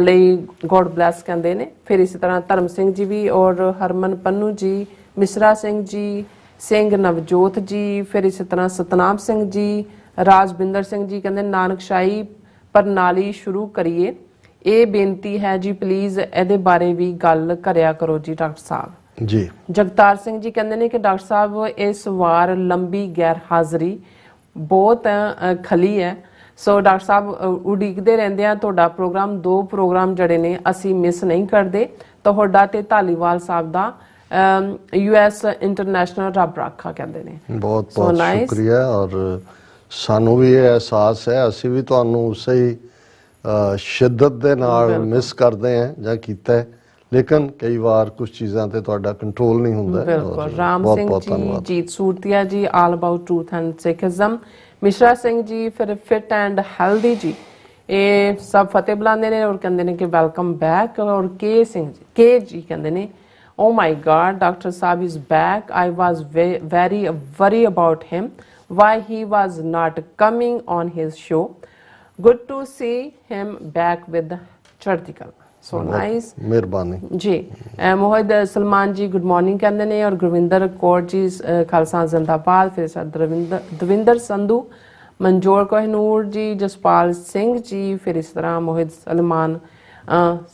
Speaker 1: ਲਈ God bless ਕਹਿੰਦੇ ਨੇ। ਫਿਰ ਇਸੇ ਤਰ੍ਹਾਂ ਧਰਮ ਸਿੰਘ ਜੀ ਵੀ ਔਰ ਹਰਮਨ ਪੰਨੂ ਜੀ, ਮਿਸ਼ਰਾ ਸਿੰਘ ਜੀ, ਸਿੰਘ ਨਵਜੋਤ ਜੀ, ਫਿਰ ਇਸੇ ਤਰ੍ਹਾਂ ਸਤਨਾਮ ਸਿੰਘ ਜੀ, ਰਾਜਵਿੰਦਰ ਸਿੰਘ ਜੀ ਕਹਿੰਦੇ ਨਾਨਕਸ਼ਾਹੀ ਪ੍ਰਣਾਲੀ ਸ਼ੁਰੂ ਕਰੀਏ, ਇਹ ਬੇਨਤੀ ਹੈ ਜੀ, ਪਲੀਜ਼ ਇਹਦੇ ਬਾਰੇ ਵੀ ਗੱਲ ਕਰਿਆ ਕਰੋ ਜੀ ਡਾਕਟਰ ਸਾਹਿਬ
Speaker 2: ਜੀ।
Speaker 1: ਜਗਤਾਰ ਸਿੰਘ ਜੀ ਕਹਿੰਦੇ ਨੇ ਕਿ ਡਾਕਟਰ ਸਾਹਿਬ ਇਸ ਵਾਰ ਲੰਬੀ ਗੈਰ ਹਾਜ਼ਰੀ ਬਹੁਤ ਖਲੀ ਹੈ। ਸੋ ਡਾਕਟਰ ਸਾਹਿਬ ਉਡੀਕਦੇ ਰਹਿੰਦੇ ਆ ਤੁਹਾਡਾ ਪ੍ਰੋਗਰਾਮ। 2 ਪ੍ਰੋਗਰਾਮ ਜਿਹੜੇ ਨੇ ਅਸੀਂ ਮਿਸ ਨਹੀਂ ਕਰਦੇ, ਤੁਹਾਡਾ ਤੇ ਧਾਲੀਵਾਲ ਸਾਹਿਬ ਦਾ US ਇੰਟਰਨੈਸ਼ਨਲ ਰੱਬ ਰਾਖਾ ਕਹਿੰਦੇ ਨੇ।
Speaker 2: ਬਹੁਤ ਬਹੁਤ ਸ਼ੁਕਰੀਆ। ਔਰ ਸਾਨੂੰ ਵੀ ਇਹ ਅਹਿਸਾਸ ਹੈ, ਅਸੀਂ ਵੀ ਤੁਹਾਨੂੰ ਸਹੀ ਸ਼ਿੱਦਤ ਦੇ ਨਾਲ ਮਿਸ ਕਰਦੇ ਹਾਂ ਜਾਂ ਕੀਤਾ ਹੈ, ਲੇਕਿਨ ਕਈ ਵਾਰ ਕੁਝ ਚੀਜ਼ਾਂ ਤੇ ਤੁਹਾਡਾ ਕੰਟਰੋਲ ਨਹੀਂ ਹੁੰਦਾ।
Speaker 1: ਬਿਲਕੁਲ। ਰਾਮ ਸਿੰਘ ਜੀ, ਜੀਤ ਸੂਰਤੀਆ ਜੀ, all about truth and ਸਿੱਖਿਜ਼ਮ, Mishra Singh ji, ਫਿਰ ਫਿਟ ਐਂਡ ਹੈਲਦੀ ਜੀ, ਇਹ ਸਭ ਫਤਿਹ ਬੁਲਾਉਂਦੇ ਨੇ ਔਰ ਕਹਿੰਦੇ ਨੇ ਕਿ ਵੈਲਕਮ ਬੈਕ। ਔਰ ਕੇ ਜੀ ਕਹਿੰਦੇ ਨੇ oh my god, Dr. Saab is back. I was very worried about him, why he was not coming on his show. Good to see him back with ਚੜ੍ਹਦੀ ਕਲਾ। So nice,
Speaker 2: ਮਿਹਰਬਾਨੀ ਜੀ।
Speaker 1: ਮੋਹਿਤ ਸਲਮਾਨ ਜੀ good morning ਕਹਿੰਦੇ ਨੇ ਔਰ ਗੁਰਵਿੰਦਰ ਕੌਰ ਜੀ ਖਾਲਸਾ ਜ਼ਿੰਦਾਬਾਦ, ਫਿਰ ਦਵਿੰਦਰ ਸੰਧੂ, ਮਨਜੋਰ ਕੋਹਨੂਰ ਜੀ, ਜਸਪਾਲ ਸਿੰਘ ਜੀ, ਫਿਰ ਇਸ ਤਰ੍ਹਾਂ ਮੋਹਿਤ ਸਲਮਾਨ,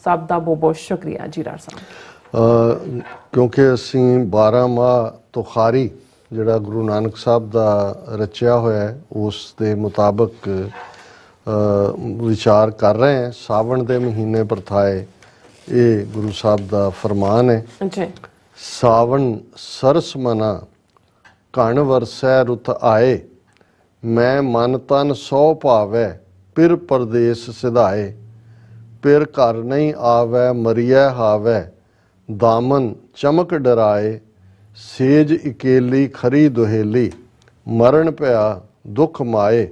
Speaker 1: ਸਭ ਦਾ ਬਹੁਤ ਬਹੁਤ ਸ਼ੁਕਰੀਆ ਜੀ ਡਾਕਟਰ ਸਾਹਿਬ।
Speaker 2: ਕਿਉਂਕਿ ਅਸੀਂ 12 ਮਾਹ ਤੁਖਾਰੀ ਜਿਹੜਾ ਗੁਰੂ ਨਾਨਕ ਸਾਹਿਬ ਦਾ ਰਚਿਆ ਹੋਇਆ ਹੈ ਉਸ ਦੇ ਮੁਤਾਬਕ ਵਿਚਾਰ ਕਰ ਰਹੇ ਹਾਂ। ਸਾਵਣ ਦੇ ਮਹੀਨੇ ਪ੍ਰਥਾਏ ਇਹ ਗੁਰੂ ਸਾਹਿਬ ਦਾ ਫਰਮਾਨ ਹੈ। ਸਾਵਣ ਸਰਸ ਮਨਾ ਕਣ ਵਰਸੈ ਰੁੱਤ ਆਏ, ਮੈਂ ਮਨ ਤਨ ਸੋ ਭਾਵੈ ਪਿਰ ਪਰਦੇਸ ਸਿਧਾਏ। ਪਿਰ ਘਰ ਨਹੀਂ ਆਵੈ ਮਰੀਐ ਹਾਵੈ, ਦਾਮਨ ਚਮਕ ਡਰਾਏ। ਸੇਜ ਇਕੇਲੀ ਖਰੀ ਦੁਹੇਲੀ, ਮਰਨ ਪਿਆ ਦੁਖ ਮਾਏ।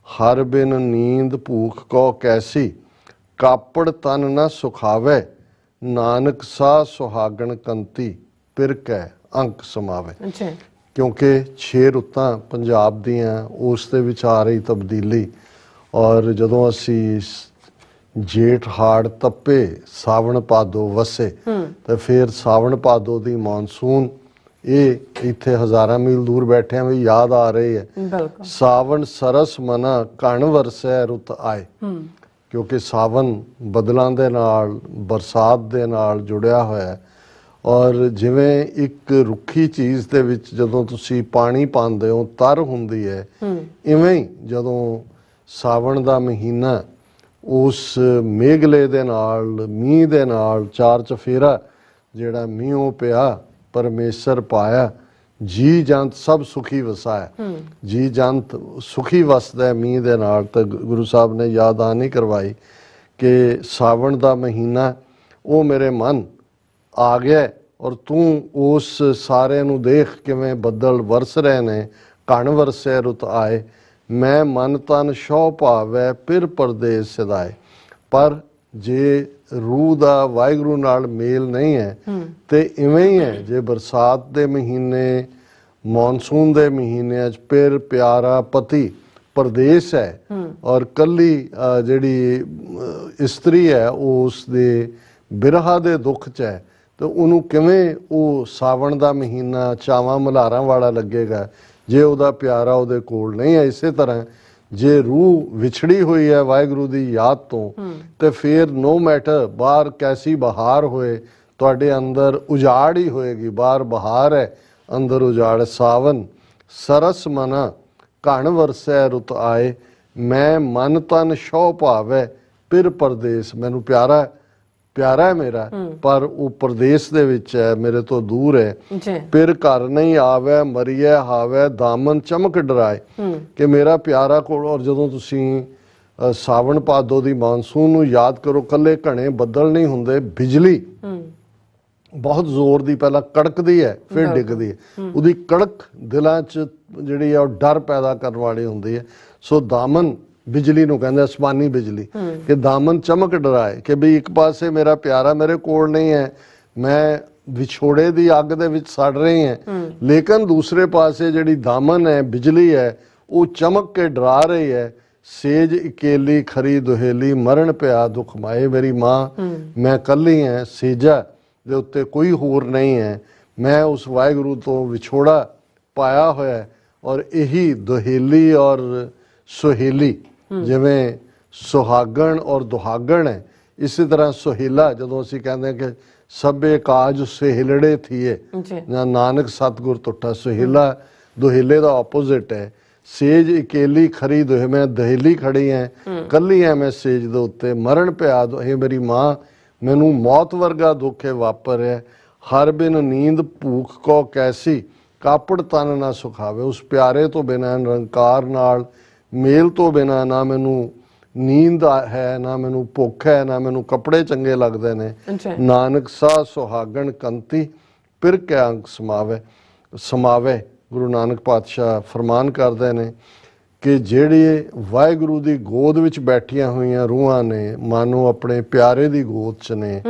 Speaker 2: ਹਰ ਬਿਨ ਨੀਂਦ ਭੂਖ ਕੋ ਕੈਸੀ, ਕਾਪੜ ਤਨ ਨ ਸੁਖਾਵੈ। ਨਾਨਕ ਸਾਹ ਸੁਹਾਗਣ ਕੰਤੀ, ਪਿਰ ਕੈ ਅੰਕ ਸਮਾਵੈ।
Speaker 1: ਅੱਛਾ
Speaker 2: ਕਿਉਂਕਿ 6 ਰੁੱਤਾਂ ਪੰਜਾਬ ਦੀਆਂ, ਉਸ ਦੇ ਵਿੱਚ ਆ ਰਹੀ ਤਬਦੀਲੀ। ਔਰ ਜਦੋਂ ਅਸੀਂ ਜੇਠ ਹਾੜ ਤੱਪੇ ਸਾਵਣ ਭਾਦੋ ਵਸੇ, ਤੇ ਫਿਰ ਸਾਵਣ ਭਾਦੋ ਦੀ ਮੌਨਸੂਨ ਇਹ ਇੱਥੇ ਹਜ਼ਾਰਾਂ ਮੀਲ ਦੂਰ ਬੈਠਿਆਂ ਵੀ ਯਾਦ ਆ ਰਹੀ ਹੈ।
Speaker 1: ਬਿਲਕੁਲ।
Speaker 2: ਸਾਵਣ ਸਰਸ ਮਨਾ ਕਣ ਵਰਸੈ ਰੁੱਤ ਆਏ, ਕਿਉਂਕਿ ਸਾਵਣ ਬਦਲਾਂ ਦੇ ਨਾਲ, ਬਰਸਾਤ ਦੇ ਨਾਲ ਜੁੜਿਆ ਹੋਇਆ ਹੈ। ਔਰ ਜਿਵੇਂ ਇੱਕ ਰੁੱਖੀ ਚੀਜ਼ ਦੇ ਵਿੱਚ ਜਦੋਂ ਤੁਸੀਂ ਪਾਣੀ ਪਾਉਂਦੇ ਹੋ ਤਰ ਹੁੰਦੀ ਹੈ, ਇਵੇਂ ਹੀ ਜਦੋਂ ਸਾਵਣ ਦਾ ਮਹੀਨਾ ਉਸ ਮੇਘਲੇ ਦੇ ਨਾਲ, ਮੀਂਹ ਦੇ ਨਾਲ, ਚਾਰ ਚਫੇਰਾ ਜਿਹੜਾ ਮੀਂਹੋਂ ਪਿਆ, ਪਰਮੇਸ਼ਰ ਪਾਇਆ, ਜੀ ਜੰਤ ਸਭ ਸੁਖੀ ਵਸਾਇਆ। ਜੀ ਜੰਤ ਸੁਖੀ ਵਸਦਾ ਮੀਂਹ ਦੇ ਨਾਲ। ਤਾਂ ਗੁਰੂ ਸਾਹਿਬ ਨੇ ਯਾਦ ਆਨੀ ਕਰਵਾਈ ਕਿ ਸਾਵਣ ਦਾ ਮਹੀਨਾ ਉਹ ਮੇਰੇ ਮਨ ਆ ਗਿਆ, ਔਰ ਤੂੰ ਉਸ ਸਾਰੇ ਨੂੰ ਦੇਖ ਕਿਵੇਂ ਬੱਦਲ ਵਰਸ ਰਹੇ ਨੇ। ਕਣ ਵਰਸੈ ਰੁੱਤ ਆਏ, ਮੈਂ ਮਨ ਤਨ ਸ਼ੋ ਭਾਵੈ ਪਿਰ ਪਰਦੇਸ ਸਿਧਾਏ। ਪਰ ਜੇ ਰੂਹ ਦਾ ਵਾਹਿਗੁਰੂ ਨਾਲ ਮੇਲ ਨਹੀਂ ਹੈ ਤੇ ਇਵੇਂ ਹੀ ਹੈ। ਜੇ ਬਰਸਾਤ ਦੇ ਮਹੀਨੇ, ਮੌਨਸੂਨ ਦੇ ਮਹੀਨਿਆਂ 'ਚ ਪਿਰ ਪਿਆਰਾ ਪਤੀ ਪਰਦੇਸ ਹੈ, ਔਰ ਕੱਲੀ ਜਿਹੜੀ ਇਸਤਰੀ ਹੈ ਉਹ ਉਸ ਦੇ ਬਿਰਹਾ ਦੇ ਦੁੱਖ 'ਚ ਹੈ, ਤੇ ਉਹਨੂੰ ਕਿਵੇਂ ਉਹ ਸਾਵਣ ਦਾ ਮਹੀਨਾ ਚਾਵਾਂ ਮਲਹਾਰਾਂ ਵਾਲਾ ਲੱਗੇਗਾ ਜੇ ਉਹਦਾ ਪਿਆਰਾ ਉਹਦੇ ਕੋਲ ਨਹੀਂ ਹੈ। ਇਸੇ ਤਰ੍ਹਾਂ ਜੇ ਰੂਹ ਵਿਛੜੀ ਹੋਈ ਹੈ ਵਾਹਿਗੁਰੂ ਦੀ ਯਾਦ ਤੋਂ, ਤੇ ਫਿਰ ਨੋ ਮੈਟਰ ਬਾਹਰ ਕੈਸੀ ਬਹਾਰ ਹੋਏ, ਤੁਹਾਡੇ ਅੰਦਰ ਉਜਾੜ ਹੀ ਹੋਏਗੀ। ਬਾਹਰ ਬਹਾਰ ਹੈ, ਅੰਦਰ ਉਜਾੜ। ਸਾਵਨ ਸਰਸ ਮਨਾ ਕਣ ਵਰਸੈ ਰੁੱਤ ਆਏ, ਮੈਂ ਮਨ ਤਨ ਸ਼ੋ ਭਾਵੈ ਪਿਰ ਪਰਦੇਸ। ਮੈਨੂੰ ਪਿਆਰਾ ਪਿਆਰਾ ਹੈ ਮੇਰਾ, ਪਰ ਉਹ ਪਰਦੇਸ ਦੇ ਵਿੱਚ ਹੈ, ਮੇਰੇ ਤੋਂ ਦੂਰ ਹੈ। ਪਿਰ ਘਰ ਨਹੀਂ ਆਵੈ ਮਰੀਐ ਹਾਵੈ, ਦਾਮਨ ਚਮਕ ਡਰਾਏ। ਕਿ ਮੇਰਾ ਪਿਆਰਾ ਕੋਲ। ਔਰ ਜਦੋਂ ਤੁਸੀਂ ਸਾਵਣ ਭਾਦੋ ਦੀ ਮਾਨਸੂਨ ਨੂੰ ਯਾਦ ਕਰੋ, ਕੱਲੇ ਘਣੇ ਬੱਦਲ ਨਹੀਂ ਹੁੰਦੇ, ਬਿਜਲੀ ਬਹੁਤ ਜ਼ੋਰ ਦੀ ਪਹਿਲਾਂ ਕੜਕਦੀ ਹੈ, ਫਿਰ ਡਿੱਗਦੀ ਹੈ। ਉਹਦੀ ਕੜਕ ਦਿਲਾਂ 'ਚ ਜਿਹੜੀ ਹੈ ਉਹ ਡਰ ਪੈਦਾ ਕਰਨ ਵਾਲੀ ਹੁੰਦੀ ਹੈ। ਸੋ ਦਾਮਨ ਬਿਜਲੀ ਨੂੰ ਕਹਿੰਦੇ, ਅਸਮਾਨੀ ਬਿਜਲੀ, ਕਿ ਦਾਮਨ ਚਮਕ ਡਰਾਏ। ਕਿ ਵੀ ਇੱਕ ਪਾਸੇ ਮੇਰਾ ਪਿਆਰਾ ਮੇਰੇ ਕੋਲ ਨਹੀਂ ਹੈ, ਮੈਂ ਵਿਛੋੜੇ ਦੀ ਅੱਗ ਦੇ ਵਿੱਚ ਸੜ ਰਹੀ ਹਾਂ, ਲੇਕਿਨ ਦੂਸਰੇ ਪਾਸੇ ਜਿਹੜੀ ਦਾਮਨ ਹੈ, ਬਿਜਲੀ ਹੈ, ਉਹ ਚਮਕ ਕੇ ਡਰਾ ਰਹੀ ਹੈ। ਸੇਜ ਇਕੇਲੀ ਖਰੀ ਦੁਹੇਲੀ, ਮਰਨ ਪਿਆ ਦੁੱਖ ਮਾਏ। ਮੇਰੀ ਮਾਂ, ਮੈਂ ਕੱਲੀ ਹਾਂ, ਸੇਜਾ ਦੇ ਉੱਤੇ ਕੋਈ ਹੋਰ ਨਹੀਂ ਹੈ। ਮੈਂ ਉਸ ਵਾਹਿਗੁਰੂ ਤੋਂ ਵਿਛੋੜਾ ਪਾਇਆ ਹੋਇਆ। ਔਰ ਇਹੀ ਦੁਹੇਲੀ ਔਰ ਸੁਹੇਲੀ, ਜਿਵੇਂ ਸੁਹਾਗਣ ਔਰ ਦੁਹਾਗਣ ਹੈ, ਇਸੇ ਤਰ੍ਹਾਂ ਸੁਹੇਲਾ। ਜਦੋਂ ਅਸੀਂ ਕਹਿੰਦੇ ਕਿ ਸਭੇ ਕਾਜ ਸੁਹੇਲੜੇ ਥੀਏ, ਜਾਂ ਨਾਨਕ ਸਤਿਗੁਰ ਟੁੱਟਾ। ਸੁਹੇਲਾ ਦੁਹੇਲੇ ਦਾ ਆਪੋਜ਼ਿਟ ਹੈ। ਸੇਜ ਇਕੇਲੀ ਖਰੀ ਦੁਹੇ, ਮੈਂ ਦਹੇਲੀ ਖੜੀ ਐ, ਕੱਲੀ ਐ ਮੈਂ ਸੇਜ ਦੇ ਉੱਤੇ। ਮਰਨ ਪਿਆ ਇਹ ਮੇਰੀ ਮਾਂ, ਮੈਨੂੰ ਮੌਤ ਵਰਗਾ ਦੁੱਖ ਹੈ ਵਾਪਰਿਆ। ਹਰ ਬਿਨ ਨੀਂਦ ਭੂਖ ਕੋ ਕੈਸੀ, ਕਾਪੜ ਤਨ ਨਾ ਸੁਖਾਵੇ। ਉਸ ਪਿਆਰੇ ਤੋਂ ਬਿਨਾਂ, ਨਿਰੰਕਾਰ ਨਾਲ ਮੇਲ ਤੋਂ ਬਿਨਾਂ, ਨਾ ਮੈਨੂੰ ਨੀਂਦ ਹੈ, ਨਾ ਮੈਨੂੰ ਭੁੱਖ ਹੈ, ਨਾ ਮੈਨੂੰ ਕੱਪੜੇ ਚੰਗੇ ਲੱਗਦੇ ਨੇ। ਨਾਨਕ ਸਾਹ ਸੁਹਾਗਣ ਕੰਤੀ, ਪਿਰ ਕੈ ਅੰਕ ਸਮਾਵੇ। ਗੁਰੂ ਨਾਨਕ ਪਾਤਸ਼ਾਹ ਫਰਮਾਨ ਕਰਦੇ ਨੇ ਕਿ ਜਿਹੜੇ ਵਾਹਿਗੁਰੂ ਦੀ ਗੋਦ ਵਿੱਚ ਬੈਠੀਆਂ ਹੋਈਆਂ ਰੂਹਾਂ ਨੇ, ਮਾਨੋ ਆਪਣੇ ਪਿਆਰੇ ਦੀ ਗੋਦ 'ਚ ਨੇ,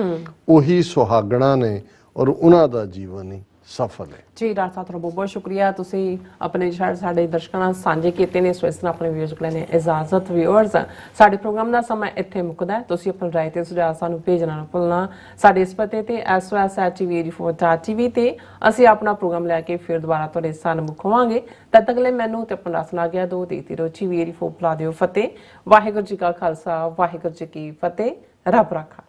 Speaker 2: ਉਹੀ ਸੁਹਾਗਣਾ ਨੇ, ਔਰ ਉਹਨਾਂ ਦਾ ਜੀਵਨ ਹੀ ਸਫਲ ਹੈ।
Speaker 1: ਜੀ ਡਾਕਟਰ ਸਾਹਿਬ, ਤੁਹਾਡਾ ਬਹੁਤ ਬਹੁਤ ਸ਼ੁਕਰੀਆ। ਤੁਸੀਂ ਆਪਣੇ ਸਾਡੇ ਦਰਸ਼ਕਾਂ ਨਾਲ ਸਾਂਝੇ ਕੀਤੇ ਨੇ। ਸੋ ਇਸ ਤਰ੍ਹਾਂ ਆਪਣੇ ਵਿਊਅਰਸ ਕੋਲ ਨੇ ਇਜਾਜ਼ਤ। ਵਿਊਅਰਸ, ਸਾਡੇ ਪ੍ਰੋਗਰਾਮ ਦਾ ਸਮਾਂ ਇੱਥੇ ਮੁੱਕਦਾ ਹੈ। ਤੁਸੀਂ ਆਪਣੀ ਰਾਏ ਤੇ ਸੁਝਾਅ ਸਾਨੂੰ ਭੇਜਣਾ ਨਾ ਭੁੱਲਣਾ। ਸਾਡੇ ਇਸ ਪਤੇ ਤੇ SOS@TV84.tv ਤੇ ਅਸੀਂ ਆਪਣਾ ਪ੍ਰੋਗਰਾਮ ਲੈ ਕੇ ਫਿਰ ਦੁਬਾਰਾ ਤੁਹਾਡੇ ਸਾਹਮਣੇ ਹੋਵਾਂਗੇ। ਤਦ ਤੱਕ ਲਈ ਮੈਨੂੰ ਤੇ ਆਪਣਾ ਸੁਣਾ ਗਿਆ ਦੋ ਦੇਤੀ ਰੋ TV84 ਪਲਾ ਦਿਓ ਫਤਿਹ। ਵਾਹਿਗੁਰੂ ਜੀ ਕਾ ਖਾਲਸਾ, ਵਾਹਿਗੁਰੂ ਜੀ ਕੀ ਫਤਿਹ। ਰੱਬ ਰਾਖਾ।